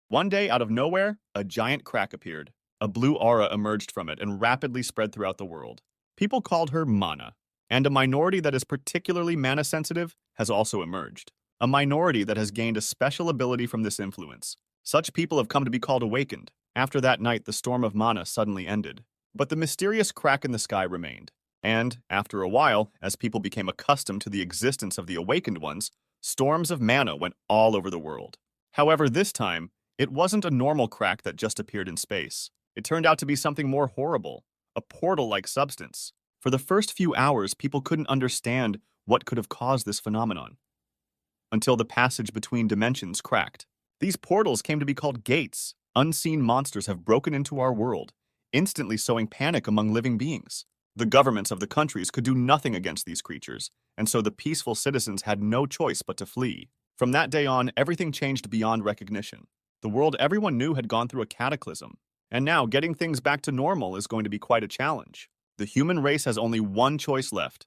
One day, out of nowhere, a giant crack appeared. A blue aura emerged from it and rapidly spread throughout the world. People called her Mana, and a minority that is particularly mana-sensitive has also emerged. A minority that has gained a special ability from this influence. Such people have come to be called awakened. After that night, the storm of mana suddenly ended. But the mysterious crack in the sky remained. And, after a while, as people became accustomed to the existence of the awakened ones, storms of mana went all over the world. However, this time, it wasn't a normal crack that just appeared in space. It turned out to be something more horrible, a portal-like substance. For the first few hours, people couldn't understand what could have caused this phenomenon, until the passage between dimensions cracked. These portals came to be called gates. Unseen monsters have broken into our world, instantly sowing panic among living beings. The governments of the countries could do nothing against these creatures, and so the peaceful citizens had no choice but to flee. From that day on, everything changed beyond recognition. The world everyone knew had gone through a cataclysm, and now getting things back to normal is going to be quite a challenge. The human race has only one choice left: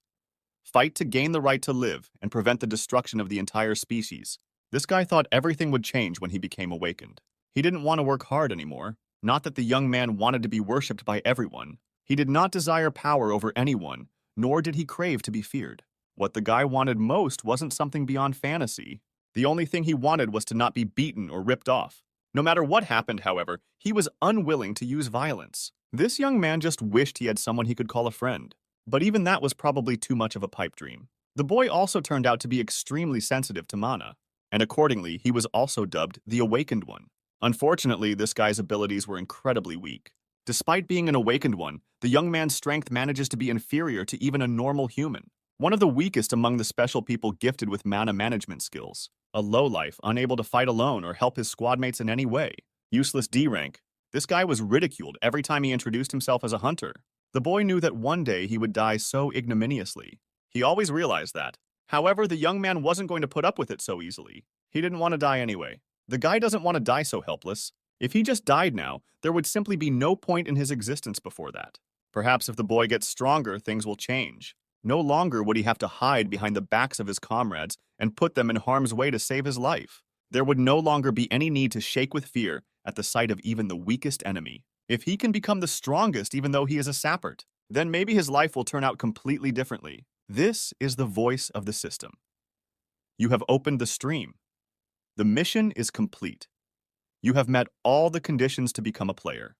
fight to gain the right to live and prevent the destruction of the entire species. This guy thought everything would change when he became awakened. He didn't want to work hard anymore. Not that the young man wanted to be worshipped by everyone. He did not desire power over anyone, nor did he crave to be feared. What the guy wanted most wasn't something beyond fantasy. The only thing he wanted was to not be beaten or ripped off. No matter what happened, however, he was unwilling to use violence. This young man just wished he had someone he could call a friend. But even that was probably too much of a pipe dream. The boy also turned out to be extremely sensitive to mana, and accordingly, he was also dubbed the Awakened One. Unfortunately, this guy's abilities were incredibly weak. Despite being an awakened one, the young man's strength manages to be inferior to even a normal human. One of the weakest among the special people gifted with mana management skills. A lowlife, unable to fight alone or help his squad mates in any way. Useless D rank. This guy was ridiculed every time he introduced himself as a hunter. The boy knew that one day he would die so ignominiously. He always realized that. However, the young man wasn't going to put up with it so easily. He didn't want to die anyway. The guy doesn't want to die so helpless. If he just died now, there would simply be no point in his existence before that. Perhaps if the boy gets stronger, things will change. No longer would he have to hide behind the backs of his comrades and put them in harm's way to save his life. There would no longer be any need to shake with fear at the sight of even the weakest enemy. If he can become the strongest even though he is a sapert, then maybe his life will turn out completely differently. This is the voice of the system. You have opened the stream. The mission is complete. You have met all the conditions to become a player.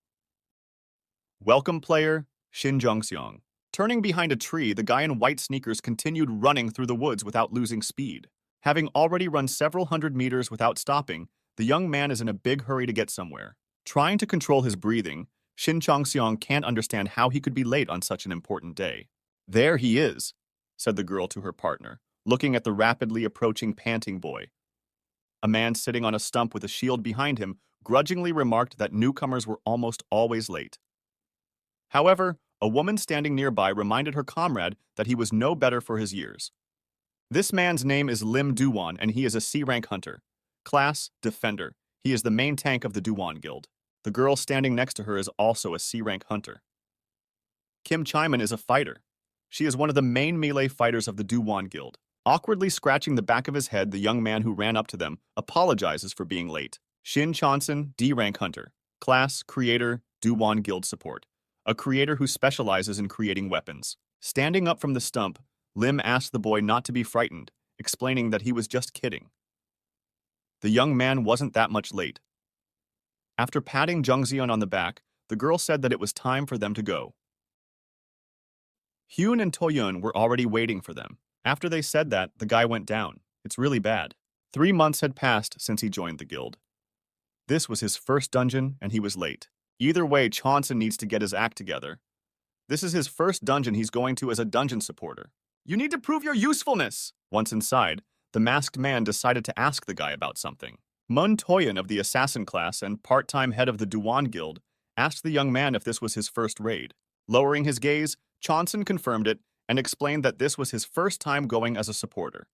Welcome, player, Shin Jongseong. Turning behind a tree, the guy in white sneakers continued running through the woods without losing speed. Having already run several hundred meters without stopping, the young man is in a big hurry to get somewhere. Trying to control his breathing, Shin Jongseong can't understand how he could be late on such an important day. There he is, said the girl to her partner, looking at the rapidly approaching panting boy. A man sitting on a stump with a shield behind him grudgingly remarked that newcomers were almost always late. However, a woman standing nearby reminded her comrade that he was no better for his years. This man's name is Lim Duwan, and he is a C-rank hunter. Class, Defender. He is the main tank of the Duwan Guild. The girl standing next to her is also a C-rank hunter. Kim Chiman is a fighter. She is one of the main melee fighters of the Duwan Guild. Awkwardly scratching the back of his head, the young man who ran up to them apologizes for being late. Shin Chanson, D-rank hunter. Class, Creator, Duwan Guild support. A creator who specializes in creating weapons. Standing up from the stump, Lim asked the boy not to be frightened, explaining that he was just kidding. The young man wasn't that much late. After patting Jungzeon on the back, the girl said that it was time for them to go. Hyun and Toyun were already waiting for them. After they said that, the guy went down. It's really bad. 3 months had passed since he joined the guild. This was his first dungeon, and he was late. Either way, Chaunson needs to get his act together. This is his first dungeon he's going to as a dungeon supporter. You need to prove your usefulness! Once inside, the masked man decided to ask the guy about something. Mun Toyun of the assassin class and part-time head of the Duwan Guild asked the young man if this was his first raid. Lowering his gaze, Chaunson confirmed it and explained that this was his first time going as a supporter.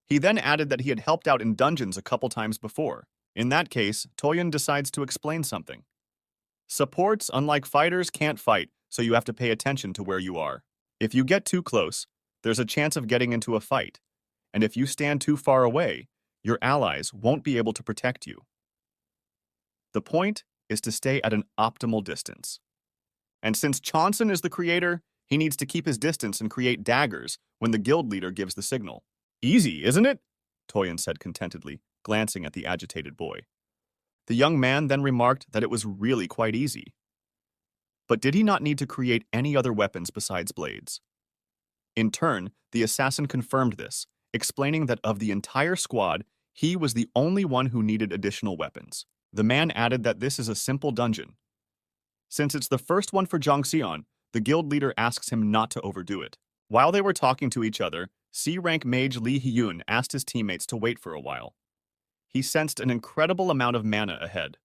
He then added that he had helped out in dungeons a couple times before. In that case, Toyun decides to explain something. Supports, unlike fighters, can't fight, so you have to pay attention to where you are. If you get too close, there's a chance of getting into a fight. And if you stand too far away, your allies won't be able to protect you. The point is to stay at an optimal distance. And since Chonsun is the creator, he needs to keep his distance and create daggers when the guild leader gives the signal. Easy, isn't it? Toyin said contentedly, glancing at the agitated boy. The young man then remarked that it was really quite easy. But did he not need to create any other weapons besides blades? In turn, the assassin confirmed this, explaining that of the entire squad, he was the only one who needed additional weapons. The man added that this is a simple dungeon. Since it's the first one for Jongseon, the guild leader asks him not to overdo it. While they were talking to each other, C-rank mage Lee Hyun asked his teammates to wait for a while. He sensed an incredible amount of mana ahead.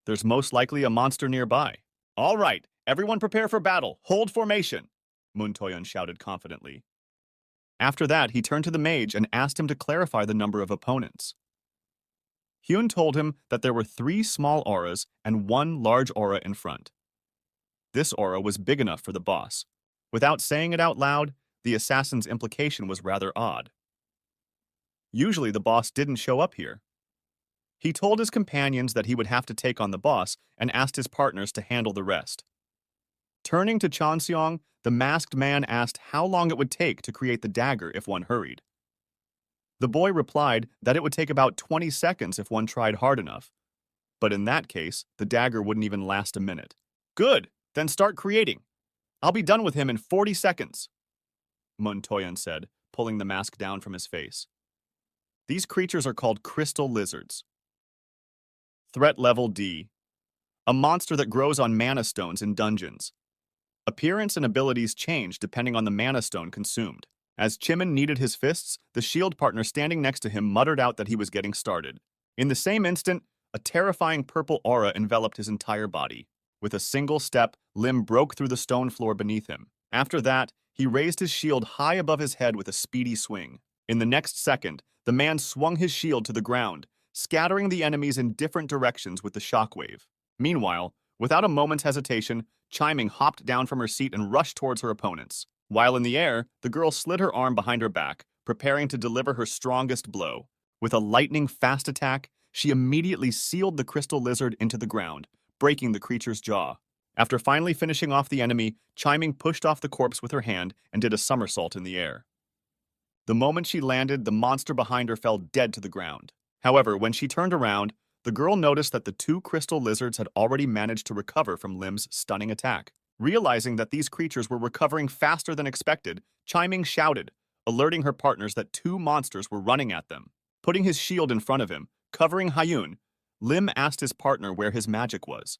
There's most likely a monster nearby. All right, everyone prepare for battle. Hold formation, Moon Toyon shouted confidently. After that, he turned to the mage and asked him to clarify the number of opponents. Hyun told him that there were 3 small auras and 1 large aura in front. This aura was big enough for the boss. Without saying it out loud, the assassin's implication was rather odd. Usually the boss didn't show up here. He told his companions that he would have to take on the boss and asked his partners to handle the rest. Turning to Chonseong, the masked man asked how long it would take to create the dagger if one hurried. The boy replied that it would take about 20 seconds if one tried hard enough. But in that case, the dagger wouldn't even last a minute. Good, then start creating. I'll be done with him in 40 seconds, Mun Toyon said, pulling the mask down from his face. These creatures are called crystal lizards. Threat level D. A monster that grows on mana stones in dungeons. Appearance and abilities change depending on the mana stone consumed. As Chimin kneaded his fists, the shield partner standing next to him muttered out that he was getting started. In the same instant, a terrifying purple aura enveloped his entire body. With a single step, Lim broke through the stone floor beneath him. After that, he raised his shield high above his head with a speedy swing. In the next second, the man swung his shield to the ground, scattering the enemies in different directions with the shockwave. Meanwhile, without a moment's hesitation, Chiming hopped down from her seat and rushed towards her opponents. While in the air, the girl slid her arm behind her back, preparing to deliver her strongest blow. With a lightning-fast attack, she immediately sealed the crystal lizard into the ground, breaking the creature's jaw. After finally finishing off the enemy, Chiming pushed off the corpse with her hand and did a somersault in the air. The moment she landed, the monster behind her fell dead to the ground. However, when she turned around, the girl noticed that the 2 crystal lizards had already managed to recover from Lim's stunning attack. Realizing that these creatures were recovering faster than expected, Chiming shouted, alerting her partners that 2 monsters were running at them. Putting his shield in front of him, covering Hyun, Lim asked his partner where his magic was.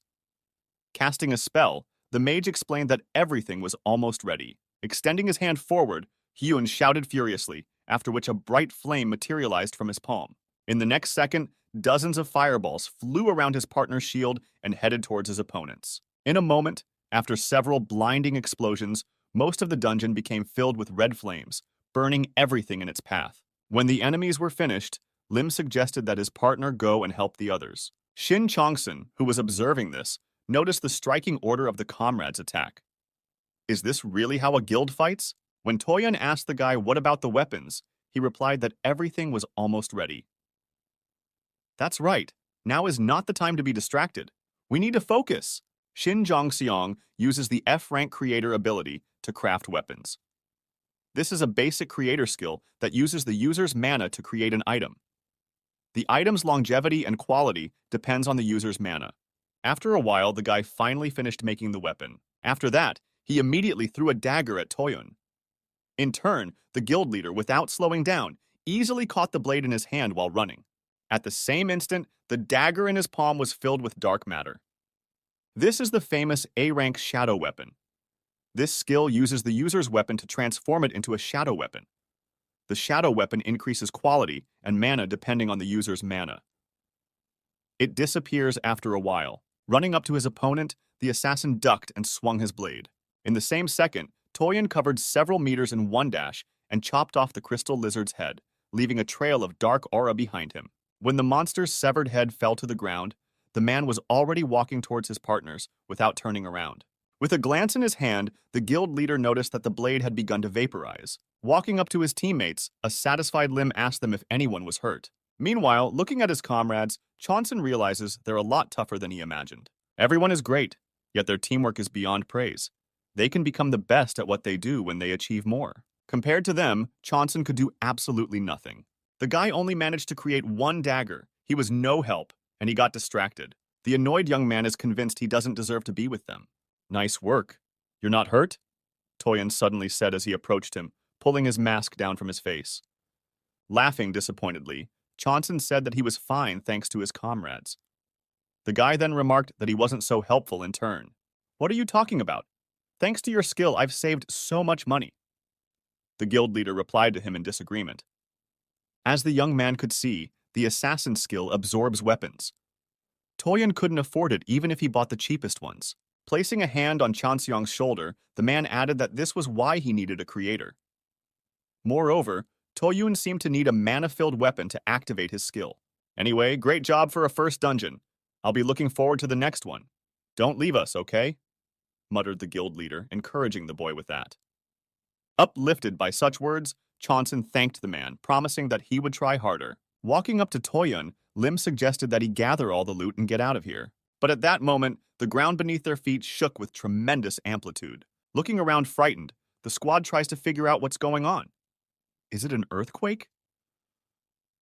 Casting a spell, the mage explained that everything was almost ready. Extending his hand forward, Hyun shouted furiously, after which a bright flame materialized from his palm. In the next second, dozens of fireballs flew around his partner's shield and headed towards his opponents. In a moment, after several blinding explosions, most of the dungeon became filled with red flames, burning everything in its path. When the enemies were finished, Lim suggested that his partner go and help the others. Shin Chongsun, who was observing this, noticed the striking order of the comrades' attack. Is this really how a guild fights? When Toyon asked the guy what about the weapons, he replied that everything was almost ready. That's right. Now is not the time to be distracted. We need to focus. Shin Jongseong uses the F-rank creator ability to craft weapons. This is a basic creator skill that uses the user's mana to create an item. The item's longevity and quality depends on the user's mana. After a while, the guy finally finished making the weapon. After that, he immediately threw a dagger at Toyon. In turn, the guild leader, without slowing down, easily caught the blade in his hand while running. At the same instant, the dagger in his palm was filled with dark matter. This is the famous A-rank shadow weapon. This skill uses the user's weapon to transform it into a shadow weapon. The shadow weapon increases quality and mana depending on the user's mana. It disappears after a while. Running up to his opponent, the assassin ducked and swung his blade. In the same second, Toyon covered several meters in one dash and chopped off the crystal lizard's head, leaving a trail of dark aura behind him. When the monster's severed head fell to the ground, the man was already walking towards his partners without turning around. With a glance in his hand, the guild leader noticed that the blade had begun to vaporize. Walking up to his teammates, a satisfied Lim asked them if anyone was hurt. Meanwhile, looking at his comrades, Chonson realizes they're a lot tougher than he imagined. Everyone is great, yet their teamwork is beyond praise. They can become the best at what they do when they achieve more. Compared to them, Chonson could do absolutely nothing. The guy only managed to create one dagger. He was no help, and he got distracted. The annoyed young man is convinced he doesn't deserve to be with them. Nice work. You're not hurt? Toyon suddenly said as he approached him, pulling his mask down from his face. Laughing disappointedly, Chonson said that he was fine thanks to his comrades. The guy then remarked that he wasn't so helpful in turn. What are you talking about? Thanks to your skill, I've saved so much money. The guild leader replied to him in disagreement. As the young man could see, the assassin skill absorbs weapons. Toyon couldn't afford it even if he bought the cheapest ones. Placing a hand on Chanseong's shoulder, the man added that this was why he needed a creator. Moreover, Toyun seemed to need a mana-filled weapon to activate his skill. Anyway, great job for a first dungeon. I'll be looking forward to the next one. Don't leave us, okay? Muttered the guild leader, encouraging the boy with that. Uplifted by such words, Chonson thanked the man, promising that he would try harder. Walking up to Toyun, Lim suggested that he gather all the loot and get out of here. But at that moment, the ground beneath their feet shook with tremendous amplitude. Looking around frightened, the squad tries to figure out what's going on. Is it an earthquake?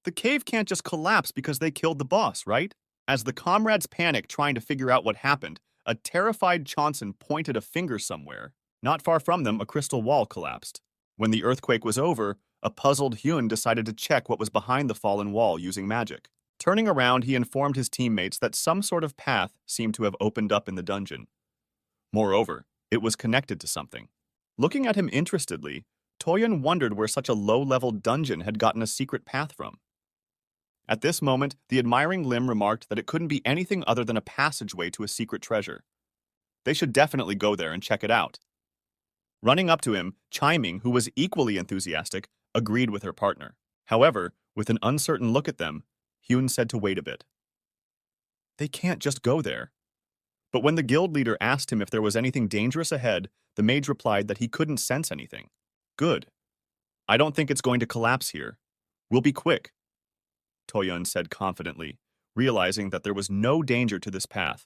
The cave can't just collapse because they killed the boss, right? As the comrades panic trying to figure out what happened, a terrified Chonson pointed a finger somewhere. Not far from them, a crystal wall collapsed. When the earthquake was over, a puzzled Hyun decided to check what was behind the fallen wall using magic. Turning around, he informed his teammates that some sort of path seemed to have opened up in the dungeon. Moreover, it was connected to something. Looking at him interestedly, Toyun wondered where such a low-level dungeon had gotten a secret path from. At this moment, the admiring Lim remarked that it couldn't be anything other than a passageway to a secret treasure. They should definitely go there and check it out. Running up to him, Chiming, who was equally enthusiastic, agreed with her partner. However, with an uncertain look at them, Hyun said to wait a bit. They can't just go there. But when the guild leader asked him if there was anything dangerous ahead, the mage replied that he couldn't sense anything. Good. I don't think it's going to collapse here. We'll be quick, Toyun said confidently, realizing that there was no danger to this path.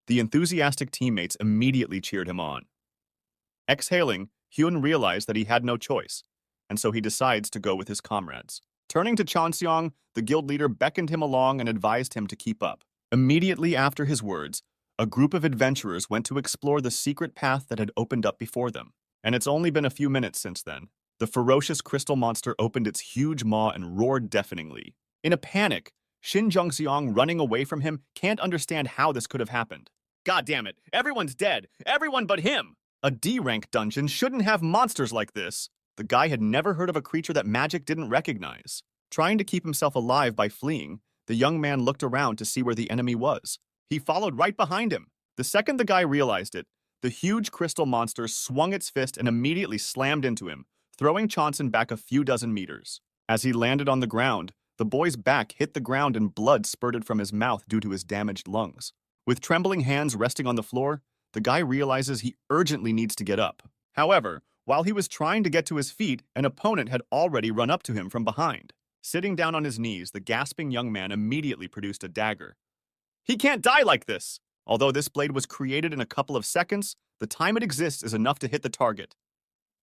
The enthusiastic teammates immediately cheered him on. Exhaling, Hyun realized that he had no choice, and so he decides to go with his comrades. Turning to Chanseong, the guild leader beckoned him along and advised him to keep up. Immediately after his words, a group of adventurers went to explore the secret path that had opened up before them. And it's only been a few minutes since then. The ferocious crystal monster opened its huge maw and roared deafeningly. In a panic, Shin Jungseong, running away from him, can't understand how this could have happened. God damn it, everyone's dead! Everyone but him! A D-rank dungeon shouldn't have monsters like this. The guy had never heard of a creature that magic didn't recognize. Trying to keep himself alive by fleeing, the young man looked around to see where the enemy was. He followed right behind him. The second the guy realized it, the huge crystal monster swung its fist and immediately slammed into him, throwing Chonson back a few dozen meters. As he landed on the ground, the boy's back hit the ground and blood spurted from his mouth due to his damaged lungs. With trembling hands resting on the floor, the guy realizes he urgently needs to get up. However, while he was trying to get to his feet, an opponent had already run up to him from behind. Sitting down on his knees, the gasping young man immediately produced a dagger. He can't die like this! Although this blade was created in a couple of seconds, the time it exists is enough to hit the target.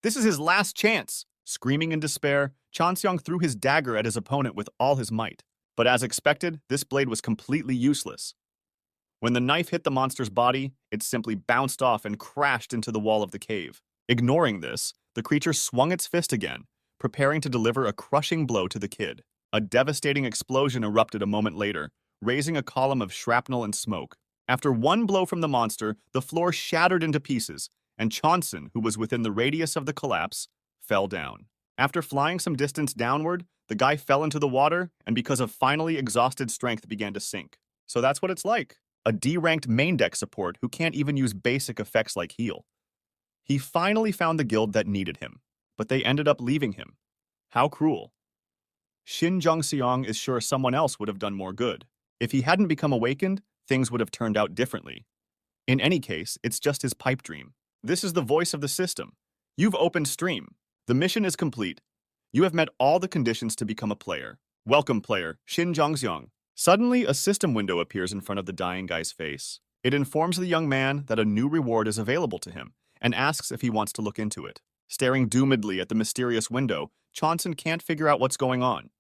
This is his last chance! Screaming in despair, Chanseong threw his dagger at his opponent with all his might. But as expected, this blade was completely useless. When the knife hit the monster's body, it simply bounced off and crashed into the wall of the cave. Ignoring this, the creature swung its fist again, preparing to deliver a crushing blow to the kid. A devastating explosion erupted a moment later, raising a column of shrapnel and smoke. After one blow from the monster, the floor shattered into pieces, and Chonson, who was within the radius of the collapse, fell down. After flying some distance downward, the guy fell into the water, and because of finally exhausted strength began to sink. So that's what it's like. A D-ranked main deck support who can't even use basic effects like heal. He finally found the guild that needed him, but they ended up leaving him. How cruel. Shin Jungseong is sure someone else would have done more good. If he hadn't become awakened, things would have turned out differently. In any case, it's just his pipe dream. This is the voice of the system. You've opened stream. The mission is complete. You have met all the conditions to become a player. Welcome, player, Shin Zhongxiang. Suddenly, a system window appears in front of the dying guy's face. It informs the young man that a new reward is available to him and asks if he wants to look into it. Staring doomedly at the mysterious window, Chonson can't figure out what's going on.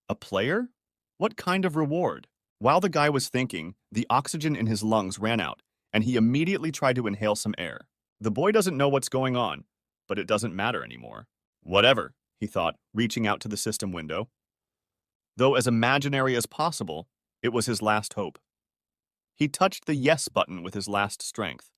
A player? What kind of reward? While the guy was thinking, the oxygen in his lungs ran out, and he immediately tried to inhale some air. The boy doesn't know what's going on, but it doesn't matter anymore. Whatever, he thought, reaching out to the system window. Though as imaginary as possible, it was his last hope. He touched the yes button with his last strength.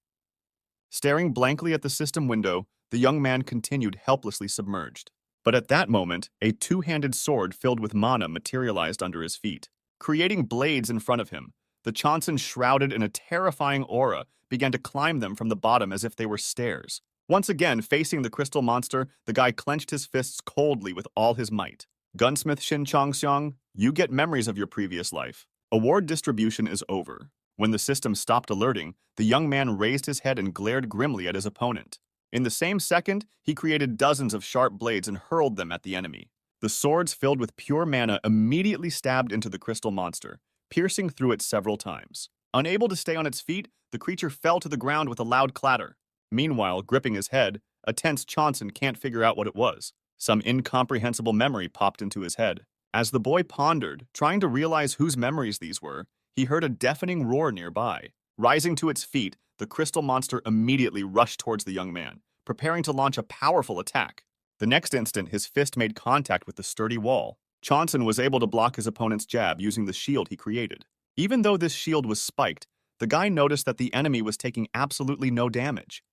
Staring blankly at the system window, the young man continued helplessly submerged. But at that moment, a two-handed sword filled with mana materialized under his feet. Creating blades in front of him, the Chonson, shrouded in a terrifying aura, began to climb them from the bottom as if they were stairs. Once again, facing the crystal monster, the guy clenched his fists coldly with all his might. Gunsmith Shin Chongxiang, you get memories of your previous life. Award distribution is over. When the system stopped alerting, the young man raised his head and glared grimly at his opponent. In the same second, he created dozens of sharp blades and hurled them at the enemy. The swords filled with pure mana immediately stabbed into the crystal monster, piercing through it several times. Unable to stay on its feet, the creature fell to the ground with a loud clatter. Meanwhile, gripping his head, a tense Chonson can't figure out what it was. Some incomprehensible memory popped into his head. As the boy pondered, trying to realize whose memories these were, he heard a deafening roar nearby. Rising to its feet, the crystal monster immediately rushed towards the young man, preparing to launch a powerful attack. The next instant, his fist made contact with the sturdy wall. Chonson was able to block his opponent's jab using the shield he created. Even though this shield was spiked, the guy noticed that the enemy was taking absolutely no damage.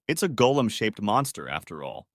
It's a golem-shaped monster, after all.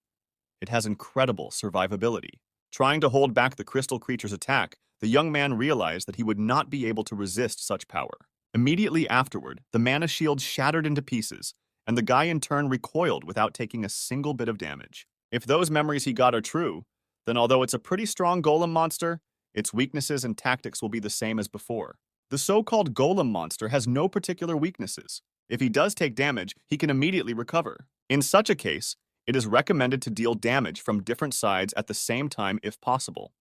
It has incredible survivability. Trying to hold back the crystal creature's attack, the young man realized that he would not be able to resist such power. Immediately afterward, the mana shield shattered into pieces, and the guy in turn recoiled without taking a single bit of damage. If those memories he got are true, then although it's a pretty strong golem monster, its weaknesses and tactics will be the same as before. The so-called golem monster has no particular weaknesses. If he does take damage, he can immediately recover. In such a case, it is recommended to deal damage from different sides at the same time if possible.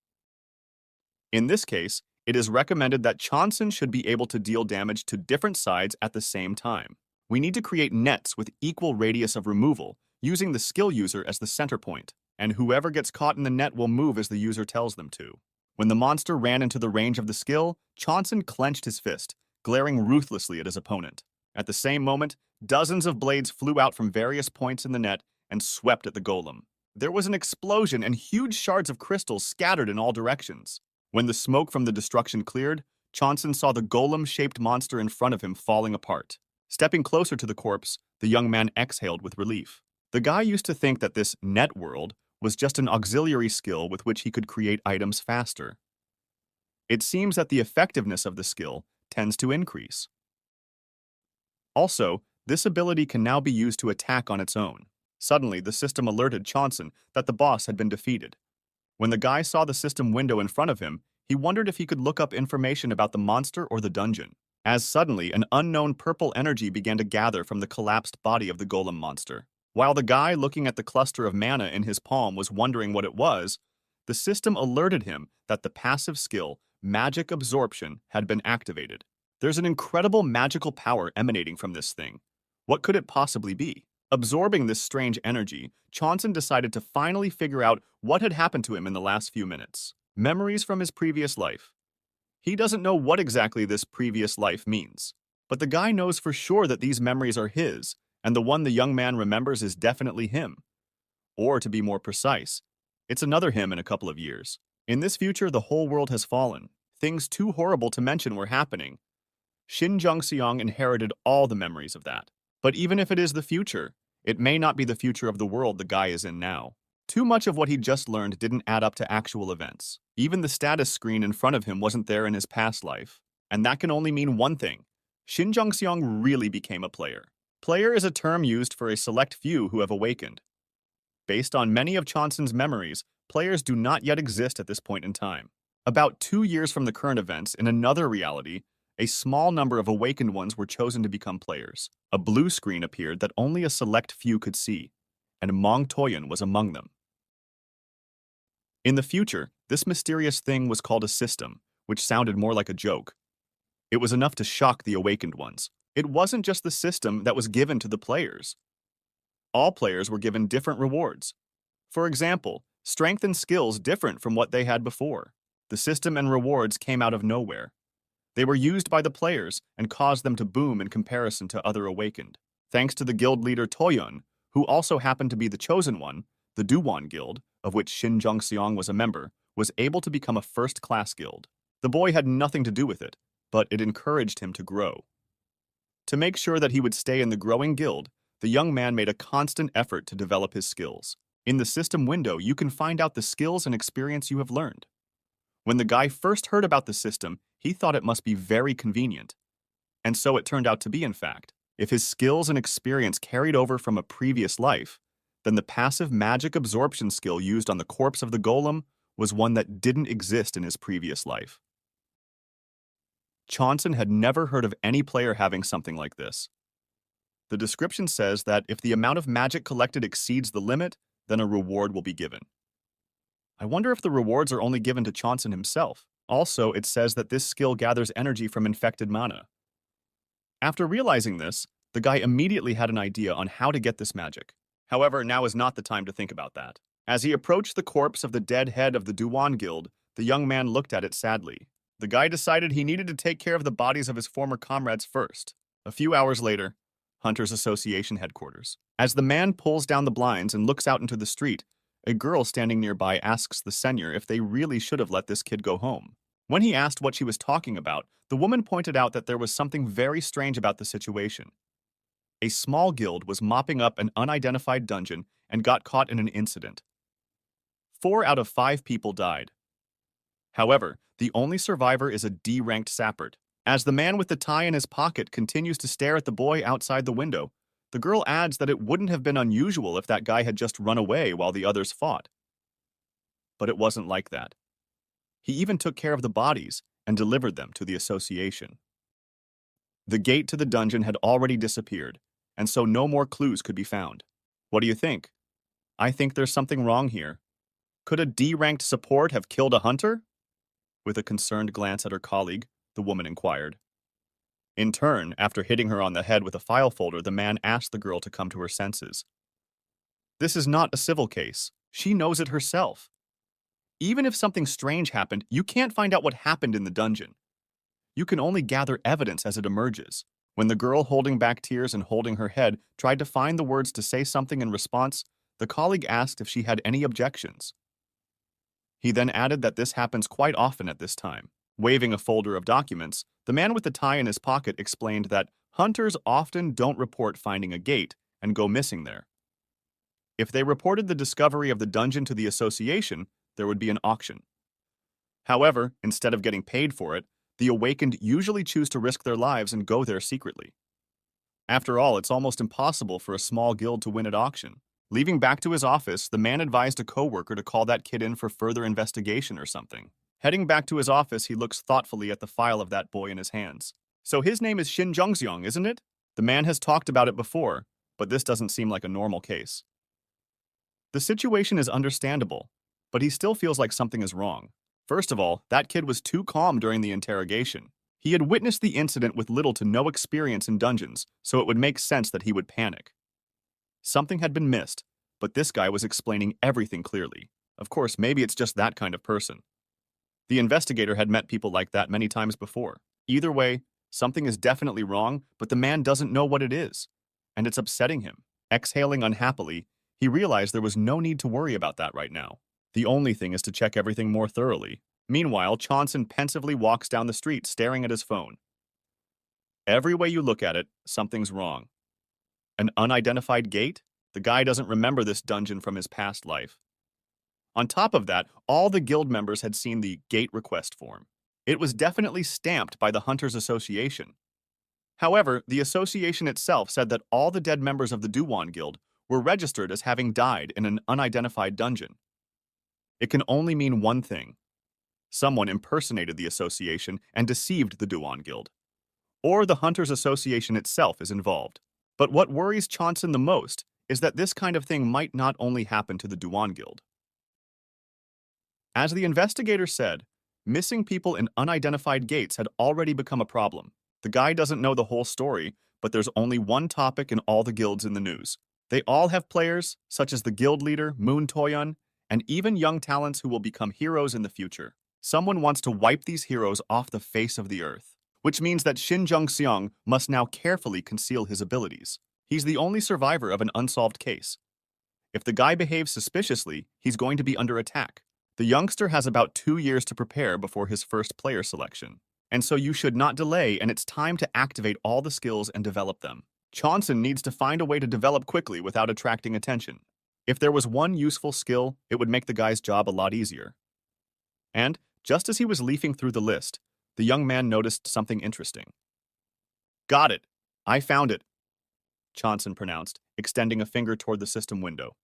In this case, it is recommended that Chonson should be able to deal damage to different sides at the same time. We need to create nets with equal radius of removal, using the skill user as the center point, and whoever gets caught in the net will move as the user tells them to. When the monster ran into the range of the skill, Chonson clenched his fist, glaring ruthlessly at his opponent. At the same moment, dozens of blades flew out from various points in the net and swept at the golem. There was an explosion and huge shards of crystals scattered in all directions. When the smoke from the destruction cleared, Chonson saw the golem-shaped monster in front of him falling apart. Stepping closer to the corpse, the young man exhaled with relief. The guy used to think that this net world was just an auxiliary skill with which he could create items faster. It seems that the effectiveness of the skill tends to increase. Also, this ability can now be used to attack on its own. Suddenly, the system alerted Chonson that the boss had been defeated. When the guy saw the system window in front of him, he wondered if he could look up information about the monster or the dungeon. As suddenly, an unknown purple energy began to gather from the collapsed body of the golem monster. While the guy looking at the cluster of mana in his palm was wondering what it was, the system alerted him that the passive skill, Magic Absorption, had been activated. There's an incredible magical power emanating from this thing. What could it possibly be? Absorbing this strange energy, Chonson decided to finally figure out what had happened to him in the last few minutes. Memories from his previous life. He doesn't know what exactly this previous life means, but the guy knows for sure that these memories are his, and the one the young man remembers is definitely him. Or to be more precise, it's another him in a couple of years. In this future, the whole world has fallen. Things too horrible to mention were happening. Shin Zhongxiang inherited all the memories of that. But even if it is the future, it may not be the future of the world the guy is in now. Too much of what he just learned didn't add up to actual events. Even the status screen in front of him wasn't there in his past life. And that can only mean one thing. Shin Zhongxiang really became a player. Player is a term used for a select few who have awakened. Based on many of Chonson's memories, players do not yet exist at this point in time. About 2 years from the current events, in another reality, a small number of awakened ones were chosen to become players. A blue screen appeared that only a select few could see, and Mong Toyan was among them. In the future, this mysterious thing was called a system, which sounded more like a joke. It was enough to shock the awakened ones. It wasn't just the system that was given to the players. All players were given different rewards. For example, strength and skills different from what they had before. The system and rewards came out of nowhere. They were used by the players and caused them to boom in comparison to other awakened. Thanks to the guild leader Toyun, who also happened to be the chosen one, the Duwon Guild, of which Shin Jung-seong was a member, was able to become a first-class guild. The boy had nothing to do with it, but it encouraged him to grow. To make sure that he would stay in the growing guild, the young man made a constant effort to develop his skills. In the system window, you can find out the skills and experience you have learned. When the guy first heard about the system, he thought it must be very convenient. And so it turned out to be, in fact. If his skills and experience carried over from a previous life, then the passive magic absorption skill used on the corpse of the golem was one that didn't exist in his previous life. Chonson had never heard of any player having something like this. The description says that if the amount of magic collected exceeds the limit, then a reward will be given. I wonder if the rewards are only given to Chonson himself. Also, it says that this skill gathers energy from infected mana. After realizing this, the guy immediately had an idea on how to get this magic. However, now is not the time to think about that. As he approached the corpse of the dead head of the Duwon Guild, the young man looked at it sadly. The guy decided he needed to take care of the bodies of his former comrades first. A few hours later, Hunters Association headquarters. As the man pulls down the blinds and looks out into the street, a girl standing nearby asks the senior if they really should have let this kid go home. When he asked what she was talking about, the woman pointed out that there was something very strange about the situation. A small guild was mopping up an unidentified dungeon and got caught in an incident. 4 out of 5 people died. However, the only survivor is a D-ranked sappert. As the man with the tie in his pocket continues to stare at the boy outside the window, the girl adds that it wouldn't have been unusual if that guy had just run away while the others fought. But it wasn't like that. He even took care of the bodies and delivered them to the association. The gate to the dungeon had already disappeared, and so no more clues could be found. What do you think? I think there's something wrong here. Could a D-ranked support have killed a hunter? With a concerned glance at her colleague, the woman inquired. In turn, after hitting her on the head with a file folder, the man asked the girl to come to her senses. This is not a civil case. She knows it herself. Even if something strange happened, you can't find out what happened in the dungeon. You can only gather evidence as it emerges. When the girl, holding back tears and holding her head, tried to find the words to say something in response, the colleague asked if she had any objections. He then added that this happens quite often at this time. Waving a folder of documents, the man with the tie in his pocket explained that hunters often don't report finding a gate and go missing there. If they reported the discovery of the dungeon to the association, there would be an auction. However, instead of getting paid for it, the awakened usually choose to risk their lives and go there secretly. After all, it's almost impossible for a small guild to win at auction. Leaving back to his office, the man advised a coworker to call that kid in for further investigation or something. Heading back to his office, he looks thoughtfully at the file of that boy in his hands. So his name is Shin Jung-seong, isn't it? The man has talked about it before, but this doesn't seem like a normal case. The situation is understandable, but he still feels like something is wrong. First of all, that kid was too calm during the interrogation. He had witnessed the incident with little to no experience in dungeons, so it would make sense that he would panic. Something had been missed, but this guy was explaining everything clearly. Of course, maybe it's just that kind of person. The investigator had met people like that many times before. Either way, something is definitely wrong, but the man doesn't know what it is, and it's upsetting him. Exhaling unhappily, he realized there was no need to worry about that right now. The only thing is to check everything more thoroughly. Meanwhile, Chonson pensively walks down the street staring at his phone. Every way you look at it, something's wrong. An unidentified gate? The guy doesn't remember this dungeon from his past life. On top of that, all the guild members had seen the gate request form. It was definitely stamped by the Hunters Association. However, the association itself said that all the dead members of the Duwon Guild were registered as having died in an unidentified dungeon. It can only mean one thing. Someone impersonated the association and deceived the Duwon Guild. Or the Hunters Association itself is involved. But what worries Chonson the most is that this kind of thing might not only happen to the Duwon Guild. As the investigator said, missing people in unidentified gates had already become a problem. The guy doesn't know the whole story, but there's only one topic in all the guilds in the news. They all have players, such as the guild leader, Moon Toyun, and even young talents who will become heroes in the future. Someone wants to wipe these heroes off the face of the earth, which means that Shin Jung-seong must now carefully conceal his abilities. He's the only survivor of an unsolved case. If the guy behaves suspiciously, he's going to be under attack. The youngster has about 2 years to prepare before his first player selection. And so you should not delay, and it's time to activate all the skills and develop them. Chonson needs to find a way to develop quickly without attracting attention. If there was one useful skill, it would make the guy's job a lot easier. And, just as he was leafing through the list, the young man noticed something interesting. Got it. I found it, Chonson pronounced, extending a finger toward the system window.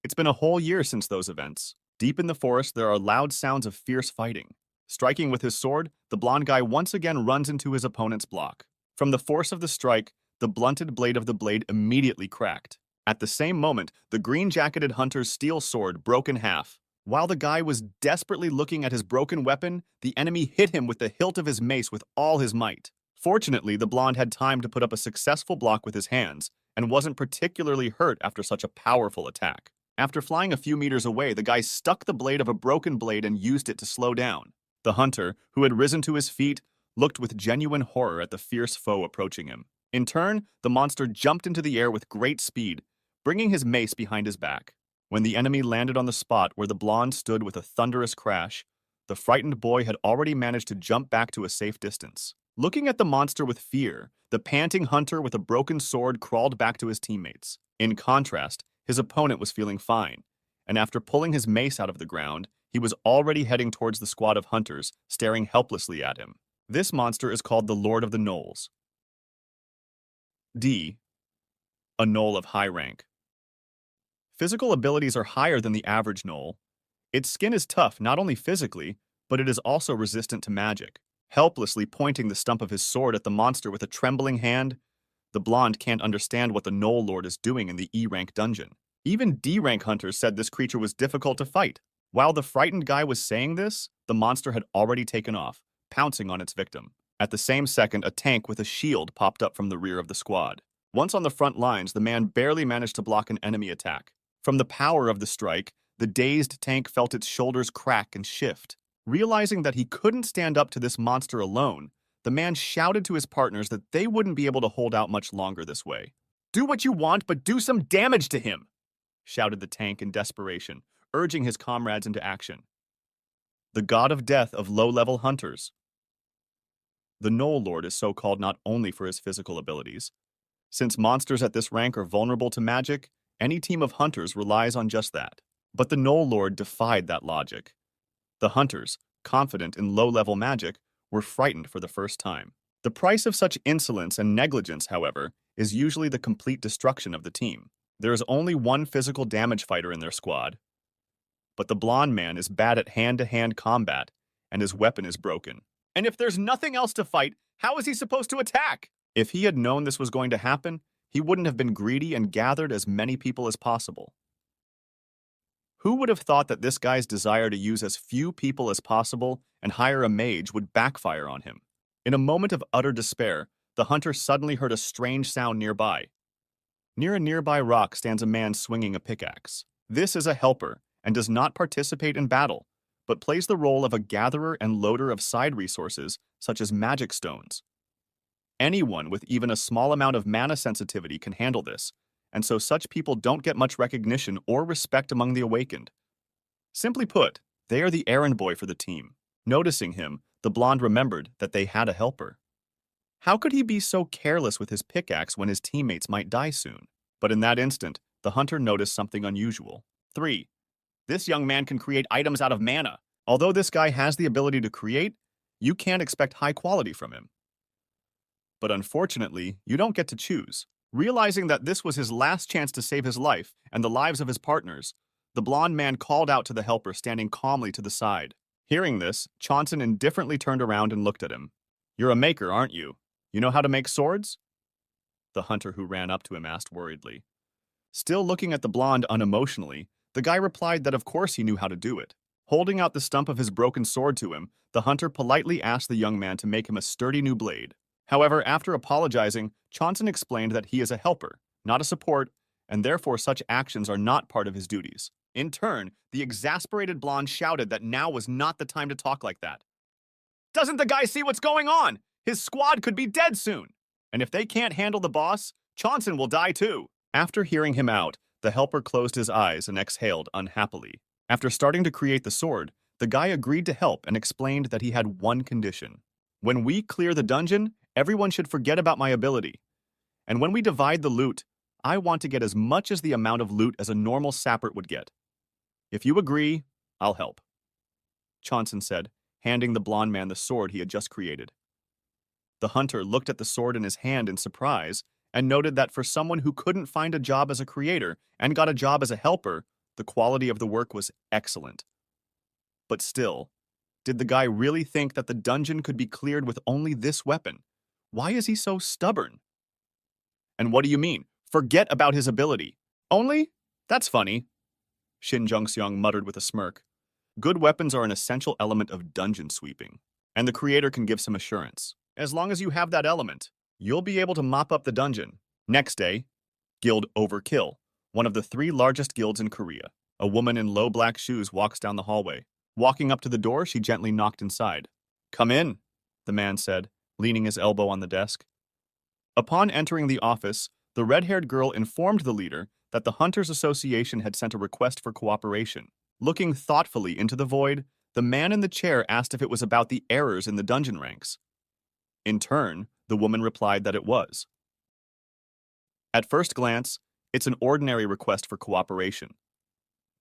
It's been a whole year since those events. Deep in the forest, there are loud sounds of fierce fighting. Striking with his sword, the blonde guy once again runs into his opponent's block. From the force of the strike, the blunted blade of the blade immediately cracked. At the same moment, the green-jacketed hunter's steel sword broke in half. While the guy was desperately looking at his broken weapon, the enemy hit him with the hilt of his mace with all his might. Fortunately, the blonde had time to put up a successful block with his hands, and wasn't particularly hurt after such a powerful attack. After flying a few meters away, the guy stuck the blade of a broken blade and used it to slow down. The hunter, who had risen to his feet, looked with genuine horror at the fierce foe approaching him. In turn, the monster jumped into the air with great speed, bringing his mace behind his back. When the enemy landed on the spot where the blonde stood with a thunderous crash, the frightened boy had already managed to jump back to a safe distance. Looking at the monster with fear, the panting hunter with a broken sword crawled back to his teammates. In contrast, his opponent was feeling fine, and after pulling his mace out of the ground, he was already heading towards the squad of hunters, staring helplessly at him. This monster is called the Lord of the Gnolls. D. A gnoll of high rank. Physical abilities are higher than the average gnoll. Its skin is tough not only physically, but it is also resistant to magic. Helplessly pointing the stump of his sword at the monster with a trembling hand, the blonde can't understand what the Gnoll Lord is doing in the E-rank dungeon. Even D-rank hunters said this creature was difficult to fight. While the frightened guy was saying this, the monster had already taken off, pouncing on its victim. At the same second, a tank with a shield popped up from the rear of the squad. Once on the front lines, the man barely managed to block an enemy attack. From the power of the strike, the dazed tank felt its shoulders crack and shift. Realizing that he couldn't stand up to this monster alone, the man shouted to his partners that they wouldn't be able to hold out much longer this way. "Do what you want, but do some damage to him!" shouted the tank in desperation, urging his comrades into action. The god of death of low-level hunters. The Gnoll Lord is so called not only for his physical abilities. Since monsters at this rank are vulnerable to magic, any team of hunters relies on just that. But the Gnoll Lord defied that logic. The hunters, confident in low-level magic, were frightened for the first time. The price of such insolence and negligence, however, is usually the complete destruction of the team. There is only one physical damage fighter in their squad, but the blonde man is bad at hand-to-hand combat, and his weapon is broken. And if there's nothing else to fight, how is he supposed to attack? If he had known this was going to happen, he wouldn't have been greedy and gathered as many people as possible. Who would have thought that this guy's desire to use as few people as possible and hire a mage would backfire on him? In a moment of utter despair, the hunter suddenly heard a strange sound nearby. Near a nearby rock stands a man swinging a pickaxe. This is a helper and does not participate in battle, but plays the role of a gatherer and loader of side resources such as magic stones. Anyone with even a small amount of mana sensitivity can handle this, and so such people don't get much recognition or respect among the awakened. Simply put, they are the errand boy for the team. Noticing him, the blonde remembered that they had a helper. How could he be so careless with his pickaxe when his teammates might die soon? But in that instant, the hunter noticed something unusual. 3. This young man can create items out of mana. Although this guy has the ability to create, you can't expect high quality from him. But unfortunately, you don't get to choose. Realizing that this was his last chance to save his life and the lives of his partners, the blonde man called out to the helper standing calmly to the side. Hearing this, Chonson indifferently turned around and looked at him. "You're a maker, aren't you? You know how to make swords?" The hunter who ran up to him asked worriedly. Still looking at the blonde unemotionally, the guy replied that of course he knew how to do it. Holding out the stump of his broken sword to him, the hunter politely asked the young man to make him a sturdy new blade. However, after apologizing, Chonson explained that he is a helper, not a support, and therefore such actions are not part of his duties. In turn, the exasperated blonde shouted that now was not the time to talk like that. Doesn't the guy see what's going on? His squad could be dead soon. And if they can't handle the boss, Chonson will die too. After hearing him out, the helper closed his eyes and exhaled unhappily. After starting to create the sword, the guy agreed to help and explained that he had one condition. When we clear the dungeon, everyone should forget about my ability. And when we divide the loot, I want to get as much as the amount of loot as a normal sapper would get. If you agree, I'll help, Chonson said, handing the blonde man the sword he had just created. The hunter looked at the sword in his hand in surprise and noted that for someone who couldn't find a job as a creator and got a job as a helper, the quality of the work was excellent. But still, did the guy really think that the dungeon could be cleared with only this weapon? Why is he so stubborn? And what do you mean? Forget about his ability. Only? That's funny, Shin Jungseong muttered with a smirk. Good weapons are an essential element of dungeon sweeping, and the creator can give some assurance. As long as you have that element, you'll be able to mop up the dungeon. Next day, Guild Overkill, one of the 3 largest guilds in Korea. A woman in low black shoes walks down the hallway. Walking up to the door, she gently knocked inside. Come in, the man said, leaning his elbow on the desk. Upon entering the office, the red-haired girl informed the leader that the Hunters Association had sent a request for cooperation. Looking thoughtfully into the void, the man in the chair asked if it was about the errors in the dungeon ranks. In turn, the woman replied that it was. At first glance, it's an ordinary request for cooperation.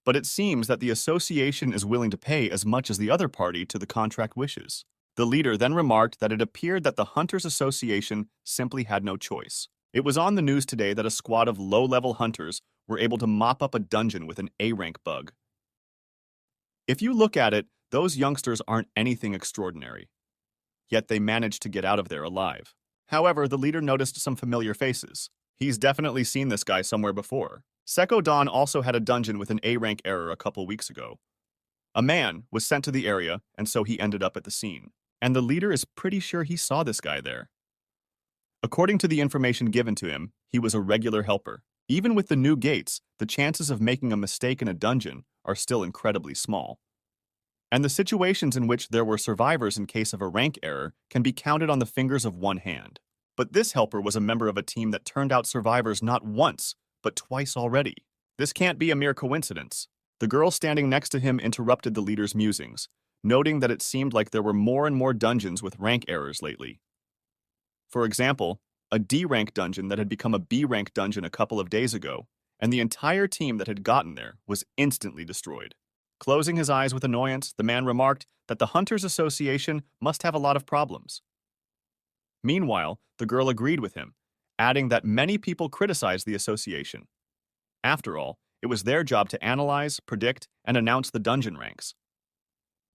But it seems that the association is willing to pay as much as the other party to the contract wishes. The leader then remarked that it appeared that the Hunters Association simply had no choice. It was on the news today that a squad of low-level hunters were able to mop up a dungeon with an A-rank bug. If you look at it, those youngsters aren't anything extraordinary. Yet they managed to get out of there alive. However, the leader noticed some familiar faces. He's definitely seen this guy somewhere before. Seko Don also had a dungeon with an A-rank error a couple weeks ago. A man was sent to the area, and so he ended up at the scene. And the leader is pretty sure he saw this guy there. According to the information given to him, he was a regular helper. Even with the new gates, the chances of making a mistake in a dungeon are still incredibly small. And the situations in which there were survivors in case of a rank error can be counted on the fingers of one hand. But this helper was a member of a team that turned out survivors not once, but twice already. This can't be a mere coincidence. The girl standing next to him interrupted the leader's musings, noting that it seemed like there were more and more dungeons with rank errors lately. For example, a D-rank dungeon that had become a B-rank dungeon a couple of days ago, and the entire team that had gotten there was instantly destroyed. Closing his eyes with annoyance, the man remarked that the Hunters Association must have a lot of problems. Meanwhile, the girl agreed with him, adding that many people criticized the association. After all, it was their job to analyze, predict, and announce the dungeon ranks.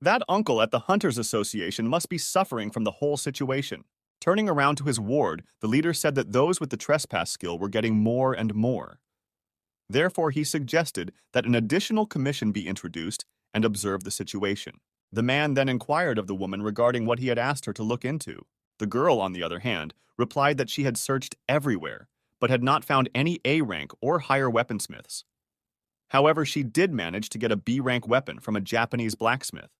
That uncle at the Hunters Association must be suffering from the whole situation. Turning around to his ward, the leader said that those with the trespass skill were getting more and more. Therefore, he suggested that an additional commission be introduced and observe the situation. The man then inquired of the woman regarding what he had asked her to look into. The girl, on the other hand, replied that she had searched everywhere, but had not found any A-rank or higher weaponsmiths. However, she did manage to get a B-rank weapon from a Japanese blacksmith.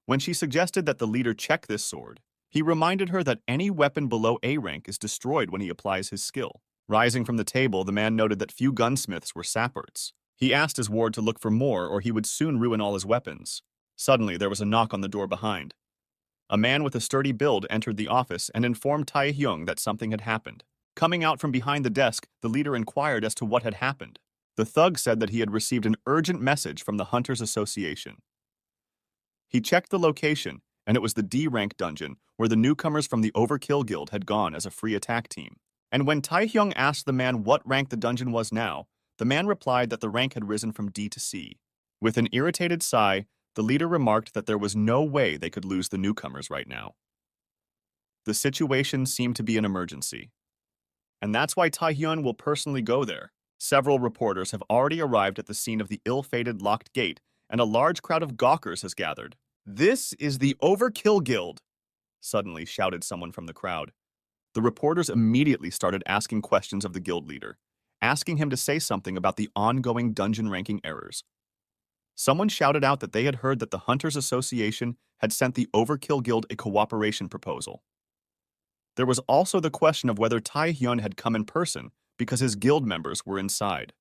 When she suggested that the leader check this sword, he reminded her that any weapon below A-rank is destroyed when he applies his skill. Rising from the table, the man noted that few gunsmiths were sappers. He asked his ward to look for more or he would soon ruin all his weapons. Suddenly, there was a knock on the door behind. A man with a sturdy build entered the office and informed Tae Hyung that something had happened. Coming out from behind the desk, the leader inquired as to what had happened. The thug said that he had received an urgent message from the Hunters Association. He checked the location, and it was the D-rank dungeon where the newcomers from the Overkill Guild had gone as a free attack team. And when Tae Hyung asked the man what rank the dungeon was now, the man replied that the rank had risen from D to C. With an irritated sigh, the leader remarked that there was no way they could lose the newcomers right now. The situation seemed to be an emergency. And that's why Tae Hyun will personally go there. Several reporters have already arrived at the scene of the ill-fated locked gate and a large crowd of gawkers has gathered. "This is the Overkill Guild," suddenly shouted someone from the crowd. The reporters immediately started asking questions of the guild leader, asking him to say something about the ongoing dungeon ranking errors. Someone shouted out that they had heard that the Hunters Association had sent the Overkill Guild a cooperation proposal. There was also the question of whether Tae-hyun had come in person because his guild members were inside.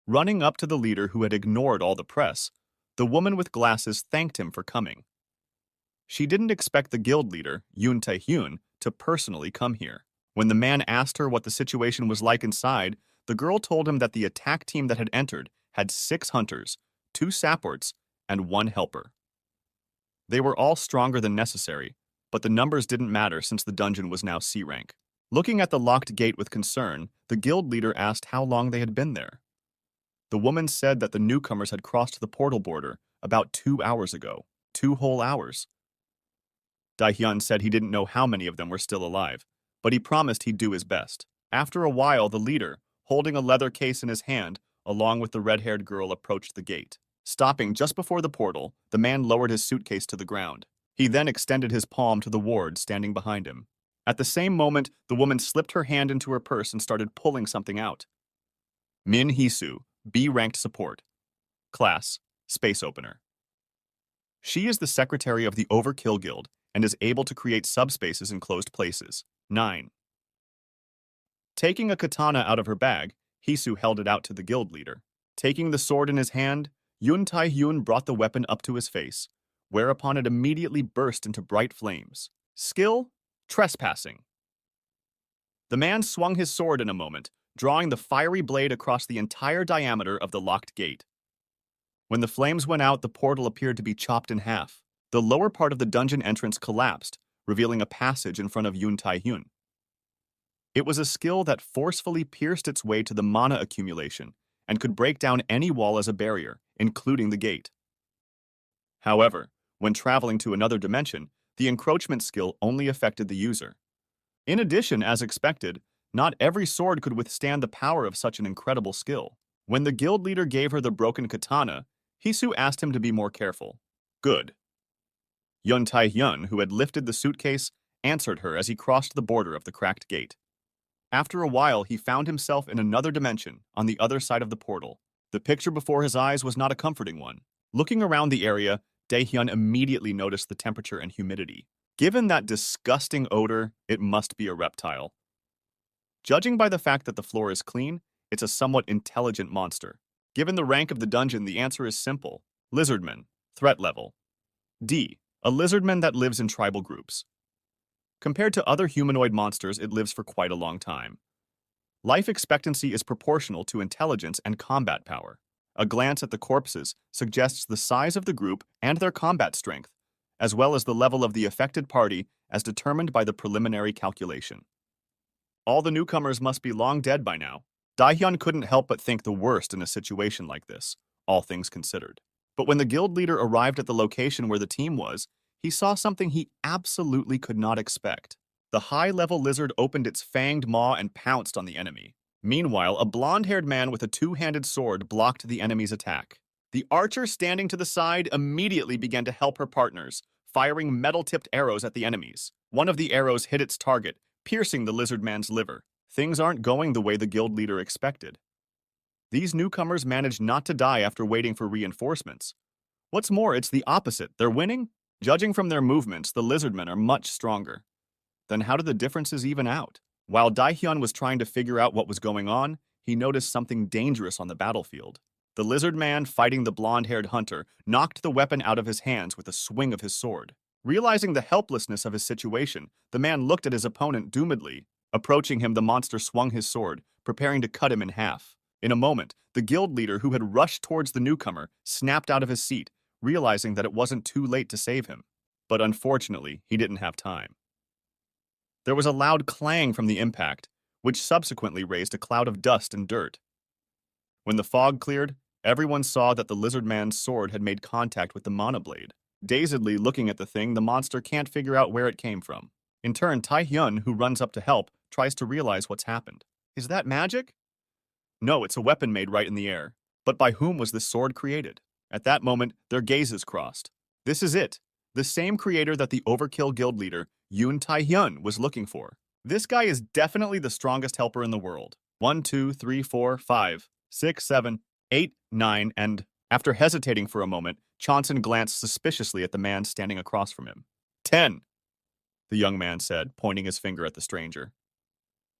Running up to the leader who had ignored all the press, the woman with glasses thanked him for coming. She didn't expect the guild leader, Yoon Tae-hyun, to personally come here. When the man asked her what the situation was like inside, the girl told him that the attack team that had entered had 6 hunters, 2 supports, and 1 helper. They were all stronger than necessary, but the numbers didn't matter since the dungeon was now C rank. Looking at the locked gate with concern, the guild leader asked how long they had been there. The woman said that the newcomers had crossed the portal border about 2 hours ago. 2 whole hours. Dae-hyun said he didn't know how many of them were still alive, but he promised he'd do his best. After a while, the leader, holding a leather case in his hand, along with the red-haired girl, approached the gate. Stopping just before the portal, the man lowered his suitcase to the ground. He then extended his palm to the ward standing behind him. At the same moment, the woman slipped her hand into her purse and started pulling something out. Min Hee-soo, B-ranked support. Class, Space Opener. She is the secretary of the Overkill Guild and is able to create subspaces in closed places. 9. Taking a katana out of her bag, Hee-soo held it out to the guild leader. Taking the sword in his hand, Yoon Tae-hyun brought the weapon up to his face, whereupon it immediately burst into bright flames. Skill, Trespassing. The man swung his sword in a moment, drawing the fiery blade across the entire diameter of the locked gate. When the flames went out, the portal appeared to be chopped in half. The lower part of the dungeon entrance collapsed, revealing a passage in front of Yoon Tae-hyun. It was a skill that forcefully pierced its way to the mana accumulation and could break down any wall as a barrier, including the gate. However, when traveling to another dimension, the encroachment skill only affected the user. In addition, as expected, not every sword could withstand the power of such an incredible skill. When the guild leader gave her the broken katana, Hee-soo asked him to be more careful. Good. Yoon Tae-hyun, who had lifted the suitcase, answered her as he crossed the border of the cracked gate. After a while, he found himself in another dimension, on the other side of the portal. The picture before his eyes was not a comforting one. Looking around the area, Dae-hyun immediately noticed the temperature and humidity. Given that disgusting odor, it must be a reptile. Judging by the fact that the floor is clean, it's a somewhat intelligent monster. Given the rank of the dungeon, the answer is simple. Lizardman. Threat level. D. A lizardman that lives in tribal groups. Compared to other humanoid monsters, it lives for quite a long time. Life expectancy is proportional to intelligence and combat power. A glance at the corpses suggests the size of the group and their combat strength, as well as the level of the affected party as determined by the preliminary calculation. All the newcomers must be long dead by now. Dae-hyun couldn't help but think the worst in a situation like this, all things considered. But when the guild leader arrived at the location where the team was, he saw something he absolutely could not expect. The high-level lizard opened its fanged maw and pounced on the enemy. Meanwhile, a blonde-haired man with a two-handed sword blocked the enemy's attack. The archer standing to the side immediately began to help her partners, firing metal-tipped arrows at the enemies. One of the arrows hit its target, piercing the lizard man's liver. Things aren't going the way the guild leader expected. These newcomers managed not to die after waiting for reinforcements. What's more, it's the opposite. They're winning? Judging from their movements, the lizardmen are much stronger. Then how did the differences even out? While Dae-hyun was trying to figure out what was going on, he noticed something dangerous on the battlefield. The lizard man fighting the blonde-haired hunter knocked the weapon out of his hands with a swing of his sword. Realizing the helplessness of his situation, the man looked at his opponent doomedly. Approaching him, the monster swung his sword, preparing to cut him in half. In a moment, the guild leader who had rushed towards the newcomer snapped out of his seat, realizing that it wasn't too late to save him. But unfortunately, he didn't have time. There was a loud clang from the impact, which subsequently raised a cloud of dust and dirt. When the fog cleared, everyone saw that the lizard man's sword had made contact with the mana blade. Dazedly looking at the thing, the monster can't figure out where it came from. In turn, Tae-hyun, who runs up to help, tries to realize what's happened. Is that magic? No, it's a weapon made right in the air. But by whom was this sword created? At that moment, their gazes crossed. This is it. The same creator that the Overkill Guild leader, Yoon Tae-hyun, was looking for. This guy is definitely the strongest helper in the world. 1, 2, 3, 4, 5, 6, 7, 8, 9, and after hesitating for a moment, Chonson glanced suspiciously at the man standing across from him. 10, the young man said, pointing his finger at the stranger.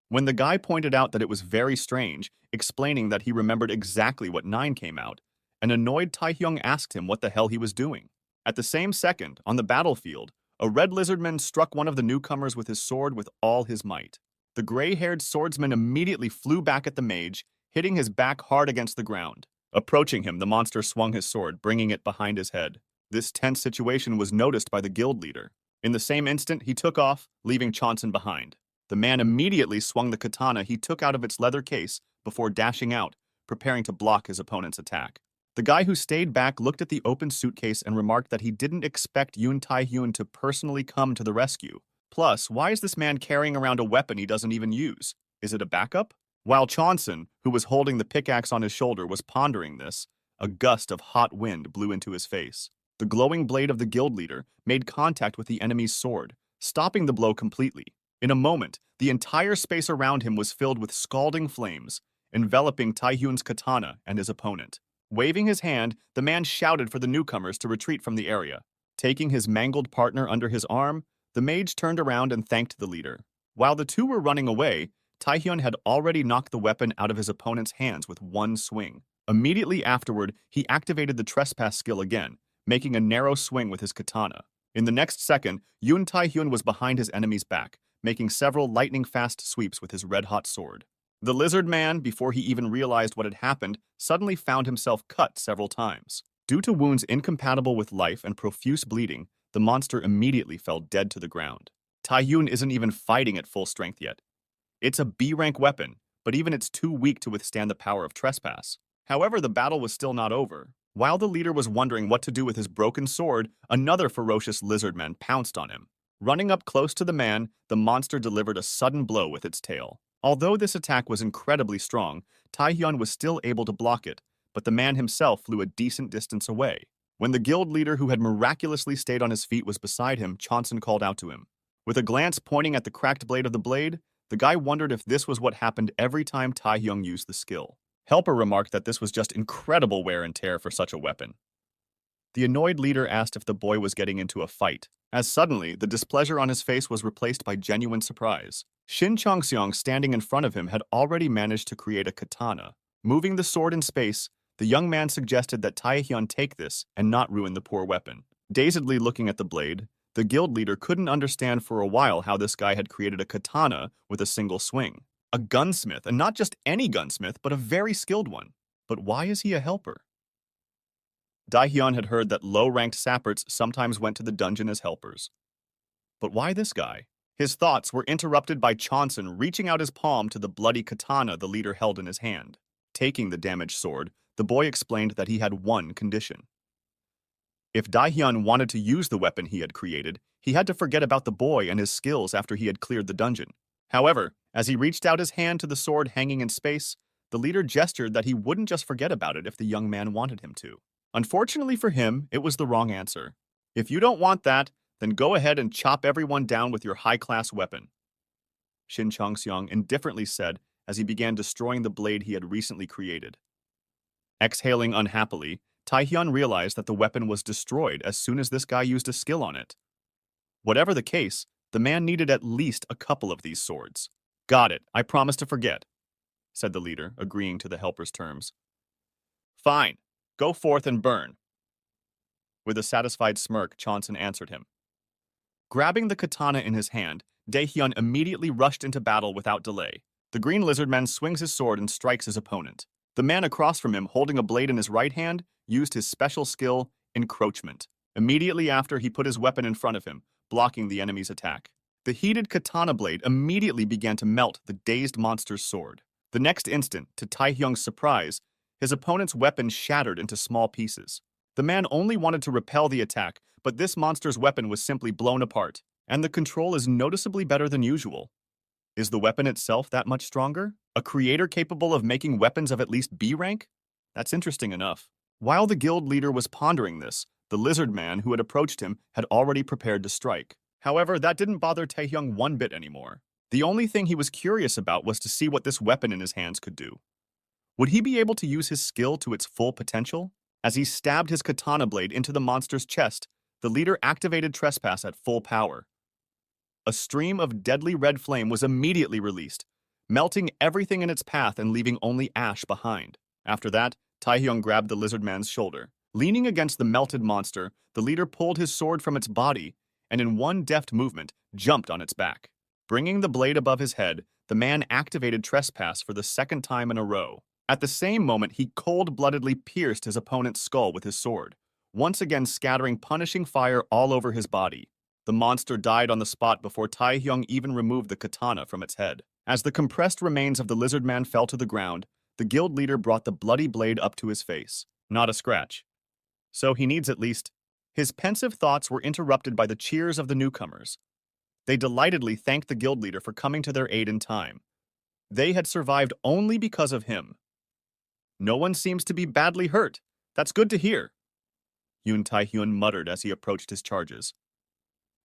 When the guy pointed out that it was very strange, explaining that he remembered exactly what 9 came out, an annoyed Taehyung asked him what the hell he was doing. At the same second, on the battlefield, a red lizardman struck one of the newcomers with his sword with all his might. The gray-haired swordsman immediately flew back at the mage, hitting his back hard against the ground. Approaching him, the monster swung his sword, bringing it behind his head. This tense situation was noticed by the guild leader. In the same instant, he took off, leaving Chonson behind. The man immediately swung the katana he took out of its leather case before dashing out, preparing to block his opponent's attack. The guy who stayed back looked at the open suitcase and remarked that he didn't expect Yoon Tae-hyun to personally come to the rescue. Plus, why is this man carrying around a weapon he doesn't even use? Is it a backup? While Chonson, who was holding the pickaxe on his shoulder, was pondering this, a gust of hot wind blew into his face. The glowing blade of the guild leader made contact with the enemy's sword, stopping the blow completely. In a moment, the entire space around him was filled with scalding flames, enveloping Taehyun's katana and his opponent. Waving his hand, the man shouted for the newcomers to retreat from the area. Taking his mangled partner under his arm, the mage turned around and thanked the leader. While the two were running away, Taehyun had already knocked the weapon out of his opponent's hands with one swing. Immediately afterward, he activated the trespass skill again, making a narrow swing with his katana. In the next second, Yoon Tae-hyun was behind his enemy's back, making several lightning-fast sweeps with his red-hot sword. The lizard man, before he even realized what had happened, suddenly found himself cut several times. Due to wounds incompatible with life and profuse bleeding, the monster immediately fell dead to the ground. Taehyun isn't even fighting at full strength yet. It's a B-rank weapon, but even it's too weak to withstand the power of trespass. However, the battle was still not over. While the leader was wondering what to do with his broken sword, another ferocious lizardman pounced on him. Running up close to the man, the monster delivered a sudden blow with its tail. Although this attack was incredibly strong, Taehyun was still able to block it, but the man himself flew a decent distance away. When the guild leader who had miraculously stayed on his feet was beside him, Chonson called out to him. With a glance pointing at the cracked blade of the blade, the guy wondered if this was what happened every time Taehyung used the skill. Helper remarked that this was just incredible wear and tear for such a weapon. The annoyed leader asked if the boy was getting into a fight, as suddenly the displeasure on his face was replaced by genuine surprise. Shin Chongseong, standing in front of him, had already managed to create a katana. Moving the sword in space, the young man suggested that Taehyun take this and not ruin the poor weapon. Dazedly looking at the blade, the guild leader couldn't understand for a while how this guy had created a katana with a single swing. A gunsmith, and not just any gunsmith, but a very skilled one. But why is he a helper? Daehyun had heard that low-ranked sappers sometimes went to the dungeon as helpers. But why this guy? His thoughts were interrupted by Chonson reaching out his palm to the bloody katana the leader held in his hand. Taking the damaged sword, the boy explained that he had one condition. If Daehyun wanted to use the weapon he had created, he had to forget about the boy and his skills after he had cleared the dungeon. However, as he reached out his hand to the sword hanging in space, the leader gestured that he wouldn't just forget about it if the young man wanted him to. Unfortunately for him, it was the wrong answer. If you don't want that, then go ahead and chop everyone down with your high-class weapon, Shin Chongseong indifferently said as he began destroying the blade he had recently created. Exhaling unhappily, Taehyun realized that the weapon was destroyed as soon as this guy used a skill on it. Whatever the case, the man needed at least a couple of these swords. Got it, I promise to forget, said the leader, agreeing to the helper's terms. Fine, go forth and burn. With a satisfied smirk, Chonson answered him. Grabbing the katana in his hand, Daehyun immediately rushed into battle without delay. The green lizardman swings his sword and strikes his opponent. The man across from him, holding a blade in his right hand, used his special skill, encroachment. Immediately after, he put his weapon in front of him, blocking the enemy's attack. The heated katana blade immediately began to melt the dazed monster's sword. The next instant, to Taehyung's surprise, his opponent's weapon shattered into small pieces. The man only wanted to repel the attack, but this monster's weapon was simply blown apart, and the control is noticeably better than usual. Is the weapon itself that much stronger? A creator capable of making weapons of at least B rank? That's interesting enough. While the guild leader was pondering this, the lizard man who had approached him had already prepared to strike. However, that didn't bother Taehyung one bit anymore. The only thing he was curious about was to see what this weapon in his hands could do. Would he be able to use his skill to its full potential? As he stabbed his katana blade into the monster's chest, the leader activated trespass at full power. A stream of deadly red flame was immediately released, melting everything in its path and leaving only ash behind. After that, Taehyung grabbed the lizard man's shoulder. Leaning against the melted monster, the leader pulled his sword from its body and in one deft movement jumped on its back. Bringing the blade above his head, the man activated trespass for the second time in a row. At the same moment, he cold-bloodedly pierced his opponent's skull with his sword, once again scattering punishing fire all over his body. The monster died on the spot before Taehyung even removed the katana from its head. As the compressed remains of the lizard man fell to the ground, the guild leader brought the bloody blade up to his face. Not a scratch. So he needs at least. His pensive thoughts were interrupted by the cheers of the newcomers. They delightedly thanked the guild leader for coming to their aid in time. They had survived only because of him. No one seems to be badly hurt. That's good to hear, Yoon Tae-hyun muttered as he approached his charges.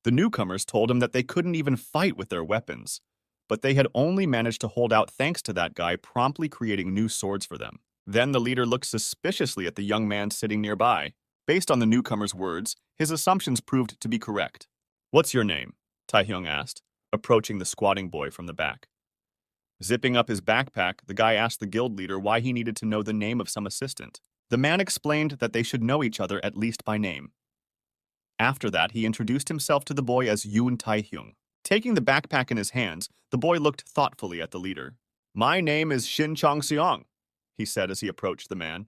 The newcomers told him that they couldn't even fight with their weapons, but they had only managed to hold out thanks to that guy promptly creating new swords for them. Then the leader looked suspiciously at the young man sitting nearby. Based on the newcomer's words, his assumptions proved to be correct. "What's your name?" Taehyung asked, approaching the squatting boy from the back. Zipping up his backpack, the guy asked the guild leader why he needed to know the name of some assistant. The man explained that they should know each other at least by name. After that, he introduced himself to the boy as Yoon Tae-hyung. Taking the backpack in his hands, the boy looked thoughtfully at the leader. "My name is Shin Chong-seong," he said as he approached the man.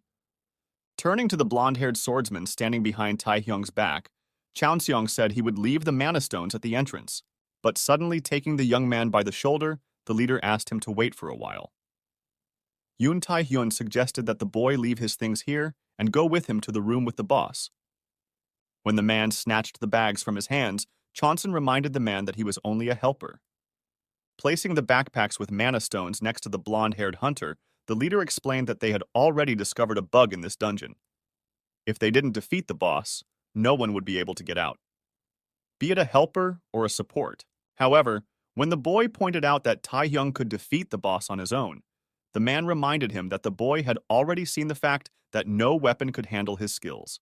Turning to the blonde-haired swordsman standing behind Taehyung's back, Cheon-seong said he would leave the mana stones at the entrance. But suddenly taking the young man by the shoulder, the leader asked him to wait for a while. Yoon Tae-hyun suggested that the boy leave his things here and go with him to the room with the boss. When the man snatched the bags from his hands, Chonson reminded the man that he was only a helper. Placing the backpacks with mana stones next to the blonde-haired hunter, the leader explained that they had already discovered a bug in this dungeon. If they didn't defeat the boss, no one would be able to get out, be it a helper or a support. However, when the boy pointed out that Taehyung could defeat the boss on his own, the man reminded him that the boy had already seen the fact that no weapon could handle his skills.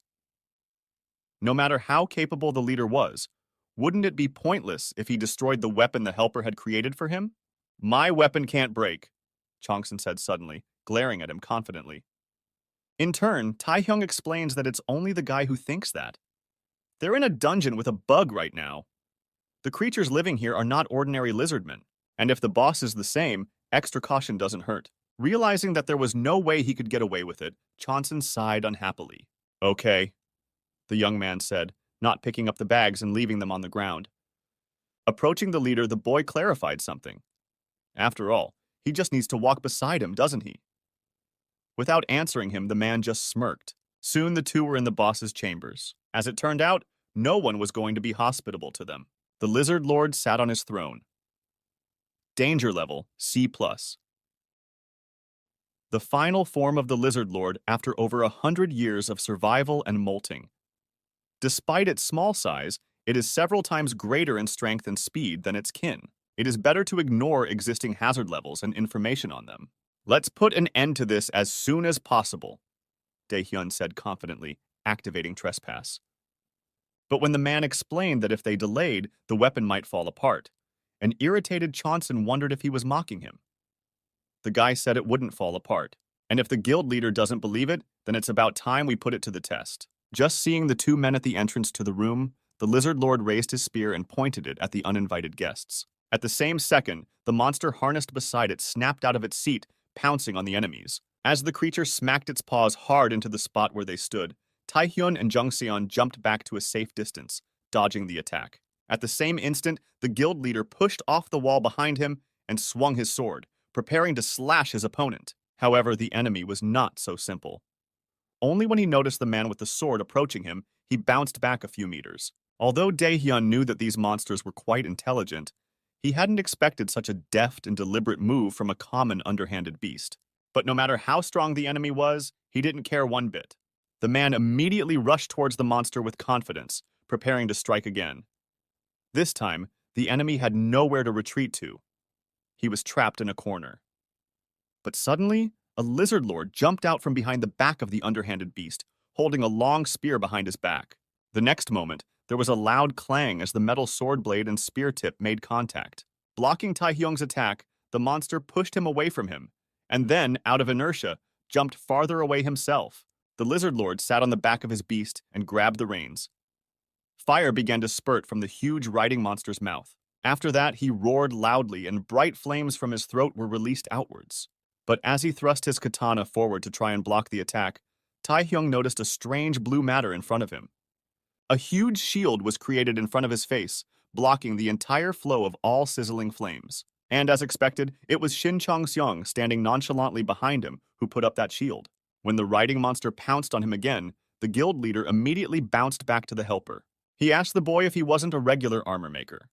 No matter how capable the leader was, wouldn't it be pointless if he destroyed the weapon the helper had created for him? "My weapon can't break," Chongson said suddenly, glaring at him confidently. In turn, Taehyung explains that it's only the guy who thinks that. They're in a dungeon with a bug right now. The creatures living here are not ordinary lizardmen, and if the boss is the same, extra caution doesn't hurt. Realizing that there was no way he could get away with it, Chonson sighed unhappily. "Okay," the young man said, not picking up the bags and leaving them on the ground. Approaching the leader, the boy clarified something. After all, he just needs to walk beside him, doesn't he? Without answering him, the man just smirked. Soon the two were in the boss's chambers. As it turned out, no one was going to be hospitable to them. The lizard lord sat on his throne. Danger level C+. The final form of the lizard lord after over 100 years of survival and molting. Despite its small size, it is several times greater in strength and speed than its kin. It is better to ignore existing hazard levels and information on them. "Let's put an end to this as soon as possible," Dae-hyun said confidently, activating trespass. But when the man explained that if they delayed, the weapon might fall apart, an irritated Chonson wondered if he was mocking him. The guy said it wouldn't fall apart, and if the guild leader doesn't believe it, then it's about time we put it to the test. Just seeing the two men at the entrance to the room, the lizard lord raised his spear and pointed it at the uninvited guests. At the same second, the monster harnessed beside it snapped out of its seat, pouncing on the enemies. As the creature smacked its paws hard into the spot where they stood, Taehyun and Jungseon jumped back to a safe distance, dodging the attack. At the same instant, the guild leader pushed off the wall behind him and swung his sword, preparing to slash his opponent. However, the enemy was not so simple. Only when he noticed the man with the sword approaching him, he bounced back a few meters. Although Dae-hyun knew that these monsters were quite intelligent, he hadn't expected such a deft and deliberate move from a common underhanded beast. But no matter how strong the enemy was, he didn't care one bit. The man immediately rushed towards the monster with confidence, preparing to strike again. This time, the enemy had nowhere to retreat to. He was trapped in a corner. But suddenly, a lizard lord jumped out from behind the back of the underhanded beast, holding a long spear behind his back. The next moment, there was a loud clang as the metal sword blade and spear tip made contact. Blocking Taehyung's attack, the monster pushed him away from him, and then, out of inertia, jumped farther away himself. The lizard lord sat on the back of his beast and grabbed the reins. Fire began to spurt from the huge riding monster's mouth. After that, he roared loudly, and bright flames from his throat were released outwards. But as he thrust his katana forward to try and block the attack, Taehyung noticed a strange blue matter in front of him. A huge shield was created in front of his face, blocking the entire flow of all sizzling flames. And as expected, it was Shin Chong-seong standing nonchalantly behind him who put up that shield. When the riding monster pounced on him again, the guild leader immediately bounced back to the helper. He asked the boy if he wasn't a regular armor maker.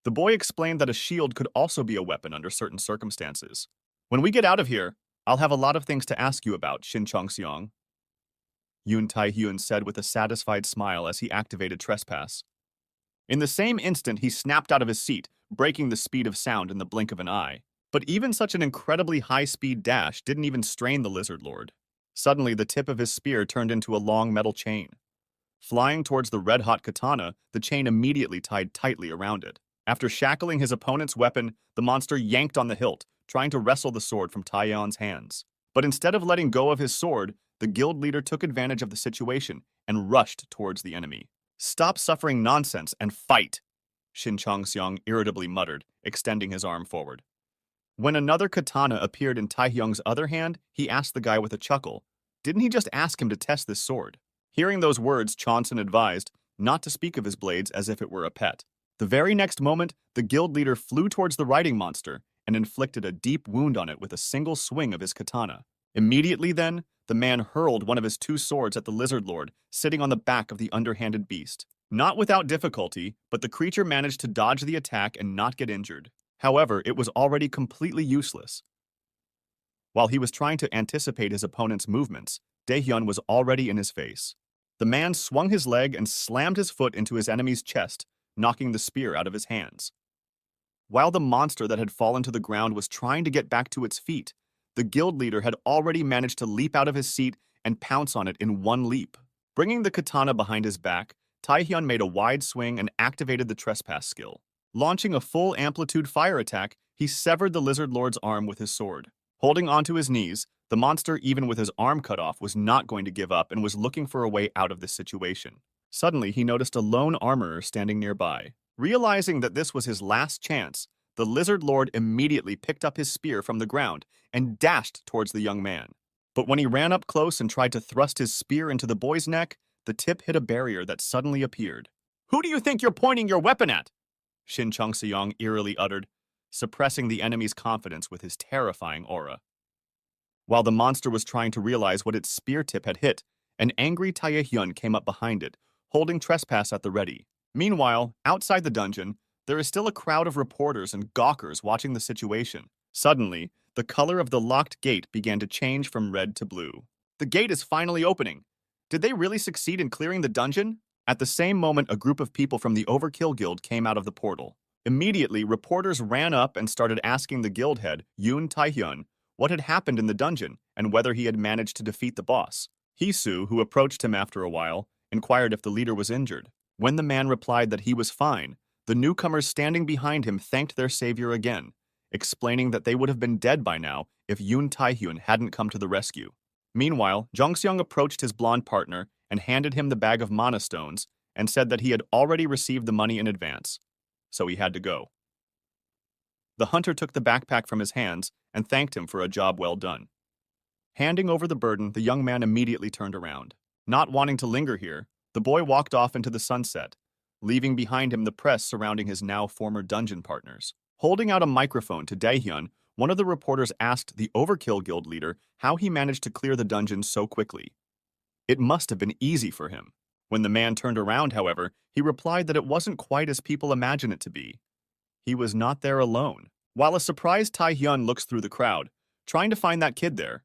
The boy explained that a shield could also be a weapon under certain circumstances. When we get out of here, I'll have a lot of things to ask you about, Shin Chong-seong, Yoon Tae-hyun said with a satisfied smile as he activated Trespass. In the same instant, he snapped out of his seat, breaking the speed of sound in the blink of an eye. But even such an incredibly high-speed dash didn't even strain the lizard lord. Suddenly, the tip of his spear turned into a long metal chain. Flying towards the red-hot katana, the chain immediately tied tightly around it. After shackling his opponent's weapon, the monster yanked on the hilt, trying to wrestle the sword from Taeyeon's hands. But instead of letting go of his sword, the guild leader took advantage of the situation and rushed towards the enemy. "Stop suffering nonsense and fight," Shin Chong-seong irritably muttered, extending his arm forward. When another katana appeared in Taehyung's other hand, he asked the guy with a chuckle, "Didn't he just ask him to test this sword?" Hearing those words, Chonson advised not to speak of his blades as if it were a pet. The very next moment, the guild leader flew towards the riding monster and inflicted a deep wound on it with a single swing of his katana. Immediately then, the man hurled one of his two swords at the lizard lord, sitting on the back of the underhanded beast. Not without difficulty, but the creature managed to dodge the attack and not get injured. However, it was already completely useless. While he was trying to anticipate his opponent's movements, Daehyun was already in his face. The man swung his leg and slammed his foot into his enemy's chest, knocking the spear out of his hands. While the monster that had fallen to the ground was trying to get back to its feet, the guild leader had already managed to leap out of his seat and pounce on it in one leap. Bringing the katana behind his back, Taehyun made a wide swing and activated the trespass skill. Launching a full amplitude fire attack, he severed the lizard lord's arm with his sword. Holding onto his knees, the monster, even with his arm cut off, was not going to give up and was looking for a way out of this situation. Suddenly, he noticed a lone armorer standing nearby. Realizing that this was his last chance, the lizard lord immediately picked up his spear from the ground and dashed towards the young man. But when he ran up close and tried to thrust his spear into the boy's neck, the tip hit a barrier that suddenly appeared. "Who do you think you're pointing your weapon at?" Shin Chong-seong eerily uttered, suppressing the enemy's confidence with his terrifying aura. While the monster was trying to realize what its spear tip had hit, an angry Taehyun came up behind it, holding Trespass at the ready. Meanwhile, outside the dungeon, there is still a crowd of reporters and gawkers watching the situation. Suddenly, the color of the locked gate began to change from red to blue. "The gate is finally opening. Did they really succeed in clearing the dungeon?" At the same moment, a group of people from the Overkill Guild came out of the portal. Immediately, reporters ran up and started asking the guild head, Yoon Tae-hyun, what had happened in the dungeon and whether he had managed to defeat the boss. Hee-soo, who approached him after a while, inquired if the leader was injured. When the man replied that he was fine, the newcomers standing behind him thanked their savior again, explaining that they would have been dead by now if Yoon Tae-hyun hadn't come to the rescue. Meanwhile, Jong-seong approached his blonde partner and handed him the bag of mana stones and said that he had already received the money in advance, so he had to go. The hunter took the backpack from his hands and thanked him for a job well done. Handing over the burden, the young man immediately turned around. Not wanting to linger here, the boy walked off into the sunset, leaving behind him the press surrounding his now former dungeon partners. Holding out a microphone to Daehyun, one of the reporters asked the Overkill Guild leader how he managed to clear the dungeon so quickly. It must have been easy for him. When the man turned around, however, he replied that it wasn't quite as people imagine it to be. He was not there alone. While a surprised Taehyun looks through the crowd, trying to find that kid there,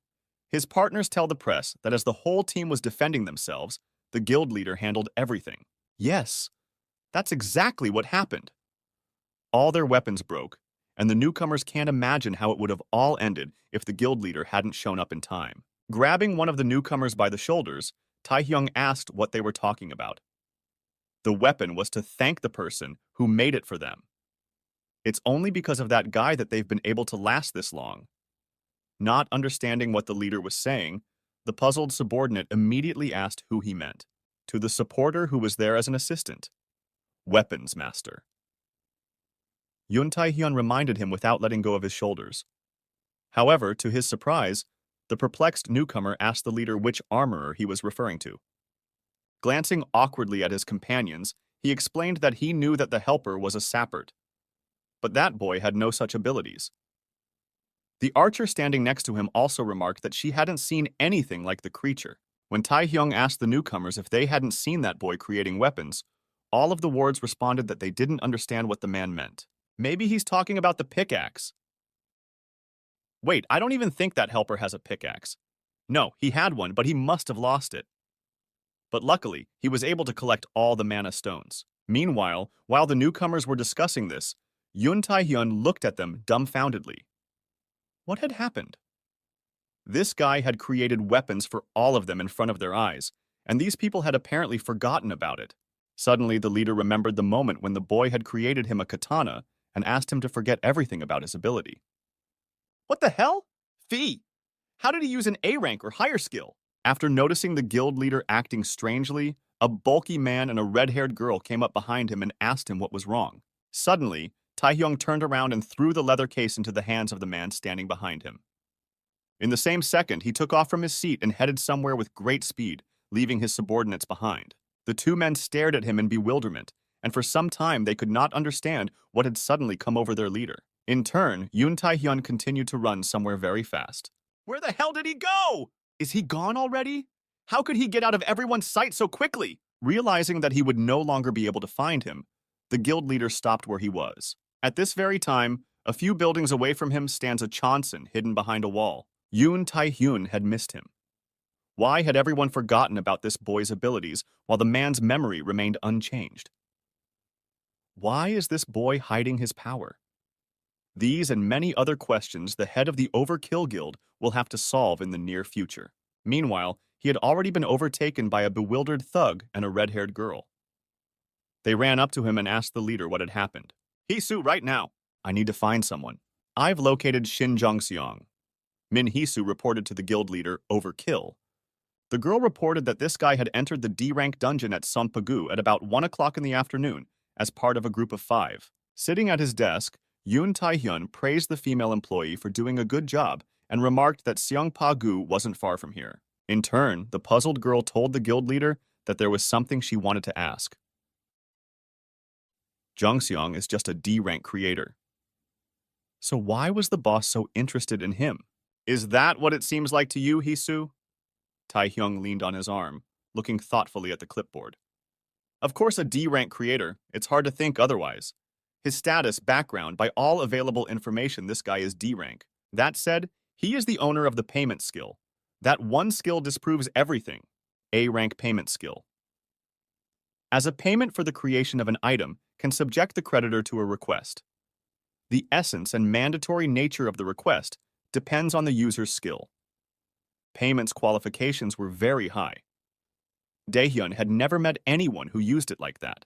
His partners tell the press that as the whole team was defending themselves, the guild leader handled everything. Yes, that's exactly what happened. All their weapons broke, and the newcomers can't imagine how it would have all ended if the guild leader hadn't shown up in time. Grabbing one of the newcomers by the shoulders, Taehyung asked what they were talking about. The weapon was to thank the person who made it for them. It's only because of that guy that they've been able to last this long. Not understanding what the leader was saying, the puzzled subordinate immediately asked who he meant. To the supporter who was there as an assistant. Weapons master. Yoon Tae-hyun reminded him without letting go of his shoulders. However, to his surprise, the perplexed newcomer asked the leader which armorer he was referring to. Glancing awkwardly at his companions, he explained that he knew that the helper was a sapert. But that boy had no such abilities. The archer standing next to him also remarked that she hadn't seen anything like the creature. When Taehyung asked the newcomers if they hadn't seen that boy creating weapons, all of the wards responded that they didn't understand what the man meant. Maybe he's talking about the pickaxe. Wait, I don't even think that helper has a pickaxe. No, he had one, but he must have lost it. But luckily, he was able to collect all the mana stones. Meanwhile, while the newcomers were discussing this, Yoon Tae-hyun looked at them dumbfoundedly. What had happened? This guy had created weapons for all of them in front of their eyes, and these people had apparently forgotten about it. Suddenly, the leader remembered the moment when the boy had created him a katana and asked him to forget everything about his ability. What the hell? Fee! How did he use an A rank or higher skill? After noticing the guild leader acting strangely, a bulky man and a red-haired girl came up behind him and asked him what was wrong. Suddenly, Taehyung turned around and threw the leather case into the hands of the man standing behind him. In the same second, he took off from his seat and headed somewhere with great speed, leaving his subordinates behind. The two men stared at him in bewilderment, and for some time they could not understand what had suddenly come over their leader. In turn, Yoon Tae-hyun continued to run somewhere very fast. Where the hell did he go? Is he gone already? How could he get out of everyone's sight so quickly? Realizing that he would no longer be able to find him, the guild leader stopped where he was. At this very time, a few buildings away from him stands a Chonsun hidden behind a wall. Yoon Tae-hyun had missed him. Why had everyone forgotten about this boy's abilities while the man's memory remained unchanged? Why is this boy hiding his power? These and many other questions the head of the Overkill Guild will have to solve in the near future. Meanwhile, he had already been overtaken by a bewildered thug and a red-haired girl. They ran up to him and asked the leader what had happened. Hisu, right now. I need to find someone. I've located Shin Jongseong. Min Hisu reported to the guild leader, Overkill. The girl reported that this guy had entered the D-rank dungeon at Sonpagu at about 1 o'clock in the afternoon as part of a group of 5. Sitting at his desk, Yoon Tae-hyun praised the female employee for doing a good job and remarked that Seongpa-gu wasn't far from here. In turn, the puzzled girl told the guild leader that there was something she wanted to ask. Jongseong is just a D-rank creator. So why was the boss so interested in him? Is that what it seems like to you, Hisu? Taehyung leaned on his arm, looking thoughtfully at the clipboard. Of course, a D-rank creator. It's hard to think otherwise. His status, background, by all available information, this guy is D-rank. That said, he is the owner of the payment skill. That one skill disproves everything. A-rank payment skill. As a payment for the creation of an item can subject the creditor to a request. The essence and mandatory nature of the request depends on the user's skill. Payment's qualifications were very high. Daehyun had never met anyone who used it like that.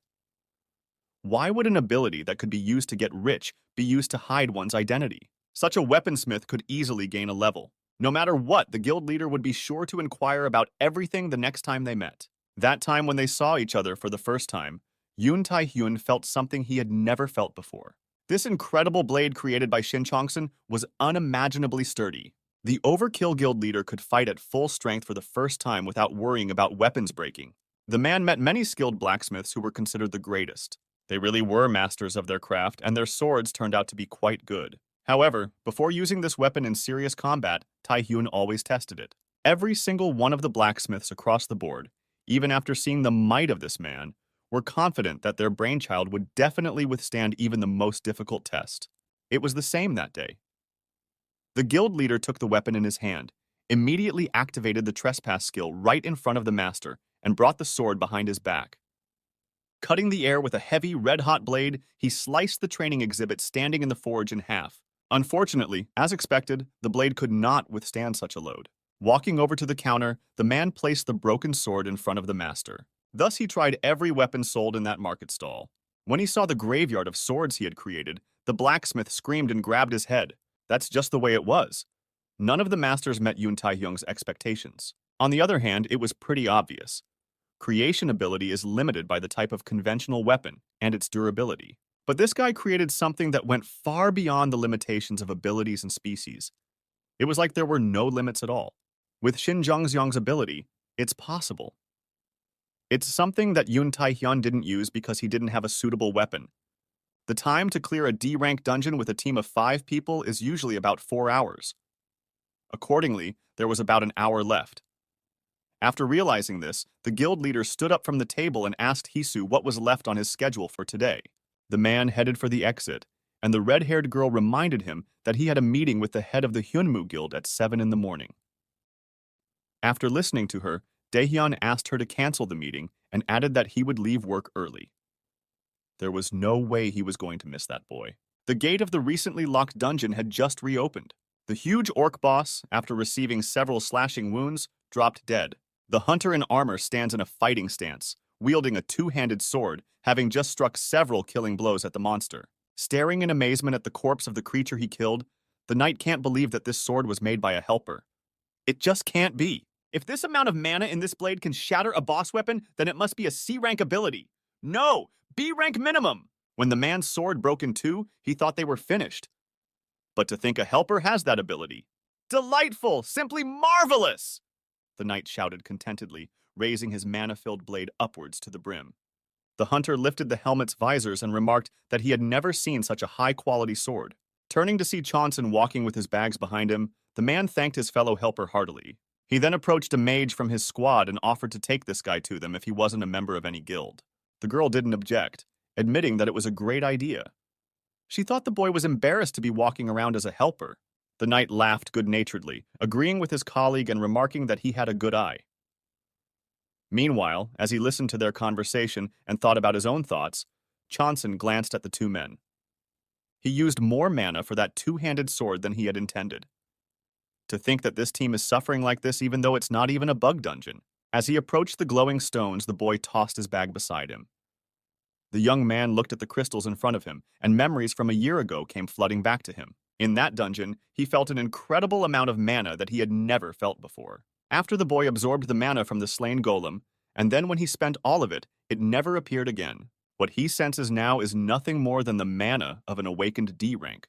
Why would an ability that could be used to get rich be used to hide one's identity? Such a weaponsmith could easily gain a level. No matter what, the guild leader would be sure to inquire about everything the next time they met. That time when they saw each other for the first time, Yoon Tae-hyun felt something he had never felt before. This incredible blade created by Shin Chongsun was unimaginably sturdy. The Overkill Guild leader could fight at full strength for the first time without worrying about weapons breaking. The man met many skilled blacksmiths who were considered the greatest. They really were masters of their craft, and their swords turned out to be quite good. However, before using this weapon in serious combat, Tae-hyun always tested it. Every single one of the blacksmiths across the board, even after seeing the might of this man, were confident that their brainchild would definitely withstand even the most difficult test. It was the same that day. The guild leader took the weapon in his hand, immediately activated the trespass skill right in front of the master and brought the sword behind his back. Cutting the air with a heavy, red-hot blade, he sliced the training exhibit standing in the forge in half. Unfortunately, as expected, the blade could not withstand such a load. Walking over to the counter, the man placed the broken sword in front of the master. Thus he tried every weapon sold in that market stall. When he saw the graveyard of swords he had created, the blacksmith screamed and grabbed his head. That's just the way it was. None of the masters met Yoon Tae-hyung's expectations. On the other hand, it was pretty obvious. Creation ability is limited by the type of conventional weapon and its durability. But this guy created something that went far beyond the limitations of abilities and species. It was like there were no limits at all. With Shin Jung-seong's ability, it's possible. It's something that Yoon Tae-hyun didn't use because he didn't have a suitable weapon. The time to clear a D-rank dungeon with a team of 5 people is usually about 4 hours. Accordingly, there was about an hour left. After realizing this, the guild leader stood up from the table and asked Hisu what was left on his schedule for today. The man headed for the exit, and the red-haired girl reminded him that he had a meeting with the head of the Hyunmu Guild at 7 in the morning. After listening to her, Daehyun asked her to cancel the meeting and added that he would leave work early. There was no way he was going to miss that boy. The gate of the recently locked dungeon had just reopened. The huge orc boss, after receiving several slashing wounds, dropped dead. The hunter in armor stands in a fighting stance, wielding a two-handed sword, having just struck several killing blows at the monster. Staring in amazement at the corpse of the creature he killed, the knight can't believe that this sword was made by a helper. It just can't be. If this amount of mana in this blade can shatter a boss weapon, then it must be a C-rank ability. No! B-rank minimum! When the man's sword broke in two, he thought they were finished. But to think a helper has that ability. Delightful! Simply marvelous! The knight shouted contentedly, raising his mana-filled blade upwards to the brim. The hunter lifted the helmet's visors and remarked that he had never seen such a high-quality sword. Turning to see Chonsun walking with his bags behind him, the man thanked his fellow helper heartily. He then approached a mage from his squad and offered to take this guy to them if he wasn't a member of any guild. The girl didn't object, admitting that it was a great idea. She thought the boy was embarrassed to be walking around as a helper. The knight laughed good-naturedly, agreeing with his colleague and remarking that he had a good eye. Meanwhile, as he listened to their conversation and thought about his own thoughts, Chonsun glanced at the two men. He used more mana for that two-handed sword than he had intended. To think that this team is suffering like this even though it's not even a bug dungeon. As he approached the glowing stones, the boy tossed his bag beside him. The young man looked at the crystals in front of him, and memories from a year ago came flooding back to him. In that dungeon, he felt an incredible amount of mana that he had never felt before. After the boy absorbed the mana from the slain golem, and then when he spent all of it, it never appeared again. What he senses now is nothing more than the mana of an awakened D rank.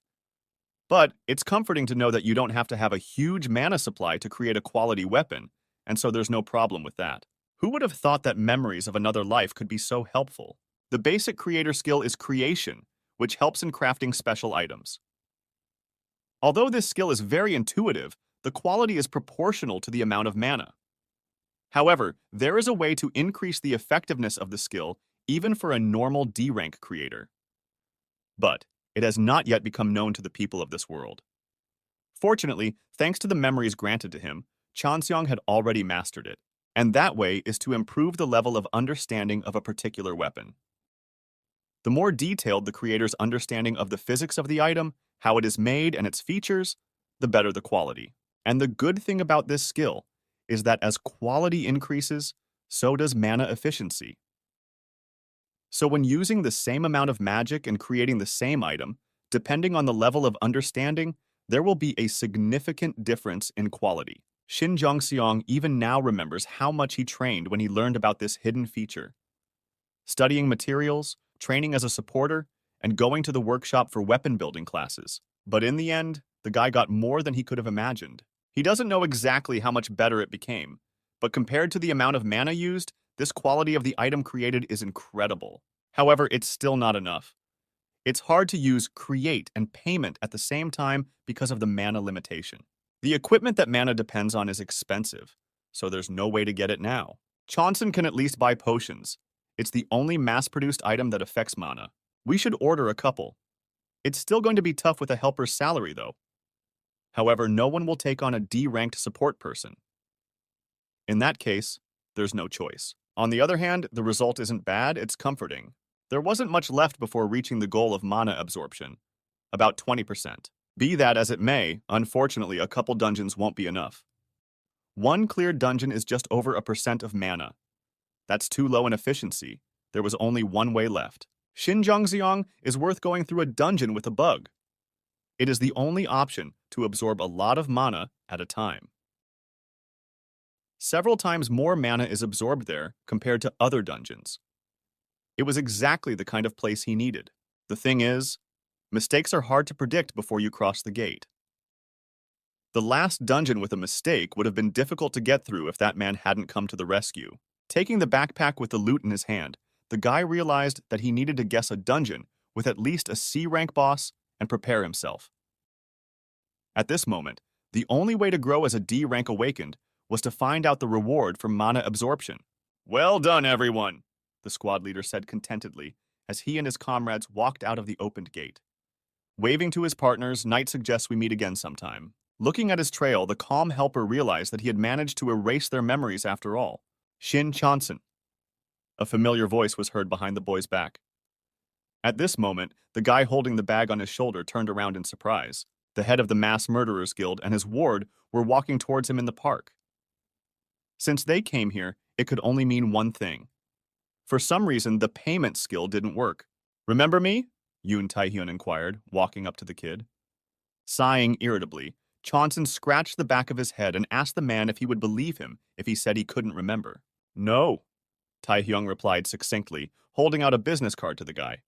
But it's comforting to know that you don't have to have a huge mana supply to create a quality weapon, and so there's no problem with that. Who would have thought that memories of another life could be so helpful? The basic creator skill is creation, which helps in crafting special items. Although this skill is very intuitive, the quality is proportional to the amount of mana. However, there is a way to increase the effectiveness of the skill even for a normal D-rank creator. But it has not yet become known to the people of this world. Fortunately, thanks to the memories granted to him, Chanseong had already mastered it, and that way is to improve the level of understanding of a particular weapon. The more detailed the creator's understanding of the physics of the item, how it is made, and its features, the better the quality. And the good thing about this skill is that as quality increases, so does mana efficiency. So when using the same amount of magic and creating the same item, depending on the level of understanding, there will be a significant difference in quality. Shin Jong-seong even now remembers how much he trained when he learned about this hidden feature. Studying materials, training as a supporter, and going to the workshop for weapon building classes. But in the end, the guy got more than he could have imagined. He doesn't know exactly how much better it became, but compared to the amount of mana used, this quality of the item created is incredible. However, it's still not enough. It's hard to use create and payment at the same time because of the mana limitation. The equipment that mana depends on is expensive, so there's no way to get it now. Chonsun can at least buy potions. It's the only mass-produced item that affects mana. We should order a couple. It's still going to be tough with a helper's salary, though. However, no one will take on a D-ranked support person. In that case, there's no choice. On the other hand, the result isn't bad, it's comforting. There wasn't much left before reaching the goal of mana absorption, about 20%. Be that as it may, unfortunately, a couple dungeons won't be enough. One cleared dungeon is just over 1% of mana. That's too low in efficiency. There was only one way left. Xinjiangxiang is worth going through a dungeon with a bug. It is the only option to absorb a lot of mana at a time. Several times more mana is absorbed there compared to other dungeons. It was exactly the kind of place he needed. The thing is, mistakes are hard to predict before you cross the gate. The last dungeon with a mistake would have been difficult to get through if that man hadn't come to the rescue. Taking the backpack with the loot in his hand, the guy realized that he needed to guess a dungeon with at least a C-rank boss and prepare himself. At this moment, the only way to grow as a D-rank awakened was to find out the reward for mana absorption. "Well done, everyone," the squad leader said contentedly as he and his comrades walked out of the opened gate. Waving to his partners, Knight suggests we meet again sometime. Looking at his trail, the calm helper realized that he had managed to erase their memories after all. Shin Chanson. A familiar voice was heard behind the boy's back. At this moment, the guy holding the bag on his shoulder turned around in surprise. The head of the Mass Murderers Guild and his ward were walking towards him in the park. Since they came here, it could only mean one thing. For some reason, the payment skill didn't work. "Remember me?" Yoon Taehyun inquired, walking up to the kid. Sighing irritably, Chanson scratched the back of his head and asked the man if he would believe him if he said he couldn't remember. "No," Taehyung replied succinctly, holding out a business card to the guy.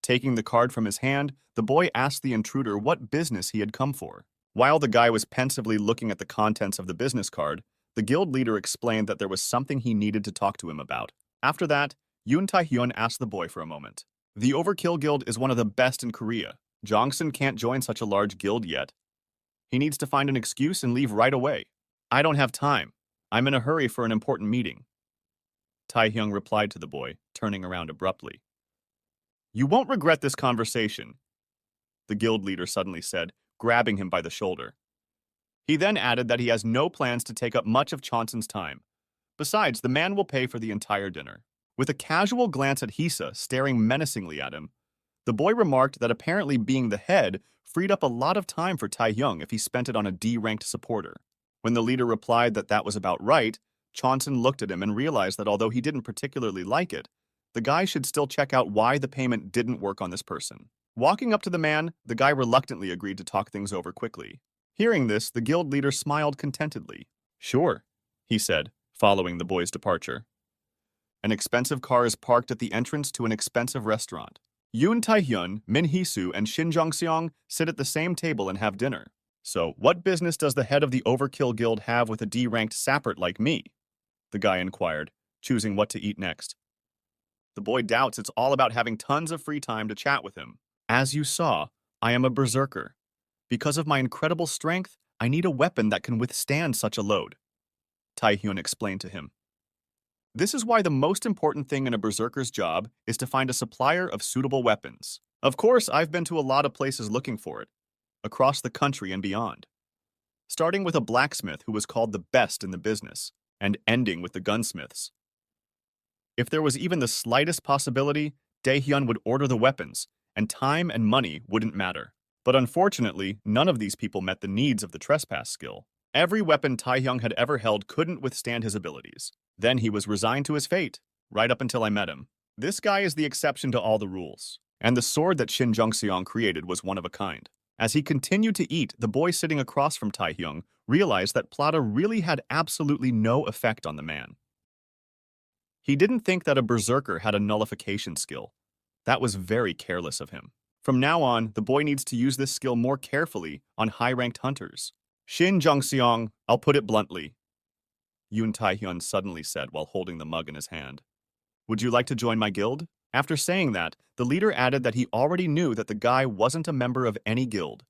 Taking the card from his hand, the boy asked the intruder what business he had come for. While the guy was pensively looking at the contents of the business card, the guild leader explained that there was something he needed to talk to him about. After that, Yoon Taehyun asked the boy for a moment. "The Overkill Guild is one of the best in Korea. Jongsun can't join such a large guild yet. He needs to find an excuse and leave right away. I don't have time. I'm in a hurry for an important meeting." Taehyung replied to the boy, turning around abruptly. "You won't regret this conversation," the guild leader suddenly said, grabbing him by the shoulder. He then added that he has no plans to take up much of Chanson's time. Besides, the man will pay for the entire dinner. With a casual glance at Hisa staring menacingly at him, the boy remarked that apparently being the head freed up a lot of time for Taehyung if he spent it on a D-ranked supporter. When the leader replied that that was about right, Chanson looked at him and realized that although he didn't particularly like it, the guy should still check out why the payment didn't work on this person. Walking up to the man, the guy reluctantly agreed to talk things over quickly. Hearing this, the guild leader smiled contentedly. "Sure," he said, following the boy's departure. An expensive car is parked at the entrance to an expensive restaurant. Yoon Taehyun, Min Hee-soo, and Shin Jong-seong sit at the same table and have dinner. "So, what business does the head of the Overkill Guild have with a D-ranked sapper like me?" the guy inquired, choosing what to eat next. The boy doubts it's all about having tons of free time to chat with him. "As you saw, I am a berserker. Because of my incredible strength, I need a weapon that can withstand such a load," Taehyun explained to him. "This is why the most important thing in a berserker's job is to find a supplier of suitable weapons. Of course, I've been to a lot of places looking for it, across the country and beyond. Starting with a blacksmith who was called the best in the business, and ending with the gunsmiths. If there was even the slightest possibility, Daehyun would order the weapons, and time and money wouldn't matter. But unfortunately, none of these people met the needs of the trespass skill. Every weapon Taehyung had ever held couldn't withstand his abilities. Then he was resigned to his fate, right up until I met him. This guy is the exception to all the rules, and the sword that Shin Jung-seong created was one of a kind." As he continued to eat, the boy sitting across from Taehyung realized that plata really had absolutely no effect on the man. He didn't think that a berserker had a nullification skill. That was very careless of him. From now on, the boy needs to use this skill more carefully on high-ranked hunters. "Shin Jung-seong, I'll put it bluntly," Yoon Taehyun suddenly said while holding the mug in his hand. "Would you like to join my guild?" After saying that, the leader added that he already knew that the guy wasn't a member of any guild.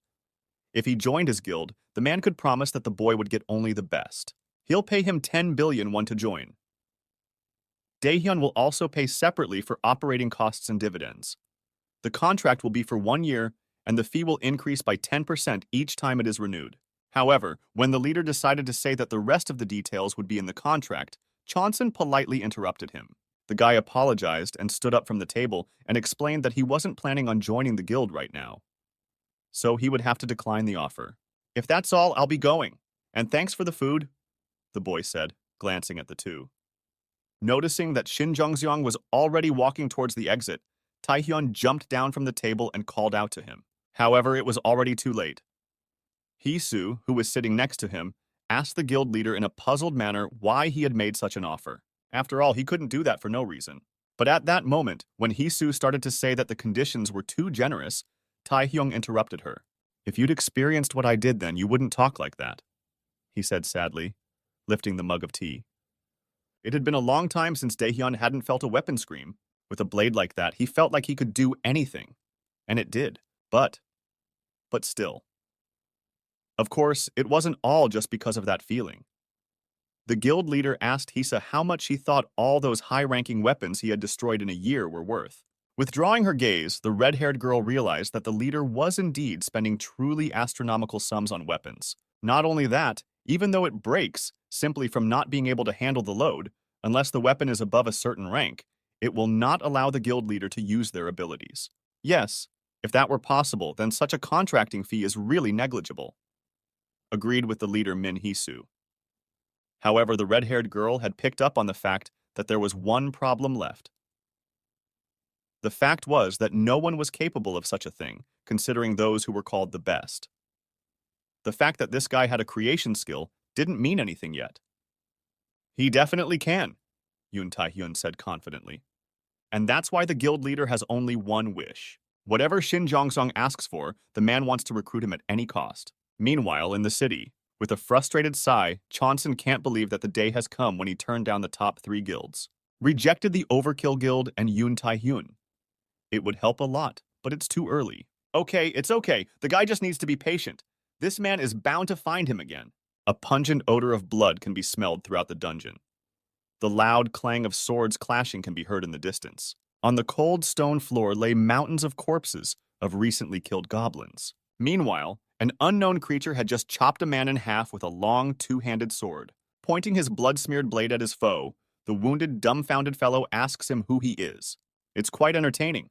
If he joined his guild, the man could promise that the boy would get only the best. He'll pay him 10 billion won to join. Daehyun will also pay separately for operating costs and dividends. The contract will be for 1 year, and the fee will increase by 10% each time it is renewed. However, when the leader decided to say that the rest of the details would be in the contract, Chonson politely interrupted him. The guy apologized and stood up from the table and explained that he wasn't planning on joining the guild right now, so he would have to decline the offer. If that's all, I'll be going. And thanks for the food, the boy said, glancing at the two. Noticing that Shin Jongseong was already walking towards the exit, Taehyun jumped down from the table and called out to him. However, it was already too late. Hee-soo, who was sitting next to him, asked the guild leader in a puzzled manner why he had made such an offer. After all, he couldn't do that for no reason. But at that moment, when Hee-soo started to say that the conditions were too generous, Taehyung interrupted her. If you'd experienced what I did then, you wouldn't talk like that, he said sadly, lifting the mug of tea. It had been a long time since Daehyun hadn't felt a weapon scream. With a blade like that, he felt like he could do anything. And it did. But still. Of course, it wasn't all just because of that feeling. The guild leader asked Hisa how much she thought all those high-ranking weapons he had destroyed in a year were worth. Withdrawing her gaze, the red-haired girl realized that the leader was indeed spending truly astronomical sums on weapons. Not only that, even though it breaks simply from not being able to handle the load, unless the weapon is above a certain rank, it will not allow the guild leader to use their abilities. Yes, if that were possible, then such a contracting fee is really negligible. Agreed with the leader Min Hee-soo. However, the red-haired girl had picked up on the fact that there was one problem left. The fact was that no one was capable of such a thing, considering those who were called the best. The fact that this guy had a creation skill didn't mean anything yet. He definitely can, Yoon Tae-hyun said confidently. And that's why the guild leader has only one wish. Whatever Shin Jong-sung asks for, the man wants to recruit him at any cost. Meanwhile, in the city, with a frustrated sigh, Chonson can't believe that the day has come when he turned down the top 3 guilds. Rejected the Overkill Guild and Yoon Tae-hyun. It would help a lot, but it's too early. Okay, it's okay. The guy just needs to be patient. This man is bound to find him again. A pungent odor of blood can be smelled throughout the dungeon. The loud clang of swords clashing can be heard in the distance. On the cold stone floor lay mountains of corpses of recently killed goblins. Meanwhile, an unknown creature had just chopped a man in half with a long, two-handed sword. Pointing his blood-smeared blade at his foe, the wounded, dumbfounded fellow asks him who he is. It's quite entertaining.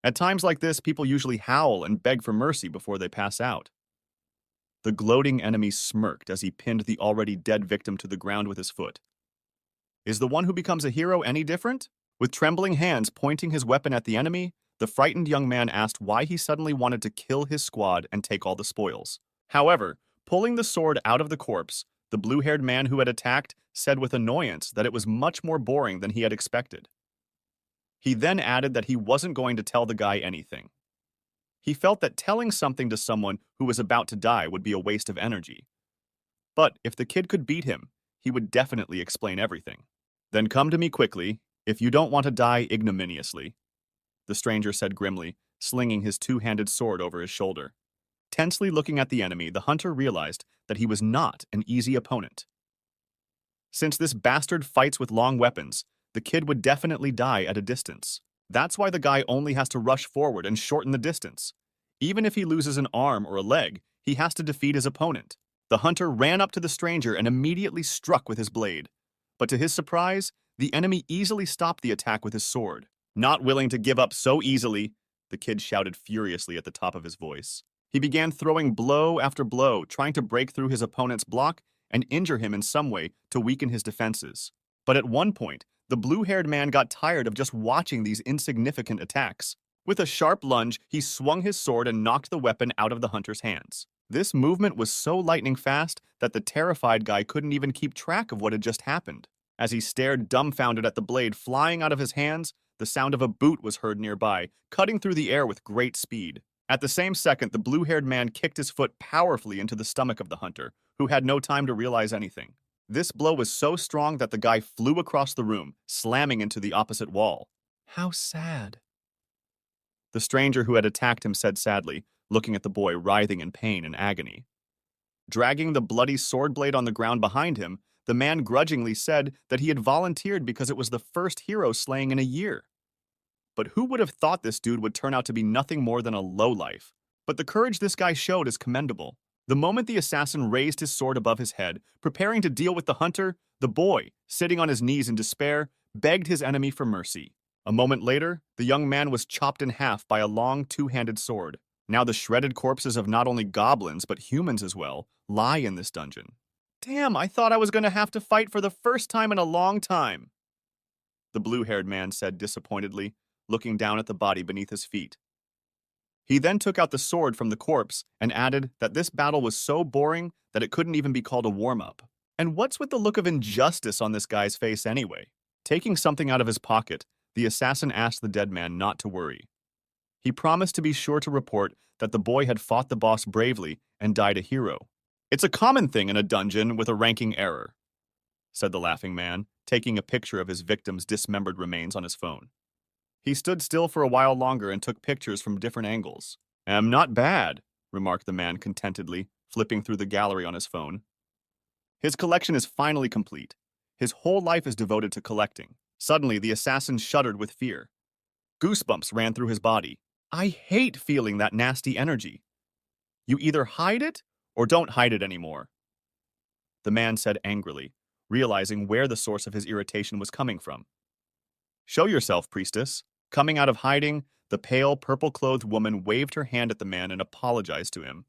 At times like this, people usually howl and beg for mercy before they pass out. The gloating enemy smirked as he pinned the already dead victim to the ground with his foot. Is the one who becomes a hero any different? With trembling hands pointing his weapon at the enemy, the frightened young man asked why he suddenly wanted to kill his squad and take all the spoils. However, pulling the sword out of the corpse, the blue-haired man who had attacked said with annoyance that it was much more boring than he had expected. He then added that he wasn't going to tell the guy anything. He felt that telling something to someone who was about to die would be a waste of energy. But if the kid could beat him, he would definitely explain everything. Then come to me quickly, if you don't want to die ignominiously, the stranger said grimly, slinging his two-handed sword over his shoulder. Tensely looking at the enemy, the hunter realized that he was not an easy opponent. Since this bastard fights with long weapons, the kid would definitely die at a distance. That's why the guy only has to rush forward and shorten the distance. Even if he loses an arm or a leg, he has to defeat his opponent. The hunter ran up to the stranger and immediately struck with his blade. But to his surprise, the enemy easily stopped the attack with his sword. Not willing to give up so easily, the kid shouted furiously at the top of his voice. He began throwing blow after blow, trying to break through his opponent's block and injure him in some way to weaken his defenses. But at one point, the blue-haired man got tired of just watching these insignificant attacks. With a sharp lunge, he swung his sword and knocked the weapon out of the hunter's hands. This movement was so lightning fast that the terrified guy couldn't even keep track of what had just happened. As he stared dumbfounded at the blade flying out of his hands, the sound of a boot was heard nearby, cutting through the air with great speed. At the same second, the blue-haired man kicked his foot powerfully into the stomach of the hunter, who had no time to realize anything. This blow was so strong that the guy flew across the room, slamming into the opposite wall. How sad. The stranger who had attacked him said sadly, looking at the boy writhing in pain and agony. Dragging the bloody sword blade on the ground behind him, the man grudgingly said that he had volunteered because it was the first hero slaying in a year. But who would have thought this dude would turn out to be nothing more than a lowlife? But the courage this guy showed is commendable. The moment the assassin raised his sword above his head, preparing to deal with the hunter, the boy, sitting on his knees in despair, begged his enemy for mercy. A moment later, the young man was chopped in half by a long two-handed sword. Now the shredded corpses of not only goblins, but humans as well, lie in this dungeon. Damn, I thought I was going to have to fight for the first time in a long time, the blue-haired man said disappointedly, looking down at the body beneath his feet. He then took out the sword from the corpse and added that this battle was so boring that it couldn't even be called a warm-up. And what's with the look of injustice on this guy's face anyway? Taking something out of his pocket, the assassin asked the dead man not to worry. He promised to be sure to report that the boy had fought the boss bravely and died a hero. It's a common thing in a dungeon with a ranking error, said the laughing man, taking a picture of his victim's dismembered remains on his phone. He stood still for a while longer and took pictures from different angles. Not bad, remarked the man contentedly, flipping through the gallery on his phone. His collection is finally complete. His whole life is devoted to collecting. Suddenly, the assassin shuddered with fear. Goosebumps ran through his body. I hate feeling that nasty energy. You either hide it or don't hide it anymore, the man said angrily, realizing where the source of his irritation was coming from. Show yourself, priestess. Coming out of hiding, the pale, purple-clothed woman waved her hand at the man and apologized to him.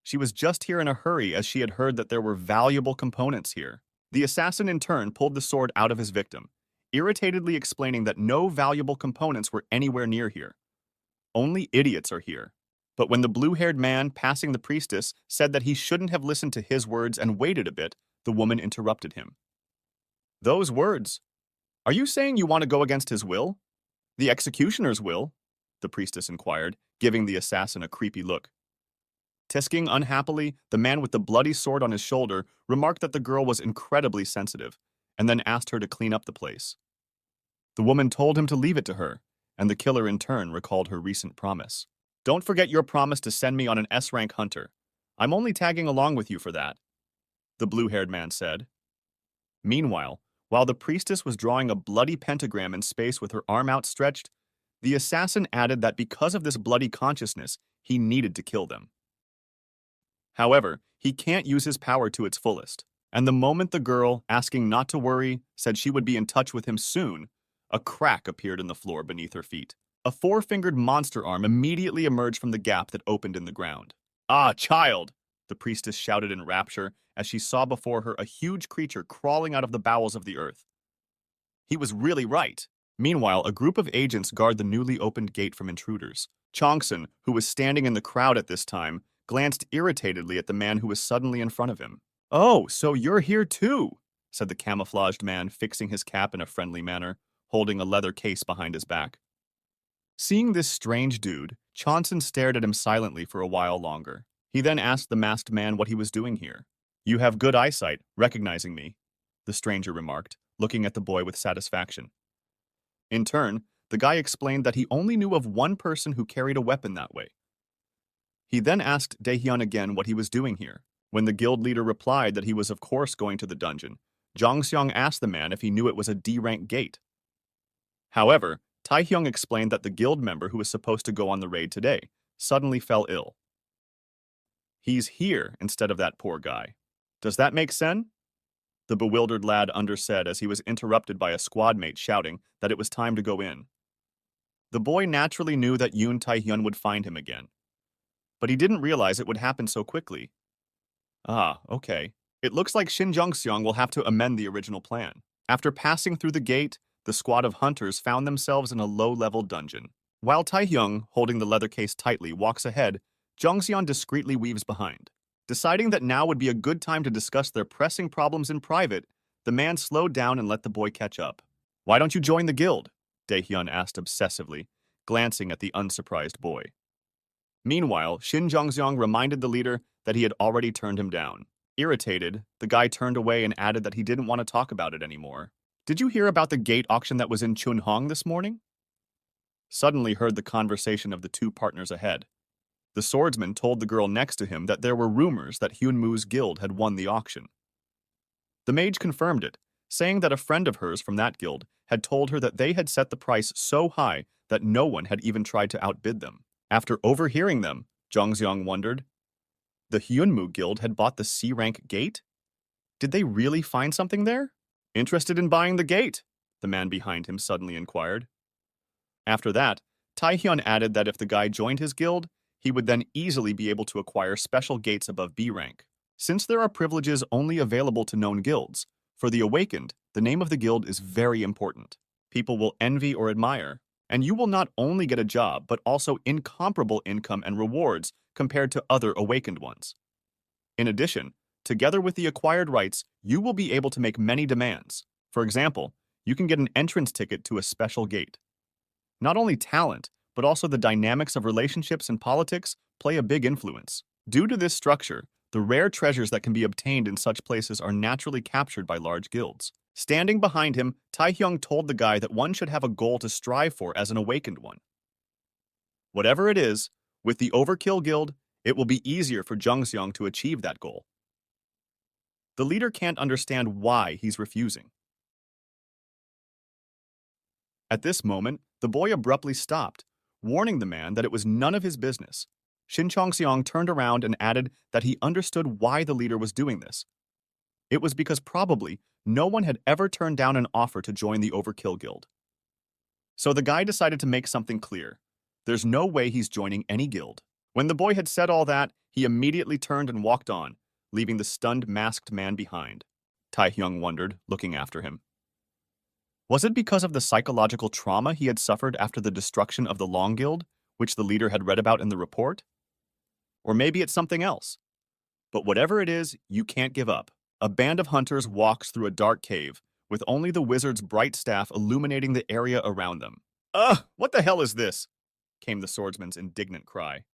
She was just here in a hurry as she had heard that there were valuable components here. The assassin in turn pulled the sword out of his victim, irritatedly explaining that no valuable components were anywhere near here. Only idiots are here. But when the blue-haired man passing the priestess said that he shouldn't have listened to his words and waited a bit, the woman interrupted him. Those words? Are you saying you want to go against his will? The executioner's will? The priestess inquired, giving the assassin a creepy look. Tisking unhappily, the man with the bloody sword on his shoulder remarked that the girl was incredibly sensitive, and then asked her to clean up the place. The woman told him to leave it to her, and the killer in turn recalled her recent promise. Don't forget your promise to send me on an S-rank hunter. I'm only tagging along with you for that, the blue-haired man said. Meanwhile, while the priestess was drawing a bloody pentagram in space with her arm outstretched, the assassin added that because of this bloody consciousness, he needed to kill them. However, he can't use his power to its fullest, and the moment the girl, asking not to worry, said she would be in touch with him soon, a crack appeared in the floor beneath her feet. A four-fingered monster arm immediately emerged from the gap that opened in the ground. Ah, child! The priestess shouted in rapture as she saw before her a huge creature crawling out of the bowels of the earth. He was really right. Meanwhile, a group of agents guard the newly opened gate from intruders. Chongsun, who was standing in the crowd at this time, glanced irritatedly at the man who was suddenly in front of him. Oh, so you're here too, said the camouflaged man, fixing his cap in a friendly manner, holding a leather case behind his back. Seeing this strange dude, Chongsun stared at him silently for a while longer. He then asked the masked man what he was doing here. You have good eyesight, recognizing me, the stranger remarked, looking at the boy with satisfaction. In turn, the guy explained that he only knew of one person who carried a weapon that way. He then asked Daehyun again what he was doing here. When the guild leader replied that he was of course going to the dungeon, Jongseong asked the man if he knew it was a D-rank gate. However, Taehyung explained that the guild member who was supposed to go on the raid today suddenly fell ill. He's here instead of that poor guy. Does that make sense? The bewildered lad undersaid as he was interrupted by a squad mate shouting that it was time to go in. The boy naturally knew that Yoon Taehyun would find him again, but he didn't realize it would happen so quickly. Ah, okay. It looks like Shin Jongseong will have to amend the original plan. After passing through the gate, the squad of hunters found themselves in a low-level dungeon. While Taehyung, holding the leather case tightly, walks ahead, Jongseon discreetly weaves behind. Deciding that now would be a good time to discuss their pressing problems in private, the man slowed down and let the boy catch up. Why don't you join the guild? Daehyun asked obsessively, glancing at the unsurprised boy. Meanwhile, Shin Jongseong reminded the leader that he had already turned him down. Irritated, the guy turned away and added that he didn't want to talk about it anymore. Did you hear about the gate auction that was in Chunhong this morning? Suddenly heard the conversation of the two partners ahead. The swordsman told the girl next to him that there were rumors that Hyunmu's guild had won the auction. The mage confirmed it, saying that a friend of hers from that guild had told her that they had set the price so high that no one had even tried to outbid them. After overhearing them, Zhongxiang wondered. The Hyunmu Guild had bought the C-rank gate? Did they really find something there? Interested in buying the gate? The man behind him suddenly inquired. After that, Taihyun added that if the guy joined his guild, he would then easily be able to acquire special gates above B rank. Since there are privileges only available to known guilds, for the awakened, the name of the guild is very important. People will envy or admire, and you will not only get a job, but also incomparable income and rewards compared to other awakened ones. In addition, together with the acquired rights, you will be able to make many demands. For example, you can get an entrance ticket to a special gate. Not only talent, but also the dynamics of relationships and politics play a big influence. Due to this structure, the rare treasures that can be obtained in such places are naturally captured by large guilds. Standing behind him, Taihyung told the guy that one should have a goal to strive for as an awakened one. Whatever it is, with the Overkill Guild, it will be easier for Zhongxiang to achieve that goal. The leader can't understand why he's refusing. At this moment, the boy abruptly stopped, warning the man that it was none of his business. Shin Chongxiang turned around and added that he understood why the leader was doing this. It was because probably no one had ever turned down an offer to join the Overkill Guild. So the guy decided to make something clear. There's no way he's joining any guild. When the boy had said all that, he immediately turned and walked on, leaving the stunned masked man behind. Taihyung wondered, looking after him. Was it because of the psychological trauma he had suffered after the destruction of the Long Guild, which the leader had read about in the report? Or maybe it's something else. But whatever it is, you can't give up. A band of hunters walks through a dark cave, with only the wizard's bright staff illuminating the area around them. Ugh, what the hell is this? Came the swordsman's indignant cry.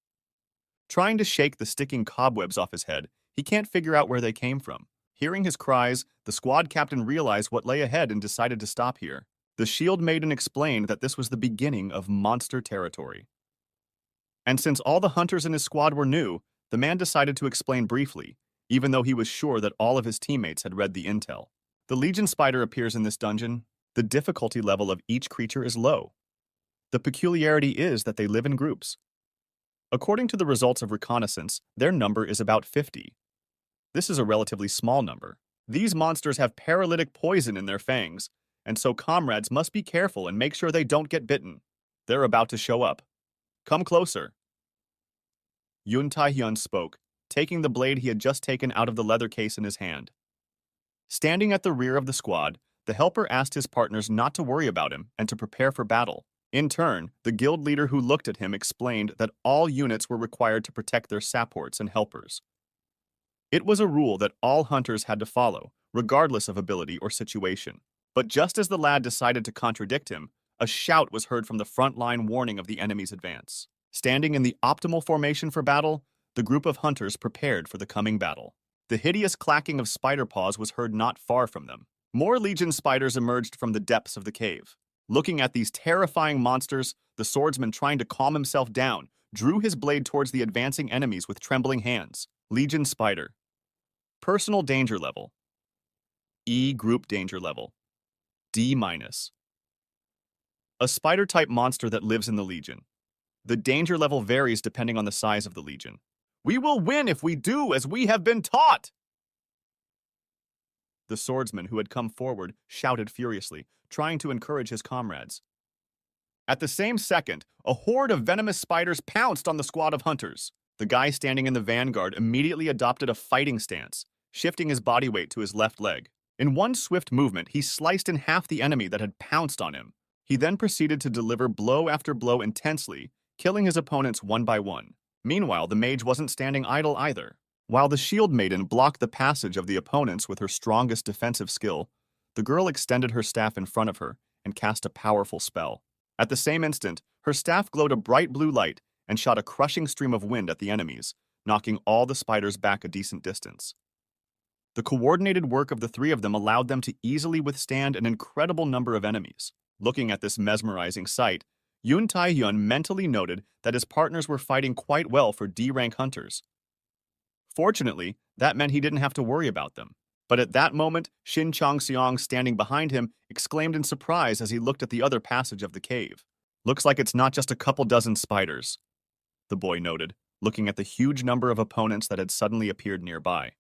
Trying to shake the sticking cobwebs off his head, he can't figure out where they came from. Hearing his cries, the squad captain realized what lay ahead and decided to stop here. The shield maiden explained that this was the beginning of monster territory. And since all the hunters in his squad were new, the man decided to explain briefly, even though he was sure that all of his teammates had read the intel. The Legion Spider appears in this dungeon. The difficulty level of each creature is low. The peculiarity is that they live in groups. According to the results of reconnaissance, their number is about 50. This is a relatively small number. These monsters have paralytic poison in their fangs, and so comrades must be careful and make sure they don't get bitten. They're about to show up. Come closer. Yun Taihyun spoke, taking the blade he had just taken out of the leather case in his hand. Standing at the rear of the squad, the helper asked his partners not to worry about him and to prepare for battle. In turn, the guild leader who looked at him explained that all units were required to protect their supports and helpers. It was a rule that all hunters had to follow, regardless of ability or situation. But just as the lad decided to contradict him, a shout was heard from the front line warning of the enemy's advance. Standing in the optimal formation for battle, the group of hunters prepared for the coming battle. The hideous clacking of spider paws was heard not far from them. More legion spiders emerged from the depths of the cave. Looking at these terrifying monsters, the swordsman, trying to calm himself down, drew his blade towards the advancing enemies with trembling hands. Legion Spider. Personal danger level. E group danger level. D-. A spider-type monster that lives in the Legion. The danger level varies depending on the size of the Legion. We will win if we do as we have been taught! The swordsman who had come forward shouted furiously, trying to encourage his comrades. At the same second, a horde of venomous spiders pounced on the squad of hunters. The guy standing in the vanguard immediately adopted a fighting stance, shifting his body weight to his left leg. In one swift movement, he sliced in half the enemy that had pounced on him. He then proceeded to deliver blow after blow intensely, killing his opponents one by one. Meanwhile, the mage wasn't standing idle either. While the shield maiden blocked the passage of the opponents with her strongest defensive skill, the girl extended her staff in front of her and cast a powerful spell. At the same instant, her staff glowed a bright blue light and shot a crushing stream of wind at the enemies, knocking all the spiders back a decent distance. The coordinated work of the three of them allowed them to easily withstand an incredible number of enemies. Looking at this mesmerizing sight, Yun Taehyun mentally noted that his partners were fighting quite well for D-rank hunters. Fortunately, that meant he didn't have to worry about them. But at that moment, Shin Chongxiang, standing behind him, exclaimed in surprise as he looked at the other passage of the cave. Looks like it's not just a couple dozen spiders, the boy noted, looking at the huge number of opponents that had suddenly appeared nearby.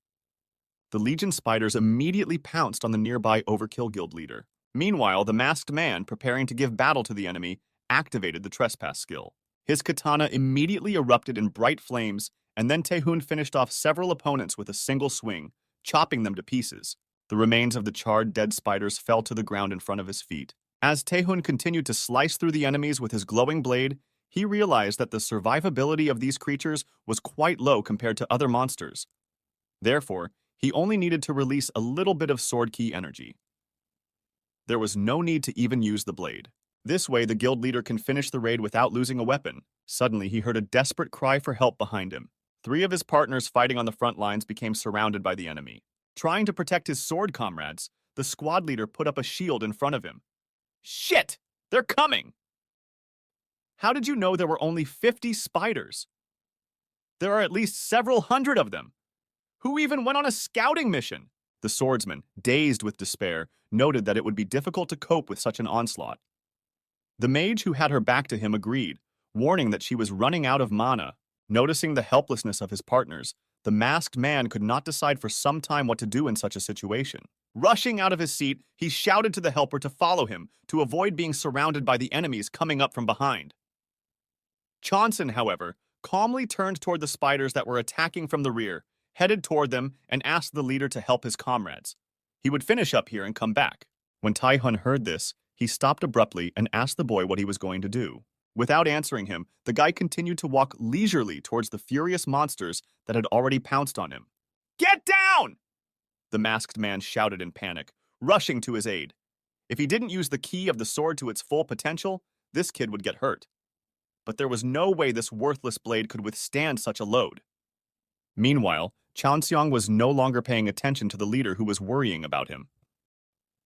The Legion spiders immediately pounced on the nearby Overkill Guild leader. Meanwhile, the masked man, preparing to give battle to the enemy, activated the trespass skill. His katana immediately erupted in bright flames, and then Tae-hoon finished off several opponents with a single swing, chopping them to pieces. The remains of the charred dead spiders fell to the ground in front of his feet. As Tae-hoon continued to slice through the enemies with his glowing blade, he realized that the survivability of these creatures was quite low compared to other monsters. Therefore, he only needed to release a little bit of sword key energy. There was no need to even use the blade. This way, the guild leader can finish the raid without losing a weapon. Suddenly, he heard a desperate cry for help behind him. 3 of his partners fighting on the front lines became surrounded by the enemy. Trying to protect his sword comrades, the squad leader put up a shield in front of him. Shit! They're coming! How did you know there were only 50 spiders? There are at least several hundred of them. Who even went on a scouting mission? The swordsman, dazed with despair, noted that it would be difficult to cope with such an onslaught. The mage who had her back to him agreed, warning that she was running out of mana. Noticing the helplessness of his partners, the masked man could not decide for some time what to do in such a situation. Rushing out of his seat, he shouted to the helper to follow him to avoid being surrounded by the enemies coming up from behind. Chonson, however, calmly turned toward the spiders that were attacking from the rear, headed toward them, and asked the leader to help his comrades. He would finish up here and come back. When Tae-hoon heard this, he stopped abruptly and asked the boy what he was going to do. Without answering him, the guy continued to walk leisurely towards the furious monsters that had already pounced on him. "Get down!" the masked man shouted in panic, rushing to his aid. If he didn't use the key of the sword to its full potential, this kid would get hurt. But there was no way this worthless blade could withstand such a load. Meanwhile, Chansung was no longer paying attention to the leader who was worrying about him.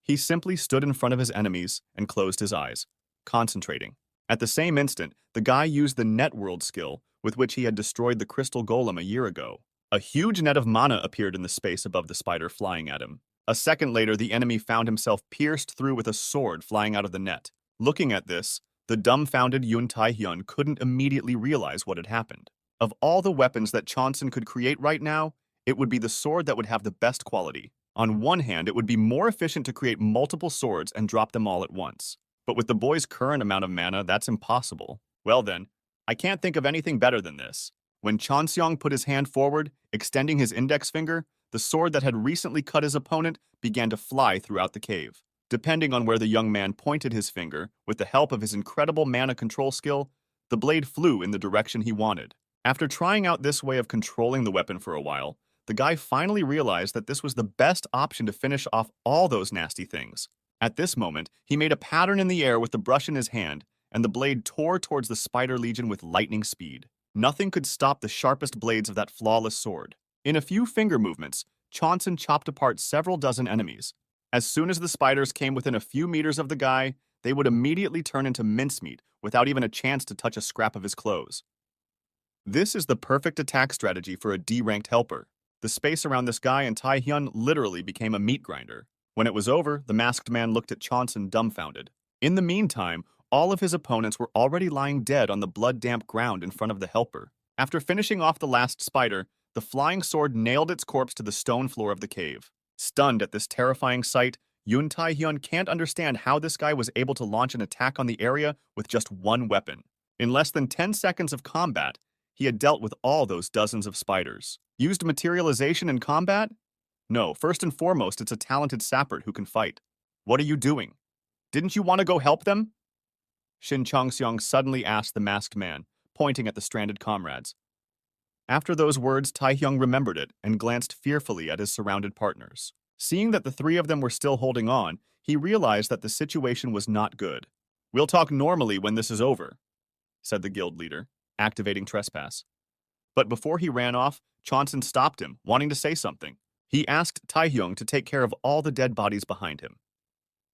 He simply stood in front of his enemies and closed his eyes, concentrating. At the same instant, the guy used the networld skill with which he had destroyed the crystal golem a year ago. A huge net of mana appeared in the space above the spider flying at him. A second later, the enemy found himself pierced through with a sword flying out of the net. Looking at this, the dumbfounded Yoon Tae-hyun couldn't immediately realize what had happened. Of all the weapons that Chonson could create right now, it would be the sword that would have the best quality. On one hand, it would be more efficient to create multiple swords and drop them all at once. But with the boy's current amount of mana, that's impossible. Well then, I can't think of anything better than this. When Chonseong put his hand forward, extending his index finger, the sword that had recently cut his opponent began to fly throughout the cave. Depending on where the young man pointed his finger, with the help of his incredible mana control skill, the blade flew in the direction he wanted. After trying out this way of controlling the weapon for a while, the guy finally realized that this was the best option to finish off all those nasty things. At this moment, he made a pattern in the air with the brush in his hand, and the blade tore towards the spider legion with lightning speed. Nothing could stop the sharpest blades of that flawless sword. In a few finger movements, Chonson chopped apart several dozen enemies. As soon as the spiders came within a few meters of the guy, they would immediately turn into mincemeat without even a chance to touch a scrap of his clothes. This is the perfect attack strategy for a D-ranked helper. The space around this guy and Tae-hyun literally became a meat grinder. When it was over, the masked man looked at Chonson dumbfounded. In the meantime, all of his opponents were already lying dead on the blood-damp ground in front of the helper. After finishing off the last spider, the flying sword nailed its corpse to the stone floor of the cave. Stunned at this terrifying sight, Yoon Tae-hyun can't understand how this guy was able to launch an attack on the area with just one weapon. In less than 10 seconds of combat, he had dealt with all those dozens of spiders. Used materialization in combat? No, first and foremost, it's a talented sapper who can fight. What are you doing? Didn't you want to go help them? Shin Changseong suddenly asked the masked man, pointing at the stranded comrades. After those words, Tae-hyung remembered it and glanced fearfully at his surrounded partners. Seeing that the 3 of them were still holding on, he realized that the situation was not good. "We'll talk normally when this is over," said the guild leader, activating trespass. But before he ran off, Chonson stopped him, wanting to say something. He asked Tae-hyung to take care of all the dead bodies behind him.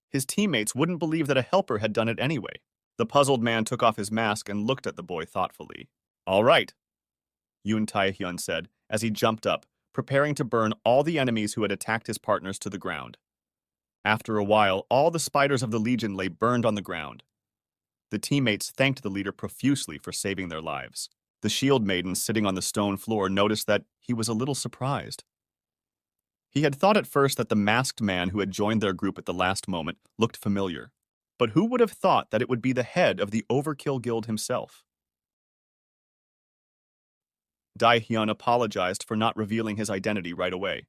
His teammates wouldn't believe that a helper had done it anyway. The puzzled man took off his mask and looked at the boy thoughtfully. "All right," Yoon Tae-hyun said as he jumped up, preparing to burn all the enemies who had attacked his partners to the ground. After a while, all the spiders of the Legion lay burned on the ground. The teammates thanked the leader profusely for saving their lives. The shield maiden sitting on the stone floor noticed that he was a little surprised. He had thought at first that the masked man who had joined their group at the last moment looked familiar. But who would have thought that it would be the head of the Overkill Guild himself? Dae-hyun apologized for not revealing his identity right away.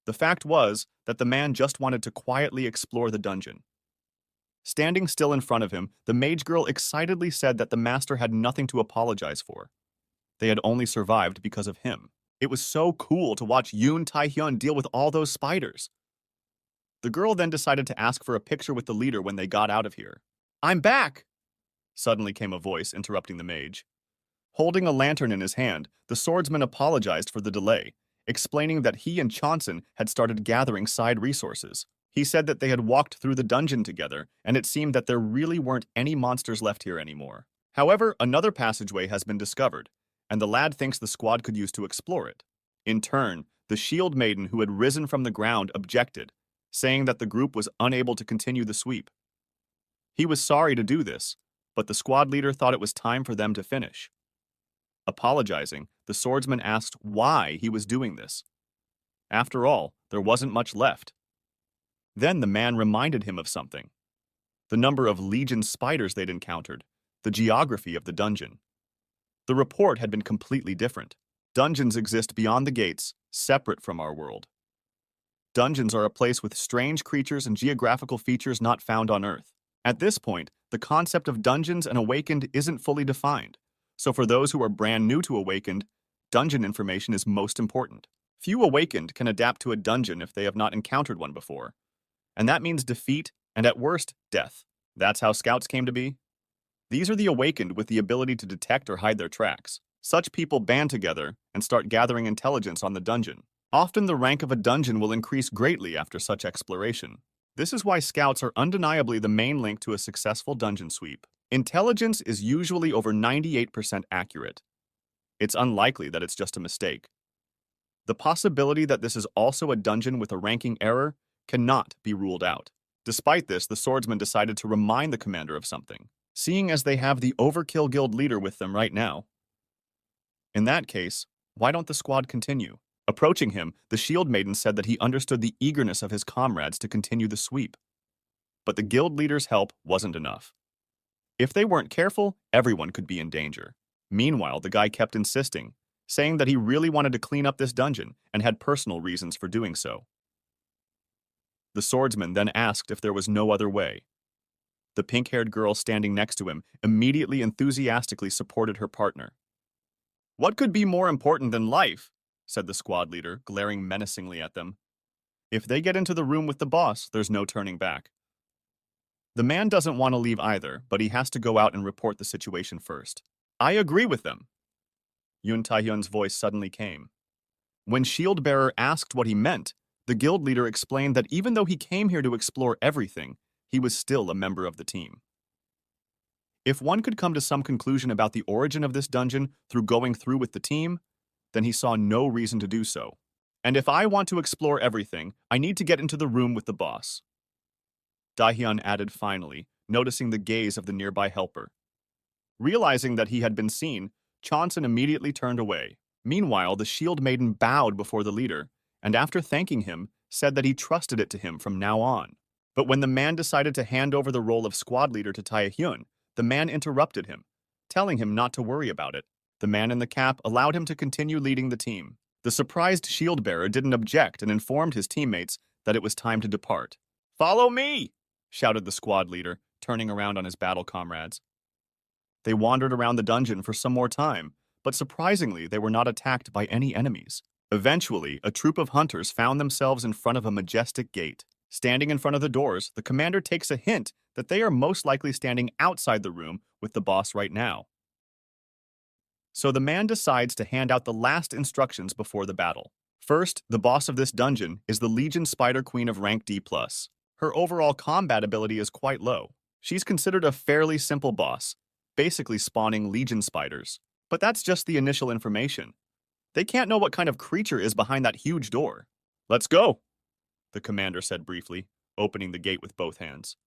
The fact was that the man just wanted to quietly explore the dungeon. Standing still in front of him, the mage girl excitedly said that the master had nothing to apologize for. They had only survived because of him. It was so cool to watch Yoon Tae-hyun deal with all those spiders. The girl then decided to ask for a picture with the leader when they got out of here. "I'm back!" Suddenly came a voice interrupting the mage. Holding a lantern in his hand, the swordsman apologized for the delay, explaining that he and Chonson had started gathering side resources. He said that they had walked through the dungeon together, and it seemed that there really weren't any monsters left here anymore. However, another passageway has been discovered, and the lad thinks the squad could use to explore it. In turn, the shield maiden who had risen from the ground objected, saying that the group was unable to continue the sweep. He was sorry to do this, but the squad leader thought it was time for them to finish. Apologizing, the swordsman asked why he was doing this. After all, there wasn't much left. Then the man reminded him of something. The number of legion spiders they'd encountered, the geography of the dungeon. The report had been completely different. Dungeons exist beyond the gates, separate from our world. Dungeons are a place with strange creatures and geographical features not found on Earth. At this point, the concept of dungeons and awakened isn't fully defined. So for those who are brand new to Awakened, dungeon information is most important. Few Awakened can adapt to a dungeon if they have not encountered one before. And that means defeat, and at worst, death. That's how scouts came to be. These are the Awakened with the ability to detect or hide their tracks. Such people band together and start gathering intelligence on the dungeon. Often the rank of a dungeon will increase greatly after such exploration. This is why scouts are undeniably the main link to a successful dungeon sweep. Intelligence is usually over 98% accurate. It's unlikely that it's just a mistake. The possibility that this is also a dungeon with a ranking error cannot be ruled out. Despite this, the swordsman decided to remind the commander of something, seeing as they have the Overkill Guild leader with them right now. In that case, why don't the squad continue? Approaching him, the shield maiden said that he understood the eagerness of his comrades to continue the sweep. But the guild leader's help wasn't enough. If they weren't careful, everyone could be in danger. Meanwhile, the guy kept insisting, saying that he really wanted to clean up this dungeon and had personal reasons for doing so. The swordsman then asked if there was no other way. The pink-haired girl standing next to him immediately enthusiastically supported her partner. "What could be more important than life?" said the squad leader, glaring menacingly at them. "If they get into the room with the boss, there's no turning back." The man doesn't want to leave either, but he has to go out and report the situation first. "I agree with them." Yoon Tae-hyun's voice suddenly came. When Shieldbearer asked what he meant, the guild leader explained that even though he came here to explore everything, he was still a member of the team. If one could come to some conclusion about the origin of this dungeon through going through with the team, then he saw no reason to do so. "And if I want to explore everything, I need to get into the room with the boss," Dae-hyun added finally, noticing the gaze of the nearby helper. Realizing that he had been seen, Chonson immediately turned away. Meanwhile, the shield maiden bowed before the leader, and after thanking him, said that he trusted it to him from now on. But when the man decided to hand over the role of squad leader to Tae-hyun, the man interrupted him, telling him not to worry about it. The man in the cap allowed him to continue leading the team. The surprised shield bearer didn't object and informed his teammates that it was time to depart. "Follow me!" shouted the squad leader, turning around on his battle comrades. They wandered around the dungeon for some more time, but surprisingly they were not attacked by any enemies. Eventually, a troop of hunters found themselves in front of a majestic gate. Standing in front of the doors, the commander takes a hint that they are most likely standing outside the room with the boss right now. So the man decides to hand out the last instructions before the battle. First, the boss of this dungeon is the Legion Spider Queen of rank D+. Her overall combat ability is quite low. She's considered a fairly simple boss, basically spawning Legion spiders. But that's just the initial information. They can't know what kind of creature is behind that huge door. "Let's go," the commander said briefly, opening the gate with both hands.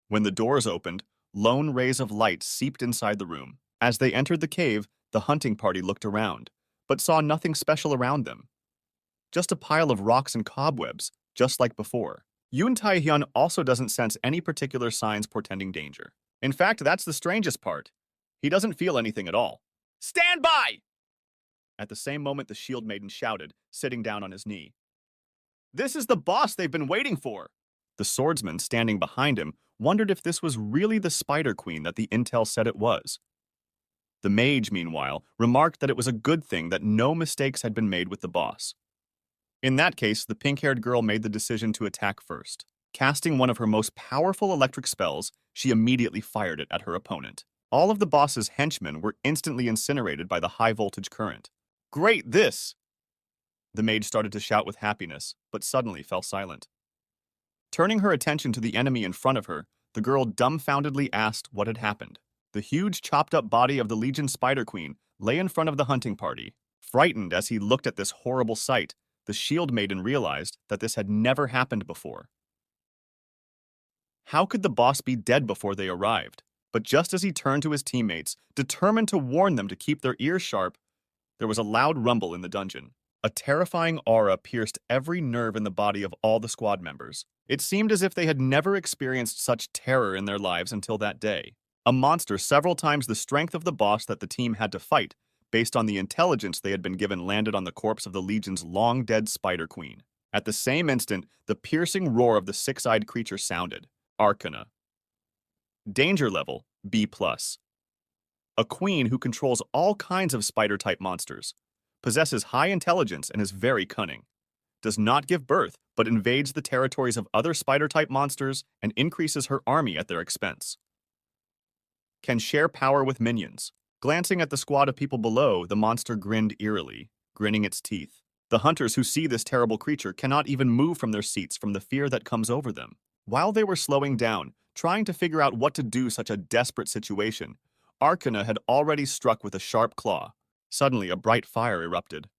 When the doors opened, lone rays of light seeped inside the room. As they entered the cave, The hunting party looked around, but saw nothing special around them. Just a pile of rocks and cobwebs, just like before. Yoon Tae-hyun also doesn't sense any particular signs portending danger. In fact, that's the strangest part. He doesn't feel anything at all. Stand by! At the same moment, the shield maiden shouted, sitting down on his knee. This is the boss they've been waiting for! The swordsman standing behind him wondered if this was really the Spider Queen that the intel said it was. The mage, meanwhile, remarked that it was a good thing that no mistakes had been made with the boss. In that case, the pink-haired girl made the decision to attack first. Casting one of her most powerful electric spells, she immediately fired it at her opponent. All of the boss's henchmen were instantly incinerated by the high-voltage current. Great, this! The mage started to shout with happiness, but suddenly fell silent. Turning her attention to the enemy in front of her, the girl dumbfoundedly asked what had happened. The huge chopped-up body of the Legion Spider Queen lay in front of the hunting party. Frightened as he looked at this horrible sight, the shield maiden realized that this had never happened before. How could the boss be dead before they arrived? But just as he turned to his teammates, determined to warn them to keep their ears sharp, there was a loud rumble in the dungeon. A terrifying aura pierced every nerve in the body of all the squad members. It seemed as if they had never experienced such terror in their lives until that day. A monster several times the strength of the boss that the team had to fight, based on the intelligence they had been given, landed on the corpse of the Legion's long-dead Spider Queen. At the same instant, the piercing roar of the six-eyed creature sounded. Arcana. Danger level, B+. A queen who controls all kinds of spider-type monsters, possesses high intelligence and is very cunning, does not give birth but invades the territories of other spider-type monsters and increases her army at their expense. Can share power with minions. Glancing at the squad of people below, the monster grinned eerily, grinning its teeth. The hunters who see this terrible creature cannot even move from their seats from the fear that comes over them. While they were slowing down, trying to figure out what to do in such a desperate situation, Arcana had already struck with a sharp claw. Suddenly, a bright fire erupted.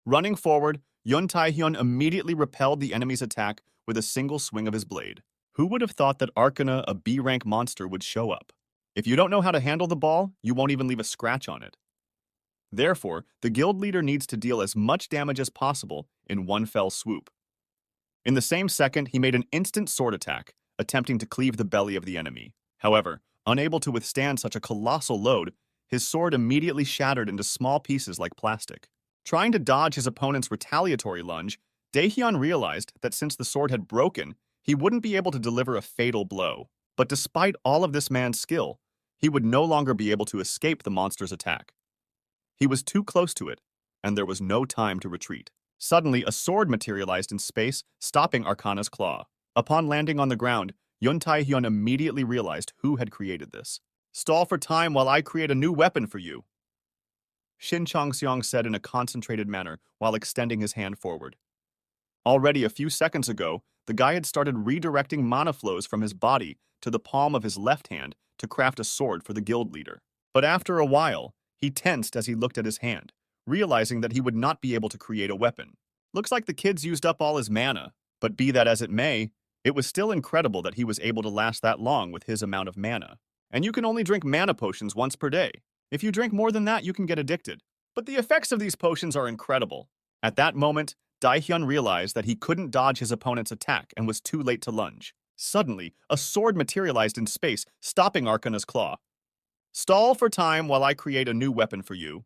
Running forward, Yoon Tae-hyun immediately repelled the enemy's attack with a single swing of his blade. Who would have thought that Arcana, a B-rank monster, would show up? If you don't know how to handle the ball, you won't even leave a scratch on it. Therefore, the guild leader needs to deal as much damage as possible in one fell swoop. In the same second, he made an instant sword attack, attempting to cleave the belly of the enemy. However, unable to withstand such a colossal load, his sword immediately shattered into small pieces like plastic. Trying to dodge his opponent's retaliatory lunge, Daehyun realized that since the sword had broken, he wouldn't be able to deliver a fatal blow. But despite all of this man's skill, he would no longer be able to escape the monster's attack. He was too close to it, and there was no time to retreat. Suddenly, a sword materialized in space, stopping Arcana's claw. Upon landing on the ground, Yoon Tae-hyun immediately realized who had created this. Stall for time while I create a new weapon for you, Shin Chong-seong said in a concentrated manner while extending his hand forward. Already a few seconds ago, the guy had started redirecting mana flows from his body to the palm of his left hand to craft a sword for the guild leader. But after a while, he tensed as he looked at his hand, realizing that he would not be able to create a weapon. Looks like the kid's used up all his mana, but be that as it may, it was still incredible that he was able to last that long with his amount of mana. And you can only drink mana potions once per day. If you drink more than that, you can get addicted. But the effects of these potions are incredible. At that moment, Daehyun realized that he couldn't dodge his opponent's attack and was too late to lunge. Suddenly, a sword materialized in space, stopping Arcana's claw. Stall for time while I create a new weapon for you,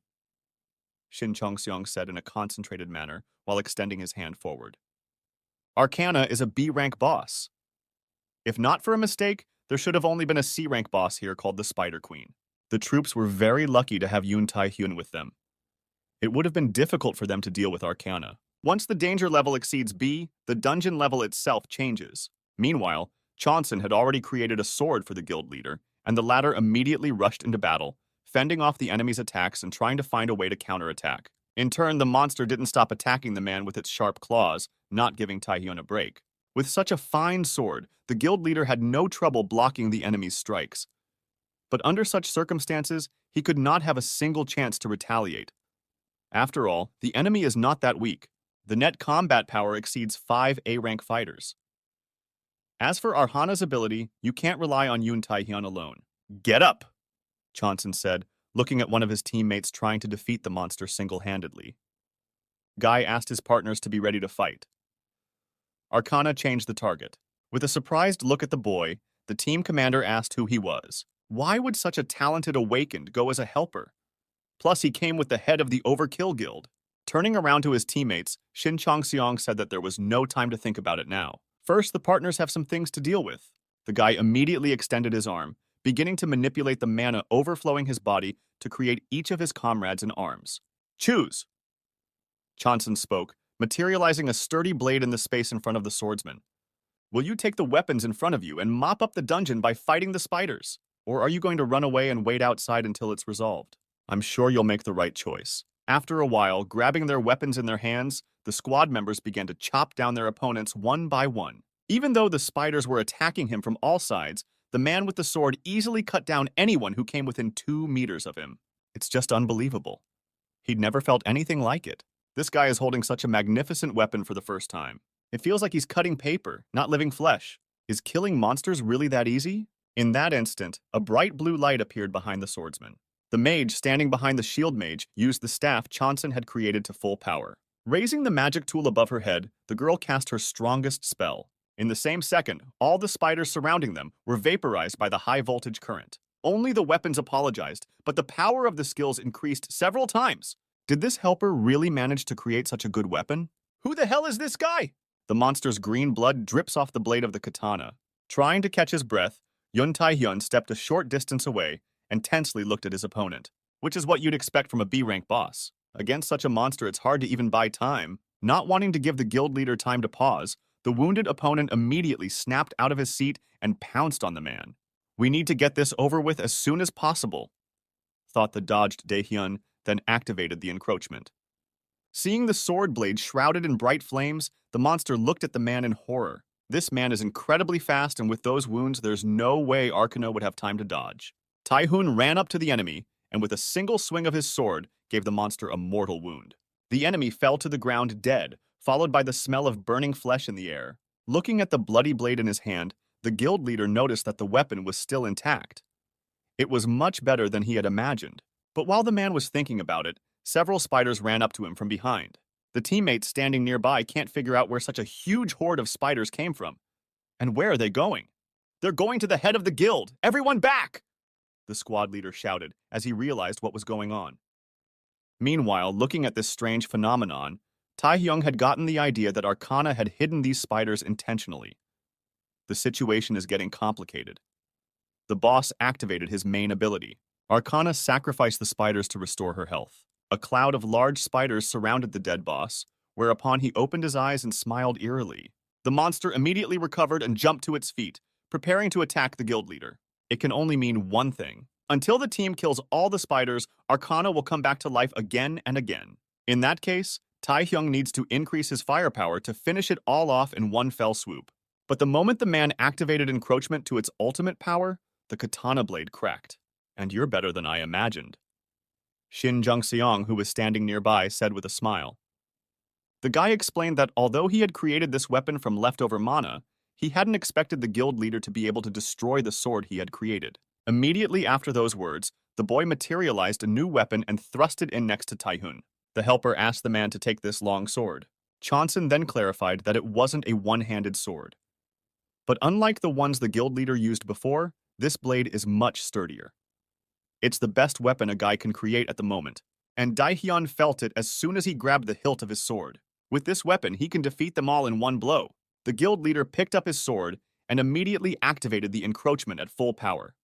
Shin Chong-seong said in a concentrated manner while extending his hand forward. Arcana is a B-rank boss. If not for a mistake, there should have only been a C-rank boss here called the Spider Queen. The troops were very lucky to have Yoon Tae-hyun with them. It would have been difficult for them to deal with Arcana. Once the danger level exceeds B, the dungeon level itself changes. Meanwhile, Chonson had already created a sword for the guild leader, and the latter immediately rushed into battle, fending off the enemy's attacks and trying to find a way to counterattack. In turn, the monster didn't stop attacking the man with its sharp claws, not giving Taehyun a break. With such a fine sword, the guild leader had no trouble blocking the enemy's strikes. But under such circumstances, he could not have a single chance to retaliate. After all, the enemy is not that weak. The net combat power exceeds 5 A-rank fighters. As for Arhana's ability, you can't rely on Yoon Tae-hyun alone. Get up, Chonson said, looking at one of his teammates trying to defeat the monster single-handedly. Guy asked his partners to be ready to fight. Arcana changed the target. With a surprised look at the boy, the team commander asked who he was. Why would such a talented awakened go as a helper? Plus, he came with the head of the Overkill Guild. Turning around to his teammates, Shin Chong-seong said that there was no time to think about it now. First, the partners have some things to deal with. The guy immediately extended his arm, beginning to manipulate the mana overflowing his body to create each of his comrades in arms. Choose! Chanson spoke, materializing a sturdy blade in the space in front of the swordsman. Will you take the weapons in front of you and mop up the dungeon by fighting the spiders? Or are you going to run away and wait outside until it's resolved? I'm sure you'll make the right choice. After a while, grabbing their weapons in their hands, the squad members began to chop down their opponents one by one. Even though the spiders were attacking him from all sides, the man with the sword easily cut down anyone who came within 2 meters of him. It's just unbelievable. He'd never felt anything like it. This guy is holding such a magnificent weapon for the first time. It feels like he's cutting paper, not living flesh. Is killing monsters really that easy? In that instant, a bright blue light appeared behind the swordsman. The mage standing behind the shield mage used the staff Chanson had created to full power. Raising the magic tool above her head, the girl cast her strongest spell. In the same second, all the spiders surrounding them were vaporized by the high-voltage current. Only the weapons apologized, but the power of the skills increased several times. Did this helper really manage to create such a good weapon? Who the hell is this guy? The monster's green blood drips off the blade of the katana. Trying to catch his breath, Yun Tai-hyun stepped a short distance away and tensely looked at his opponent, which is what you'd expect from a B-rank boss. Against such a monster, it's hard to even buy time. Not wanting to give the guild leader time to pause, the wounded opponent immediately snapped out of his seat and pounced on the man. We need to get this over with as soon as possible, thought the dodged Dae-hyun, then activated the encroachment. Seeing the sword blade shrouded in bright flames, the monster looked at the man in horror. This man is incredibly fast, and with those wounds, there's no way Arcana would have time to dodge. Tai-hyun ran up to the enemy, and with a single swing of his sword, gave the monster a mortal wound. The enemy fell to the ground dead, followed by the smell of burning flesh in the air. Looking at the bloody blade in his hand, the guild leader noticed that the weapon was still intact. It was much better than he had imagined. But while the man was thinking about it, several spiders ran up to him from behind. The teammates standing nearby can't figure out where such a huge horde of spiders came from. And where are they going? They're going to the head of the guild! Everyone back! The squad leader shouted as he realized what was going on. Meanwhile, looking at this strange phenomenon, Tai-hyun had gotten the idea that Arcana had hidden these spiders intentionally. The situation is getting complicated. The boss activated his main ability. Arcana sacrificed the spiders to restore her health. A cloud of large spiders surrounded the dead boss, whereupon he opened his eyes and smiled eerily. The monster immediately recovered and jumped to its feet, preparing to attack the guild leader. It can only mean one thing. Until the team kills all the spiders, Arcana will come back to life again and again. In that case, Tai-hyun needs to increase his firepower to finish it all off in one fell swoop. But the moment the man activated encroachment to its ultimate power, the katana blade cracked. And you're better than I imagined. Shin Jung-seong, who was standing nearby, said with a smile. The guy explained that although he had created this weapon from leftover mana, he hadn't expected the guild leader to be able to destroy the sword he had created. Immediately after those words, the boy materialized a new weapon and thrust it in next to Tai-hyun. The helper asked the man to take this long sword. Chanson then clarified that it wasn't a one-handed sword. But unlike the ones the guild leader used before, this blade is much sturdier. It's the best weapon a guy can create at the moment, and Dae-hyun felt it as soon as he grabbed the hilt of his sword. With this weapon, he can defeat them all in one blow. The guild leader picked up his sword and immediately activated the encroachment at full power.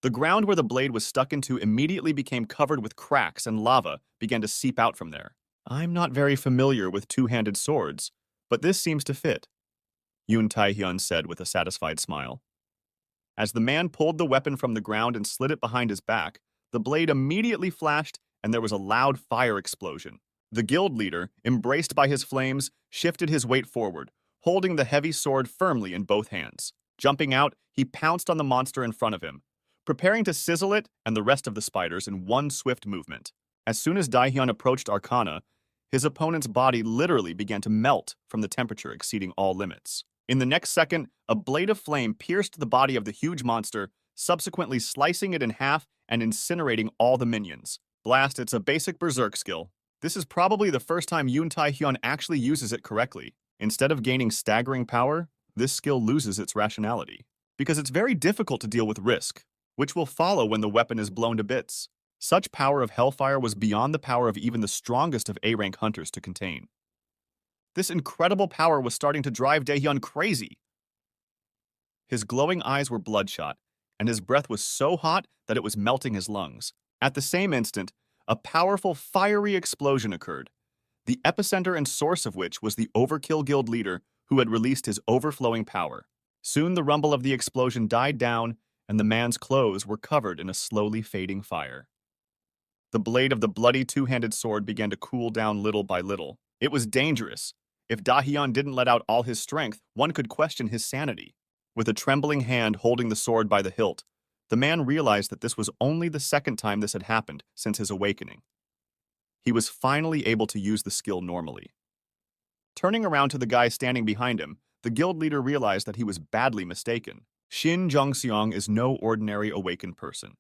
The ground where the blade was stuck into immediately became covered with cracks, and lava began to seep out from there. I'm not very familiar with two-handed swords, but this seems to fit, Yun Tai-hyun said with a satisfied smile. As the man pulled the weapon from the ground and slid it behind his back, the blade immediately flashed and there was a loud fire explosion. The guild leader, embraced by his flames, shifted his weight forward, holding the heavy sword firmly in both hands. Jumping out, he pounced on the monster in front of him, preparing to sizzle it and the rest of the spiders in one swift movement. As soon as Dae-hyun approached Arcana, his opponent's body literally began to melt from the temperature exceeding all limits. In the next second, a blade of flame pierced the body of the huge monster, subsequently slicing it in half and incinerating all the minions. Blast, it's a basic berserk skill. This is probably the first time Yoon Tae-hyun actually uses it correctly. Instead of gaining staggering power, this skill loses its rationality, because it's very difficult to deal with risk, which will follow when the weapon is blown to bits. Such power of Hellfire was beyond the power of even the strongest of A-rank hunters to contain. This incredible power was starting to drive Daehyun crazy. His glowing eyes were bloodshot, and his breath was so hot that it was melting his lungs. At the same instant, a powerful, fiery explosion occurred, the epicenter and source of which was the Overkill Guild leader who had released his overflowing power. Soon the rumble of the explosion died down, and the man's clothes were covered in a slowly fading fire. The blade of the bloody two-handed sword began to cool down little by little. It was dangerous. If Daehyun didn't let out all his strength, one could question his sanity. With a trembling hand holding the sword by the hilt, the man realized that this was only the second time this had happened since his awakening. He was finally able to use the skill normally. Turning around to the guy standing behind him, the guild leader realized that he was badly mistaken. Shin Jung-seong is no ordinary awakened person.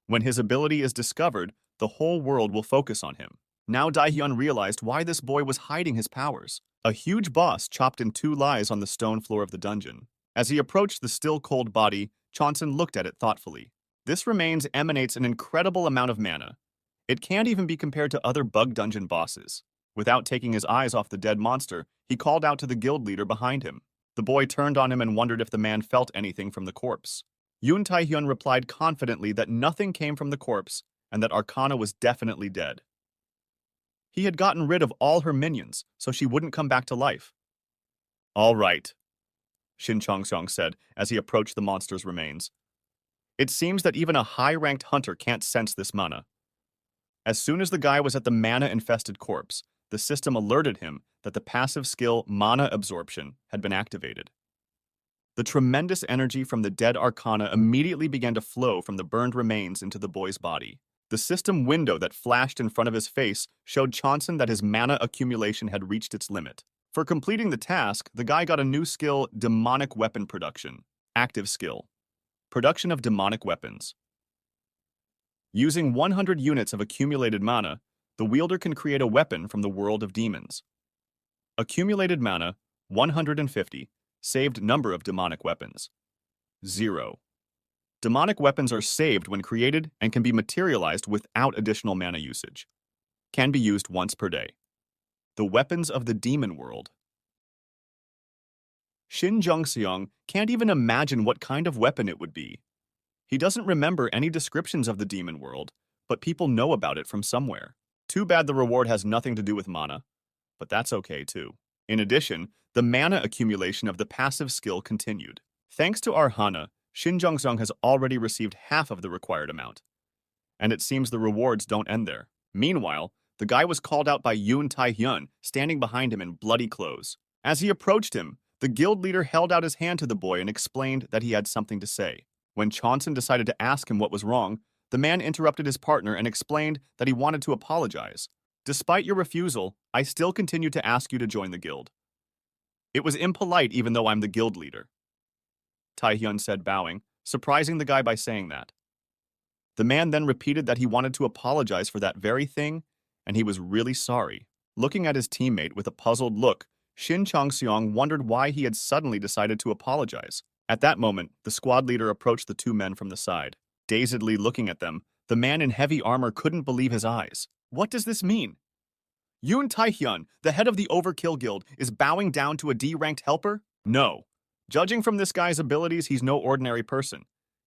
When his ability is discovered, the whole world will focus on him. Now Daehyun realized why this boy was hiding his powers. A huge boss chopped in two lies on the stone floor of the dungeon. As he approached the still cold body, Chonsun looked at it thoughtfully. This remains emanates an incredible amount of mana. It can't even be compared to other bug dungeon bosses. Without taking his eyes off the dead monster, he called out to the guild leader behind him. The boy turned on him and wondered if the man felt anything from the corpse. Yoon Tae-hyun replied confidently that nothing came from the corpse and that Arcana was definitely dead. He had gotten rid of all her minions, so she wouldn't come back to life. All right, Shin Chong-seong said as he approached the monster's remains. It seems that even a high-ranked hunter can't sense this mana. As soon as the guy was at the mana-infested corpse, the system alerted him that the passive skill Mana Absorption had been activated. The tremendous energy from the dead Arcana immediately began to flow from the burned remains into the boy's body. The system window that flashed in front of his face showed Chonsun that his mana accumulation had reached its limit. For completing the task, the guy got a new skill, Demonic Weapon Production. Active skill. Production of demonic weapons. Using 100 units of accumulated mana, the wielder can create a weapon from the world of demons. Accumulated mana, 150. Saved number of demonic weapons, 0. Demonic weapons are saved when created and can be materialized without additional mana usage. Can be used once per day. The weapons of the demon world. Shin Jung-seong can't even imagine what kind of weapon it would be. He doesn't remember any descriptions of the demon world, but people know about it from somewhere. Too bad the reward has nothing to do with mana, but that's okay too. In addition, the mana accumulation of the passive skill continued. Thanks to Arhana, Shin Jung-seong has already received half of the required amount. And it seems the rewards don't end there. Meanwhile, the guy was called out by Yoon Tae-hyun, standing behind him in bloody clothes. As he approached him, the guild leader held out his hand to the boy and explained that he had something to say. When Chonsun decided to ask him what was wrong, the man interrupted his partner and explained that he wanted to apologize. Despite your refusal, I still continue to ask you to join the guild. It was impolite even though I'm the guild leader, Tae-hyun said, bowing, surprising the guy by saying that. The man then repeated that he wanted to apologize for that very thing, and he was really sorry. Looking at his teammate with a puzzled look, Shin Chong-seong wondered why he had suddenly decided to apologize. At that moment, the squad leader approached the two men from the side. Dazedly looking at them, the man in heavy armor couldn't believe his eyes. What does this mean? Yoon Tae-hyun, the head of the Overkill Guild, is bowing down to a D-ranked helper? No. Judging from this guy's abilities, he's no ordinary person.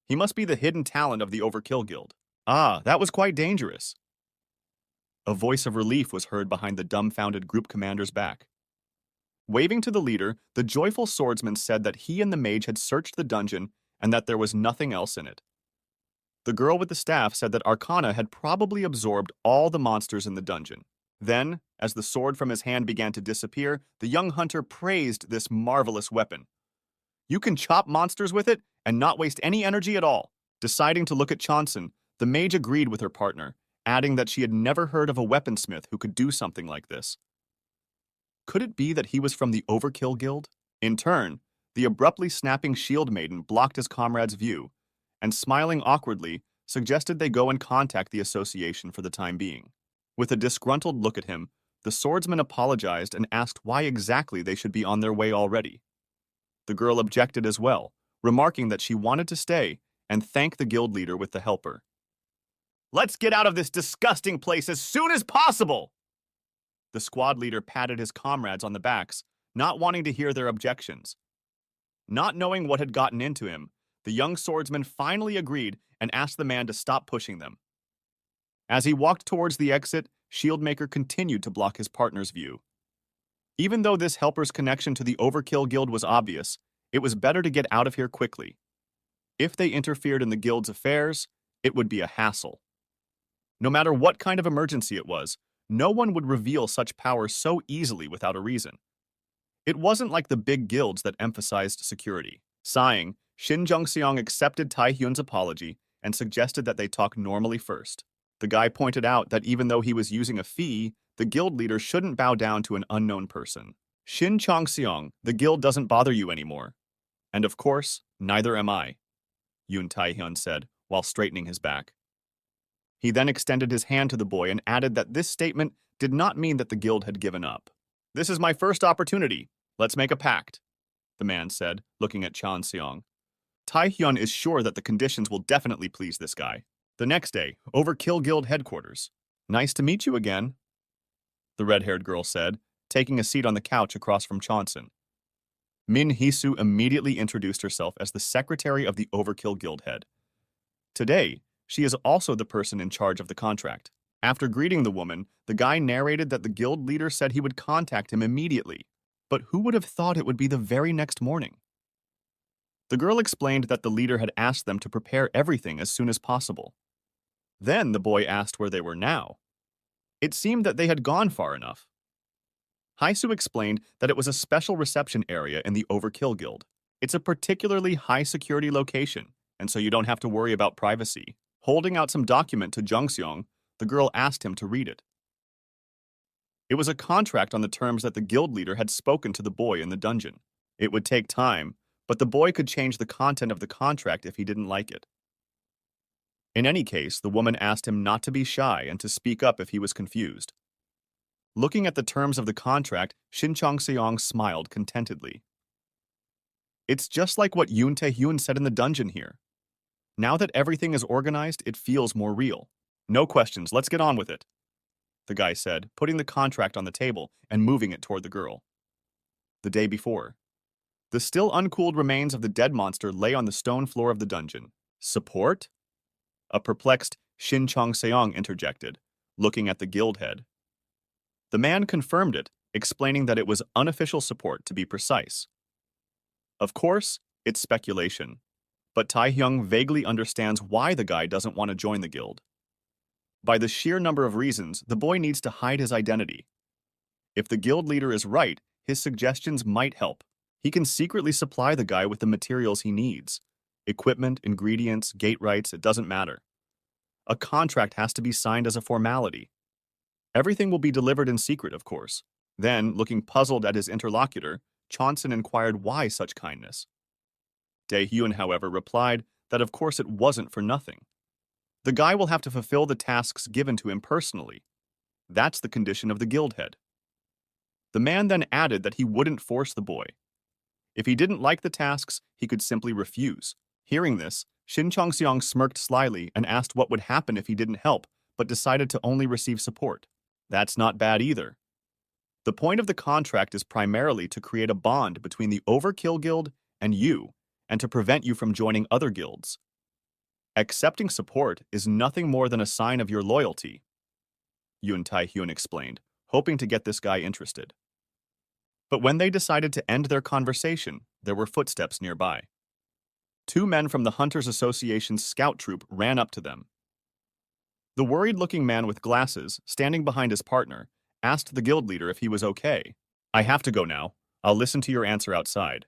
He must be the hidden talent of the Overkill Guild. Ah, that was quite dangerous. A voice of relief was heard behind the dumbfounded group commander's back. Waving to the leader, the joyful swordsman said that he and the mage had searched the dungeon and that there was nothing else in it. The girl with the staff said that Arcana had probably absorbed all the monsters in the dungeon. Then, as the sword from his hand began to disappear, the young hunter praised this marvelous weapon. You can chop monsters with it and not waste any energy at all. Deciding to look at Chonsun, the mage agreed with her partner, adding that she had never heard of a weaponsmith who could do something like this. Could it be that he was from the Overkill Guild? In turn, the abruptly snapping shield maiden blocked his comrade's view, and smiling awkwardly, suggested they go and contact the association for the time being. With a disgruntled look at him, the swordsman apologized and asked why exactly they should be on their way already. The girl objected as well, remarking that she wanted to stay and thank the guild leader with the helper. "Let's get out of this disgusting place as soon as possible!" The squad leader patted his comrades on the backs, not wanting to hear their objections. Not knowing what had gotten into him, the young swordsman finally agreed and asked the man to stop pushing them. As he walked towards the exit, Shieldmaker continued to block his partner's view. Even though this helper's connection to the Overkill Guild was obvious, it was better to get out of here quickly. If they interfered in the guild's affairs, it would be a hassle. No matter what kind of emergency it was, no one would reveal such power so easily without a reason. It wasn't like the big guilds that emphasized security. Sighing, Shin Jungseong accepted Tai Hyun's apology and suggested that they talk normally first. The guy pointed out that even though he was using a fee, the guild leader shouldn't bow down to an unknown person. "Shin Jungseong, the guild doesn't bother you anymore. And of course, neither am I," Yoon Tae-hyun said, while straightening his back. He then extended his hand to the boy and added that this statement did not mean that the guild had given up. "This is my first opportunity. Let's make a pact," the man said, looking at Chan Seong. Tae-hyun is sure that the conditions will definitely please this guy. The next day, Overkill Guild headquarters. "Nice to meet you again," the red-haired girl said, taking a seat on the couch across from Chonson. Min Hisu immediately introduced herself as the secretary of the Overkill Guild head. Today, she is also the person in charge of the contract. After greeting the woman, the guy narrated that the guild leader said he would contact him immediately. But who would have thought it would be the very next morning? The girl explained that the leader had asked them to prepare everything as soon as possible. Then the boy asked where they were now. It seemed that they had gone far enough. Haisu explained that it was a special reception area in the Overkill Guild. It's a particularly high-security location, and so you don't have to worry about privacy. Holding out some document to Jungseong, the girl asked him to read it. It was a contract on the terms that the guild leader had spoken to the boy in the dungeon. It would take time, but the boy could change the content of the contract if he didn't like it. In any case, the woman asked him not to be shy and to speak up if he was confused. Looking at the terms of the contract, Shin Chong-seong smiled contentedly. "It's just like what Yoon Tae-hyun said in the dungeon here. Now that everything is organized, it feels more real. No questions, let's get on with it," the guy said, putting the contract on the table and moving it toward the girl. The day before, the still uncooled remains of the dead monster lay on the stone floor of the dungeon. "Support?" A perplexed Shin Chong-seong interjected, looking at the guild head. The man confirmed it, explaining that it was unofficial support to be precise. Of course, it's speculation, but Tae-hyung vaguely understands why the guy doesn't want to join the guild. By the sheer number of reasons, the boy needs to hide his identity. If the guild leader is right, his suggestions might help. He can secretly supply the guy with the materials he needs. Equipment, ingredients, gate rights, it doesn't matter. A contract has to be signed as a formality. Everything will be delivered in secret, of course. Then, looking puzzled at his interlocutor, Chonson inquired why such kindness. Dae-hyun, however, replied that of course it wasn't for nothing. The guy will have to fulfill the tasks given to him personally. That's the condition of the guild head. The man then added that he wouldn't force the boy. If he didn't like the tasks, he could simply refuse. Hearing this, Shin Chong-seong smirked slyly and asked what would happen if he didn't help, but decided to only receive support. That's not bad either. The point of the contract is primarily to create a bond between the Overkill Guild and you, and to prevent you from joining other guilds. Accepting support is nothing more than a sign of your loyalty, Yoon Tae-hyun explained, hoping to get this guy interested. But when they decided to end their conversation, there were footsteps nearby. Two men from the Hunters Association's scout troop ran up to them. The worried-looking man with glasses, standing behind his partner, asked the guild leader if he was okay. "I have to go now. I'll listen to your answer outside,"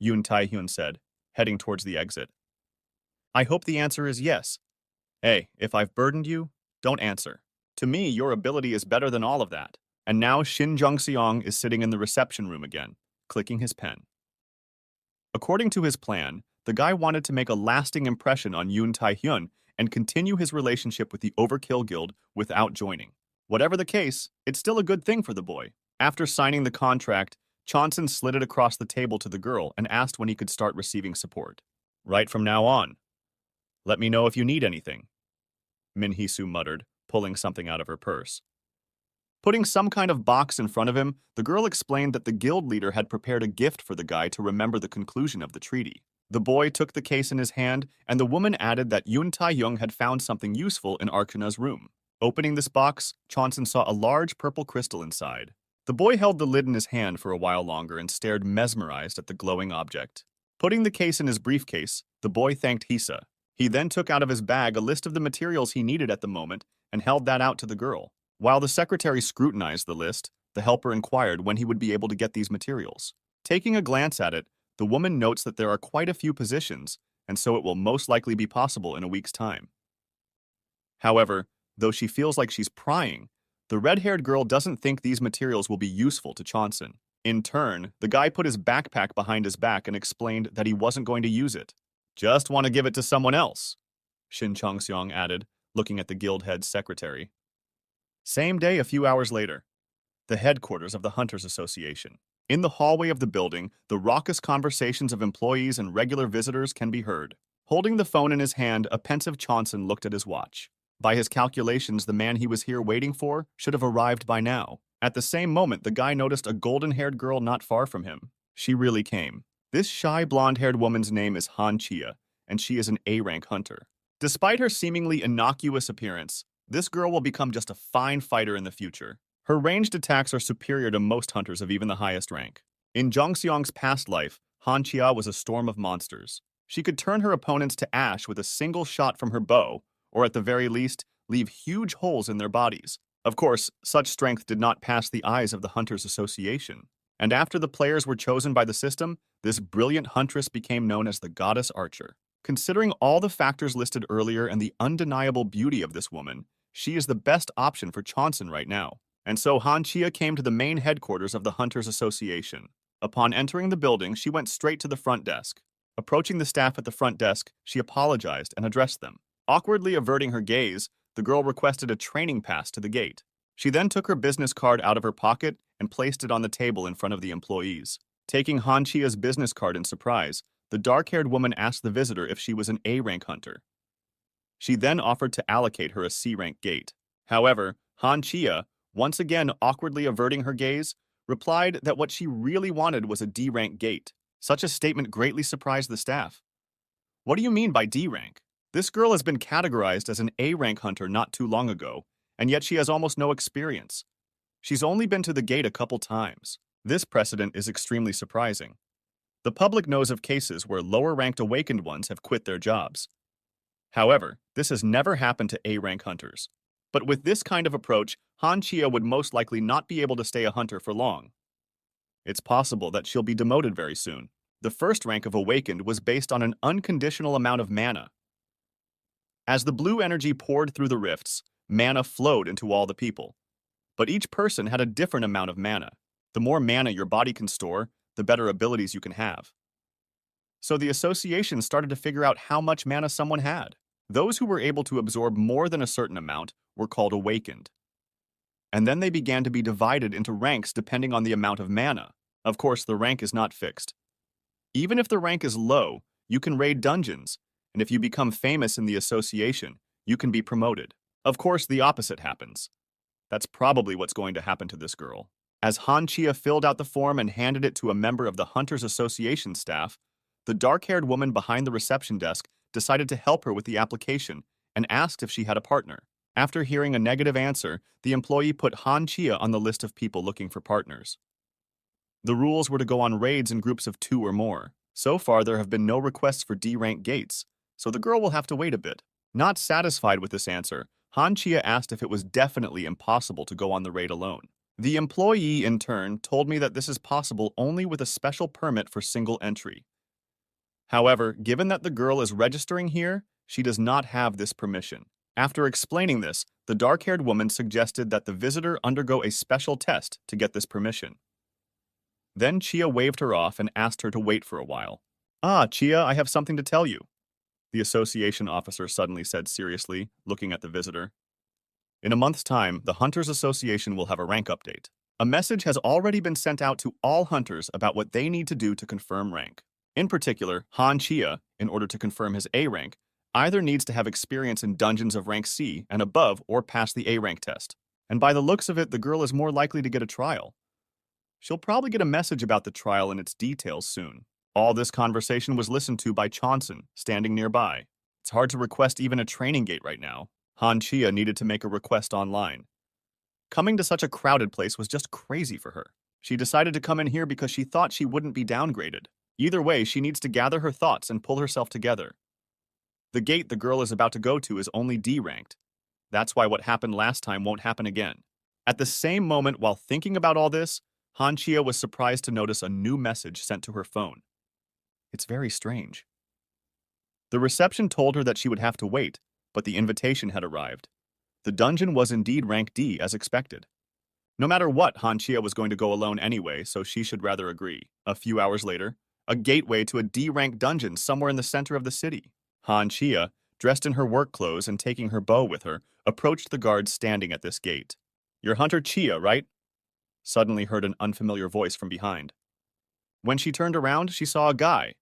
Yoon Tae-hyun said, heading towards the exit. "I hope the answer is yes. Hey, if I've burdened you, don't answer. To me, your ability is better than all of that." And now Shin Jung-seong is sitting in the reception room again, clicking his pen. According to his plan, the guy wanted to make a lasting impression on Yoon Tae-hyun and continue his relationship with the Overkill Guild without joining. Whatever the case, it's still a good thing for the boy. After signing the contract, Chonson slid it across the table to the girl and asked when he could start receiving support. Right from now on. Let me know if you need anything, Minhisu muttered, pulling something out of her purse. Putting some kind of box in front of him, the girl explained that the guild leader had prepared a gift for the guy to remember the conclusion of the treaty. The boy took the case in his hand, and the woman added that Yun Tai-young had found something useful in Archuna's room. Opening this box, Chonson saw a large purple crystal inside. The boy held the lid in his hand for a while longer and stared mesmerized at the glowing object. Putting the case in his briefcase, the boy thanked Hisa. He then took out of his bag a list of the materials he needed at the moment and held that out to the girl. While the secretary scrutinized the list, the helper inquired when he would be able to get these materials. Taking a glance at it, the woman notes that there are quite a few positions, and so it will most likely be possible in a week's time. However, though she feels like she's prying, the red-haired girl doesn't think these materials will be useful to Chonson. In turn, the guy put his backpack behind his back and explained that he wasn't going to use it. Just want to give it to someone else, Shin Chongseong added, looking at the guild head's secretary. Same day, a few hours later, the headquarters of the Hunters Association. In the hallway of the building, the raucous conversations of employees and regular visitors can be heard. Holding the phone in his hand, a pensive Chonson looked at his watch. By his calculations, the man he was here waiting for should have arrived by now. At the same moment, the guy noticed a golden-haired girl not far from him. She really came. This shy blonde-haired woman's name is Han Chia, and she is an A-rank hunter. Despite her seemingly innocuous appearance, this girl will become just a fine fighter in the future. Her ranged attacks are superior to most hunters of even the highest rank. In Jongseong's past life, Han Chia was a storm of monsters. She could turn her opponents to ash with a single shot from her bow, or at the very least, leave huge holes in their bodies. Of course, such strength did not pass the eyes of the Hunters Association. And after the players were chosen by the system, this brilliant huntress became known as the Goddess Archer. Considering all the factors listed earlier and the undeniable beauty of this woman, she is the best option for Chonson right now. And so Han Chia came to the main headquarters of the Hunters Association. Upon entering the building, she went straight to the front desk. Approaching the staff at the front desk, she apologized and addressed them. Awkwardly averting her gaze, the girl requested a training pass to the gate. She then took her business card out of her pocket and placed it on the table in front of the employees. Taking Han Chia's business card in surprise, the dark-haired woman asked the visitor if she was an A-rank hunter. She then offered to allocate her a C-rank gate. However, Han Chia, once again awkwardly averting her gaze, replied that what she really wanted was a D-rank gate. Such a statement greatly surprised the staff. What do you mean by D-rank? This girl has been categorized as an A-rank hunter not too long ago, and yet she has almost no experience. She's only been to the gate a couple times. This precedent is extremely surprising. The public knows of cases where lower-ranked awakened ones have quit their jobs. However, this has never happened to A-rank hunters. But with this kind of approach, Han Chia would most likely not be able to stay a hunter for long. It's possible that she'll be demoted very soon. The first rank of awakened was based on an unconditional amount of mana. As the blue energy poured through the rifts, mana flowed into all the people. But each person had a different amount of mana. The more mana your body can store, the better abilities you can have. So the association started to figure out how much mana someone had. Those who were able to absorb more than a certain amount were called awakened. And then they began to be divided into ranks depending on the amount of mana. Of course, the rank is not fixed. Even if the rank is low, you can raid dungeons, and if you become famous in the association, you can be promoted. Of course, the opposite happens. That's probably what's going to happen to this girl. As Han Chia filled out the form and handed it to a member of the Hunters Association staff, the dark-haired woman behind the reception desk decided to help her with the application and asked if she had a partner. After hearing a negative answer, the employee put Han Chia on the list of people looking for partners. The rules were to go on raids in groups of 2 or more. So far, there have been no requests for D-rank gates, so the girl will have to wait a bit. Not satisfied with this answer, Han Chia asked if it was definitely impossible to go on the raid alone. The employee, in turn, told me that this is possible only with a special permit for single entry. However, given that the girl is registering here, she does not have this permission. After explaining this, the dark-haired woman suggested that the visitor undergo a special test to get this permission. Then Chia waved her off and asked her to wait for a while. "Ah, Chia, I have something to tell you." the association officer suddenly said seriously, looking at the visitor. In a month's time, the Hunters Association will have a rank update. A message has already been sent out to all hunters about what they need to do to confirm rank. In particular, Han Chia, in order to confirm his A rank, either needs to have experience in dungeons of rank C and above or pass the A rank test. And by the looks of it, the girl is more likely to get a trial. She'll probably get a message about the trial and its details soon. All this conversation was listened to by Chonson, standing nearby. It's hard to request even a training gate right now. Han Chia needed to make a request online. Coming to such a crowded place was just crazy for her. She decided to come in here because she thought she wouldn't be downgraded. Either way, she needs to gather her thoughts and pull herself together. The gate the girl is about to go to is only D-ranked. That's why what happened last time won't happen again. At the same moment, while thinking about all this, Han Chia was surprised to notice a new message sent to her phone. It's very strange. The reception told her that she would have to wait, but the invitation had arrived. The dungeon was indeed rank D as expected. No matter what, Han Chia was going to go alone anyway, so she should rather agree. A few hours later, a gateway to a D-rank dungeon somewhere in the center of the city. Han Chia, dressed in her work clothes and taking her bow with her, approached the guards standing at this gate. "You're Hunter Chia, right?" Suddenly heard an unfamiliar voice from behind. When she turned around, she saw a guy.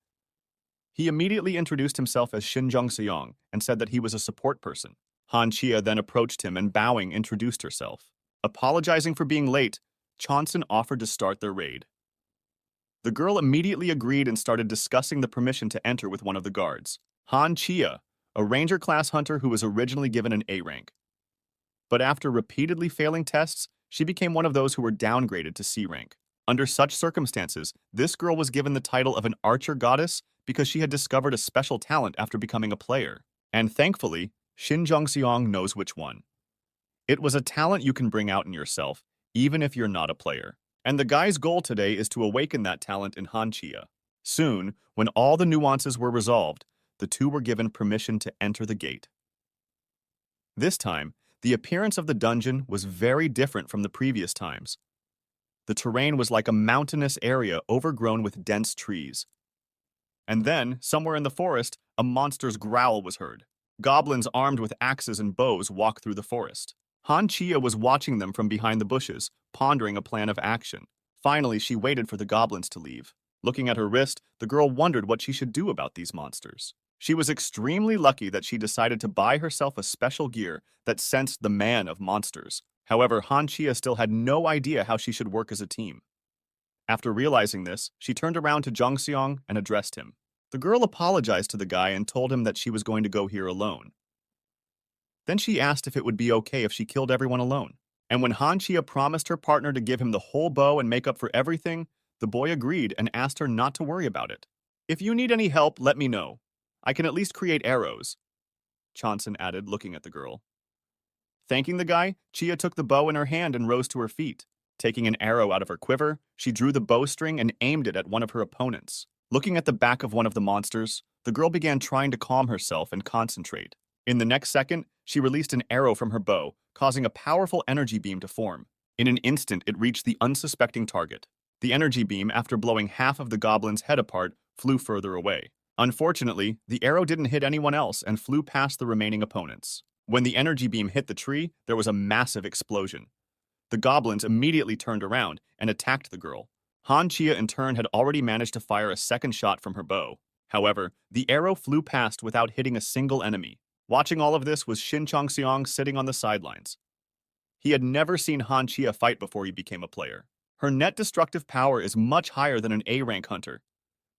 He immediately introduced himself as Xinjiang Seong and said that he was a support person. Han Chia then approached him and bowing introduced herself. Apologizing for being late, Chonson offered to start their raid. The girl immediately agreed and started discussing the permission to enter with one of the guards. Han Chia, a ranger class hunter who was originally given an A rank. But after repeatedly failing tests, she became one of those who were downgraded to C rank. Under such circumstances, this girl was given the title of an archer goddess because she had discovered a special talent after becoming a player. And thankfully, Xinjiang Seong knows which one. It was a talent you can bring out in yourself, even if you're not a player. And the guy's goal today is to awaken that talent in Han Chia. Soon, when all the nuances were resolved, the two were given permission to enter the gate. This time, the appearance of the dungeon was very different from the previous times. The terrain was like a mountainous area overgrown with dense trees. And then, somewhere in the forest, a monster's growl was heard. Goblins armed with axes and bows walked through the forest. Han Chia was watching them from behind the bushes, pondering a plan of action. Finally, she waited for the goblins to leave. Looking at her wrist, the girl wondered what she should do about these monsters. She was extremely lucky that she decided to buy herself a special gear that sensed the man of monsters. However, Han Chia still had no idea how she should work as a team. After realizing this, she turned around to Zhang Xiong and addressed him. The girl apologized to the guy and told him that she was going to go here alone. Then she asked if it would be okay if she killed everyone alone. And when Han Chia promised her partner to give him the whole bow and make up for everything, the boy agreed and asked her not to worry about it. "If you need any help, let me know. I can at least create arrows," Chonson added, looking at the girl. Thanking the guy, Chia took the bow in her hand and rose to her feet. Taking an arrow out of her quiver, she drew the bowstring and aimed it at one of her opponents. Looking at the back of one of the monsters, the girl began trying to calm herself and concentrate. In the next second, she released an arrow from her bow, causing a powerful energy beam to form. In an instant, it reached the unsuspecting target. The energy beam, after blowing half of the goblin's head apart, flew further away. Unfortunately, the arrow didn't hit anyone else and flew past the remaining opponents. When the energy beam hit the tree, there was a massive explosion. The goblins immediately turned around and attacked the girl. Han Chia, in turn, had already managed to fire a second shot from her bow. However, the arrow flew past without hitting a single enemy. Watching all of this was Xinjiang Seong sitting on the sidelines. He had never seen Han Chia fight before he became a player. Her net destructive power is much higher than an A-rank hunter,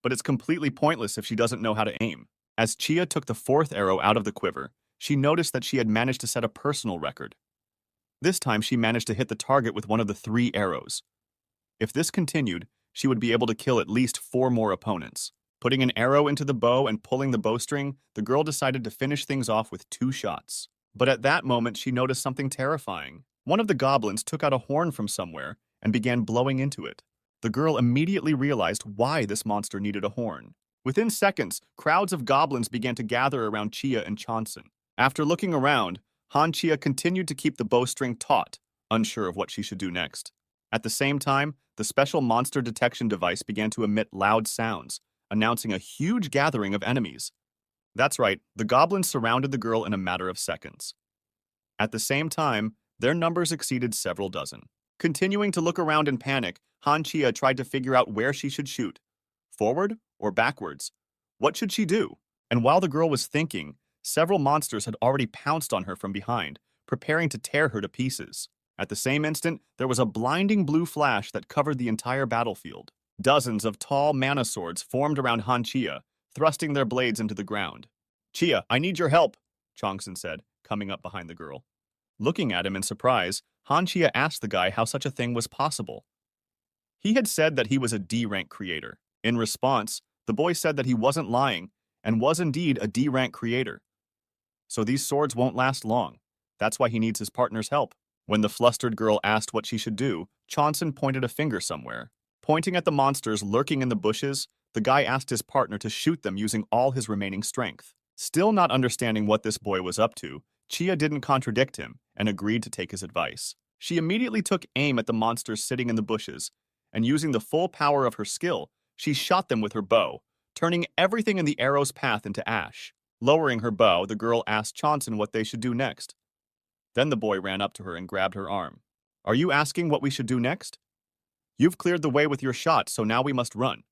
but it's completely pointless if she doesn't know how to aim. As Chia took the fourth arrow out of the quiver, she noticed that she had managed to set a personal record. This time she managed to hit the target with one of the 3 arrows. If this continued, she would be able to kill at least 4 more opponents. Putting an arrow into the bow and pulling the bowstring, the girl decided to finish things off with 2 shots. But at that moment, she noticed something terrifying. One of the goblins took out a horn from somewhere and began blowing into it. The girl immediately realized why this monster needed a horn. Within seconds, crowds of goblins began to gather around Chia and Chonson. After looking around, Han Chia continued to keep the bowstring taut, unsure of what she should do next. At the same time, the special monster detection device began to emit loud sounds, announcing a huge gathering of enemies. That's right, the goblins surrounded the girl in a matter of seconds. At the same time, their numbers exceeded several dozen. Continuing to look around in panic, Han Chia tried to figure out where she should shoot. Forward or backwards? What should she do? And while the girl was thinking, several monsters had already pounced on her from behind, preparing to tear her to pieces. At the same instant, there was a blinding blue flash that covered the entire battlefield. Dozens of tall mana swords formed around Han Chia, thrusting their blades into the ground. Chia, I need your help, Chongsun said, coming up behind the girl. Looking at him in surprise, Han Chia asked the guy how such a thing was possible. He had said that he was a D-rank creator. In response, the boy said that he wasn't lying and was indeed a D-rank creator. So these swords won't last long. That's why he needs his partner's help. When the flustered girl asked what she should do, Chonson pointed a finger somewhere. Pointing at the monsters lurking in the bushes, the guy asked his partner to shoot them using all his remaining strength. Still not understanding what this boy was up to, Chia didn't contradict him and agreed to take his advice. She immediately took aim at the monsters sitting in the bushes, and using the full power of her skill, she shot them with her bow, turning everything in the arrow's path into ash. Lowering her bow, the girl asked Chonson what they should do next. Then the boy ran up to her and grabbed her arm. Are you asking what we should do next? You've cleared the way with your shot, so now we must run.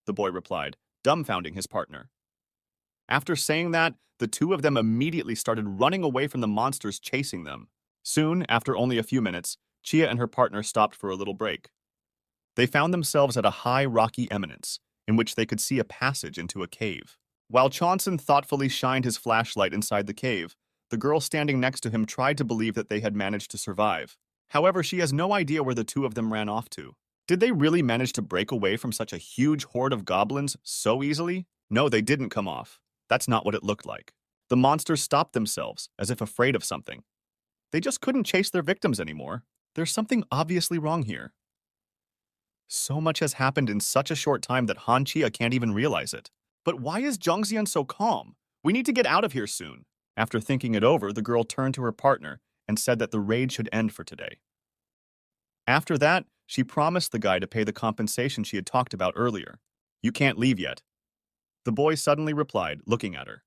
The boy replied, dumbfounding his partner. After saying that, the two of them immediately started running away from the monsters chasing them. Soon, after only a few minutes, Chia and her partner stopped for a little break. They found themselves at a high rocky eminence, in which they could see a passage into a cave. While Chonson thoughtfully shined his flashlight inside the cave, the girl standing next to him tried to believe that they had managed to survive. However, she has no idea where the two of them ran off to. Did they really manage to break away from such a huge horde of goblins so easily? No, they didn't come off. That's not what it looked like. The monsters stopped themselves, as if afraid of something. They just couldn't chase their victims anymore. There's something obviously wrong here. So much has happened in such a short time that Han Chia can't even realize it. But why is Zhongxian so calm? We need to get out of here soon. After thinking it over, the girl turned to her partner and said that the raid should end for today. After that, she promised the guy to pay the compensation she had talked about earlier. You can't leave yet. The boy suddenly replied, looking at her.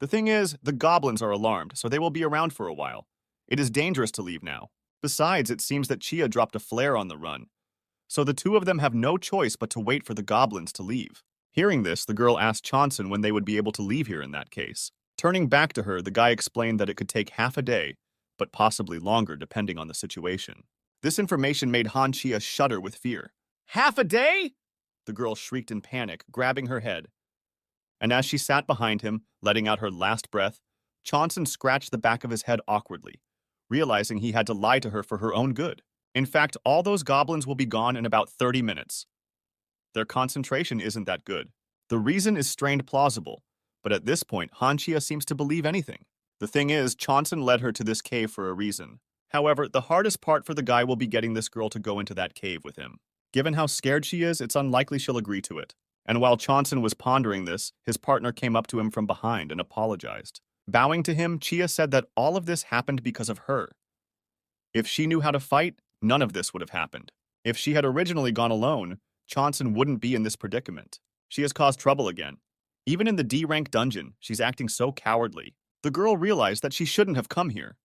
The thing is, the goblins are alarmed, so they will be around for a while. It is dangerous to leave now. Besides, it seems that Chia dropped a flare on the run. So the two of them have no choice but to wait for the goblins to leave. Hearing this, the girl asked Chonson when they would be able to leave here in that case. Turning back to her, the guy explained that it could take half a day, but possibly longer depending on the situation. This information made Han Chia shudder with fear. Half a day? The girl shrieked in panic, grabbing her head. And as she sat behind him, letting out her last breath, Chonson scratched the back of his head awkwardly, realizing he had to lie to her for her own good. In fact, all those goblins will be gone in about 30 minutes. Their concentration isn't that good. The reason is strained plausible, but at this point, Han Chia seems to believe anything. The thing is, Chonson led her to this cave for a reason. However, the hardest part for the guy will be getting this girl to go into that cave with him. Given how scared she is, it's unlikely she'll agree to it. And while Chonson was pondering this, his partner came up to him from behind and apologized. Bowing to him, Chia said that all of this happened because of her. If she knew how to fight, none of this would have happened. If she had originally gone alone, Chonson wouldn't be in this predicament. She has caused trouble again. Even in the D-rank dungeon, she's acting so cowardly. The girl realized that she shouldn't have come here.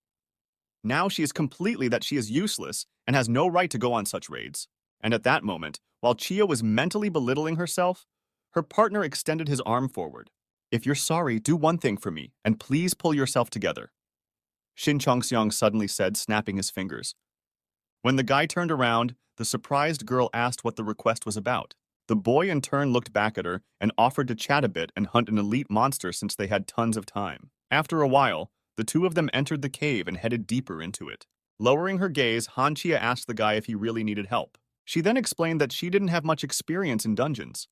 Now she is completely that she is useless and has no right to go on such raids. And at that moment, while Chia was mentally belittling herself, her partner extended his arm forward. If you're sorry, do one thing for me, and please pull yourself together. Shin Chongxiang suddenly said, snapping his fingers. When the guy turned around, the surprised girl asked what the request was about. The boy in turn looked back at her and offered to chat a bit and hunt an elite monster since they had tons of time. After a while, the two of them entered the cave and headed deeper into it. Lowering her gaze, Han Chia asked the guy if he really needed help. She then explained that she didn't have much experience in dungeons.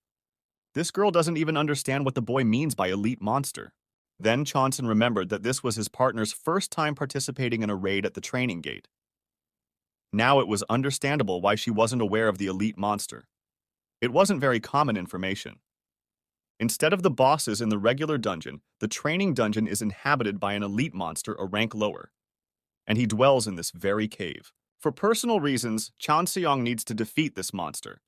This girl doesn't even understand what the boy means by elite monster. Then Chonson remembered that this was his partner's first time participating in a raid at the training gate. Now it was understandable why she wasn't aware of the elite monster. It wasn't very common information. Instead of the bosses in the regular dungeon, the training dungeon is inhabited by an elite monster a rank lower. And he dwells in this very cave. For personal reasons, Chan Seong needs to defeat this monster.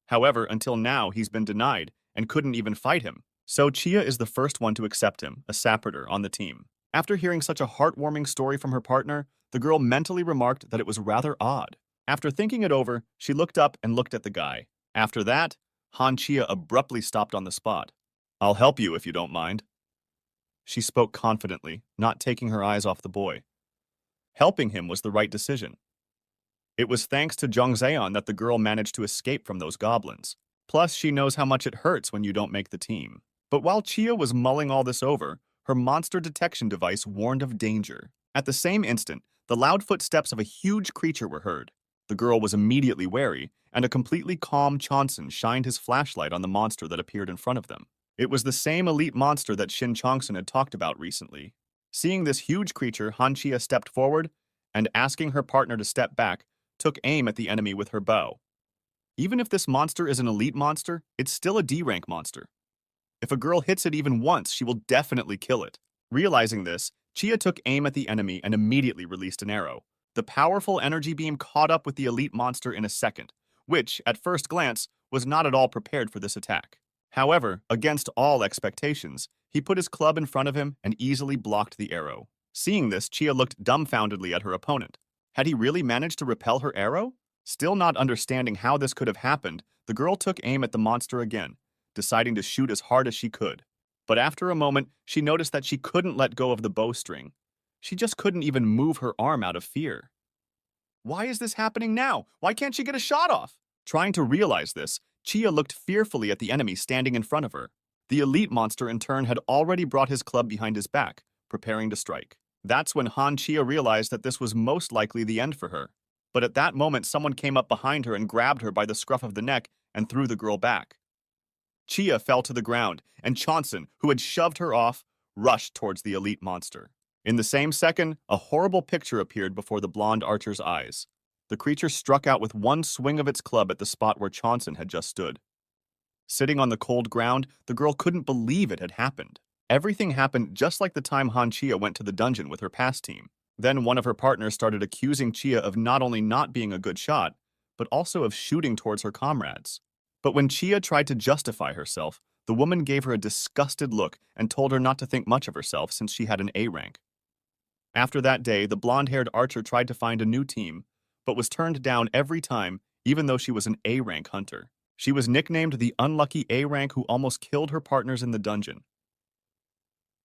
However, until now, he's been denied and couldn't even fight him. So Chia is the first one to accept him, a sapperter, on the team. After hearing such a heartwarming story from her partner, the girl mentally remarked that it was rather odd. After thinking it over, she looked up and looked at the guy. After that, Han Chia abruptly stopped on the spot. "I'll help you if you don't mind." She spoke confidently, not taking her eyes off the boy. Helping him was the right decision. It was thanks to Zhang Zeon that the girl managed to escape from those goblins. Plus, she knows how much it hurts when you don't make the team. But while Chia was mulling all this over, her monster detection device warned of danger. At the same instant, the loud footsteps of a huge creature were heard. The girl was immediately wary, and a completely calm Chonsun shined his flashlight on the monster that appeared in front of them. It was the same elite monster that Shin Chongsun had talked about recently. Seeing this huge creature, Han Chia stepped forward, and asking her partner to step back, took aim at the enemy with her bow. Even if this monster is an elite monster, it's still a D-rank monster. If a girl hits it even once, she will definitely kill it. Realizing this, Chia took aim at the enemy and immediately released an arrow. The powerful energy beam caught up with the elite monster in a second, which, at first glance, was not at all prepared for this attack. However, against all expectations, he put his club in front of him and easily blocked the arrow. Seeing this, Chia looked dumbfoundedly at her opponent. Had he really managed to repel her arrow? Still not understanding how this could have happened, the girl took aim at the monster again, deciding to shoot as hard as she could. But after a moment, she noticed that she couldn't let go of the bowstring. She just couldn't even move her arm out of fear. Why is this happening now? Why can't she get a shot off? Trying to realize this, Chia looked fearfully at the enemy standing in front of her. The elite monster in turn had already brought his club behind his back, preparing to strike. That's when Han Chia realized that this was most likely the end for her. But at that moment, someone came up behind her and grabbed her by the scruff of the neck and threw the girl back. Chia fell to the ground, and Chonsun, who had shoved her off, rushed towards the elite monster. In the same second, a horrible picture appeared before the blonde archer's eyes. The creature struck out with one swing of its club at the spot where Chonsun had just stood. Sitting on the cold ground, the girl couldn't believe it had happened. Everything happened just like the time Han Chia went to the dungeon with her past team. Then one of her partners started accusing Chia of not only not being a good shot, but also of shooting towards her comrades. But when Chia tried to justify herself, the woman gave her a disgusted look and told her not to think much of herself since she had an A rank. After that day, the blonde-haired archer tried to find a new team, but was turned down every time, even though she was an A rank hunter. She was nicknamed the unlucky A rank who almost killed her partners in the dungeon.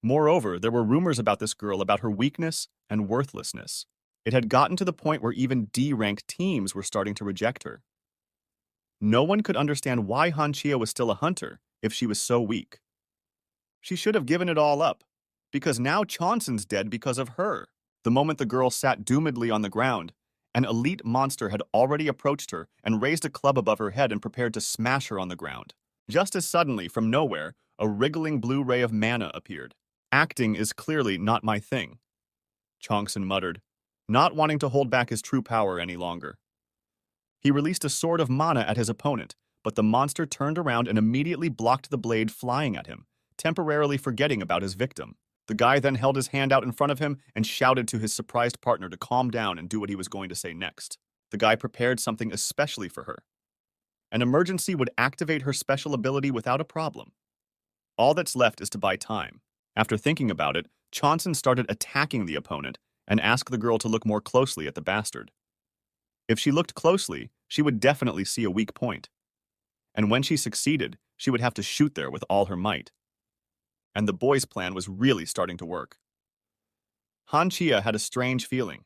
Moreover, there were rumors about this girl about her weakness and worthlessness. It had gotten to the point where even D-rank teams were starting to reject her. No one could understand why Han Chia was still a hunter if she was so weak. She should have given it all up, because now Chonsun's dead because of her. The moment the girl sat doomedly on the ground, an elite monster had already approached her and raised a club above her head and prepared to smash her on the ground. Just as suddenly, from nowhere, a wriggling blue ray of mana appeared. "Acting is clearly not my thing," Chongsun muttered, not wanting to hold back his true power any longer. He released a sword of mana at his opponent, but the monster turned around and immediately blocked the blade flying at him, temporarily forgetting about his victim. The guy then held his hand out in front of him and shouted to his surprised partner to calm down and do what he was going to say next. The guy prepared something especially for her. An emergency would activate her special ability without a problem. All that's left is to buy time. After thinking about it, Chonsun started attacking the opponent and asked the girl to look more closely at the bastard. If she looked closely, she would definitely see a weak point. And when she succeeded, she would have to shoot there with all her might. And the boy's plan was really starting to work. Han Chia had a strange feeling.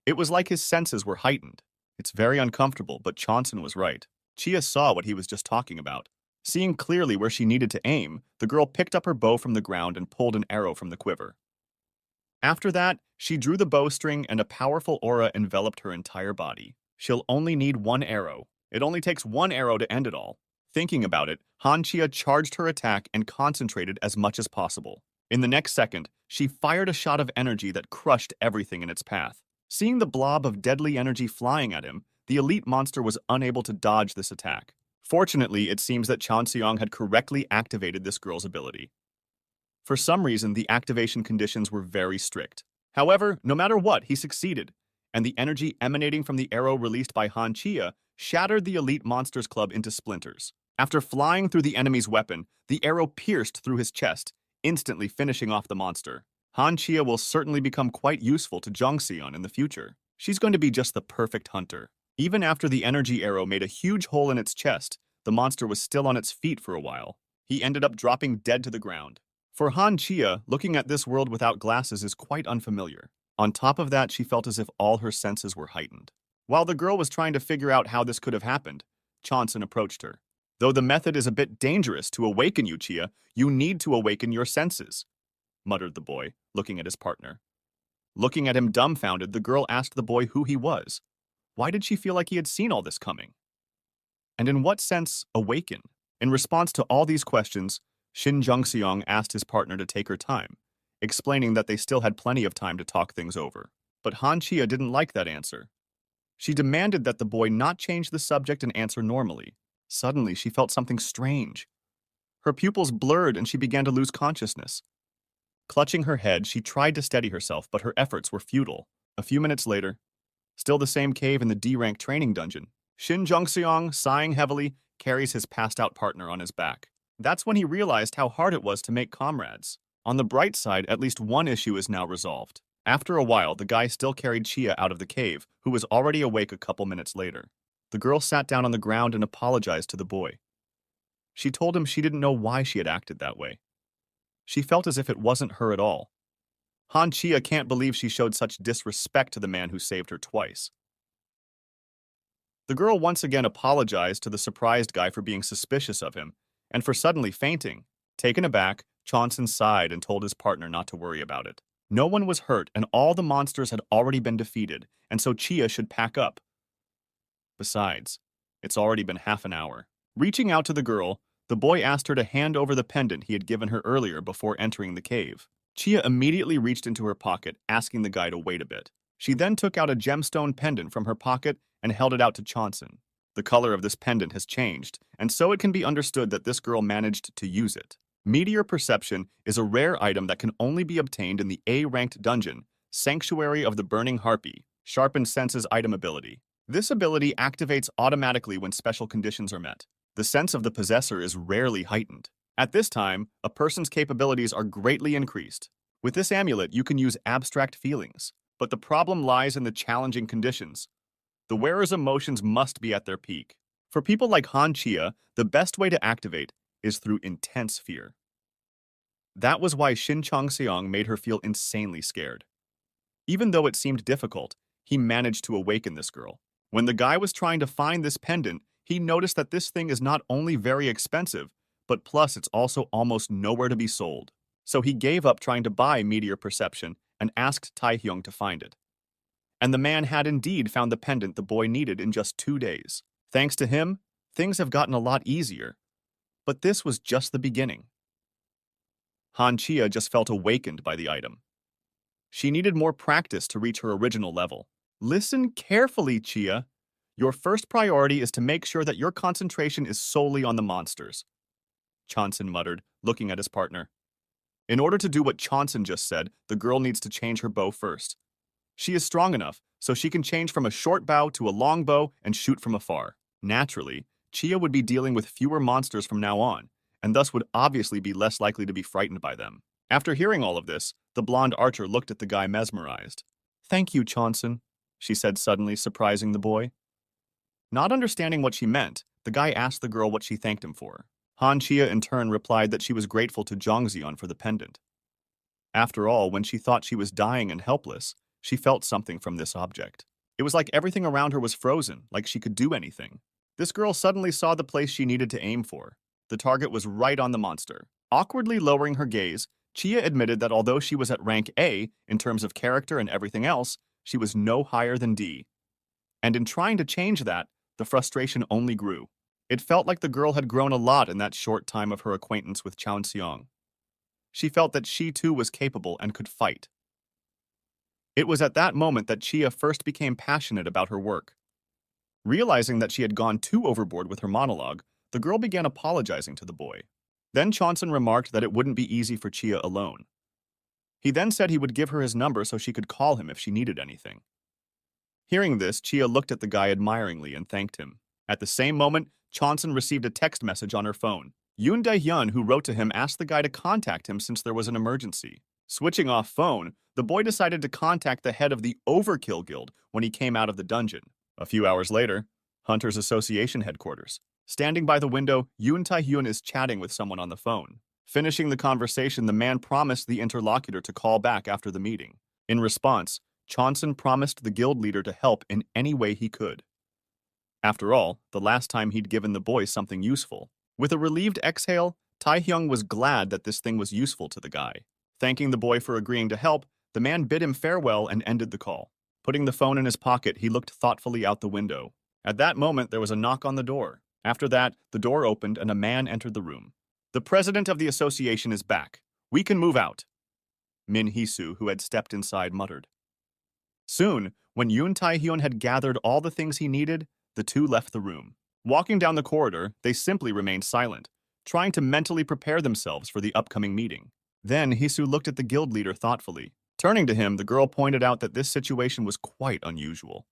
It was like his senses were heightened. It's very uncomfortable, but Chonsun was right. Chia saw what he was just talking about. Seeing clearly where she needed to aim, the girl picked up her bow from the ground and pulled an arrow from the quiver. After that, she drew the bowstring and a powerful aura enveloped her entire body. She'll only need one arrow. It only takes one arrow to end it all. Thinking about it, Han Chia charged her attack and concentrated as much as possible. In the next second, she fired a shot of energy that crushed everything in its path. Seeing the blob of deadly energy flying at him, the elite monster was unable to dodge this attack. Fortunately, it seems that Chan Seong had correctly activated this girl's ability. For some reason, the activation conditions were very strict. However, no matter what, he succeeded, and the energy emanating from the arrow released by Han Chia shattered the elite monster's club into splinters. After flying through the enemy's weapon, the arrow pierced through his chest, instantly finishing off the monster. Han Chia will certainly become quite useful to Jongseon in the future. She's going to be just the perfect hunter. Even after the energy arrow made a huge hole in its chest, the monster was still on its feet for a while. He ended up dropping dead to the ground. For Han Chia, looking at this world without glasses is quite unfamiliar. On top of that, she felt as if all her senses were heightened. While the girl was trying to figure out how this could have happened, Chonsun approached her. Though the method is a bit dangerous to awaken you, Chia, you need to awaken your senses, muttered the boy, looking at his partner. Looking at him dumbfounded, the girl asked the boy who he was. Why did she feel like he had seen all this coming? And in what sense awaken? In response to all these questions, Shin Jungseong asked his partner to take her time, explaining that they still had plenty of time to talk things over. But Han Chia didn't like that answer. She demanded that the boy not change the subject and answer normally. Suddenly, she felt something strange. Her pupils blurred and she began to lose consciousness. Clutching her head, she tried to steady herself, but her efforts were futile. A few minutes later, still the same cave in the D-rank training dungeon, Shin Jungseong, sighing heavily, carries his passed-out partner on his back. That's when he realized how hard it was to make comrades. On the bright side, at least one issue is now resolved. After a while, the guy still carried Chia out of the cave, who was already awake a couple minutes later. The girl sat down on the ground and apologized to the boy. She told him she didn't know why she had acted that way. She felt as if it wasn't her at all. Han Chia can't believe she showed such disrespect to the man who saved her twice. The girl once again apologized to the surprised guy for being suspicious of him, and for suddenly fainting. Taken aback, Chonsun sighed and told his partner not to worry about it. No one was hurt, and all the monsters had already been defeated, and so Chia should pack up. Besides, it's already been half an hour. Reaching out to the girl, the boy asked her to hand over the pendant he had given her earlier before entering the cave. Chia immediately reached into her pocket, asking the guy to wait a bit. She then took out a gemstone pendant from her pocket and held it out to Chonsun. The color of this pendant has changed, and so it can be understood that this girl managed to use it. Meteor Perception is a rare item that can only be obtained in the A-ranked dungeon, Sanctuary of the Burning Harpy, Sharpened Senses item ability. This ability activates automatically when special conditions are met. The sense of the possessor is rarely heightened. At this time, a person's capabilities are greatly increased. With this amulet, you can use abstract feelings, but the problem lies in the challenging conditions. The wearer's emotions must be at their peak. For people like Han Chia, the best way to activate is through intense fear. That was why Shin Chongseong made her feel insanely scared. Even though it seemed difficult, he managed to awaken this girl. When the guy was trying to find this pendant, he noticed that this thing is not only very expensive, but plus it's also almost nowhere to be sold. So he gave up trying to buy Meteor Perception and asked Taehyung to find it. And the man had indeed found the pendant the boy needed in just 2 days. Thanks to him, things have gotten a lot easier. But this was just the beginning. Han Chia just felt awakened by the item. She needed more practice to reach her original level. Listen carefully, Chia. Your first priority is to make sure that your concentration is solely on the monsters, Chonsun muttered, looking at his partner. In order to do what Chonsun just said, the girl needs to change her bow first. She is strong enough, so she can change from a short bow to a long bow and shoot from afar. Naturally, Chia would be dealing with fewer monsters from now on, and thus would obviously be less likely to be frightened by them. After hearing all of this, the blonde archer looked at the guy mesmerized. Thank you, Chonsun, she said suddenly, surprising the boy. Not understanding what she meant, the guy asked the girl what she thanked him for. Han Chia in turn replied that she was grateful to Jongseon for the pendant. After all, when she thought she was dying and helpless, she felt something from this object. It was like everything around her was frozen, like she could do anything. This girl suddenly saw the place she needed to aim for. The target was right on the monster. Awkwardly lowering her gaze, Chia admitted that although she was at rank A in terms of character and everything else, she was no higher than D. And in trying to change that, the frustration only grew. It felt like the girl had grown a lot in that short time of her acquaintance with Chonseong. She felt that she too was capable and could fight. It was at that moment that Chia first became passionate about her work. Realizing that she had gone too overboard with her monologue, the girl began apologizing to the boy. Then Chonsun remarked that it wouldn't be easy for Chia alone. He then said he would give her his number so she could call him if she needed anything. Hearing this, Chia looked at the guy admiringly and thanked him. At the same moment, Chonsun received a text message on her phone. Yoon Dae-hyun, who wrote to him, asked the guy to contact him since there was an emergency. Switching off phone, the boy decided to contact the head of the Overkill Guild when he came out of the dungeon. A few hours later, Hunters Association headquarters. Standing by the window, Yoon Tae-hyun is chatting with someone on the phone. Finishing the conversation, the man promised the interlocutor to call back after the meeting. In response, Chonsun promised the guild leader to help in any way he could. After all, the last time he'd given the boy something useful. With a relieved exhale, Tae-hyung was glad that this thing was useful to the guy. Thanking the boy for agreeing to help, the man bid him farewell and ended the call. Putting the phone in his pocket, he looked thoughtfully out the window. At that moment, there was a knock on the door. After that, the door opened and a man entered the room. "The president of the association is back. We can move out," Min Hee-soo, who had stepped inside, muttered. Soon, when Yoon Tae-hyun had gathered all the things he needed, the two left the room. Walking down the corridor, they simply remained silent, trying to mentally prepare themselves for the upcoming meeting. Then Hee-soo looked at the guild leader thoughtfully. Turning to him, the girl pointed out that this situation was quite unusual.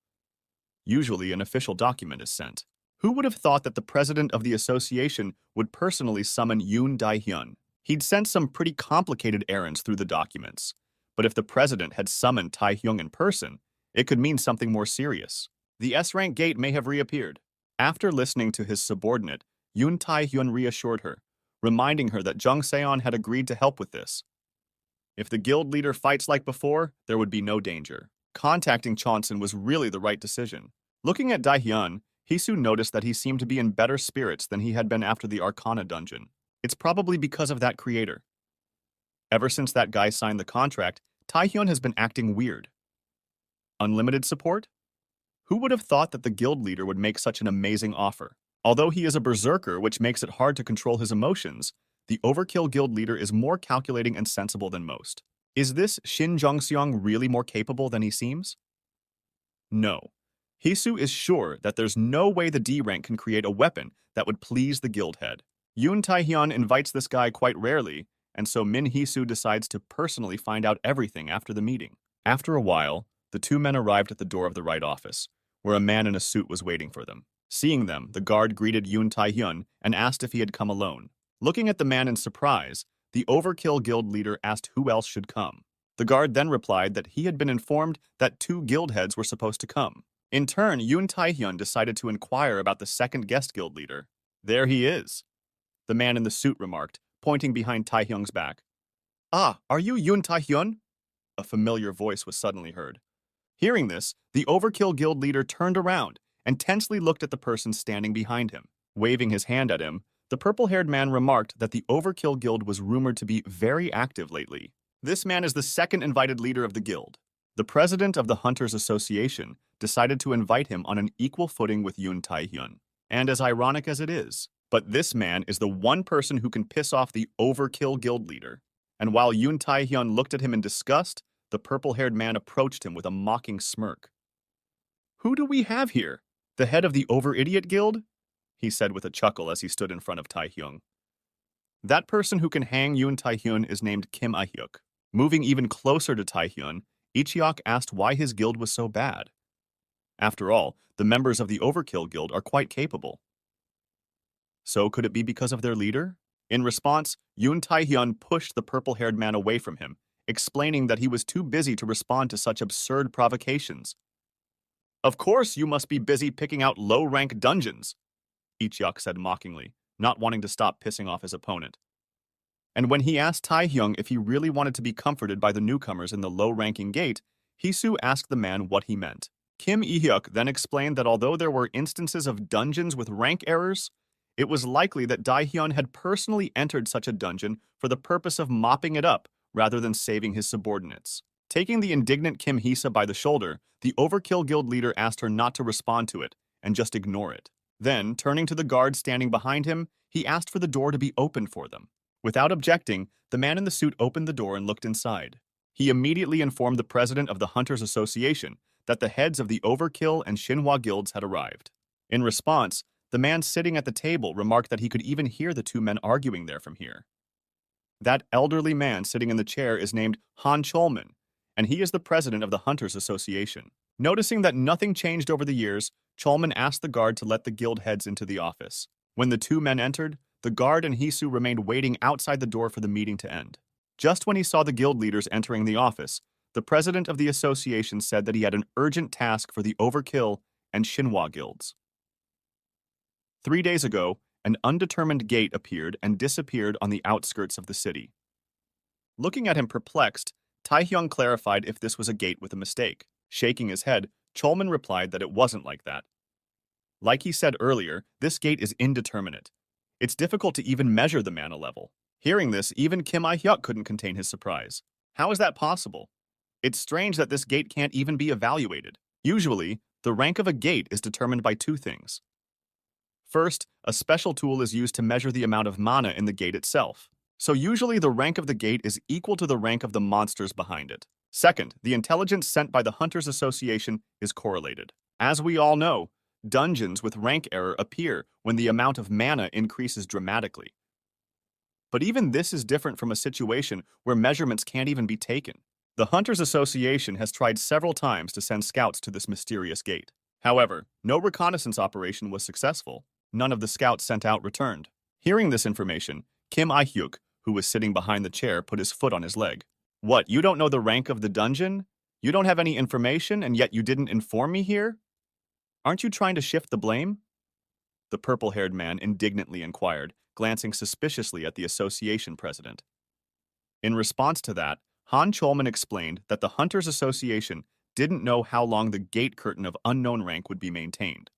Usually, an official document is sent. Who would have thought that the president of the association would personally summon Yoon Dae-hyun? He'd sent some pretty complicated errands through the documents. But if the president had summoned Tae-hyung in person, it could mean something more serious. The S-rank gate may have reappeared. After listening to his subordinate, Yoon Tae-hyun reassured her, reminding her that Jung Se-on had agreed to help with this. If the guild leader fights like before, there would be no danger. Contacting Chonsun was really the right decision. Looking at Dae-hyun, Hee-soo noticed that he seemed to be in better spirits than he had been after the Arcana dungeon. It's probably because of that creator. Ever since that guy signed the contract, Tae-hyun has been acting weird. Unlimited support? Who would have thought that the guild leader would make such an amazing offer? Although he is a berserker, which makes it hard to control his emotions, the Overkill guild leader is more calculating and sensible than most. Is this Shin Jong-seong really more capable than he seems? No. Hee-soo is sure that there's no way the D rank can create a weapon that would please the guild head. Yoon Tae-hyun invites this guy quite rarely, and so Min Hee-soo decides to personally find out everything after the meeting. After a while, the two men arrived at the door of the right office, where a man in a suit was waiting for them. Seeing them, the guard greeted Yoon Tae-hyun and asked if he had come alone. Looking at the man in surprise, the Overkill guild leader asked who else should come. The guard then replied that he had been informed that 2 guild heads were supposed to come. In turn, Yoon Tae-hyun decided to inquire about the second guest guild leader. "There he is," the man in the suit remarked, pointing behind Tae-hyung's back. "Ah, are you Yoon Tae-hyun?" A familiar voice was suddenly heard. Hearing this, the Overkill guild leader turned around and tensely looked at the person standing behind him. Waving his hand at him, the purple-haired man remarked that the Overkill guild was rumored to be very active lately. This man is the second invited leader of the guild. The president of the Hunters Association decided to invite him on an equal footing with Yoon Tae-hyun. And as ironic as it is, but this man is the one person who can piss off the Overkill guild leader. And while Yoon Tae-hyun looked at him in disgust, the purple-haired man approached him with a mocking smirk. "Who do we have here? The head of the Over-Idiot Guild?" he said with a chuckle as he stood in front of Tae-hyung. That person who can hang Yoon Tae-hyun is named Kim Ah-hyuk. Moving even closer to Tae-hyun, Ichiok asked why his guild was so bad. After all, the members of the Overkill Guild are quite capable. So could it be because of their leader? In response, Yoon Tae-hyun pushed the purple-haired man away from him, explaining that he was too busy to respond to such absurd provocations. "Of course you must be busy picking out low-rank dungeons," Ichiok said mockingly, not wanting to stop pissing off his opponent. And when he asked Tae-hyung if he really wanted to be comforted by the newcomers in the low-ranking gate, Hee-soo asked the man what he meant. Kim Ah-hyuk then explained that although there were instances of dungeons with rank errors, it was likely that Dae-hyun had personally entered such a dungeon for the purpose of mopping it up rather than saving his subordinates. Taking the indignant Kim Hee-soo by the shoulder, the Overkill Guild leader asked her not to respond to it and just ignore it. Then, turning to the guard standing behind him, he asked for the door to be opened for them. Without objecting, the man in the suit opened the door and looked inside. He immediately informed the president of the Hunters Association that the heads of the Overkill and Shinhwa guilds had arrived. In response, the man sitting at the table remarked that he could even hear the two men arguing there from here. That elderly man sitting in the chair is named Han Cholman, and he is the president of the Hunters Association. Noticing that nothing changed over the years, Cholman asked the guard to let the guild heads into the office. When the two men entered, the guard and Hisu remained waiting outside the door for the meeting to end. Just when he saw the guild leaders entering the office, the president of the association said that he had an urgent task for the Overkill and Shinhwa guilds. 3 days ago, an undetermined gate appeared and disappeared on the outskirts of the city. Looking at him perplexed, Taehyung clarified if this was a gate with a mistake. Shaking his head, Cholman replied that it wasn't like that. Like he said earlier, this gate is indeterminate. It's difficult to even measure the mana level. Hearing this, even Kim I-hyuk couldn't contain his surprise. How is that possible? It's strange that this gate can't even be evaluated. Usually, the rank of a gate is determined by two things. First, a special tool is used to measure the amount of mana in the gate itself. So usually the rank of the gate is equal to the rank of the monsters behind it. Second, the intelligence sent by the Hunters Association is correlated. As we all know, dungeons with rank error appear when the amount of mana increases dramatically. But even this is different from a situation where measurements can't even be taken. The Hunters Association has tried several times to send scouts to this mysterious gate. However, no reconnaissance operation was successful. None of the scouts sent out returned. Hearing this information, Kim I-hyuk, who was sitting behind the chair, put his foot on his leg. What, you don't know the rank of the dungeon? You don't have any information, and yet you didn't inform me here? Aren't you trying to shift the blame? The purple-haired man indignantly inquired, glancing suspiciously at the association president. In response to that, Han Cholman explained that the Hunters Association didn't know how long the gate curtain of unknown rank would be maintained.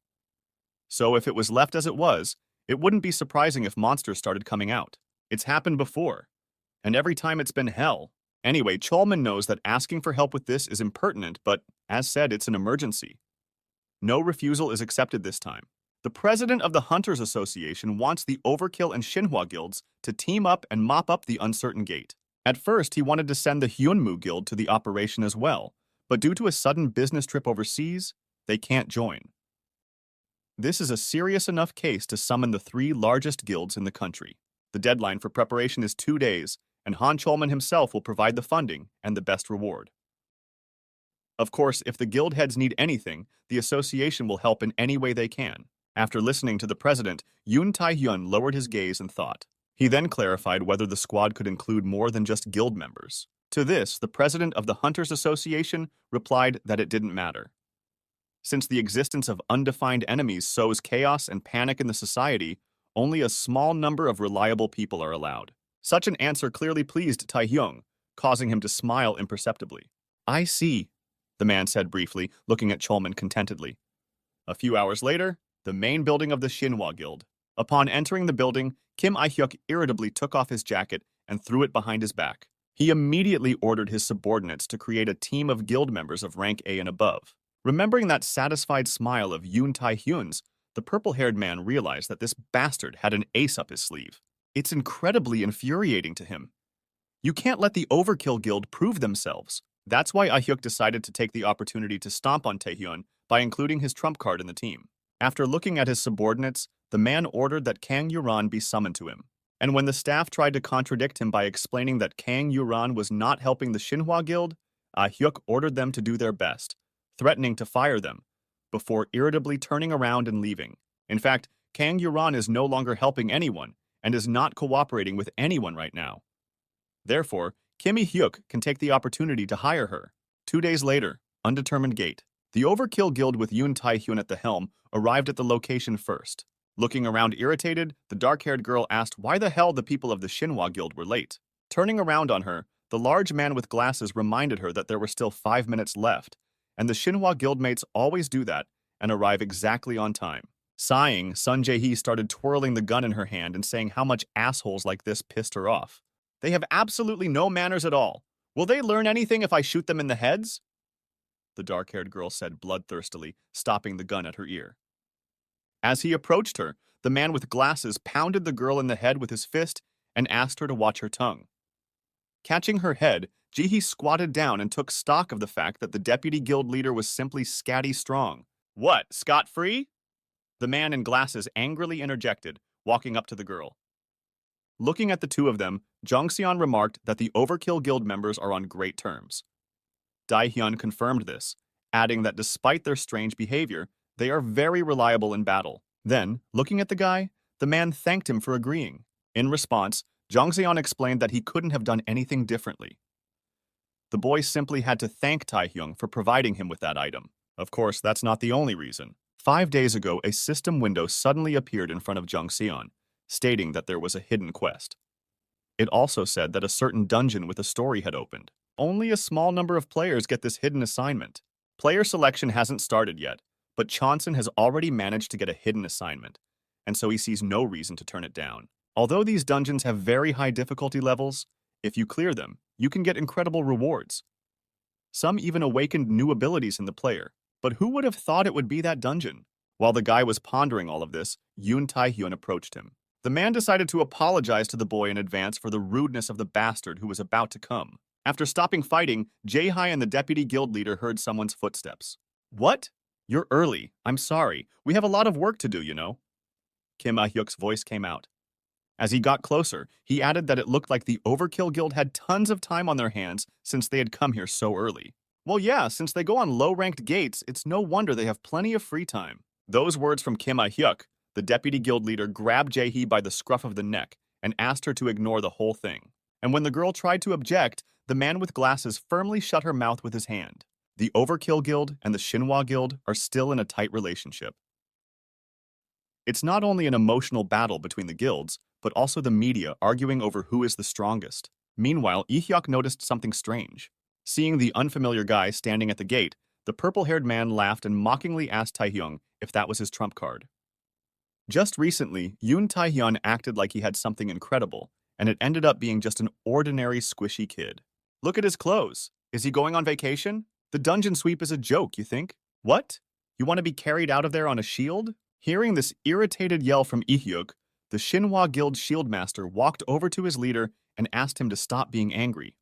So if it was left as it was, it wouldn't be surprising if monsters started coming out. It's happened before. And every time it's been hell. Anyway, Cholman knows that asking for help with this is impertinent, but as said, it's an emergency. No refusal is accepted this time. The president of the Hunters Association wants the Overkill and Shinhwa guilds to team up and mop up the uncertain gate. At first, he wanted to send the Hyunmu guild to the operation as well, but due to a sudden business trip overseas, they can't join. This is a serious enough case to summon the 3 largest guilds in the country. The deadline for preparation is 2 days, and Han Cholman himself will provide the funding and the best reward. Of course, if the guild heads need anything, the association will help in any way they can. After listening to the president, Yoon Tae-hyun lowered his gaze and thought. He then clarified whether the squad could include more than just guild members. To this, the president of the Hunters Association replied that it didn't matter. Since the existence of undefined enemies sows chaos and panic in the society, only a small number of reliable people are allowed. Such an answer clearly pleased Tae-hyung, causing him to smile imperceptibly. I see, the man said briefly, looking at Cholman contentedly. A few hours later, the main building of the Shinhwa Guild. Upon entering the building, Kim I-hyuk irritably took off his jacket and threw it behind his back. He immediately ordered his subordinates to create a team of guild members of rank A and above. Remembering that satisfied smile of Yoon Tae-hyun's, the purple-haired man realized that this bastard had an ace up his sleeve. It's incredibly infuriating to him. You can't let the Overkill Guild prove themselves. That's why I-hyuk decided to take the opportunity to stomp on Tae-hyun by including his trump card in the team. After looking at his subordinates, the man ordered that Kang Yuran be summoned to him. And when the staff tried to contradict him by explaining that Kang Yuran was not helping the Shinhwa Guild, I-hyuk ordered them to do their best, threatening to fire them, before irritably turning around and leaving. In fact, Kang Yuran is no longer helping anyone and is not cooperating with anyone right now. Therefore, Kim I-hyuk can take the opportunity to hire her. 2 days later, undetermined gate. The Overkill Guild with Yoon Tae-hyun at the helm arrived at the location first. Looking around irritated, the dark-haired girl asked why the hell the people of the Shinhwa Guild were late. Turning around on her, the large man with glasses reminded her that there were still 5 minutes left, and the Shinhwa guildmates always do that and arrive exactly on time. Sighing, Sun Jae-hee started twirling the gun in her hand and saying how much assholes like this pissed her off. They have absolutely no manners at all. Will they learn anything if I shoot them in the heads? The dark-haired girl said bloodthirstily, stopping the gun at her ear. As he approached her, the man with glasses pounded the girl in the head with his fist and asked her to watch her tongue. Catching her head, Ji-hee squatted down and took stock of the fact that the deputy guild leader was simply scatty strong. What, scot-free? The man in glasses angrily interjected, walking up to the girl. Looking at the two of them, Jongseon remarked that the Overkill Guild members are on great terms. Dae-hyun confirmed this, adding that despite their strange behavior, they are very reliable in battle. Then, looking at the guy, The man thanked him for agreeing. In response, Zhangxian explained that he couldn't have done anything differently. The boy simply had to thank Taihyung for providing him with that item. Of course, that's not the only reason. 5 days ago, a system window suddenly appeared in front of Zhangxian, stating that there was a hidden quest. It also said that a certain dungeon with a story had opened. Only a small number of players get this hidden assignment. Player selection hasn't started yet, but Chonson has already managed to get a hidden assignment, and so he sees no reason to turn it down. Although these dungeons have very high difficulty levels, if you clear them, you can get incredible rewards. Some even awakened new abilities in the player, but who would have thought it would be that dungeon? While the guy was pondering all of this, Yoon Tae-hyun approached him. The man decided to apologize to the boy in advance for the rudeness of the bastard who was about to come. After stopping fighting, Jae-hai and the deputy guild leader heard someone's footsteps. What? You're early. I'm sorry. We have a lot of work to do, you know. Kim Ah-hyuk's voice came out. As he got closer, he added that it looked like the Overkill Guild had tons of time on their hands since they had come here so early. Well, yeah, since they go on low-ranked gates, it's no wonder they have plenty of free time. Those words from Kim Ah-hyuk, the deputy guild leader, grabbed Jae-hee by the scruff of the neck and asked her to ignore the whole thing. And when the girl tried to object, the man with glasses firmly shut her mouth with his hand. The Overkill Guild and the Shinhwa Guild are still in a tight relationship. It's not only an emotional battle between the guilds, but also the media arguing over who is the strongest. Meanwhile, Lee-hyuk noticed something strange. Seeing the unfamiliar guy standing at the gate, the purple-haired man laughed and mockingly asked Taehyung if that was his trump card. Just recently, Yoon Tae-hyun acted like he had something incredible, and it ended up being just an ordinary squishy kid. Look at his clothes. Is he going on vacation? The dungeon sweep is a joke, you think? What? You want to be carried out of there on a shield? Hearing this irritated yell from Lee-hyuk, the Shinhwa Guild shieldmaster walked over to his leader and asked him to stop being angry.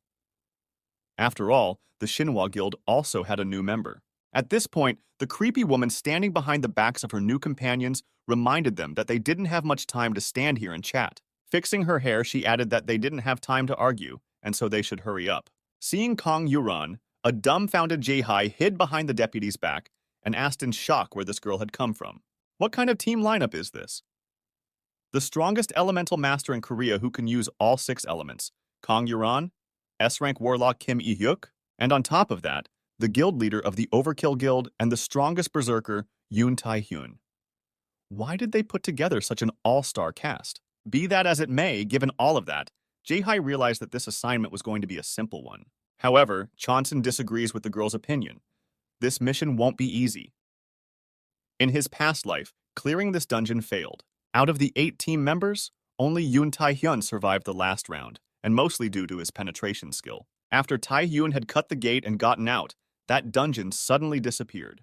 After all, the Shinhwa Guild also had a new member. At this point, the creepy woman standing behind the backs of her new companions reminded them that they didn't have much time to stand here and chat. Fixing her hair, she added that they didn't have time to argue, and so they should hurry up. Seeing Kong Yuran, a dumbfounded Jae-hai hid behind the deputy's back and asked in shock where this girl had come from. What kind of team lineup is this? The strongest elemental master in Korea who can use all 6 elements, Kong Yuran, S-rank warlock Kim Lee-hyuk, and on top of that, the guild leader of the Overkill Guild and the strongest berserker, Yoon Tae-hyun. Why did they put together such an all-star cast? Be that as it may, given all of that, Jae-hai realized that this assignment was going to be a simple one. However, Chonson disagrees with the girl's opinion. This mission won't be easy. In his past life, clearing this dungeon failed. Out of the 8 team members, only Yoon Tae-hyun survived the last round, and mostly due to his penetration skill. After Tae-hyun had cut the gate and gotten out, that dungeon suddenly disappeared.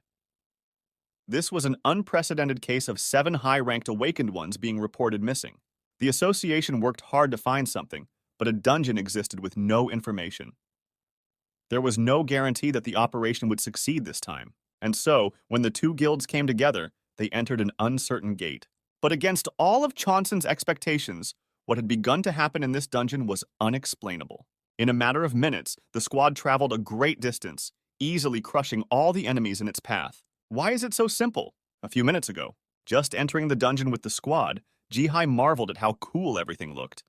This was an unprecedented case of 7 high-ranked awakened ones being reported missing. The association worked hard to find something, but a dungeon existed with no information. There was no guarantee that the operation would succeed this time, and so, when the 2 guilds came together, they entered an uncertain gate. But against all of Chonson's expectations, what had begun to happen in this dungeon was unexplainable. In a matter of minutes, the squad traveled a great distance, easily crushing all the enemies in its path. Why is it so simple? A few minutes ago, just entering the dungeon with the squad, Jae-hai marveled at how cool everything looked.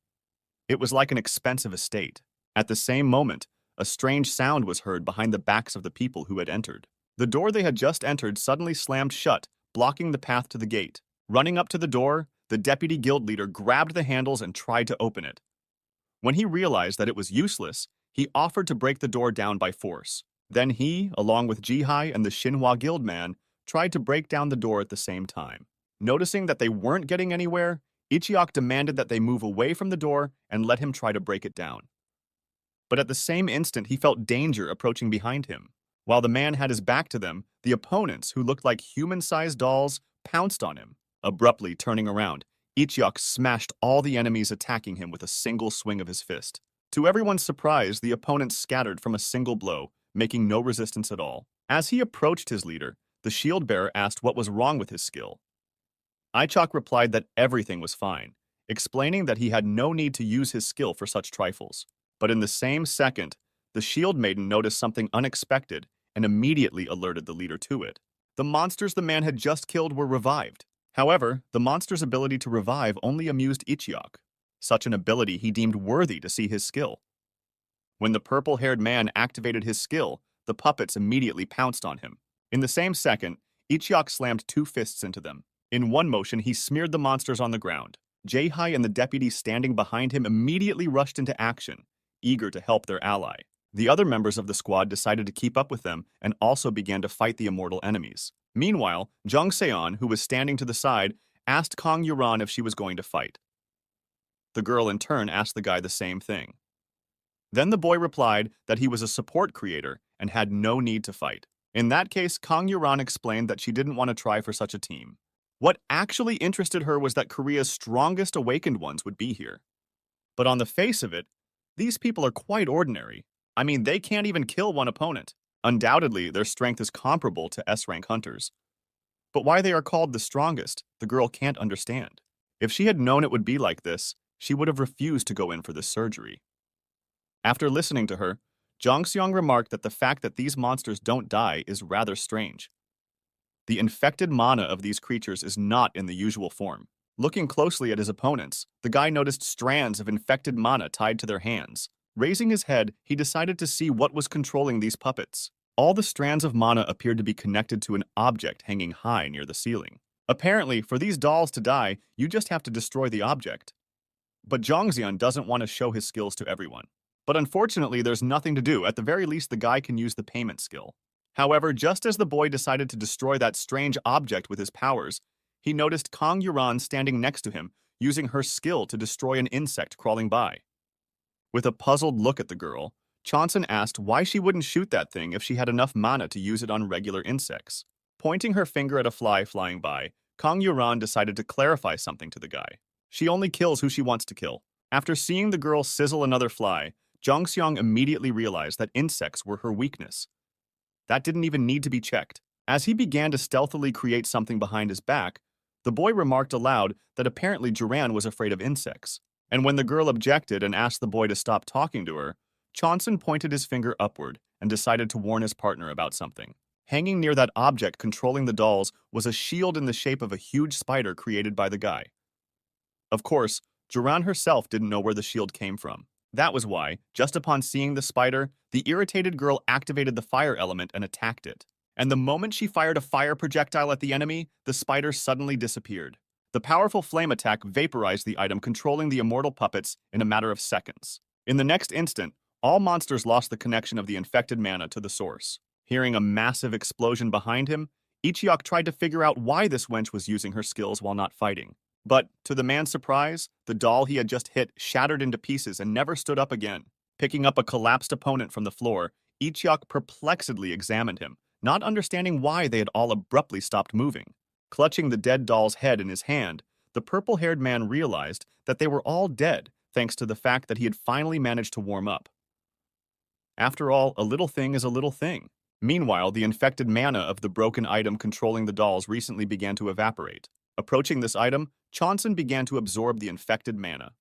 It was like an expensive estate. At the same moment, a strange sound was heard behind the backs of the people who had entered. The door they had just entered suddenly slammed shut, blocking the path to the gate. Running up to the door, the deputy guild leader grabbed the handles and tried to open it. When he realized that it was useless, he offered to break the door down by force. Then he, along with Jae-hai and the Shinhwa Guild man, tried to break down the door at the same time. Noticing that they weren't getting anywhere, Ichiok demanded that they move away from the door and let him try to break it down. But at the same instant, he felt danger approaching behind him. While the man had his back to them, the opponents, who looked like human-sized dolls, pounced on him. Abruptly turning around, Ichiok smashed all the enemies attacking him with a single swing of his fist. To everyone's surprise, the opponents scattered from a single blow, making no resistance at all. As he approached his leader, the shield bearer asked what was wrong with his skill. Ichiok replied that everything was fine, explaining that he had no need to use his skill for such trifles. But in the same second, the shield maiden noticed something unexpected and immediately alerted the leader to it. The monsters the man had just killed were revived. However, the monster's ability to revive only amused Ichiok. Such an ability he deemed worthy to see his skill. When the purple-haired man activated his skill, the puppets immediately pounced on him. In the same second, Ichiok slammed two fists into them. In one motion, he smeared the monsters on the ground. Jaehai and the deputy standing behind him immediately rushed into action, eager to help their ally. The other members of the squad decided to keep up with them and also began to fight the immortal enemies. Meanwhile, Jung Seon, who was standing to the side, asked Kong Yuran if she was going to fight. The girl in turn asked the guy the same thing. Then the boy replied that he was a support creator and had no need to fight. In that case, Kong Yuran explained that she didn't want to try for such a team. What actually interested her was that Korea's strongest awakened ones would be here. But on the face of it, these people are quite ordinary. I mean, they can't even kill one opponent. Undoubtedly, their strength is comparable to S-rank hunters. But why they are called the strongest, the girl can't understand. If she had known it would be like this, she would have refused to go in for this surgery. After listening to her, Jang Seong remarked that the fact that these monsters don't die is rather strange. The infected mana of these creatures is not in the usual form. Looking closely at his opponents, the guy noticed strands of infected mana tied to their hands. Raising his head, he decided to see what was controlling these puppets. All the strands of mana appeared to be connected to an object hanging high near the ceiling. Apparently, for these dolls to die, you just have to destroy the object. But Jongxian doesn't want to show his skills to everyone. But unfortunately, there's nothing to do. At the very least, the guy can use the payment skill. However, just as the boy decided to destroy that strange object with his powers, he noticed Kong Yuran standing next to him, using her skill to destroy an insect crawling by. With a puzzled look at the girl, Chonsun asked why she wouldn't shoot that thing if she had enough mana to use it on regular insects. Pointing her finger at a fly flying by, Kong Yuran decided to clarify something to the guy. She only kills who she wants to kill. After seeing the girl sizzle another fly, Jang Seong immediately realized that insects were her weakness. That didn't even need to be checked. As he began to stealthily create something behind his back, the boy remarked aloud that apparently Duran was afraid of insects. And when the girl objected and asked the boy to stop talking to her, Chonsun pointed his finger upward and decided to warn his partner about something. Hanging near that object controlling the dolls was a shield in the shape of a huge spider created by the guy. Of course, Duran herself didn't know where the shield came from. That was why, just upon seeing the spider, the irritated girl activated the fire element and attacked it. And the moment she fired a fire projectile at the enemy, the spider suddenly disappeared. The powerful flame attack vaporized the item controlling the immortal puppets in a matter of seconds. In the next instant, all monsters lost the connection of the infected mana to the source. Hearing a massive explosion behind him, Ichiok tried to figure out why this wench was using her skills while not fighting. But, to the man's surprise, the doll he had just hit shattered into pieces and never stood up again. Picking up a collapsed opponent from the floor, Ichiok perplexedly examined him, not understanding why they had all abruptly stopped moving. Clutching the dead doll's head in his hand, the purple-haired man realized that they were all dead thanks to the fact that he had finally managed to warm up. After all, a little thing is a little thing. Meanwhile, the infected mana of the broken item controlling the dolls recently began to evaporate. Approaching this item, Chonsun began to absorb the infected mana.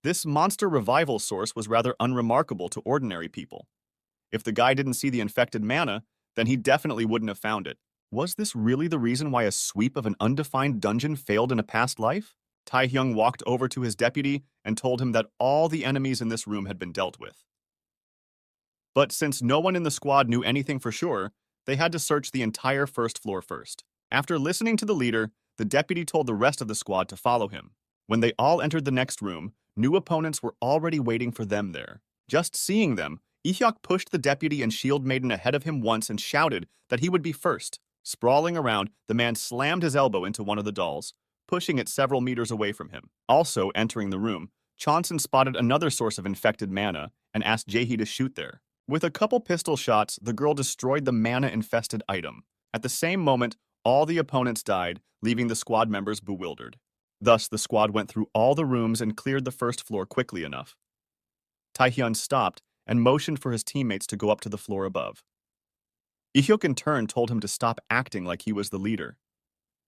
This monster revival source was rather unremarkable to ordinary people. If the guy didn't see the infected mana, then he definitely wouldn't have found it. Was this really the reason why a sweep of an undefined dungeon failed in a past life? Taehyung walked over to his deputy and told him that all the enemies in this room had been dealt with. But since no one in the squad knew anything for sure, they had to search the entire first floor first. After listening to the leader, the deputy told the rest of the squad to follow him. When they all entered the next room, new opponents were already waiting for them there. Just seeing them, Ihyok pushed the deputy and shield maiden ahead of him once and shouted that he would be first. Sprawling around, the man slammed his elbow into one of the dolls, pushing it several meters away from him. Also entering the room, Chonsun spotted another source of infected mana and asked Jaehee to shoot there. With a couple pistol shots, the girl destroyed the mana-infested item. At the same moment, all the opponents died, leaving the squad members bewildered. Thus, the squad went through all the rooms and cleared the first floor quickly enough. Taehyun stopped and motioned for his teammates to go up to the floor above. Ihyuk in turn told him to stop acting like he was the leader.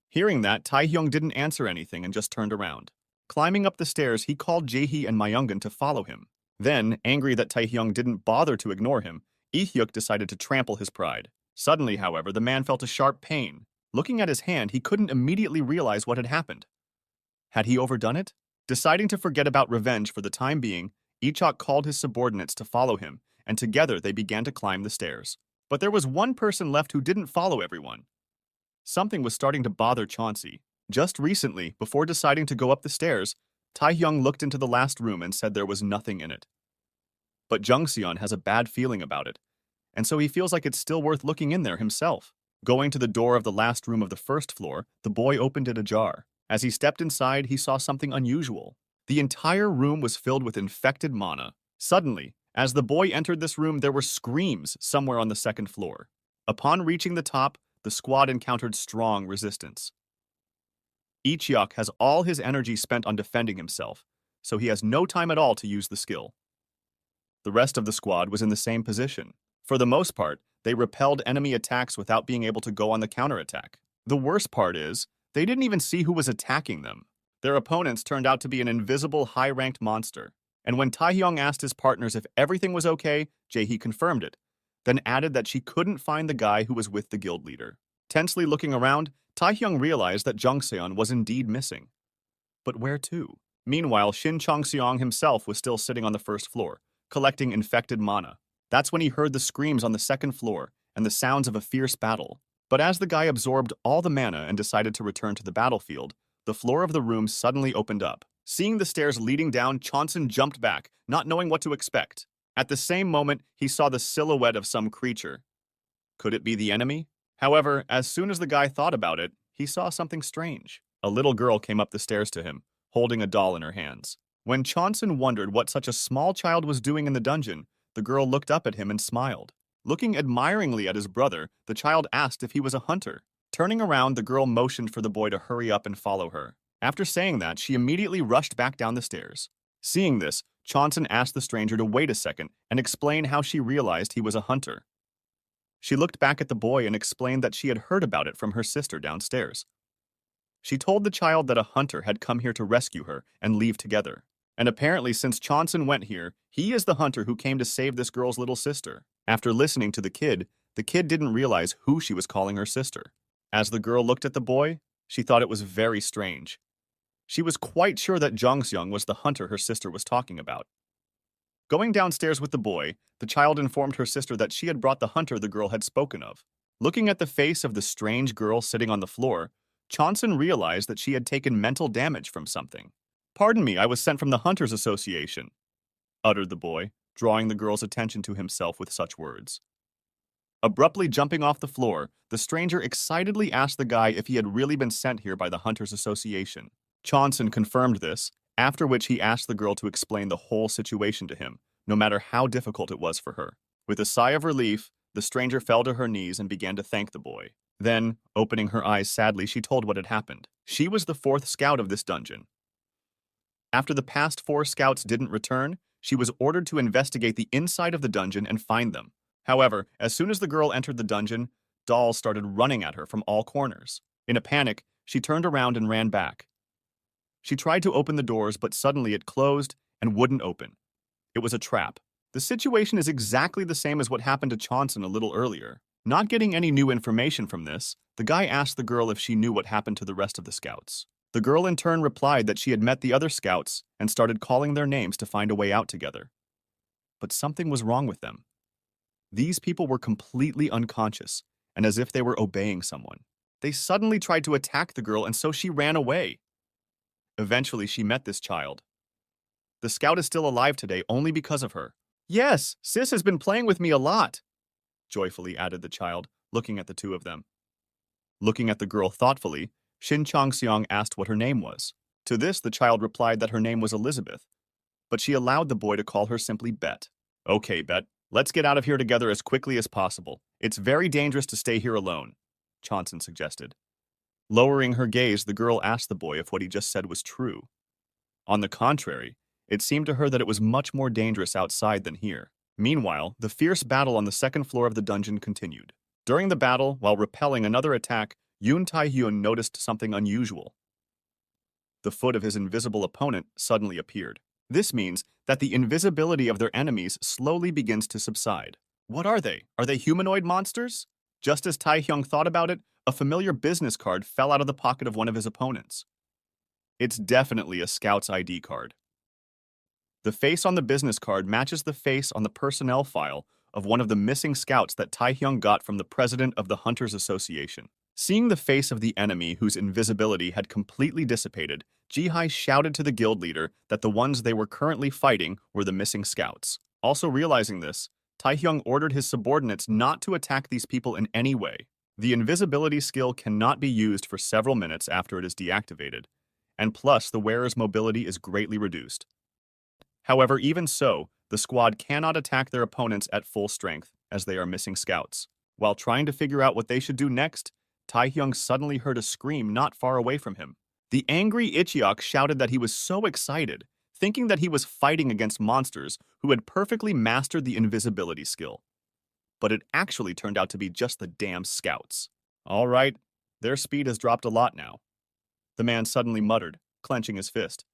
Hearing that, Taehyung didn't answer anything and just turned around. Climbing up the stairs, he called Jaehee and Myungan to follow him. Then, angry that Taehyung didn't bother to ignore him, Ihyuk decided to trample his pride. Suddenly, however, the man felt a sharp pain. Looking at his hand, he couldn't immediately realize what had happened. Had he overdone it? Deciding to forget about revenge for the time being, Ichok called his subordinates to follow him, and together they began to climb the stairs. But there was one person left who didn't follow everyone. Something was starting to bother Chauncey. Just recently, before deciding to go up the stairs, Taehyung looked into the last room and said there was nothing in it. But Jungseon has a bad feeling about it, and so he feels like it's still worth looking in there himself. Going to the door of the last room of the first floor, the boy opened it ajar. As he stepped inside, he saw something unusual. The entire room was filled with infected mana. Suddenly, as the boy entered this room, there were screams somewhere on the second floor. Upon reaching the top, the squad encountered strong resistance. Ichok has all his energy spent on defending himself, so he has no time at all to use the skill. The rest of the squad was in the same position. For the most part, they repelled enemy attacks without being able to go on the counterattack. The worst part is, they didn't even see who was attacking them. Their opponents turned out to be an invisible high-ranked monster. And when Taehyung asked his partners if everything was okay, Jae-hee confirmed it, then added that she couldn't find the guy who was with the guild leader. Tensely looking around, Taehyung realized that Jungseon was indeed missing. But where to? Meanwhile, Shin Chongseong himself was still sitting on the first floor, collecting infected mana. That's when he heard the screams on the second floor and the sounds of a fierce battle. But as the guy absorbed all the mana and decided to return to the battlefield, the floor of the room suddenly opened up. Seeing the stairs leading down, Chonsun jumped back, not knowing what to expect. At the same moment, he saw the silhouette of some creature. Could it be the enemy? However, as soon as the guy thought about it, he saw something strange. A little girl came up the stairs to him, holding a doll in her hands. When Chonsun wondered what such a small child was doing in the dungeon, the girl looked up at him and smiled. Looking admiringly at his brother, the child asked if he was a hunter. Turning around, the girl motioned for the boy to hurry up and follow her. After saying that, she immediately rushed back down the stairs. Seeing this, Chonsun asked the stranger to wait a second and explain how she realized he was a hunter. She looked back at the boy and explained that she had heard about it from her sister downstairs. She told the child that a hunter had come here to rescue her and leave together. And apparently, since Chonsun went here, he is the hunter who came to save this girl's little sister. After listening to the kid didn't realize who she was calling her sister. As the girl looked at the boy, she thought it was very strange. She was quite sure that Jongseong was the hunter her sister was talking about. Going downstairs with the boy, the child informed her sister that she had brought the hunter the girl had spoken of. Looking at the face of the strange girl sitting on the floor, Chonsun realized that she had taken mental damage from something. "Pardon me, I was sent from the Hunters Association," uttered the boy, drawing the girl's attention to himself with such words. Abruptly jumping off the floor, the stranger excitedly asked the guy if he had really been sent here by the Hunters Association. Chonsun confirmed this, after which he asked the girl to explain the whole situation to him, no matter how difficult it was for her. With a sigh of relief, the stranger fell to her knees and began to thank the boy. Then, opening her eyes sadly, she told what had happened. She was the 4th scout of this dungeon. After the past 4 scouts didn't return, she was ordered to investigate the inside of the dungeon and find them. However, as soon as the girl entered the dungeon, dolls started running at her from all corners. In a panic, she turned around and ran back. She tried to open the doors, but suddenly it closed and wouldn't open. It was a trap. The situation is exactly the same as what happened to Chonsun a little earlier. Not getting any new information from this, the guy asked the girl if she knew what happened to the rest of the scouts. The girl in turn replied that she had met the other scouts and started calling their names to find a way out together. But something was wrong with them. These people were completely unconscious, and as if they were obeying someone. They suddenly tried to attack the girl, and so she ran away. Eventually, she met this child. The scout is still alive today only because of her. "Yes, sis has been playing with me a lot," joyfully added the child, looking at the two of them. Looking at the girl thoughtfully, Shin Chongseong asked what her name was. To this, the child replied that her name was Elizabeth, but she allowed the boy to call her simply Bet. "Okay, Bet, let's get out of here together as quickly as possible. It's very dangerous to stay here alone," Chonsun suggested. Lowering her gaze, the girl asked the boy if what he just said was true. On the contrary, it seemed to her that it was much more dangerous outside than here. Meanwhile, the fierce battle on the second floor of the dungeon continued. During the battle, while repelling another attack, Yoon Tae-hyun noticed something unusual. The foot of his invisible opponent suddenly appeared. This means that the invisibility of their enemies slowly begins to subside. What are they? Are they humanoid monsters? Just as Tae-hyun thought about it, a familiar business card fell out of the pocket of one of his opponents. It's definitely a Scout's ID card. The face on the business card matches the face on the personnel file of one of the missing scouts that Taehyung got from the president of the Hunters Association. Seeing the face of the enemy whose invisibility had completely dissipated, Jihai shouted to the guild leader that the ones they were currently fighting were the missing scouts. Also realizing this, Taehyung ordered his subordinates not to attack these people in any way. The invisibility skill cannot be used for several minutes after it is deactivated, and plus the wearer's mobility is greatly reduced. However, even so, the squad cannot attack their opponents at full strength, as they are missing scouts. While trying to figure out what they should do next, Taehyung suddenly heard a scream not far away from him. The angry Ichiok shouted that he was so excited, thinking that he was fighting against monsters who had perfectly mastered the invisibility skill. But it actually turned out to be just the damn scouts. All right, their speed has dropped a lot now, the man suddenly muttered, clenching his fist.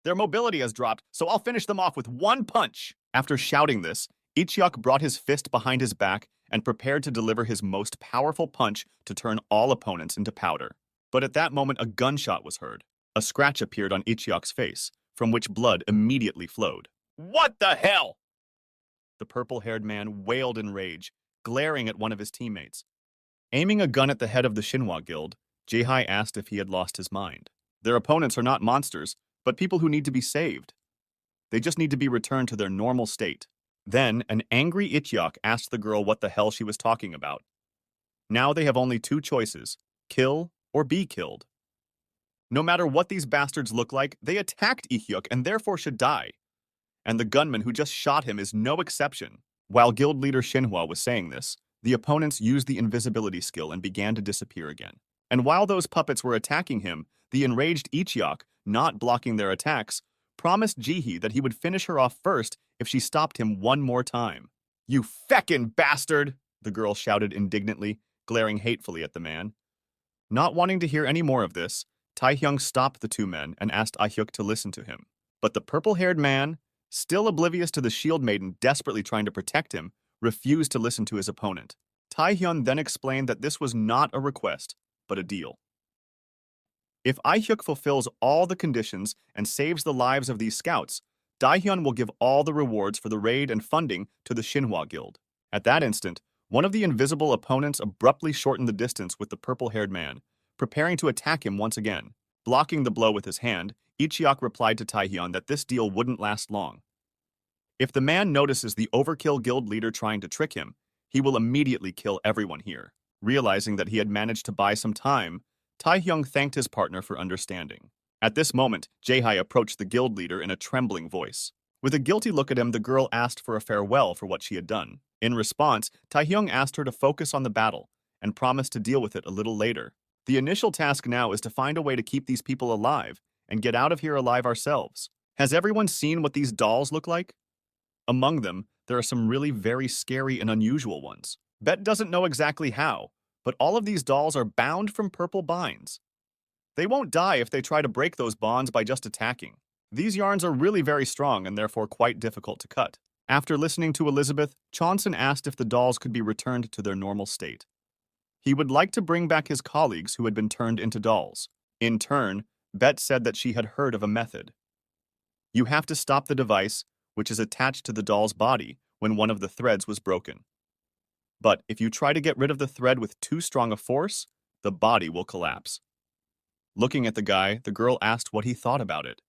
Their mobility has dropped, so I'll finish them off with one punch. After shouting this, Ichiok brought his fist behind his back and prepared to deliver his most powerful punch to turn all opponents into powder. But at that moment, a gunshot was heard. A scratch appeared on Ichiok's face, from which blood immediately flowed. What the hell? The purple-haired man wailed in rage, glaring at one of his teammates. Aiming a gun at the head of the Shinhwa Guild, Jihai asked if he had lost his mind. Their opponents are not monsters, but people who need to be saved. They just need to be returned to their normal state. Then, an angry Ichiok asked the girl what the hell she was talking about. Now they have only two choices, kill or be killed. No matter what these bastards look like, they attacked Ichiok and therefore should die. And the gunman who just shot him is no exception. While guild leader Shinhwa was saying this, the opponents used the invisibility skill and began to disappear again. And while those puppets were attacking him, the enraged Ichiok, not blocking their attacks, promised Jihee that he would finish her off first if she stopped him one more time. You feckin' bastard! The girl shouted indignantly, glaring hatefully at the man. Not wanting to hear any more of this, Taehyung stopped the two men and asked Ahyuk to listen to him. But the purple-haired man, still oblivious to the shield maiden desperately trying to protect him, refused to listen to his opponent. Taehyung then explained that this was not a request, but a deal. If Ahyuk fulfills all the conditions and saves the lives of these scouts, Daehyun will give all the rewards for the raid and funding to the Shinhwa Guild. At that instant, one of the invisible opponents abruptly shortened the distance with the purple-haired man, preparing to attack him once again. Blocking the blow with his hand, Ichiok replied to Taehyun that this deal wouldn't last long. If the man notices the overkill guild leader trying to trick him, he will immediately kill everyone here. Realizing that he had managed to buy some time, Taehyung thanked his partner for understanding. At this moment, Jihai approached the guild leader in a trembling voice. With a guilty look at him, the girl asked for a farewell for what she had done. In response, Taehyung asked her to focus on the battle and promised to deal with it a little later. The initial task now is to find a way to keep these people alive and get out of here alive ourselves. Has everyone seen what these dolls look like? Among them, there are some really very scary and unusual ones. Bet doesn't know exactly how, but all of these dolls are bound from purple binds. They won't die if they try to break those bonds by just attacking. These yarns are really very strong and therefore quite difficult to cut. After listening to Elizabeth, Chonson asked if the dolls could be returned to their normal state. He would like to bring back his colleagues who had been turned into dolls. In turn, Bet said that she had heard of a method. You have to stop the device, which is attached to the doll's body, when one of the threads was broken. But if you try to get rid of the thread with too strong a force, the body will collapse. Looking at the guy, the girl asked what he thought about it.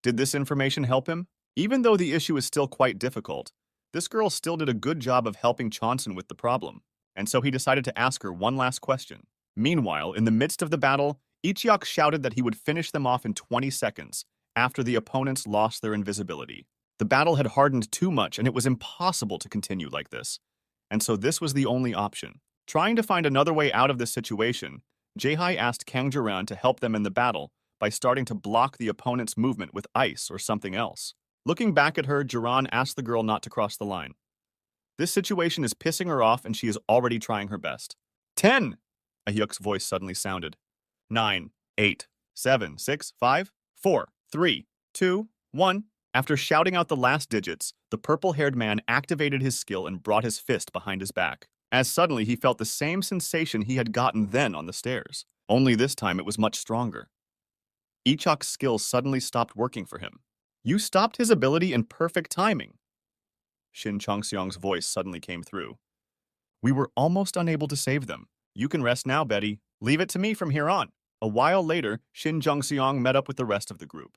Did this information help him? Even though the issue is still quite difficult, this girl still did a good job of helping Chonson with the problem, and so he decided to ask her one last question. Meanwhile, in the midst of the battle, Ichiok shouted that he would finish them off in 20 seconds after the opponents lost their invisibility. The battle had hardened too much and it was impossible to continue like this, and so this was the only option. Trying to find another way out of this situation, Jihai asked Kang Jiran to help them in the battle by starting to block the opponent's movement with ice or something else. Looking back at her, Jiran asked the girl not to cross the line. This situation is pissing her off and she is already trying her best. 10! Ahyuk's voice suddenly sounded. 9, 8, 7, 6, 5, 4, 3, 2, 1. After shouting out the last digits, the purple-haired man activated his skill and brought his fist behind his back. as suddenly he felt the same sensation he had gotten then on the stairs. Only this time it was much stronger. Ichok's skills suddenly stopped working for him. You stopped his ability in perfect timing. Shin Chongseong's voice suddenly came through. We were almost unable to save them. You can rest now, Betty. Leave it to me from here on. A while later, Shin Jungseong met up with the rest of the group.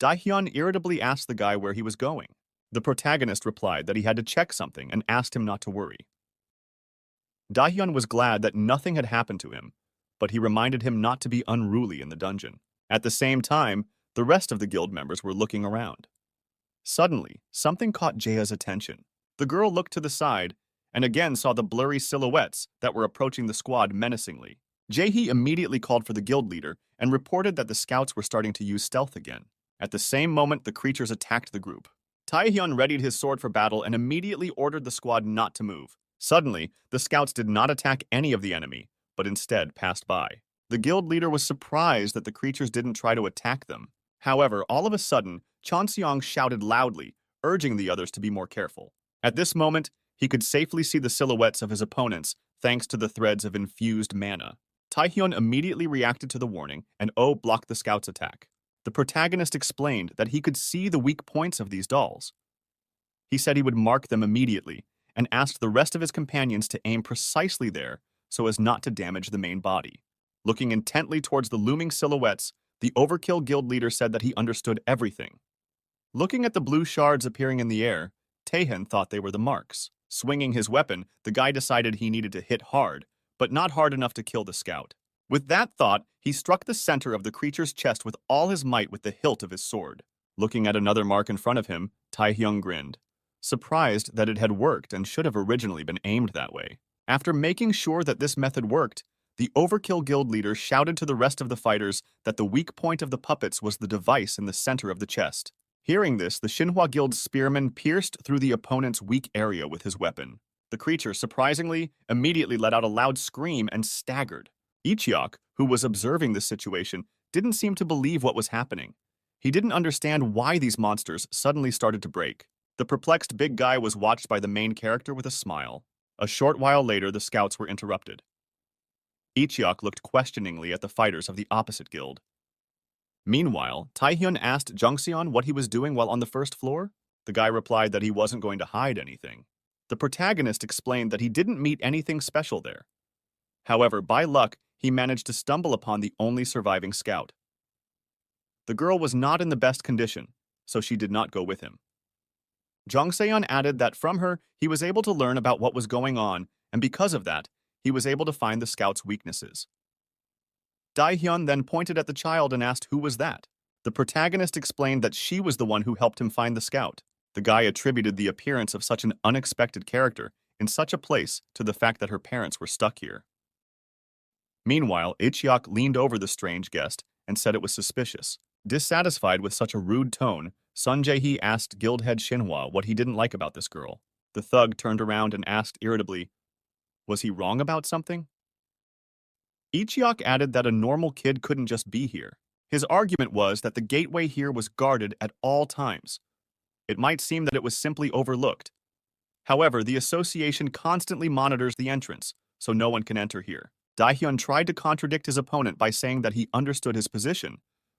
Daehyun irritably asked the guy where he was going. The protagonist replied that he had to check something and asked him not to worry. Daehyun was glad that nothing had happened to him, but he reminded him not to be unruly in the dungeon. At the same time, the rest of the guild members were looking around. Suddenly, something caught Jaeha's attention. The girl looked to the side and again saw the blurry silhouettes that were approaching the squad menacingly. Jae immediately called for the guild leader and reported that the scouts were starting to use stealth again. At the same moment, the creatures attacked the group. Taehyun readied his sword for battle and immediately ordered the squad not to move. Suddenly, the scouts did not attack any of the enemy, but instead passed by. The guild leader was surprised that the creatures didn't try to attack them. However, all of a sudden, Chonseong shouted loudly, urging the others to be more careful. At this moment, he could safely see the silhouettes of his opponents thanks to the threads of infused mana. Taehyun immediately reacted to the warning, and Oh blocked the scouts' attack. The protagonist explained that he could see the weak points of these dolls. He said he would mark them immediately, and asked the rest of his companions to aim precisely there so as not to damage the main body. Looking intently towards the looming silhouettes, the Overkill guild leader said that he understood everything. Looking at the blue shards appearing in the air, Taehyun thought they were the marks. Swinging his weapon, the guy decided he needed to hit hard, but not hard enough to kill the scout. With that thought, he struck the center of the creature's chest with all his might with the hilt of his sword. Looking at another mark in front of him, Taehyung grinned, surprised that it had worked and should have originally been aimed that way. After making sure that this method worked, the Overkill guild leader shouted to the rest of the fighters that the weak point of the puppets was the device in the center of the chest. Hearing this, the Shinhwa Guild's spearman pierced through the opponent's weak area with his weapon. The creature, surprisingly, immediately let out a loud scream and staggered. Ichiok, who was observing this situation, didn't seem to believe what was happening. He didn't understand why these monsters suddenly started to break. The perplexed big guy was watched by the main character with a smile. A short while later, the scouts were interrupted. Ichiok looked questioningly at the fighters of the opposite guild. Meanwhile, Taehyun asked Jungseon what he was doing while on the first floor. The guy replied that he wasn't going to hide anything. The protagonist explained that he didn't meet anything special there. However, by luck, he managed to stumble upon the only surviving scout. The girl was not in the best condition, so she did not go with him. Jungseon added that from her, he was able to learn about what was going on, and because of that, he was able to find the scout's weaknesses. Daehyun then pointed at the child and asked who was that. The protagonist explained that she was the one who helped him find the scout. The guy attributed the appearance of such an unexpected character in such a place to the fact that her parents were stuck here. Meanwhile, Ichiok leaned over the strange guest and said it was suspicious. Dissatisfied with such a rude tone, Sun Jae-hee asked Guildhead Shinhwa what he didn't like about this girl. The thug turned around and asked irritably, was he wrong about something? Ichiok added that a normal kid couldn't just be here. His argument was that the gateway here was guarded at all times. It might seem that it was simply overlooked. However, the association constantly monitors the entrance, so no one can enter here. Daehyun tried to contradict his opponent by saying that he understood his position,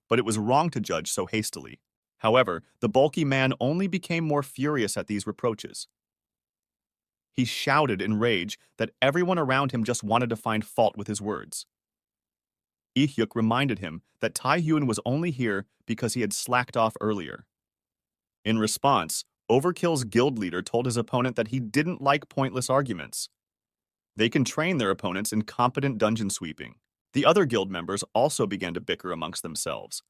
but it was wrong to judge so hastily. However, the bulky man only became more furious at these reproaches. He shouted in rage that everyone around him just wanted to find fault with his words. Ihyuk reminded him that Taehyun was only here because he had slacked off earlier. In response, Overkill's guild leader told his opponent that he didn't like pointless arguments. They can train their opponents in competent dungeon sweeping. The other guild members also began to bicker amongst themselves.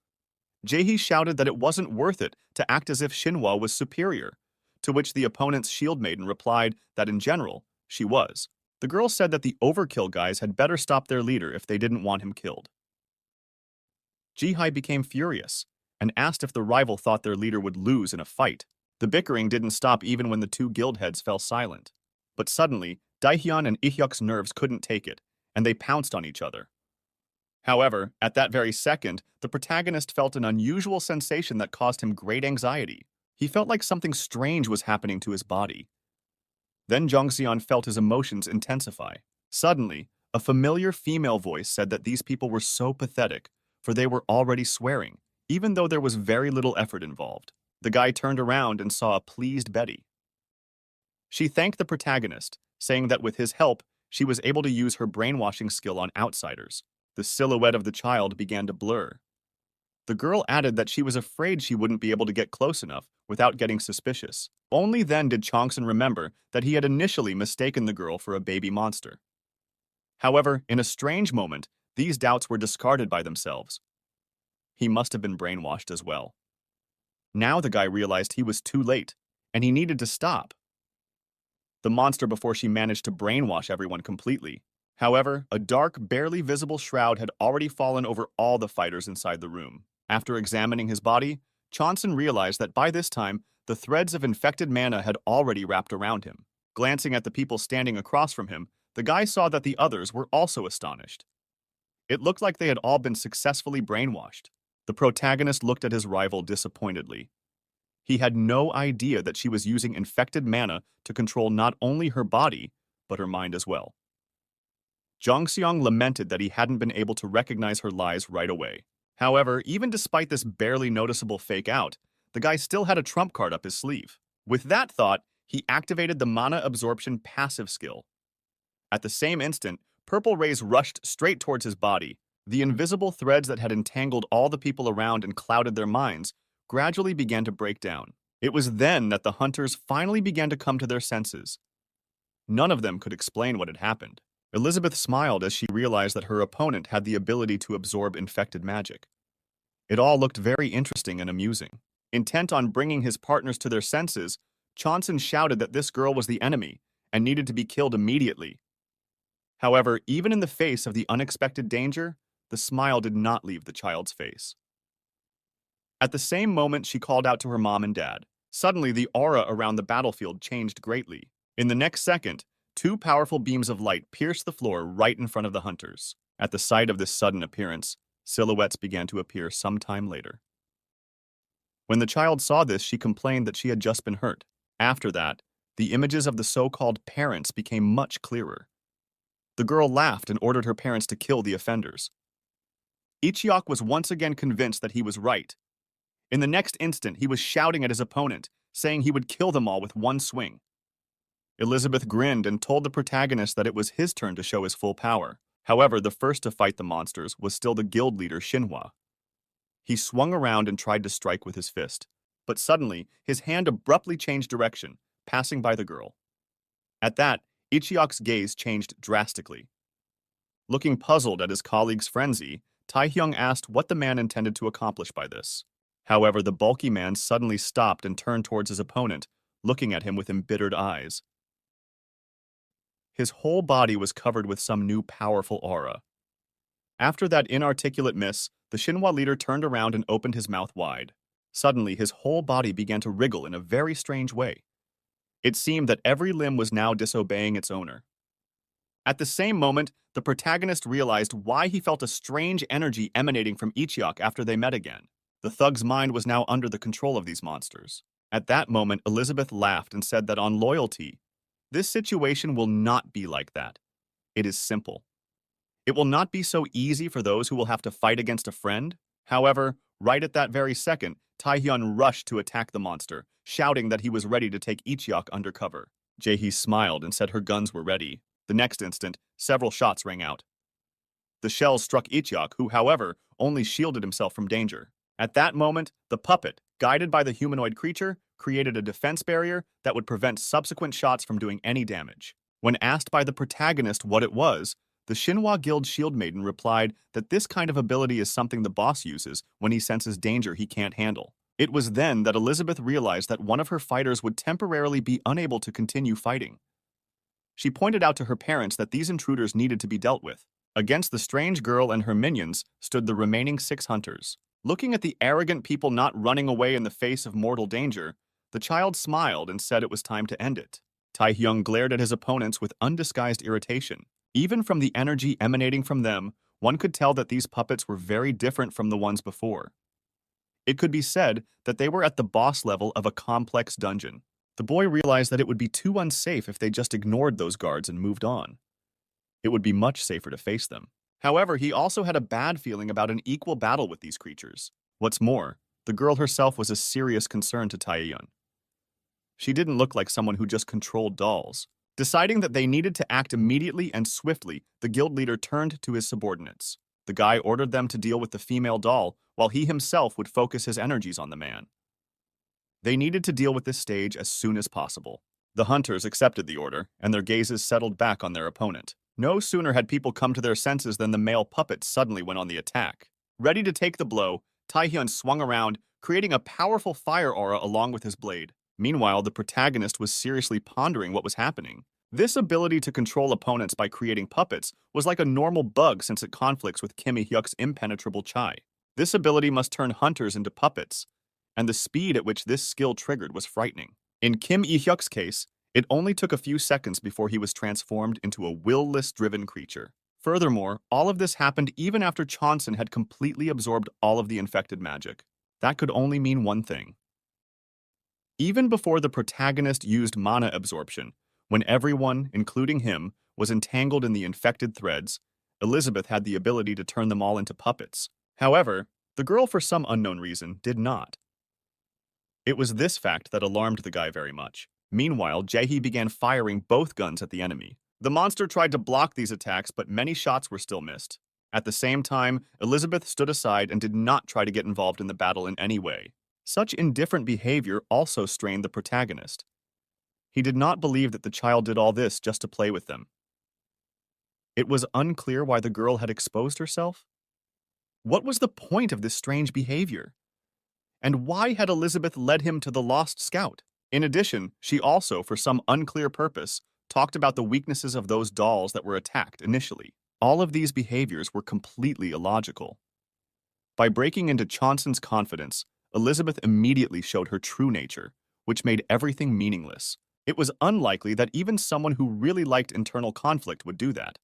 Jae-hee shouted that it wasn't worth it to act as if Shinhwa was superior, to which the opponent's shield maiden replied that in general, she was. The girl said that the Overkill guys had better stop their leader if they didn't want him killed. Jihai became furious and asked if the rival thought their leader would lose in a fight. The bickering didn't stop even when the two guild heads fell silent. But suddenly, Daehyun and Ihyuk's nerves couldn't take it, and they pounced on each other. However, at that very second, the protagonist felt an unusual sensation that caused him great anxiety. He felt like something strange was happening to his body. Then Jongseon felt his emotions intensify. Suddenly, a familiar female voice said that these people were so pathetic, for they were already swearing, even though there was very little effort involved. The guy turned around and saw a pleased Betty. She thanked the protagonist, saying that with his help, she was able to use her brainwashing skill on outsiders. The silhouette of the child began to blur. The girl added that she was afraid she wouldn't be able to get close enough without getting suspicious. Only then did Chongsun remember that he had initially mistaken the girl for a baby monster. However, in a strange moment, these doubts were discarded by themselves. He must have been brainwashed as well. Now the guy realized he was too late, and he needed to stop the monster before she managed to brainwash everyone completely. However, a dark, barely visible shroud had already fallen over all the fighters inside the room. After examining his body, Chonson realized that by this time, the threads of infected mana had already wrapped around him. Glancing at the people standing across from him, the guy saw that the others were also astonished. It looked like they had all been successfully brainwashed. The protagonist looked at his rival disappointedly. He had no idea that she was using infected mana to control not only her body, but her mind as well. Jongseong lamented that he hadn't been able to recognize her lies right away. However, even despite this barely noticeable fake out, the guy still had a trump card up his sleeve. With that thought, he activated the mana absorption passive skill. At the same instant, purple rays rushed straight towards his body. The invisible threads that had entangled all the people around and clouded their minds gradually began to break down. It was then that the hunters finally began to come to their senses. None of them could explain what had happened. Elizabeth smiled as she realized that her opponent had the ability to absorb infected magic. It all looked very interesting and amusing. Intent on bringing his partners to their senses, Chonson shouted that this girl was the enemy and needed to be killed immediately. However, even in the face of the unexpected danger, the smile did not leave the child's face. At the same moment, she called out to her mom and dad. Suddenly, the aura around the battlefield changed greatly. In the next second, two powerful beams of light pierced the floor right in front of the hunters. At the sight of this sudden appearance, silhouettes began to appear some time later. When the child saw this, she complained that she had just been hurt. After that, the images of the so-called parents became much clearer. The girl laughed and ordered her parents to kill the offenders. Ichiok was once again convinced that he was right. In the next instant, he was shouting at his opponent, saying he would kill them all with one swing. Elizabeth grinned and told the protagonist that it was his turn to show his full power. However, the first to fight the monsters was still the guild leader Shinhwa. He swung around and tried to strike with his fist, but suddenly his hand abruptly changed direction, passing by the girl. At that, Ichiok's gaze changed drastically. Looking puzzled at his colleague's frenzy, Taehyung asked what the man intended to accomplish by this. However, the bulky man suddenly stopped and turned towards his opponent, looking at him with embittered eyes. His whole body was covered with some new powerful aura. After that inarticulate miss, the Shinhwa leader turned around and opened his mouth wide. Suddenly, his whole body began to wriggle in a very strange way. It seemed that every limb was now disobeying its owner. At the same moment, the protagonist realized why he felt a strange energy emanating from Ichiok after they met again. The thug's mind was now under the control of these monsters. At that moment, Elizabeth laughed and said that on loyalty, this situation will not be like that. It is simple. It will not be so easy for those who will have to fight against a friend. However, right at that very second, Taehyun rushed to attack the monster, shouting that he was ready to take Ichiok under cover. Jaehee smiled and said her guns were ready. The next instant, several shots rang out. The shells struck Ichiok, who, however, only shielded himself from danger. At that moment, the puppet, guided by the humanoid creature, created a defense barrier that would prevent subsequent shots from doing any damage. When asked by the protagonist what it was, the Shinhwa Guild Shield Maiden replied that this kind of ability is something the boss uses when he senses danger he can't handle. It was then that Elizabeth realized that one of her fighters would temporarily be unable to continue fighting. She pointed out to her parents that these intruders needed to be dealt with. Against the strange girl and her minions stood the remaining 6 hunters. Looking at the arrogant people not running away in the face of mortal danger, the child smiled and said it was time to end it. Taehyung glared at his opponents with undisguised irritation. Even from the energy emanating from them, one could tell that these puppets were very different from the ones before. It could be said that they were at the boss level of a complex dungeon. The boy realized that it would be too unsafe if they just ignored those guards and moved on. It would be much safer to face them. However, he also had a bad feeling about an equal battle with these creatures. What's more, the girl herself was a serious concern to Taeyun. She didn't look like someone who just controlled dolls. Deciding that they needed to act immediately and swiftly, the guild leader turned to his subordinates. The guy ordered them to deal with the female doll, while he himself would focus his energies on the man. They needed to deal with this stage as soon as possible. The hunters accepted the order, and their gazes settled back on their opponent. No sooner had people come to their senses than the male puppet suddenly went on the attack. Ready to take the blow, Taehyun swung around, creating a powerful fire aura along with his blade. Meanwhile, the protagonist was seriously pondering what was happening. This ability to control opponents by creating puppets was like a normal bug since it conflicts with Kim Hee-hyuk's impenetrable chai. This ability must turn hunters into puppets, and the speed at which this skill triggered was frightening. In Kim Hee-hyuk's case, it only took a few seconds before he was transformed into a will-less-driven creature. Furthermore, all of this happened even after Chonsun had completely absorbed all of the infected magic. That could only mean one thing. Even before the protagonist used mana absorption, when everyone, including him, was entangled in the infected threads, Elizabeth had the ability to turn them all into puppets. However, the girl, for some unknown reason, did not. It was this fact that alarmed the guy very much. Meanwhile, Jae-hee began firing both guns at the enemy. The monster tried to block these attacks, but many shots were still missed. At the same time, Elizabeth stood aside and did not try to get involved in the battle in any way. Such indifferent behavior also strained the protagonist. He did not believe that the child did all this just to play with them. It was unclear why the girl had exposed herself. What was the point of this strange behavior? And why had Elizabeth led him to the lost scout? In addition, she also, for some unclear purpose, talked about the weaknesses of those dolls that were attacked initially. All of these behaviors were completely illogical. By breaking into Chonsun's confidence, Elizabeth immediately showed her true nature, which made everything meaningless. It was unlikely that even someone who really liked internal conflict would do that.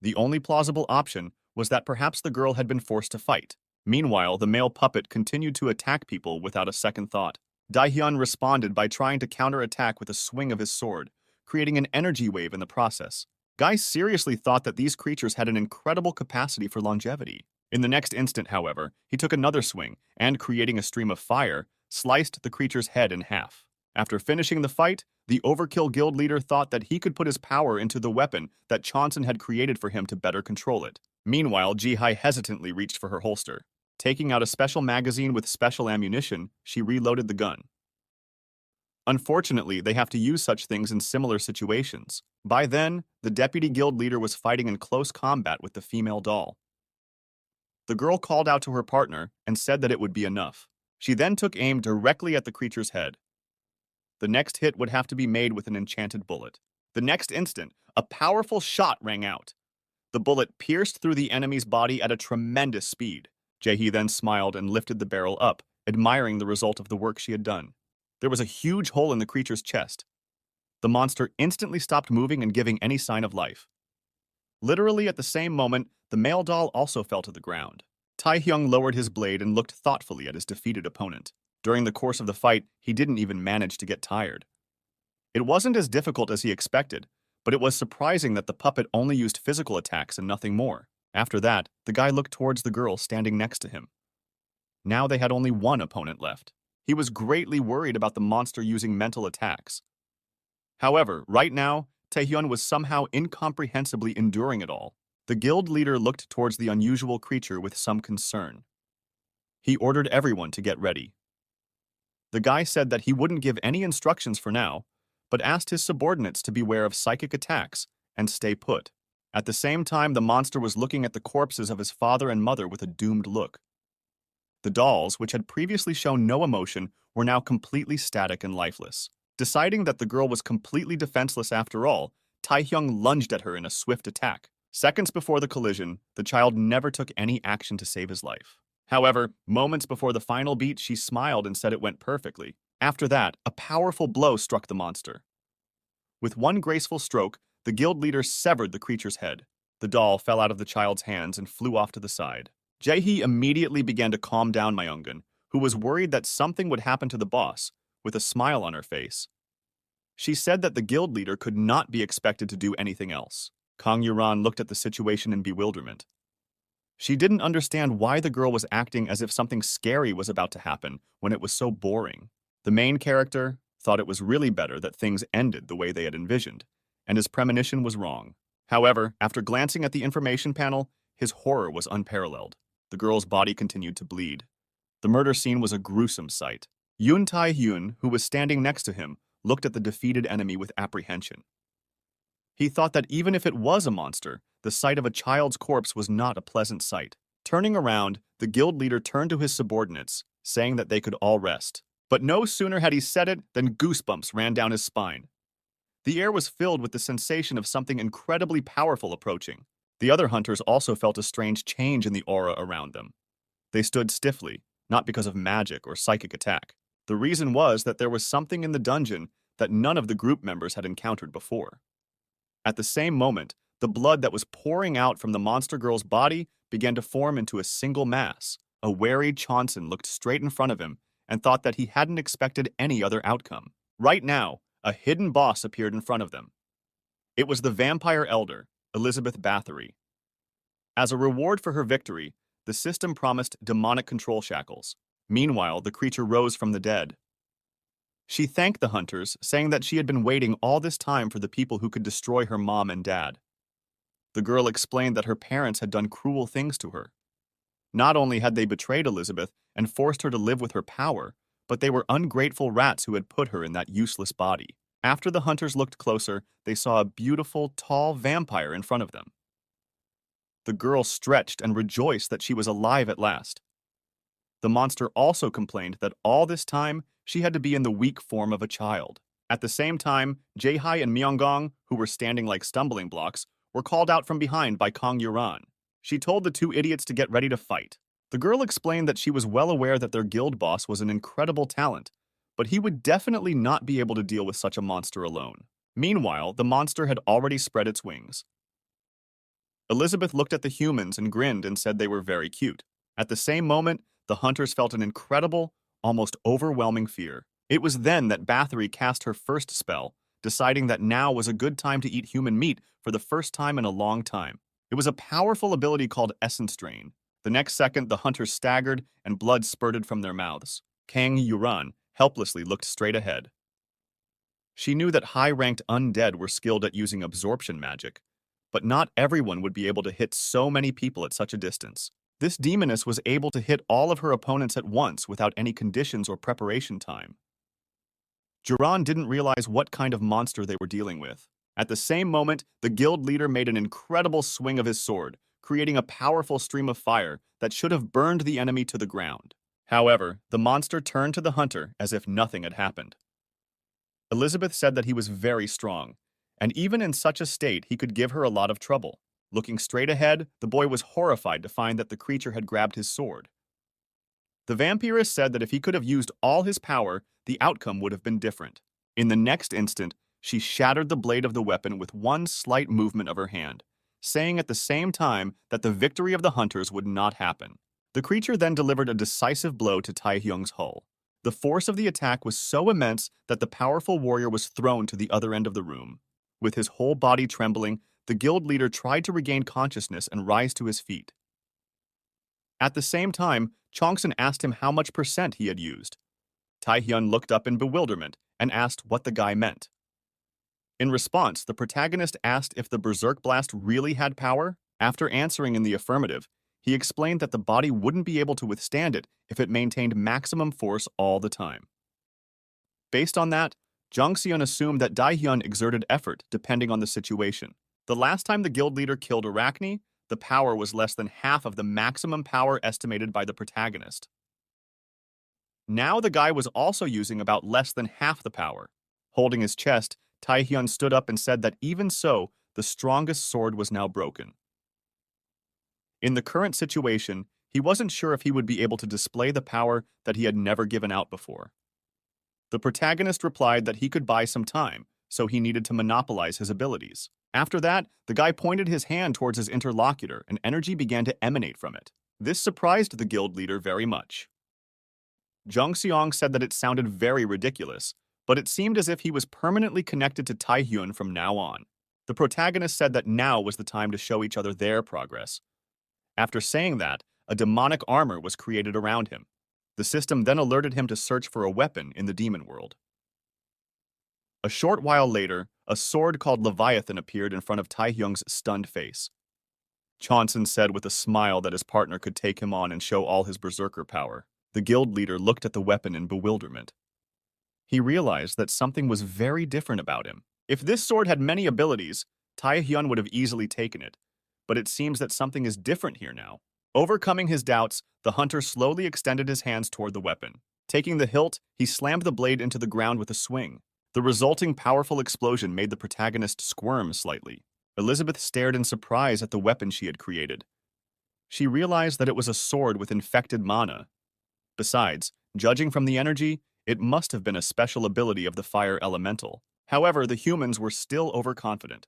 The only plausible option was that perhaps the girl had been forced to fight. Meanwhile, the male puppet continued to attack people without a second thought. Daehyun responded by trying to counterattack with a swing of his sword, creating an energy wave in the process. Guy seriously thought that these creatures had an incredible capacity for longevity. In the next instant, however, he took another swing and, creating a stream of fire, sliced the creature's head in half. After finishing the fight, the Overkill Guild leader thought that he could put his power into the weapon that Chonsun had created for him to better control it. Meanwhile, Ji-hai hesitantly reached for her holster. Taking out a special magazine with special ammunition, she reloaded the gun. Unfortunately, they have to use such things in similar situations. By then, the deputy guild leader was fighting in close combat with the female doll. The girl called out to her partner and said that it would be enough. She then took aim directly at the creature's head. The next hit would have to be made with an enchanted bullet. The next instant, a powerful shot rang out. The bullet pierced through the enemy's body at a tremendous speed. Jae-hee then smiled and lifted the barrel up, admiring the result of the work she had done. There was a huge hole in the creature's chest. The monster instantly stopped moving and giving any sign of life. Literally at the same moment, the male doll also fell to the ground. Taehyung lowered his blade and looked thoughtfully at his defeated opponent. During the course of the fight, he didn't even manage to get tired. It wasn't as difficult as he expected, but it was surprising that the puppet only used physical attacks and nothing more. After that, the guy looked towards the girl standing next to him. Now they had only one opponent left. He was greatly worried about the monster using mental attacks. However, right now, Taehyun was somehow incomprehensibly enduring it all. The guild leader looked towards the unusual creature with some concern. He ordered everyone to get ready. The guy said that he wouldn't give any instructions for now, but asked his subordinates to beware of psychic attacks and stay put. At the same time, the monster was looking at the corpses of his father and mother with a doomed look. The dolls, which had previously shown no emotion, were now completely static and lifeless. Deciding that the girl was completely defenseless after all, Taehyung lunged at her in a swift attack. Seconds before the collision, the child never took any action to save his life. However, moments before the final beat, she smiled and said it went perfectly. After that, a powerful blow struck the monster. With one graceful stroke, the guild leader severed the creature's head. The doll fell out of the child's hands and flew off to the side. Jae-hee immediately began to calm down Myungun, who was worried that something would happen to the boss, with a smile on her face. She said that the guild leader could not be expected to do anything else. Kang Yuran looked at the situation in bewilderment. She didn't understand why the girl was acting as if something scary was about to happen when it was so boring. The main character thought it was really better that things ended the way they had envisioned, and his premonition was wrong. However, after glancing at the information panel, his horror was unparalleled. The girl's body continued to bleed. The murder scene was a gruesome sight. Yun Tai-hyun, who was standing next to him, looked at the defeated enemy with apprehension. He thought that even if it was a monster, the sight of a child's corpse was not a pleasant sight. Turning around, the guild leader turned to his subordinates, saying that they could all rest. But no sooner had he said it than goosebumps ran down his spine. The air was filled with the sensation of something incredibly powerful approaching. The other hunters also felt a strange change in the aura around them. They stood stiffly, not because of magic or psychic attack. The reason was that there was something in the dungeon that none of the group members had encountered before. At the same moment, the blood that was pouring out from the monster girl's body began to form into a single mass. A wary Chonson looked straight in front of him and thought that he hadn't expected any other outcome. Right now, a hidden boss appeared in front of them. It was the vampire elder, Elizabeth Bathory. As a reward for her victory, the system promised demonic control shackles. Meanwhile, the creature rose from the dead. She thanked the hunters, saying that she had been waiting all this time for the people who could destroy her mom and dad. The girl explained that her parents had done cruel things to her. Not only had they betrayed Elizabeth and forced her to live with her power, but they were ungrateful rats who had put her in that useless body. After the hunters looked closer, they saw a beautiful, tall vampire in front of them. The girl stretched and rejoiced that she was alive at last. The monster also complained that all this time she had to be in the weak form of a child. At the same time, Jaehai and Myeonggong, who were standing like stumbling blocks, were called out from behind by Kang Yuran. She told the two idiots to get ready to fight. The girl explained that she was well aware that their guild boss was an incredible talent, but he would definitely not be able to deal with such a monster alone. Meanwhile, the monster had already spread its wings. Elizabeth looked at the humans and grinned and said they were very cute. At the same moment, the hunters felt an incredible, almost overwhelming fear. It was then that Bathory cast her first spell, deciding that now was a good time to eat human meat for the first time in a long time. It was a powerful ability called Essence Drain. The next second, the hunters staggered and blood spurted from their mouths. Kang Yuran helplessly looked straight ahead. She knew that high-ranked undead were skilled at using absorption magic, but not everyone would be able to hit so many people at such a distance. This demoness was able to hit all of her opponents at once without any conditions or preparation time. Juran didn't realize what kind of monster they were dealing with. At the same moment, the guild leader made an incredible swing of his sword, creating a powerful stream of fire that should have burned the enemy to the ground. However, the monster turned to the hunter as if nothing had happened. Elizabeth said that he was very strong, and even in such a state he could give her a lot of trouble. Looking straight ahead, the boy was horrified to find that the creature had grabbed his sword. The vampirist said that if he could have used all his power, the outcome would have been different. In the next instant, she shattered the blade of the weapon with one slight movement of her hand, saying at the same time that the victory of the hunters would not happen. The creature then delivered a decisive blow to Tai-hyung's hull. The force of the attack was so immense that the powerful warrior was thrown to the other end of the room. With his whole body trembling, the guild leader tried to regain consciousness and rise to his feet. At the same time, Chongson asked him how much percent he had used. Tai-hyun looked up in bewilderment and asked what the guy meant. In response, the protagonist asked if the Berserk Blast really had power. After answering in the affirmative, he explained that the body wouldn't be able to withstand it if it maintained maximum force all the time. Based on that, Jung Seon assumed that Daehyun exerted effort depending on the situation. The last time the guild leader killed Arachne, the power was less than half of the maximum power estimated by the protagonist. Now the guy was also using about less than half the power. Holding his chest, Taehyun stood up and said that even so, the strongest sword was now broken. In the current situation, he wasn't sure if he would be able to display the power that he had never given out before. The protagonist replied that he could buy some time, so he needed to monopolize his abilities. After that, the guy pointed his hand towards his interlocutor and energy began to emanate from it. This surprised the guild leader very much. Jung Seong said that it sounded very ridiculous, but it seemed as if he was permanently connected to Taehyun from now on. The protagonist said that now was the time to show each other their progress. After saying that, a demonic armor was created around him. The system then alerted him to search for a weapon in the demon world. A short while later, a sword called Leviathan appeared in front of Taehyung's stunned face. Chonsun said with a smile that his partner could take him on and show all his berserker power. The guild leader looked at the weapon in bewilderment. He realized that something was very different about him. If this sword had many abilities, Taehyun would have easily taken it, but it seems that something is different here now. Overcoming his doubts, the hunter slowly extended his hands toward the weapon. Taking the hilt, he slammed the blade into the ground with a swing. The resulting powerful explosion made the protagonist squirm slightly. Elizabeth stared in surprise at the weapon she had created. She realized that it was a sword with infected mana. Besides, judging from the energy, it must have been a special ability of the fire elemental. However, the humans were still overconfident.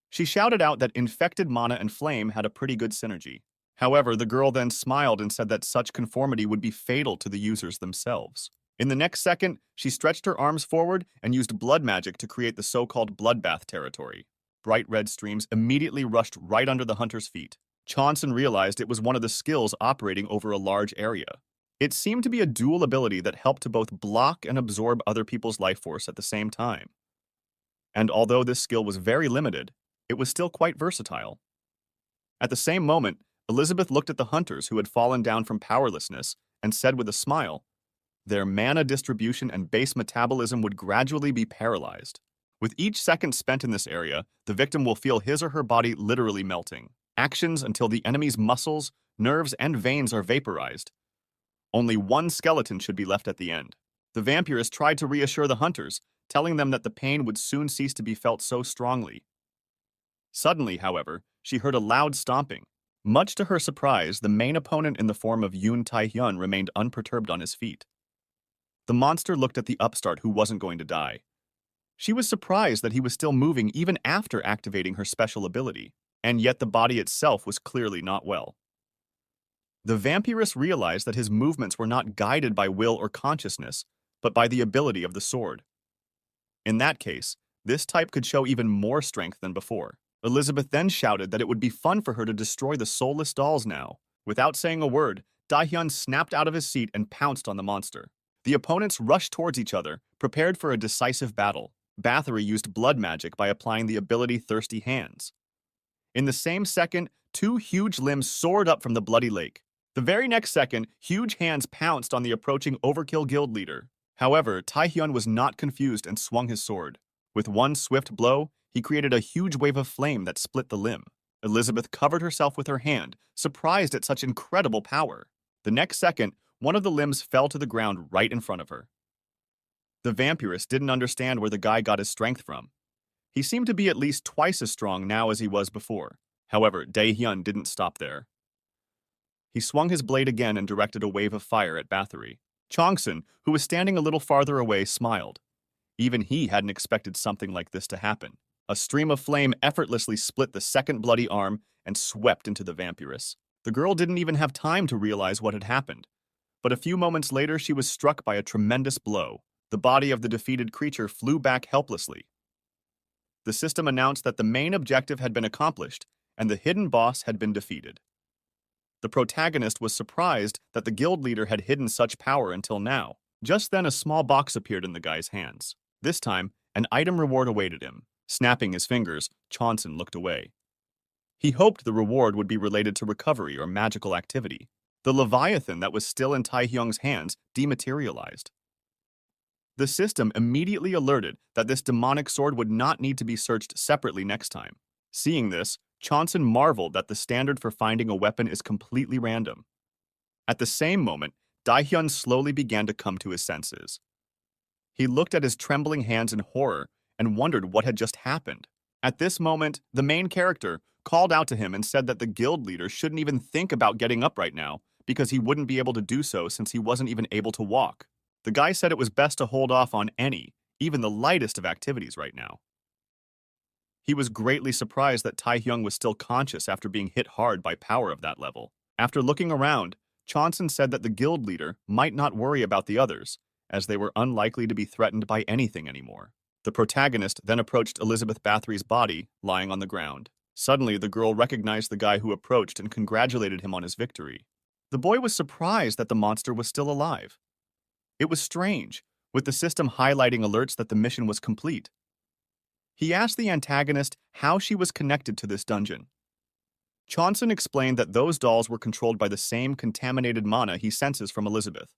She shouted out that infected mana and flame had a pretty good synergy. However, the girl then smiled and said that such conformity would be fatal to the users themselves. In the next second, she stretched her arms forward and used blood magic to create the so-called bloodbath territory. Bright red streams immediately rushed right under the hunter's feet. Chonsun realized it was one of the skills operating over a large area. It seemed to be a dual ability that helped to both block and absorb other people's life force at the same time. And although this skill was very limited, it was still quite versatile. At the same moment, Elizabeth looked at the hunters who had fallen down from powerlessness and said with a smile, their mana distribution and base metabolism would gradually be paralyzed. With each second spent in this area, the victim will feel his or her body literally melting. Actions until the enemy's muscles, nerves, and veins are vaporized. Only one skeleton should be left at the end. The vampirist tried to reassure the hunters, telling them that the pain would soon cease to be felt so strongly. Suddenly, however, she heard a loud stomping. Much to her surprise, the main opponent in the form of Yoon Taehyun remained unperturbed on his feet. The monster looked at the upstart who wasn't going to die. She was surprised that he was still moving even after activating her special ability, and yet the body itself was clearly not well. The vampirist realized that his movements were not guided by will or consciousness, but by the ability of the sword. In that case, this type could show even more strength than before. Elizabeth then shouted that it would be fun for her to destroy the soulless dolls now. Without saying a word, Daehyun snapped out of his seat and pounced on the monster. The opponents rushed towards each other, prepared for a decisive battle. Bathory used blood magic by applying the ability Thirsty Hands. In the same second, two huge limbs soared up from the bloody lake. The very next second, huge hands pounced on the approaching Overkill guild leader. However, Taehyun was not confused and swung his sword. With one swift blow, he created a huge wave of flame that split the limb. Elizabeth covered herself with her hand, surprised at such incredible power. The next second, one of the limbs fell to the ground right in front of her. The vampirist didn't understand where the guy got his strength from. He seemed to be at least twice as strong now as he was before. However, Daehyun didn't stop there. He swung his blade again and directed a wave of fire at Bathory. Chongsun, who was standing a little farther away, smiled. Even he hadn't expected something like this to happen. A stream of flame effortlessly split the second bloody arm and swept into the vampiress. The girl didn't even have time to realize what had happened. But a few moments later, she was struck by a tremendous blow. The body of the defeated creature flew back helplessly. The system announced that the main objective had been accomplished, and the hidden boss had been defeated. The protagonist was surprised that the guild leader had hidden such power until now. Just then, a small box appeared in the guy's hands. This time, an item reward awaited him. Snapping his fingers, Chonsun looked away. He hoped the reward would be related to recovery or magical activity. The Leviathan that was still in Taehyung's hands dematerialized. The system immediately alerted that this demonic sword would not need to be searched separately next time. Seeing this, Chonsun marveled that the standard for finding a weapon is completely random. At the same moment, Daehyun slowly began to come to his senses. He looked at his trembling hands in horror and wondered what had just happened. At this moment, the main character called out to him and said that the guild leader shouldn't even think about getting up right now because he wouldn't be able to do so since he wasn't even able to walk. The guy said it was best to hold off on even the lightest of activities right now. He was greatly surprised that Taehyung was still conscious after being hit hard by power of that level. After looking around, Johnson said that the guild leader might not worry about the others, as they were unlikely to be threatened by anything anymore. The protagonist then approached Elizabeth Bathory's body, lying on the ground. Suddenly, the girl recognized the guy who approached and congratulated him on his victory. The boy was surprised that the monster was still alive. It was strange, with the system highlighting alerts that the mission was complete. He asked the antagonist how she was connected to this dungeon. Johnson explained that those dolls were controlled by the same contaminated mana he senses from Elizabeth.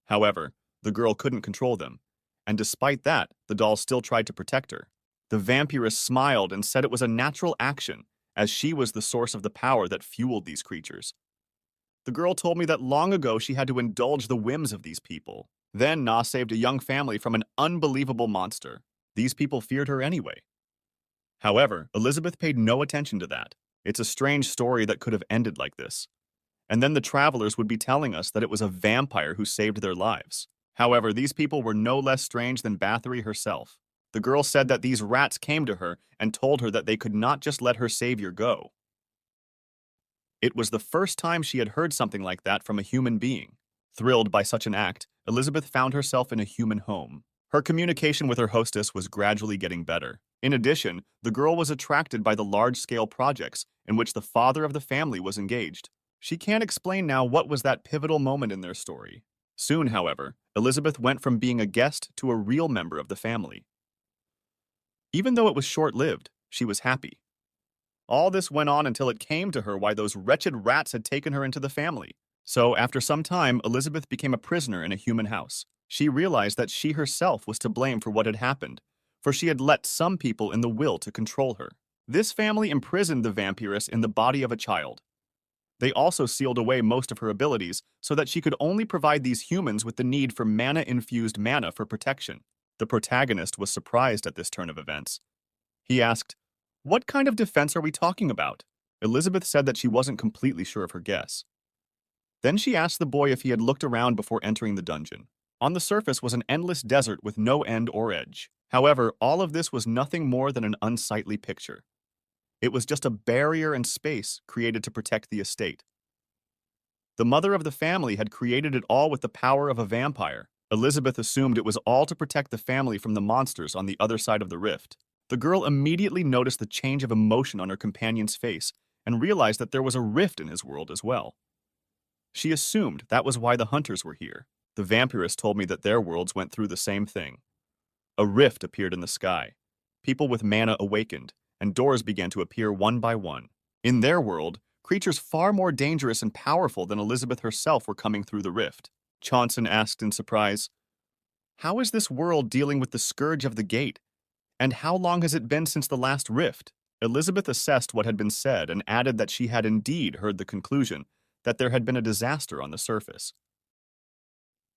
However, the girl couldn't control them, and despite that, the dolls still tried to protect her. The vampiress smiled and said it was a natural action, as she was the source of the power that fueled these creatures. The girl told me that long ago she had to indulge the whims of these people. Then Na saved a young family from an unbelievable monster. These people feared her anyway. However, Elizabeth paid no attention to that. It's a strange story that could have ended like this. And then the travelers would be telling us that it was a vampire who saved their lives. However, these people were no less strange than Bathory herself. The girl said that these rats came to her and told her that they could not just let her savior go. It was the first time she had heard something like that from a human being. Thrilled by such an act, Elizabeth found herself in a human home. Her communication with her hostess was gradually getting better. In addition, the girl was attracted by the large-scale projects in which the father of the family was engaged. She can't explain now what was that pivotal moment in their story. Soon, however, Elizabeth went from being a guest to a real member of the family. Even though it was short-lived, she was happy. All this went on until it came to her why those wretched rats had taken her into the family. So, after some time, Elizabeth became a prisoner in a human house. She realized that she herself was to blame for what had happened, for she had let some people in the will to control her. This family imprisoned the vampiress in the body of a child. They also sealed away most of her abilities so that she could only provide these humans with the need for mana-infused mana for protection. The protagonist was surprised at this turn of events. He asked, "What kind of defense are we talking about?" Elizabeth said that she wasn't completely sure of her guess. Then she asked the boy if he had looked around before entering the dungeon. On the surface was an endless desert with no end or edge. However, all of this was nothing more than an unsightly picture. It was just a barrier and space created to protect the estate. The mother of the family had created it all with the power of a vampire. Elizabeth assumed it was all to protect the family from the monsters on the other side of the rift. The girl immediately noticed the change of emotion on her companion's face and realized that there was a rift in his world as well. She assumed that was why the hunters were here. The vampiress told me that their worlds went through the same thing. A rift appeared in the sky. People with mana awakened, and doors began to appear one by one. In their world, creatures far more dangerous and powerful than Elizabeth herself were coming through the rift. Johnson asked in surprise, "How is this world dealing with the scourge of the gate? And how long has it been since the last rift?" Elizabeth assessed what had been said and added that she had indeed heard the conclusion that there had been a disaster on the surface.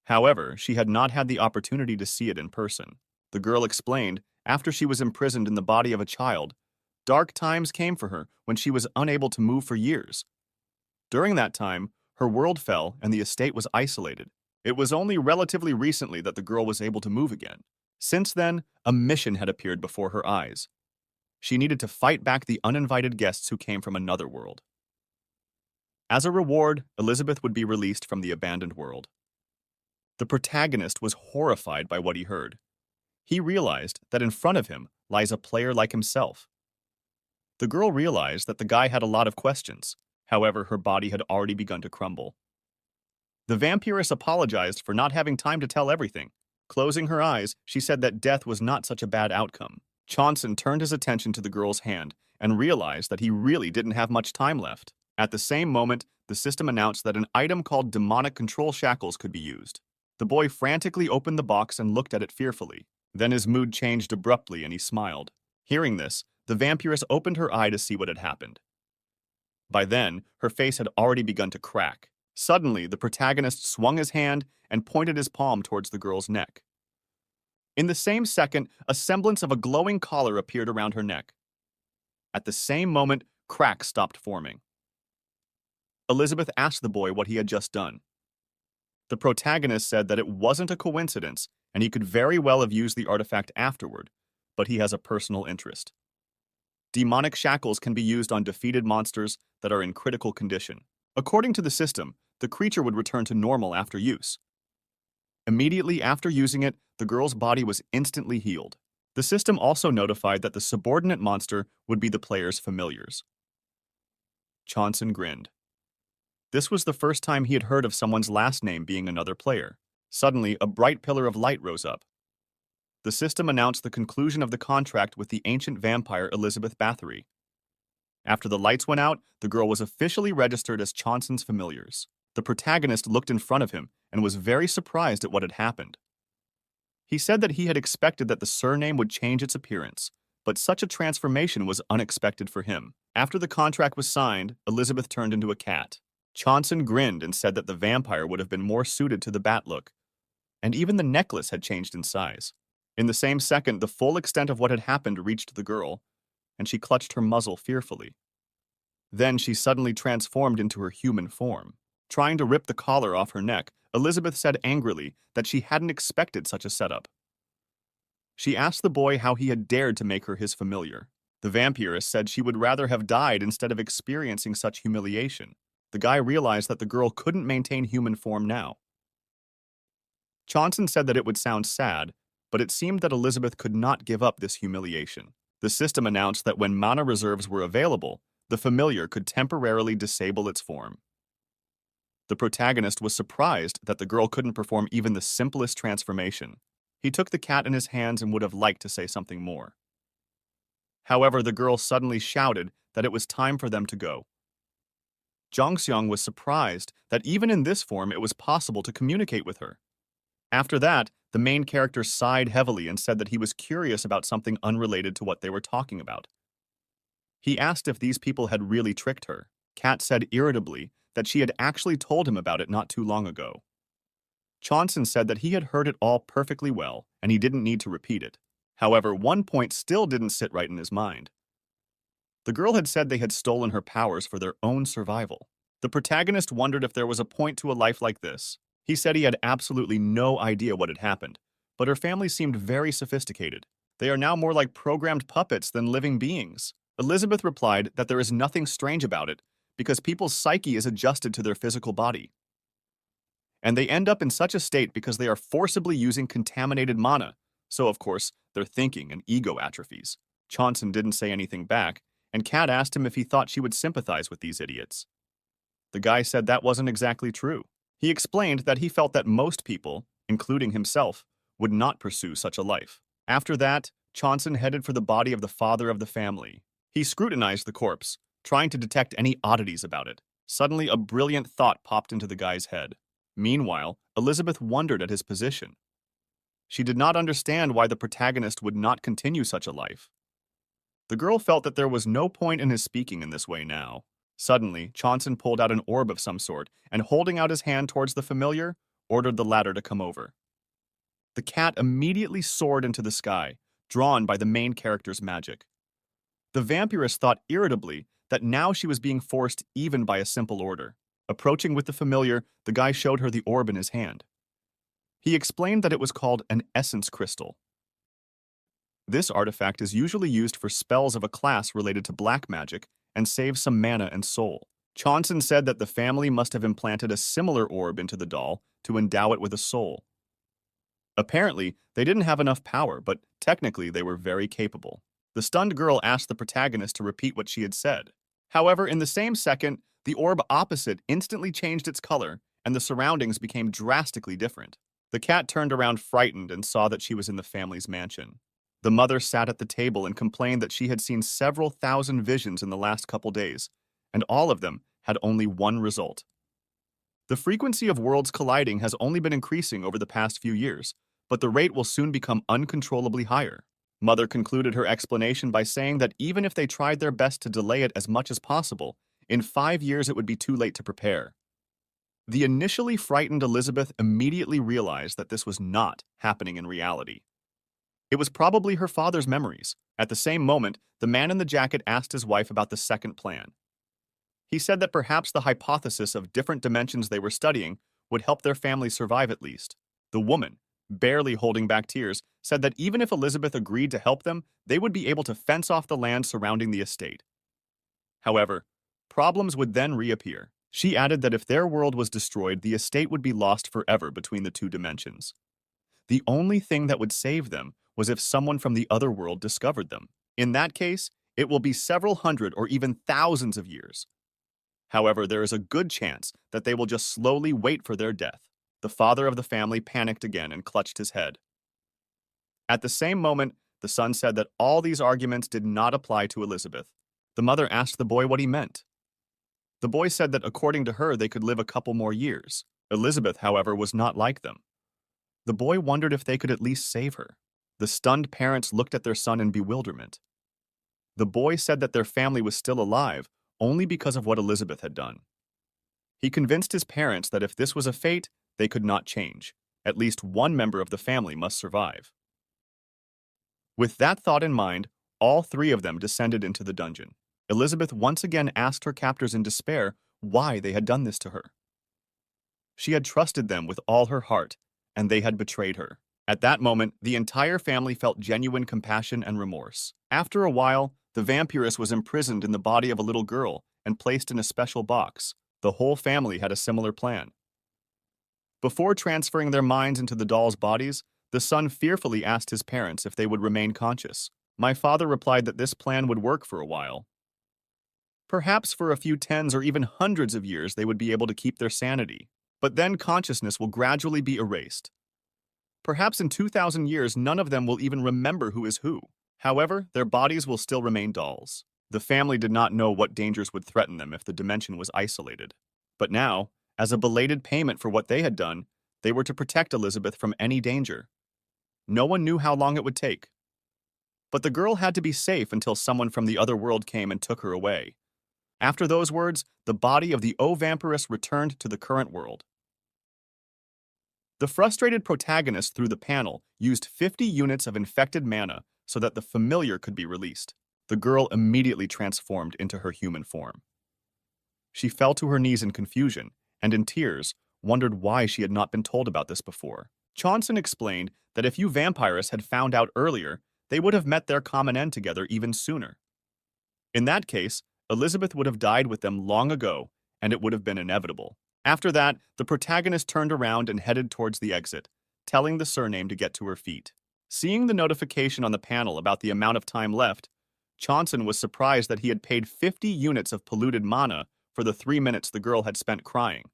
However, she had not had the opportunity to see it in person. The girl explained, after she was imprisoned in the body of a child, dark times came for her when she was unable to move for years. During that time, her world fell and the estate was isolated. It was only relatively recently that the girl was able to move again. Since then, a mission had appeared before her eyes. She needed to fight back the uninvited guests who came from another world. As a reward, Elizabeth would be released from the abandoned world. The protagonist was horrified by what he heard. He realized that in front of him lies a player like himself. The girl realized that the guy had a lot of questions. However, her body had already begun to crumble. The vampiress apologized for not having time to tell everything. Closing her eyes, she said that death was not such a bad outcome. Johnson turned his attention to the girl's hand and realized that he really didn't have much time left. At the same moment, the system announced that an item called demonic control shackles could be used. The boy frantically opened the box and looked at it fearfully. Then his mood changed abruptly and he smiled. Hearing this, the vampiress opened her eye to see what had happened. By then, her face had already begun to crack. Suddenly, the protagonist swung his hand and pointed his palm towards the girl's neck. In the same second, a semblance of a glowing collar appeared around her neck. At the same moment, cracks stopped forming. Elizabeth asked the boy what he had just done. The protagonist said that it wasn't a coincidence and he could very well have used the artifact afterward, but he has a personal interest. Demonic shackles can be used on defeated monsters that are in critical condition. According to the system, the creature would return to normal after use. Immediately after using it, the girl's body was instantly healed. The system also notified that the subordinate monster would be the player's familiars. Chonson grinned. This was the first time he had heard of someone's last name being another player. Suddenly, a bright pillar of light rose up. The system announced the conclusion of the contract with the ancient vampire Elizabeth Bathory. After the lights went out, the girl was officially registered as Chonson's familiars. The protagonist looked in front of him and was very surprised at what had happened. He said that he had expected that the surname would change its appearance, but such a transformation was unexpected for him. After the contract was signed, Elizabeth turned into a cat. Chonson grinned and said that the vampire would have been more suited to the bat look, and even the necklace had changed in size. In the same second, the full extent of what had happened reached the girl, and she clutched her muzzle fearfully. Then she suddenly transformed into her human form. Trying to rip the collar off her neck, Elizabeth said angrily that she hadn't expected such a setup. She asked the boy how he had dared to make her his familiar. The vampiress said she would rather have died instead of experiencing such humiliation. The guy realized that the girl couldn't maintain human form now. Chonson said that it would sound sad, but it seemed that Elizabeth could not give up this humiliation. The system announced that when mana reserves were available, the familiar could temporarily disable its form. The protagonist was surprised that the girl couldn't perform even the simplest transformation. He took the cat in his hands and would have liked to say something more. However, the girl suddenly shouted that it was time for them to go. Jongseong was surprised that even in this form it was possible to communicate with her. After that, the main character sighed heavily and said that he was curious about something unrelated to what they were talking about. He asked if these people had really tricked her. Kat said irritably that she had actually told him about it not too long ago. Chonson said that he had heard it all perfectly well, and he didn't need to repeat it. However, one point still didn't sit right in his mind. The girl had said they had stolen her powers for their own survival. The protagonist wondered if there was a point to a life like this. He said he had absolutely no idea what had happened, but her family seemed very sophisticated. They are now more like programmed puppets than living beings. Elizabeth replied that there is nothing strange about it, because people's psyche is adjusted to their physical body. And they end up in such a state because they are forcibly using contaminated mana, so of course, their thinking and ego atrophies. Chonson didn't say anything back, and Kat asked him if he thought she would sympathize with these idiots. The guy said that wasn't exactly true. He explained that he felt that most people, including himself, would not pursue such a life. After that, Chonson headed for the body of the father of the family. He scrutinized the corpse, trying to detect any oddities about it. Suddenly, a brilliant thought popped into the guy's head. Meanwhile, Elizabeth wondered at his position. She did not understand why the protagonist would not continue such a life. The girl felt that there was no point in his speaking in this way now. Suddenly, Chonson pulled out an orb of some sort and, holding out his hand towards the familiar, ordered the latter to come over. The cat immediately soared into the sky, drawn by the main character's magic. The vampiress thought irritably that now she was being forced even by a simple order. Approaching with the familiar, the guy showed her the orb in his hand. He explained that it was called an essence crystal. This artifact is usually used for spells of a class related to black magic and saves some mana and soul. Chonson said that the family must have implanted a similar orb into the doll to endow it with a soul. Apparently, they didn't have enough power, but technically they were very capable. The stunned girl asked the protagonist to repeat what she had said. However, in the same second, the orb opposite instantly changed its color, and the surroundings became drastically different. The cat turned around frightened and saw that she was in the family's mansion. The mother sat at the table and complained that she had seen several thousand visions in the last couple days, and all of them had only one result. The frequency of worlds colliding has only been increasing over the past few years, but the rate will soon become uncontrollably higher. Mother concluded her explanation by saying that even if they tried their best to delay it as much as possible, in 5 years it would be too late to prepare. The initially frightened Elizabeth immediately realized that this was not happening in reality. It was probably her father's memories. At the same moment, the man in the jacket asked his wife about the second plan. He said that perhaps the hypothesis of different dimensions they were studying would help their family survive at least. The woman, barely holding back tears, said that even if Elizabeth agreed to help them, they would be able to fence off the land surrounding the estate. However, problems would then reappear. She added that if their world was destroyed, the estate would be lost forever between the two dimensions. The only thing that would save them was if someone from the other world discovered them. In that case, it will be several hundred or even thousands of years. However, there is a good chance that they will just slowly wait for their death. The father of the family panicked again and clutched his head. At the same moment, the son said that all these arguments did not apply to Elizabeth. The mother asked the boy what he meant. The boy said that according to her, they could live a couple more years. Elizabeth, however, was not like them. The boy wondered if they could at least save her. The stunned parents looked at their son in bewilderment. The boy said that their family was still alive only because of what Elizabeth had done. He convinced his parents that if this was a fate, they could not change. At least one member of the family must survive. With that thought in mind, all three of them descended into the dungeon. Elizabeth once again asked her captors in despair why they had done this to her. She had trusted them with all her heart, and they had betrayed her. At that moment, the entire family felt genuine compassion and remorse. After a while, the vampiress was imprisoned in the body of a little girl and placed in a special box. The whole family had a similar plan. Before transferring their minds into the dolls' bodies, the son fearfully asked his parents if they would remain conscious. My father replied that this plan would work for a while. Perhaps for a few tens or even hundreds of years they would be able to keep their sanity. But then consciousness will gradually be erased. Perhaps in 2,000 years none of them will even remember who is who. However, their bodies will still remain dolls. The family did not know what dangers would threaten them if the dimension was isolated. But now, as a belated payment for what they had done, they were to protect Elizabeth from any danger. No one knew how long it would take. But the girl had to be safe until someone from the other world came and took her away. After those words, the body of the vampiress returned to the current world. The frustrated protagonist through the panel used 50 units of infected mana so that the familiar could be released. The girl immediately transformed into her human form. She fell to her knees in confusion and in tears wondered why she had not been told about this before. Johnson explained that if you vampires had found out earlier, they would have met their common end together even sooner. In that case, Elizabeth would have died with them long ago, and it would have been inevitable. After that, the protagonist turned around and headed towards the exit, telling the surname to get to her feet. Seeing the notification on the panel about the amount of time left, Johnson was surprised that he had paid 50 units of polluted mana for the 3 minutes the girl had spent crying.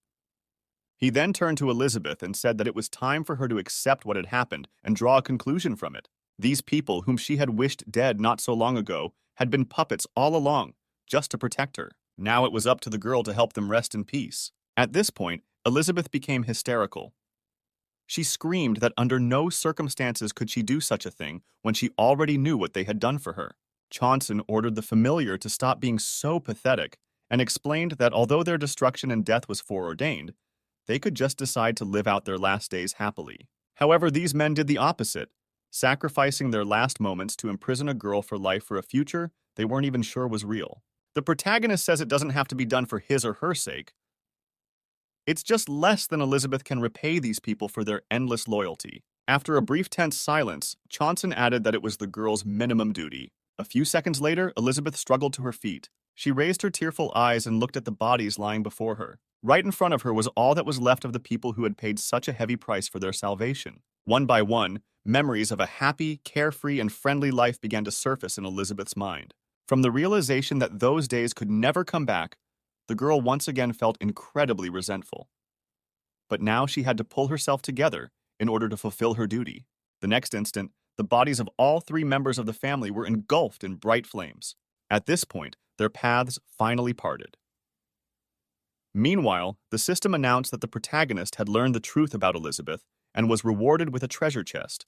He then turned to Elizabeth and said that it was time for her to accept what had happened and draw a conclusion from it. These people, whom she had wished dead not so long ago, had been puppets all along, just to protect her. Now it was up to the girl to help them rest in peace. At this point, Elizabeth became hysterical. She screamed that under no circumstances could she do such a thing when she already knew what they had done for her. Johnson ordered the familiar to stop being so pathetic and explained that although their destruction and death was foreordained, they could just decide to live out their last days happily. However, these men did the opposite, sacrificing their last moments to imprison a girl for life for a future they weren't even sure was real. The protagonist says it doesn't have to be done for his or her sake. It's just less than Elizabeth can repay these people for their endless loyalty. After a brief tense silence, Johnson added that it was the girl's minimum duty. A few seconds later, Elizabeth struggled to her feet. She raised her tearful eyes and looked at the bodies lying before her. Right in front of her was all that was left of the people who had paid such a heavy price for their salvation. One by one, memories of a happy, carefree, and friendly life began to surface in Elizabeth's mind. From the realization that those days could never come back, the girl once again felt incredibly resentful. But now she had to pull herself together in order to fulfill her duty. The next instant, the bodies of all 3 members of the family were engulfed in bright flames. At this point, their paths finally parted. Meanwhile, the system announced that the protagonist had learned the truth about Elizabeth and was rewarded with a treasure chest.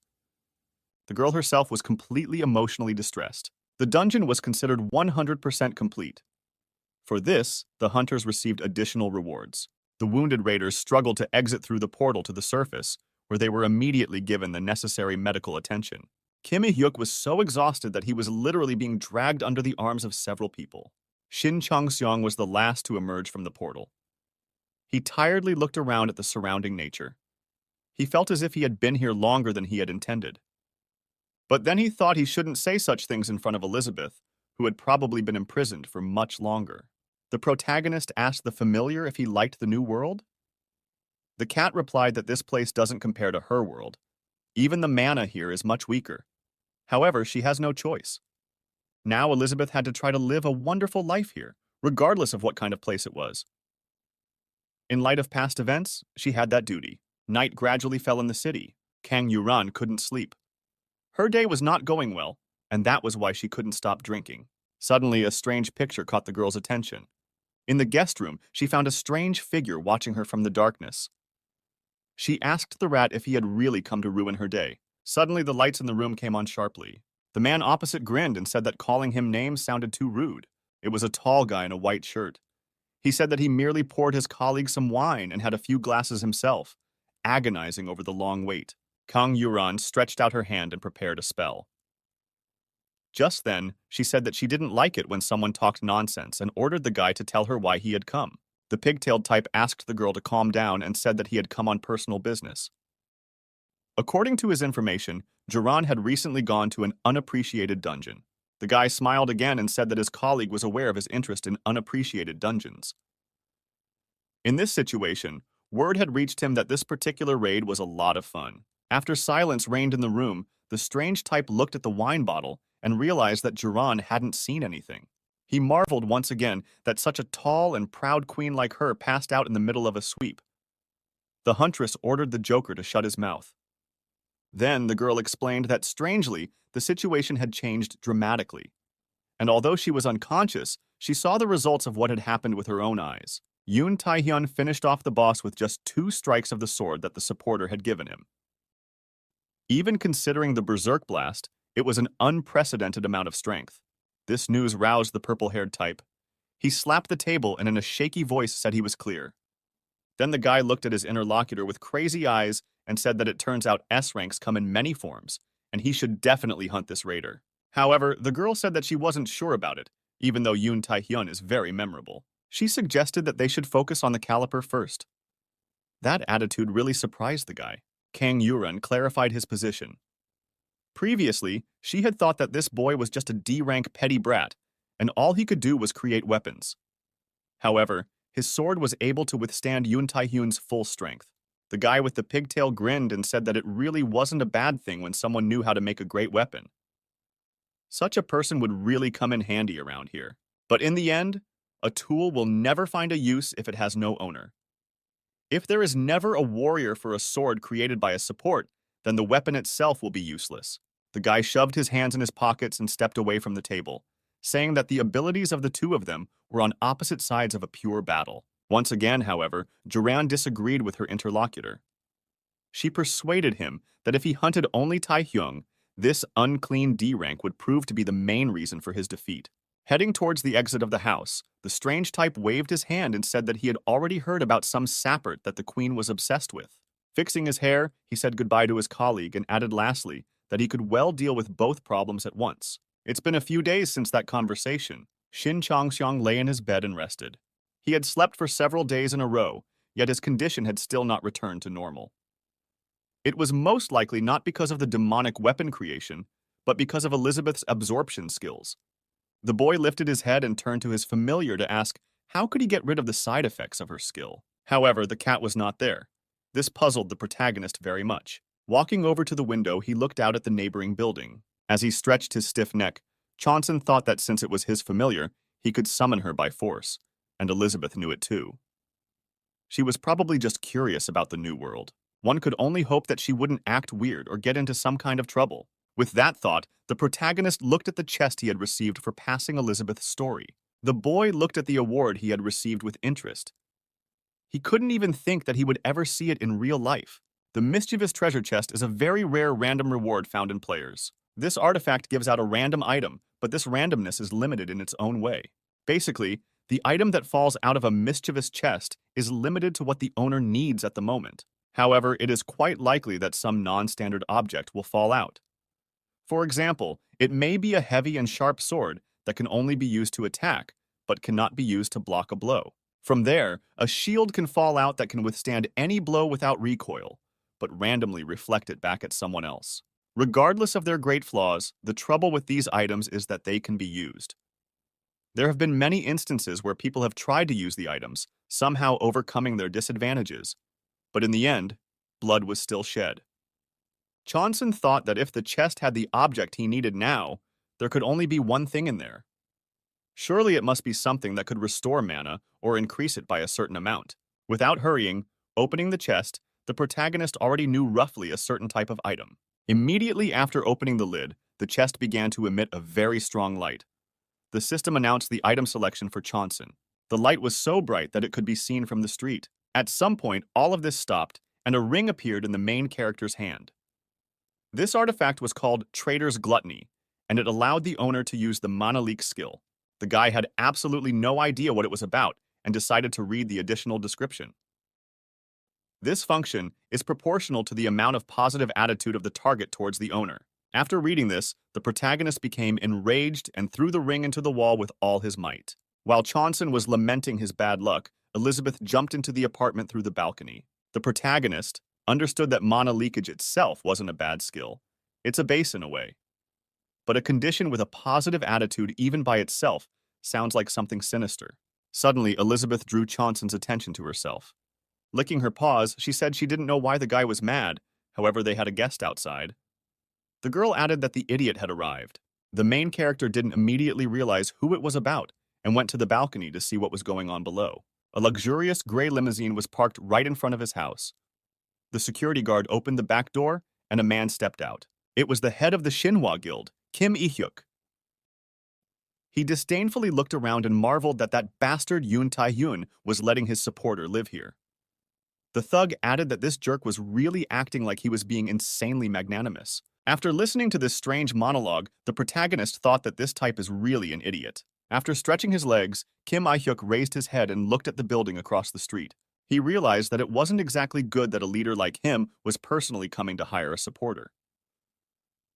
The girl herself was completely emotionally distressed. The dungeon was considered 100% complete. For this, the hunters received additional rewards. The wounded raiders struggled to exit through the portal to the surface, where they were immediately given the necessary medical attention. Kim Hyuk was so exhausted that he was literally being dragged under the arms of several people. Shin Chong-seong was the last to emerge from the portal. He tiredly looked around at the surrounding nature. He felt as if he had been here longer than he had intended. But then he thought he shouldn't say such things in front of Elizabeth, who had probably been imprisoned for much longer. The protagonist asked the familiar if he liked the new world. The cat replied that this place doesn't compare to her world. Even the mana here is much weaker. However, she has no choice. Now Elizabeth had to try to live a wonderful life here, regardless of what kind of place it was. In light of past events, she had that duty. Night gradually fell in the city. Kang Yuran couldn't sleep. Her day was not going well, and that was why she couldn't stop drinking. Suddenly, a strange picture caught the girl's attention. In the guest room, she found a strange figure watching her from the darkness. She asked the rat if he had really come to ruin her day. Suddenly, the lights in the room came on sharply. The man opposite grinned and said that calling him names sounded too rude. It was a tall guy in a white shirt. He said that he merely poured his colleague some wine and had a few glasses himself, agonizing over the long wait. Kang Yuran stretched out her hand and prepared a spell. Just then, she said that she didn't like it when someone talked nonsense and ordered the guy to tell her why he had come. The pigtailed type asked the girl to calm down and said that he had come on personal business. According to his information, Jiran had recently gone to an unappreciated dungeon. The guy smiled again and said that his colleague was aware of his interest in unappreciated dungeons. In this situation, word had reached him that this particular raid was a lot of fun. After silence reigned in the room, the strange type looked at the wine bottle and realized that Jiran hadn't seen anything. He marveled once again that such a tall and proud queen like her passed out in the middle of a sweep. The huntress ordered the joker to shut his mouth. Then the girl explained that, strangely, the situation had changed dramatically. And although she was unconscious, she saw the results of what had happened with her own eyes. Yoon Taehyun finished off the boss with just 2 strikes of the sword that the supporter had given him. Even considering the berserk blast, it was an unprecedented amount of strength. This news roused the purple-haired type. He slapped the table and in a shaky voice said he was clear. Then the guy looked at his interlocutor with crazy eyes and said that it turns out S ranks come in many forms, and he should definitely hunt this raider. However, the girl said that she wasn't sure about it, even though Yoon Taehyun is very memorable. She suggested that they should focus on the caliper first. That attitude really surprised the guy. Kang Yuran clarified his position. Previously, she had thought that this boy was just a D-rank petty brat, and all he could do was create weapons. However, his sword was able to withstand Yoon Taehyun's full strength. The guy with the pigtail grinned and said that it really wasn't a bad thing when someone knew how to make a great weapon. Such a person would really come in handy around here. But in the end, a tool will never find a use if it has no owner. If there is never a warrior for a sword created by a support, then the weapon itself will be useless. The guy shoved his hands in his pockets and stepped away from the table, saying that the abilities of the two of them were on opposite sides of a pure battle. Once again, however, Jiran disagreed with her interlocutor. She persuaded him that if he hunted only Taehyung, this unclean D-rank would prove to be the main reason for his defeat. Heading towards the exit of the house, the strange type waved his hand and said that he had already heard about some sappert that the queen was obsessed with. Fixing his hair, he said goodbye to his colleague and added lastly that he could well deal with both problems at once. It's been a few days since that conversation. Shin Changxiang lay in his bed and rested. He had slept for several days in a row, yet his condition had still not returned to normal. It was most likely not because of the demonic weapon creation, but because of Elizabeth's absorption skills. The boy lifted his head and turned to his familiar to ask how could he get rid of the side effects of her skill. However, the cat was not there. This puzzled the protagonist very much. Walking over to the window, he looked out at the neighboring building. As he stretched his stiff neck, Johnson thought that since it was his familiar, he could summon her by force, and Elizabeth knew it too. She was probably just curious about the new world. One could only hope that she wouldn't act weird or get into some kind of trouble. With that thought, the protagonist looked at the chest he had received for passing Elizabeth's story. The boy looked at the award he had received with interest. He couldn't even think that he would ever see it in real life. The mischievous treasure chest is a very rare random reward found in players. This artifact gives out a random item, but this randomness is limited in its own way. Basically, the item that falls out of a mischievous chest is limited to what the owner needs at the moment. However, it is quite likely that some non-standard object will fall out. For example, it may be a heavy and sharp sword that can only be used to attack, but cannot be used to block a blow. From there, a shield can fall out that can withstand any blow without recoil, but randomly reflect it back at someone else. Regardless of their great flaws, the trouble with these items is that they can be used. There have been many instances where people have tried to use the items, somehow overcoming their disadvantages, but in the end, blood was still shed. Johnson thought that if the chest had the object he needed now, there could only be one thing in there. Surely it must be something that could restore mana or increase it by a certain amount. Without hurrying, opening the chest, the protagonist already knew roughly a certain type of item. Immediately after opening the lid, the chest began to emit a very strong light. The system announced the item selection for Johnson. The light was so bright that it could be seen from the street. At some point, all of this stopped, and a ring appeared in the main character's hand. This artifact was called Trader's Gluttony, and it allowed the owner to use the mana leak skill. The guy had absolutely no idea what it was about and decided to read the additional description. This function is proportional to the amount of positive attitude of the target towards the owner. After reading this, the protagonist became enraged and threw the ring into the wall with all his might. While Johnson was lamenting his bad luck, Elizabeth jumped into the apartment through the balcony. The protagonist understood that mana leakage itself wasn't a bad skill. It's a base in a way. But a condition with a positive attitude even by itself sounds like something sinister. Suddenly, Elizabeth drew Johnson's attention to herself. Licking her paws, she said she didn't know why the guy was mad, however they had a guest outside. The girl added that the idiot had arrived. The main character didn't immediately realize who it was about and went to the balcony to see what was going on below. A luxurious gray limousine was parked right in front of his house. The security guard opened the back door and a man stepped out. It was the head of the Manhwa Guild, Kim Il-hyuk. He disdainfully looked around and marveled that that bastard Yoon Tae-hyun was letting his supporter live here. The thug added that this jerk was really acting like he was being insanely magnanimous. After listening to this strange monologue, the protagonist thought that this type is really an idiot. After stretching his legs, Kim Il-hyuk raised his head and looked at the building across the street. He realized that it wasn't exactly good that a leader like him was personally coming to hire a supporter.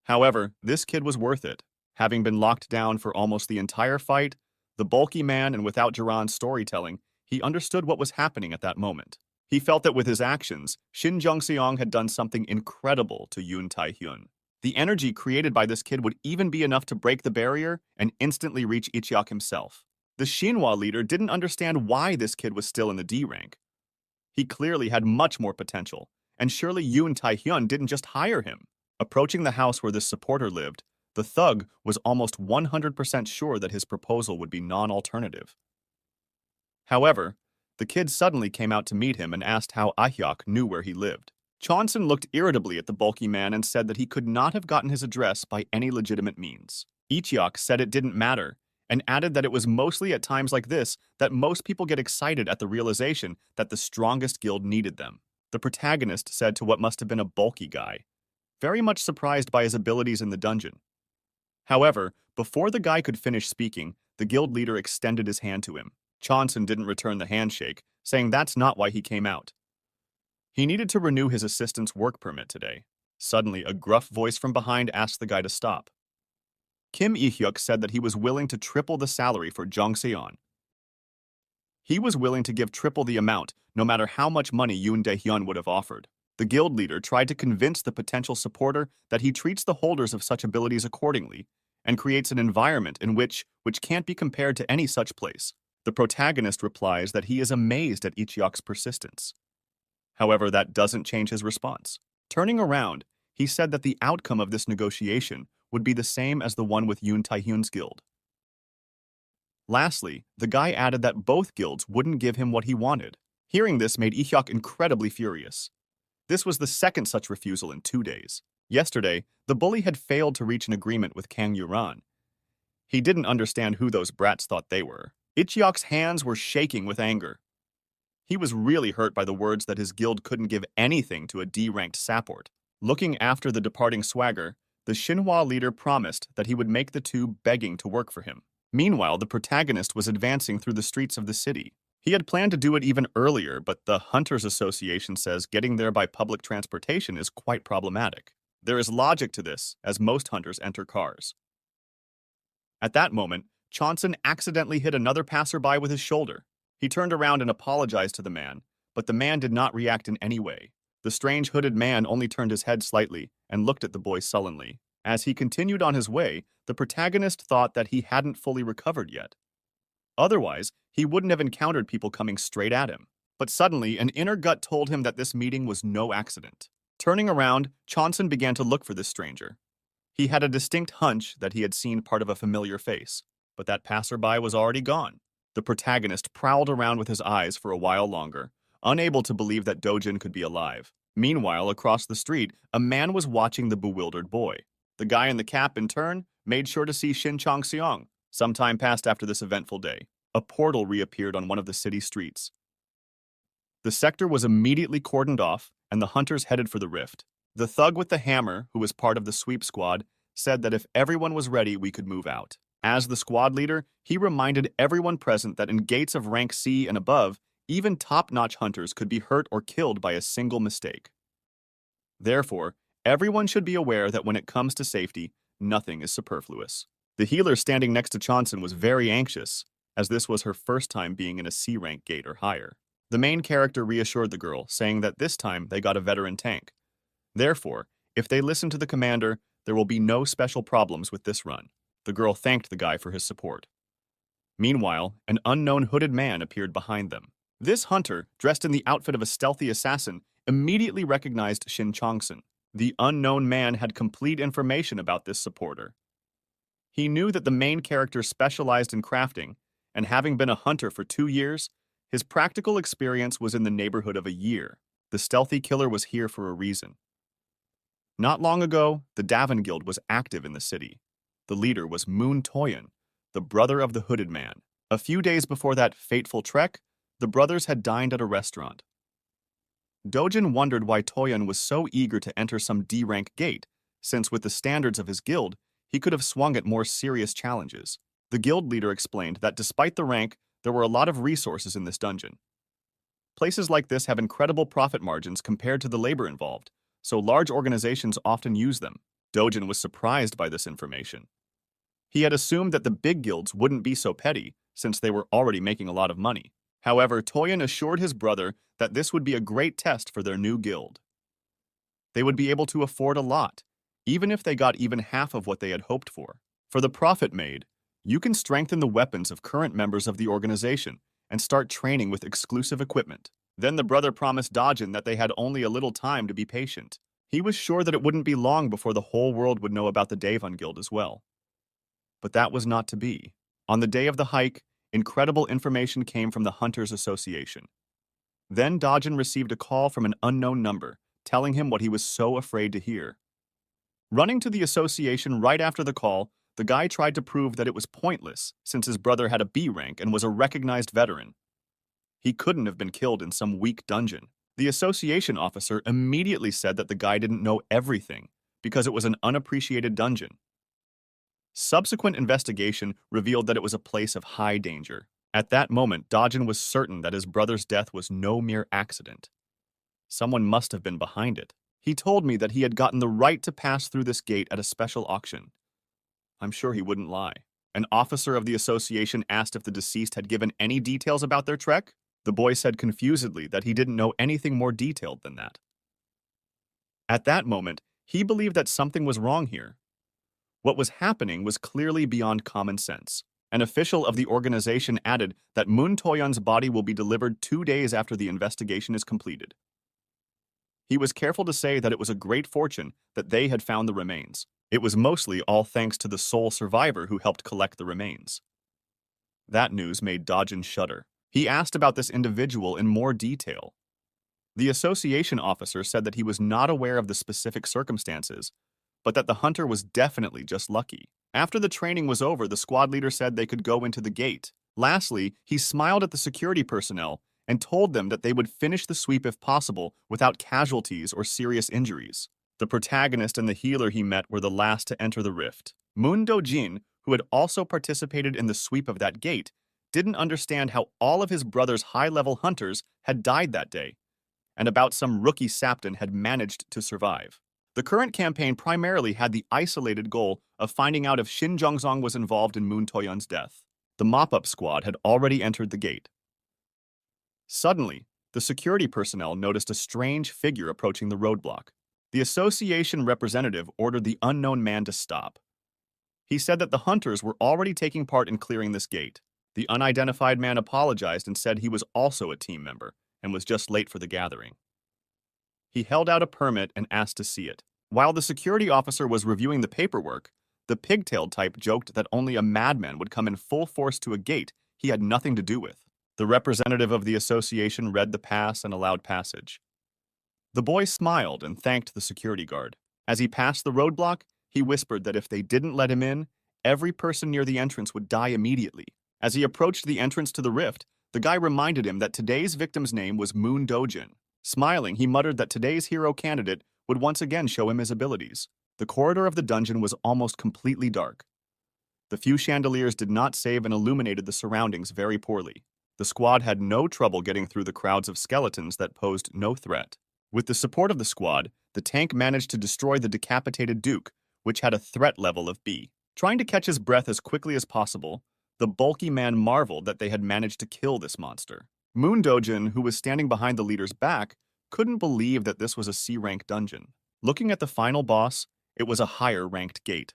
However, this kid was worth it. Having been locked down for almost the entire fight, the bulky man and without Jiran's storytelling, he understood what was happening at that moment. He felt that with his actions, Shin Jung-seong had done something incredible to Yoon Tae-hyun. The energy created by this kid would even be enough to break the barrier and instantly reach Il-hyuk himself. The Shinhwa leader didn't understand why this kid was still in the D rank. He clearly had much more potential, and surely Yoon Tae-hyun didn't just hire him. Approaching the house where this supporter lived, the thug was almost 100% sure that his proposal would be non-alternative. However, the kid suddenly came out to meet him and asked how Il-hyuk knew where he lived. Johnson looked irritably at the bulky man and said that he could not have gotten his address by any legitimate means. Il-hyuk said it didn't matter, and added that it was mostly at times like this that most people get excited at the realization that the strongest guild needed them. The protagonist said to what must have been a bulky guy, very much surprised by his abilities in the dungeon. However, before the guy could finish speaking, the guild leader extended his hand to him. Johnson didn't return the handshake, saying that's not why he came out. He needed to renew his assistant's work permit today. Suddenly, a gruff voice from behind asked the guy to stop. Kim Il-hyuk said that he was willing to triple the salary for Jung-seon. He was willing to give triple the amount, no matter how much money Yoon Dae-hyun would have offered. The guild leader tried to convince the potential supporter that he treats the holders of such abilities accordingly and creates an environment in which can't be compared to any such place. The protagonist replies that he is amazed at Il-hyuk's persistence. However, that doesn't change his response. Turning around, he said that the outcome of this negotiation would be the same as the one with Yoon Tae-hyun's guild. Lastly, the guy added that both guilds wouldn't give him what he wanted. Hearing this made Il-hyuk incredibly furious. This was the second such refusal in 2 days. Yesterday, the bully had failed to reach an agreement with Kang Yuran. He didn't understand who those brats thought they were. Il-hyuk's hands were shaking with anger. He was really hurt by the words that his guild couldn't give anything to a D-ranked support. Looking after the departing swagger, the Shinhwa leader promised that he would make the two begging to work for him. Meanwhile, the protagonist was advancing through the streets of the city. He had planned to do it even earlier, but the Hunters Association says getting there by public transportation is quite problematic. There is logic to this, as most hunters enter cars. At that moment, Johnson accidentally hit another passerby with his shoulder. He turned around and apologized to the man, but the man did not react in any way. The strange hooded man only turned his head slightly and looked at the boy sullenly. As he continued on his way, the protagonist thought that he hadn't fully recovered yet. Otherwise, he wouldn't have encountered people coming straight at him. But suddenly, an inner gut told him that this meeting was no accident. Turning around, Chonson began to look for this stranger. He had a distinct hunch that he had seen part of a familiar face, but that passerby was already gone. The protagonist prowled around with his eyes for a while longer, unable to believe that Dojin could be alive. Meanwhile, across the street, a man was watching the bewildered boy. The guy in the cap, in turn, made sure to see Shin Chong-seong. Some time passed after this eventful day. A portal reappeared on one of the city streets. The sector was immediately cordoned off, and the hunters headed for the rift. The thug with the hammer, who was part of the sweep squad, said that if everyone was ready, we could move out. As the squad leader, he reminded everyone present that in gates of rank C and above, even top-notch hunters could be hurt or killed by a single mistake. Therefore, everyone should be aware that when it comes to safety, nothing is superfluous. The healer standing next to Chonson was very anxious, as this was her first time being in a C rank gate or higher. The main character reassured the girl, saying that this time they got a veteran tank. Therefore, if they listen to the commander, there will be no special problems with this run. The girl thanked the guy for his support. Meanwhile, an unknown hooded man appeared behind them. This hunter, dressed in the outfit of a stealthy assassin, immediately recognized Shin Chongson. The unknown man had complete information about this supporter. He knew that the main character specialized in crafting, and having been a hunter for 2 years, his practical experience was in the neighborhood of a year. The stealthy killer was here for a reason. Not long ago, the Davin Guild was active in the city. The leader was Moon Toyon, the brother of the hooded man. A few days before that fateful trek, the brothers had dined at a restaurant. Dojin wondered why Toyon was so eager to enter some D-rank gate, since with the standards of his guild, he could have swung at more serious challenges. The guild leader explained that despite the rank, there were a lot of resources in this dungeon. Places like this have incredible profit margins compared to the labor involved, so large organizations often use them. Dojin was surprised by this information. He had assumed that the big guilds wouldn't be so petty, since they were already making a lot of money. However, Toyon assured his brother that this would be a great test for their new guild. They would be able to afford a lot, even if they got even half of what they had hoped for. For the profit made, you can strengthen the weapons of current members of the organization and start training with exclusive equipment. Then the brother promised Dojin that they had only a little time to be patient. He was sure that it wouldn't be long before the whole world would know about the Davon Guild as well. But that was not to be. On the day of the hike, incredible information came from the Hunters Association. Then Dojin received a call from an unknown number, telling him what he was so afraid to hear. Running to the association right after the call, the guy tried to prove that it was pointless, since his brother had a B rank and was a recognized veteran. He couldn't have been killed in some weak dungeon. The association officer immediately said that the guy didn't know everything, because it was an unappreciated dungeon. Subsequent investigation revealed that it was a place of high danger. At that moment, Dojin was certain that his brother's death was no mere accident. Someone must have been behind it. He told me that he had gotten the right to pass through this gate at a special auction. I'm sure he wouldn't lie. An officer of the association asked if the deceased had given any details about their trek. The boy said confusedly that he didn't know anything more detailed than that. At that moment, he believed that something was wrong here. What was happening was clearly beyond common sense. An official of the organization added that Moon Toyon's body will be delivered 2 days after the investigation is completed. He was careful to say that it was a great fortune that they had found the remains. It was mostly all thanks to the sole survivor who helped collect the remains. That news made Dojin shudder. He asked about this individual in more detail. The association officer said that he was not aware of the specific circumstances, but that the hunter was definitely just lucky. After the training was over, the squad leader said they could go into the gate. Lastly, he smiled at the security personnel and told them that they would finish the sweep if possible without casualties or serious injuries. The protagonist and the healer he met were the last to enter the rift. Moon Do-jin, who had also participated in the sweep of that gate, didn't understand how all of his brother's high-level hunters had died that day, and about some rookie Sapton had managed to survive. The current campaign primarily had the isolated goal of finding out if Shin Jongzong was involved in Moon Toyon's death. The mop-up squad had already entered the gate. Suddenly, the security personnel noticed a strange figure approaching the roadblock. The association representative ordered the unknown man to stop. He said that the hunters were already taking part in clearing this gate. The unidentified man apologized and said he was also a team member and was just late for the gathering. He held out a permit and asked to see it. While the security officer was reviewing the paperwork, the pigtailed type joked that only a madman would come in full force to a gate he had nothing to do with. The representative of the association read the pass and allowed passage. The boy smiled and thanked the security guard. As he passed the roadblock, he whispered that if they didn't let him in, every person near the entrance would die immediately. As he approached the entrance to the rift, the guy reminded him that today's victim's name was Moon Dojin. Smiling, he muttered that today's hero candidate would once again show him his abilities. The corridor of the dungeon was almost completely dark. The few chandeliers did not save and illuminated the surroundings very poorly. The squad had no trouble getting through the crowds of skeletons that posed no threat. With the support of the squad, the tank managed to destroy the decapitated Duke, which had a threat level of B. Trying to catch his breath as quickly as possible, the bulky man marveled that they had managed to kill this monster. Moon Dojin, who was standing behind the leader's back, couldn't believe that this was a C-rank dungeon. Looking at the final boss, it was a higher-ranked gate.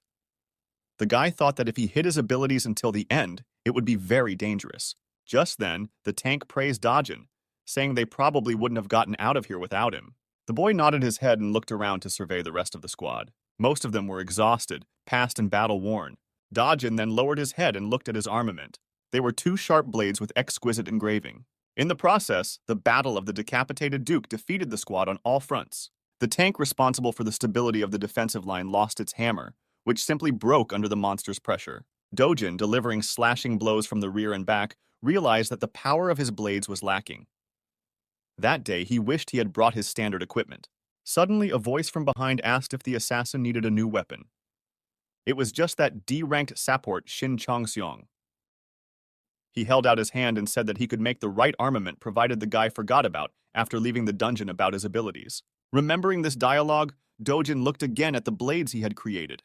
The guy thought that if he hid his abilities until the end, it would be very dangerous. Just then, the tank praised Dojin, saying they probably wouldn't have gotten out of here without him. The boy nodded his head and looked around to survey the rest of the squad. Most of them were exhausted, past and battle-worn. Dojin then lowered his head and looked at his armament. They were two sharp blades with exquisite engraving. In the process, the battle of the decapitated Duke defeated the squad on all fronts. The tank responsible for the stability of the defensive line lost its hammer, which simply broke under the monster's pressure. Dojin, delivering slashing blows from the rear and back, realized that the power of his blades was lacking. That day, he wished he had brought his standard equipment. Suddenly, a voice from behind asked if the assassin needed a new weapon. It was just that D-ranked support Shin Changseong. He held out his hand and said that he could make the right armament provided the guy forgot about after leaving the dungeon about his abilities. Remembering this dialogue, Dojin looked again at the blades he had created.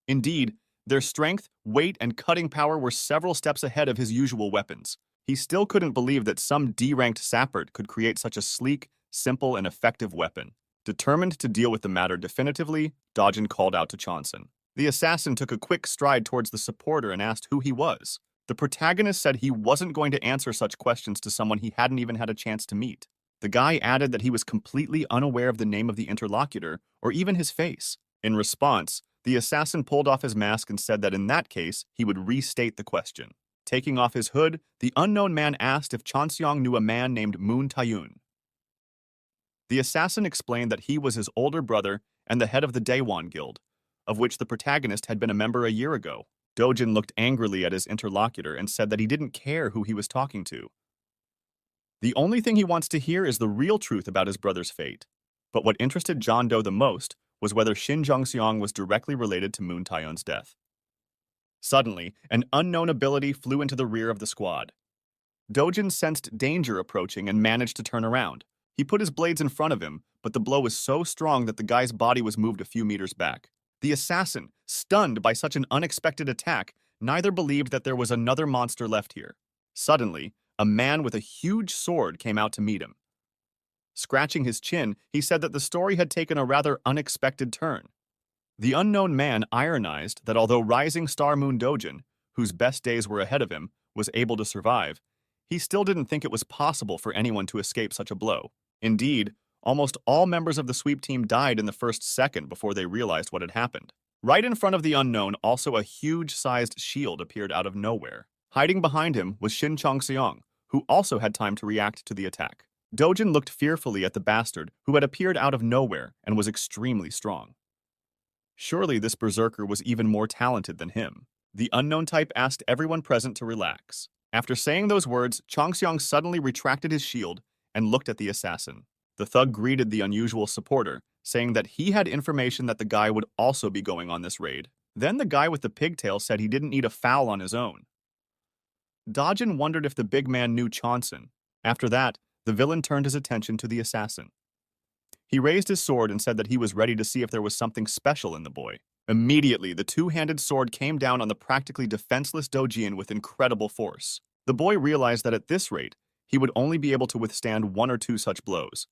Indeed, their strength, weight, and cutting power were several steps ahead of his usual weapons. He still couldn't believe that some D-ranked sapper could create such a sleek, simple, and effective weapon. Determined to deal with the matter definitively, Dojin called out to Chonson. The assassin took a quick stride towards the supporter and asked who he was. The protagonist said he wasn't going to answer such questions to someone he hadn't even had a chance to meet. The guy added that he was completely unaware of the name of the interlocutor or even his face. In response, the assassin pulled off his mask and said that in that case, he would restate the question. Taking off his hood, the unknown man asked if Chonseong knew a man named Moon Taeyun. The assassin explained that he was his older brother and the head of the Daewon Guild, of which the protagonist had been a member a year ago. Dojin looked angrily at his interlocutor and said that he didn't care who he was talking to. The only thing he wants to hear is the real truth about his brother's fate. But what interested John Doe the most was whether Shin Jongseong was directly related to Moon Taeyun's death. Suddenly, an unknown ability flew into the rear of the squad. Dojin sensed danger approaching and managed to turn around. He put his blades in front of him, but the blow was so strong that the guy's body was moved a few meters back. The assassin, stunned by such an unexpected attack, neither believed that there was another monster left here. Suddenly, a man with a huge sword came out to meet him. Scratching his chin, he said that the story had taken a rather unexpected turn. The unknown man ironized that although Rising Star Moon Dojin, whose best days were ahead of him, was able to survive, he still didn't think it was possible for anyone to escape such a blow. Indeed, almost all members of the sweep team died in the first second before they realized what had happened. Right in front of the unknown, also a huge-sized shield appeared out of nowhere. Hiding behind him was Shin Chongseong, who also had time to react to the attack. Dojin looked fearfully at the bastard who had appeared out of nowhere and was extremely strong. Surely this berserker was even more talented than him. The unknown type asked everyone present to relax. After saying those words, Chongseong suddenly retracted his shield and looked at the assassin. The thug greeted the unusual supporter, saying that he had information that the guy would also be going on this raid. Then the guy with the pigtail said he didn't need a foul on his own. Dojin wondered if the big man knew Chonson. After that, the villain turned his attention to the assassin. He raised his sword and said that he was ready to see if there was something special in the boy. Immediately, the two-handed sword came down on the practically defenseless Dojin with incredible force. The boy realized that at this rate, he would only be able to withstand one or two such blows.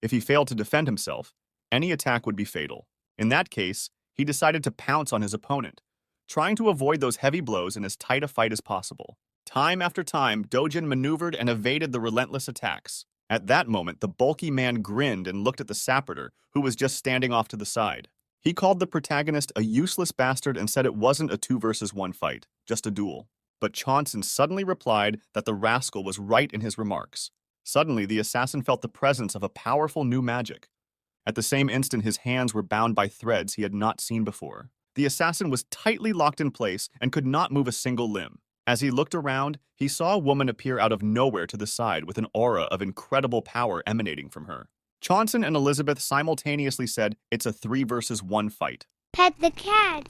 If he failed to defend himself, any attack would be fatal. In that case, he decided to pounce on his opponent, trying to avoid those heavy blows in as tight a fight as possible. Time after time, Dojin maneuvered and evaded the relentless attacks. At that moment, the bulky man grinned and looked at the sapperter, who was just standing off to the side. He called the protagonist a useless bastard and said it wasn't a 2 versus 1 fight, just a duel. But Chaunson suddenly replied that the rascal was right in his remarks. Suddenly, the assassin felt the presence of a powerful new magic. At the same instant, his hands were bound by threads he had not seen before. The assassin was tightly locked in place and could not move a single limb. As he looked around, he saw a woman appear out of nowhere to the side with an aura of incredible power emanating from her. Chaunson and Elizabeth simultaneously said, "It's a 3 versus 1 fight." Pet the cat.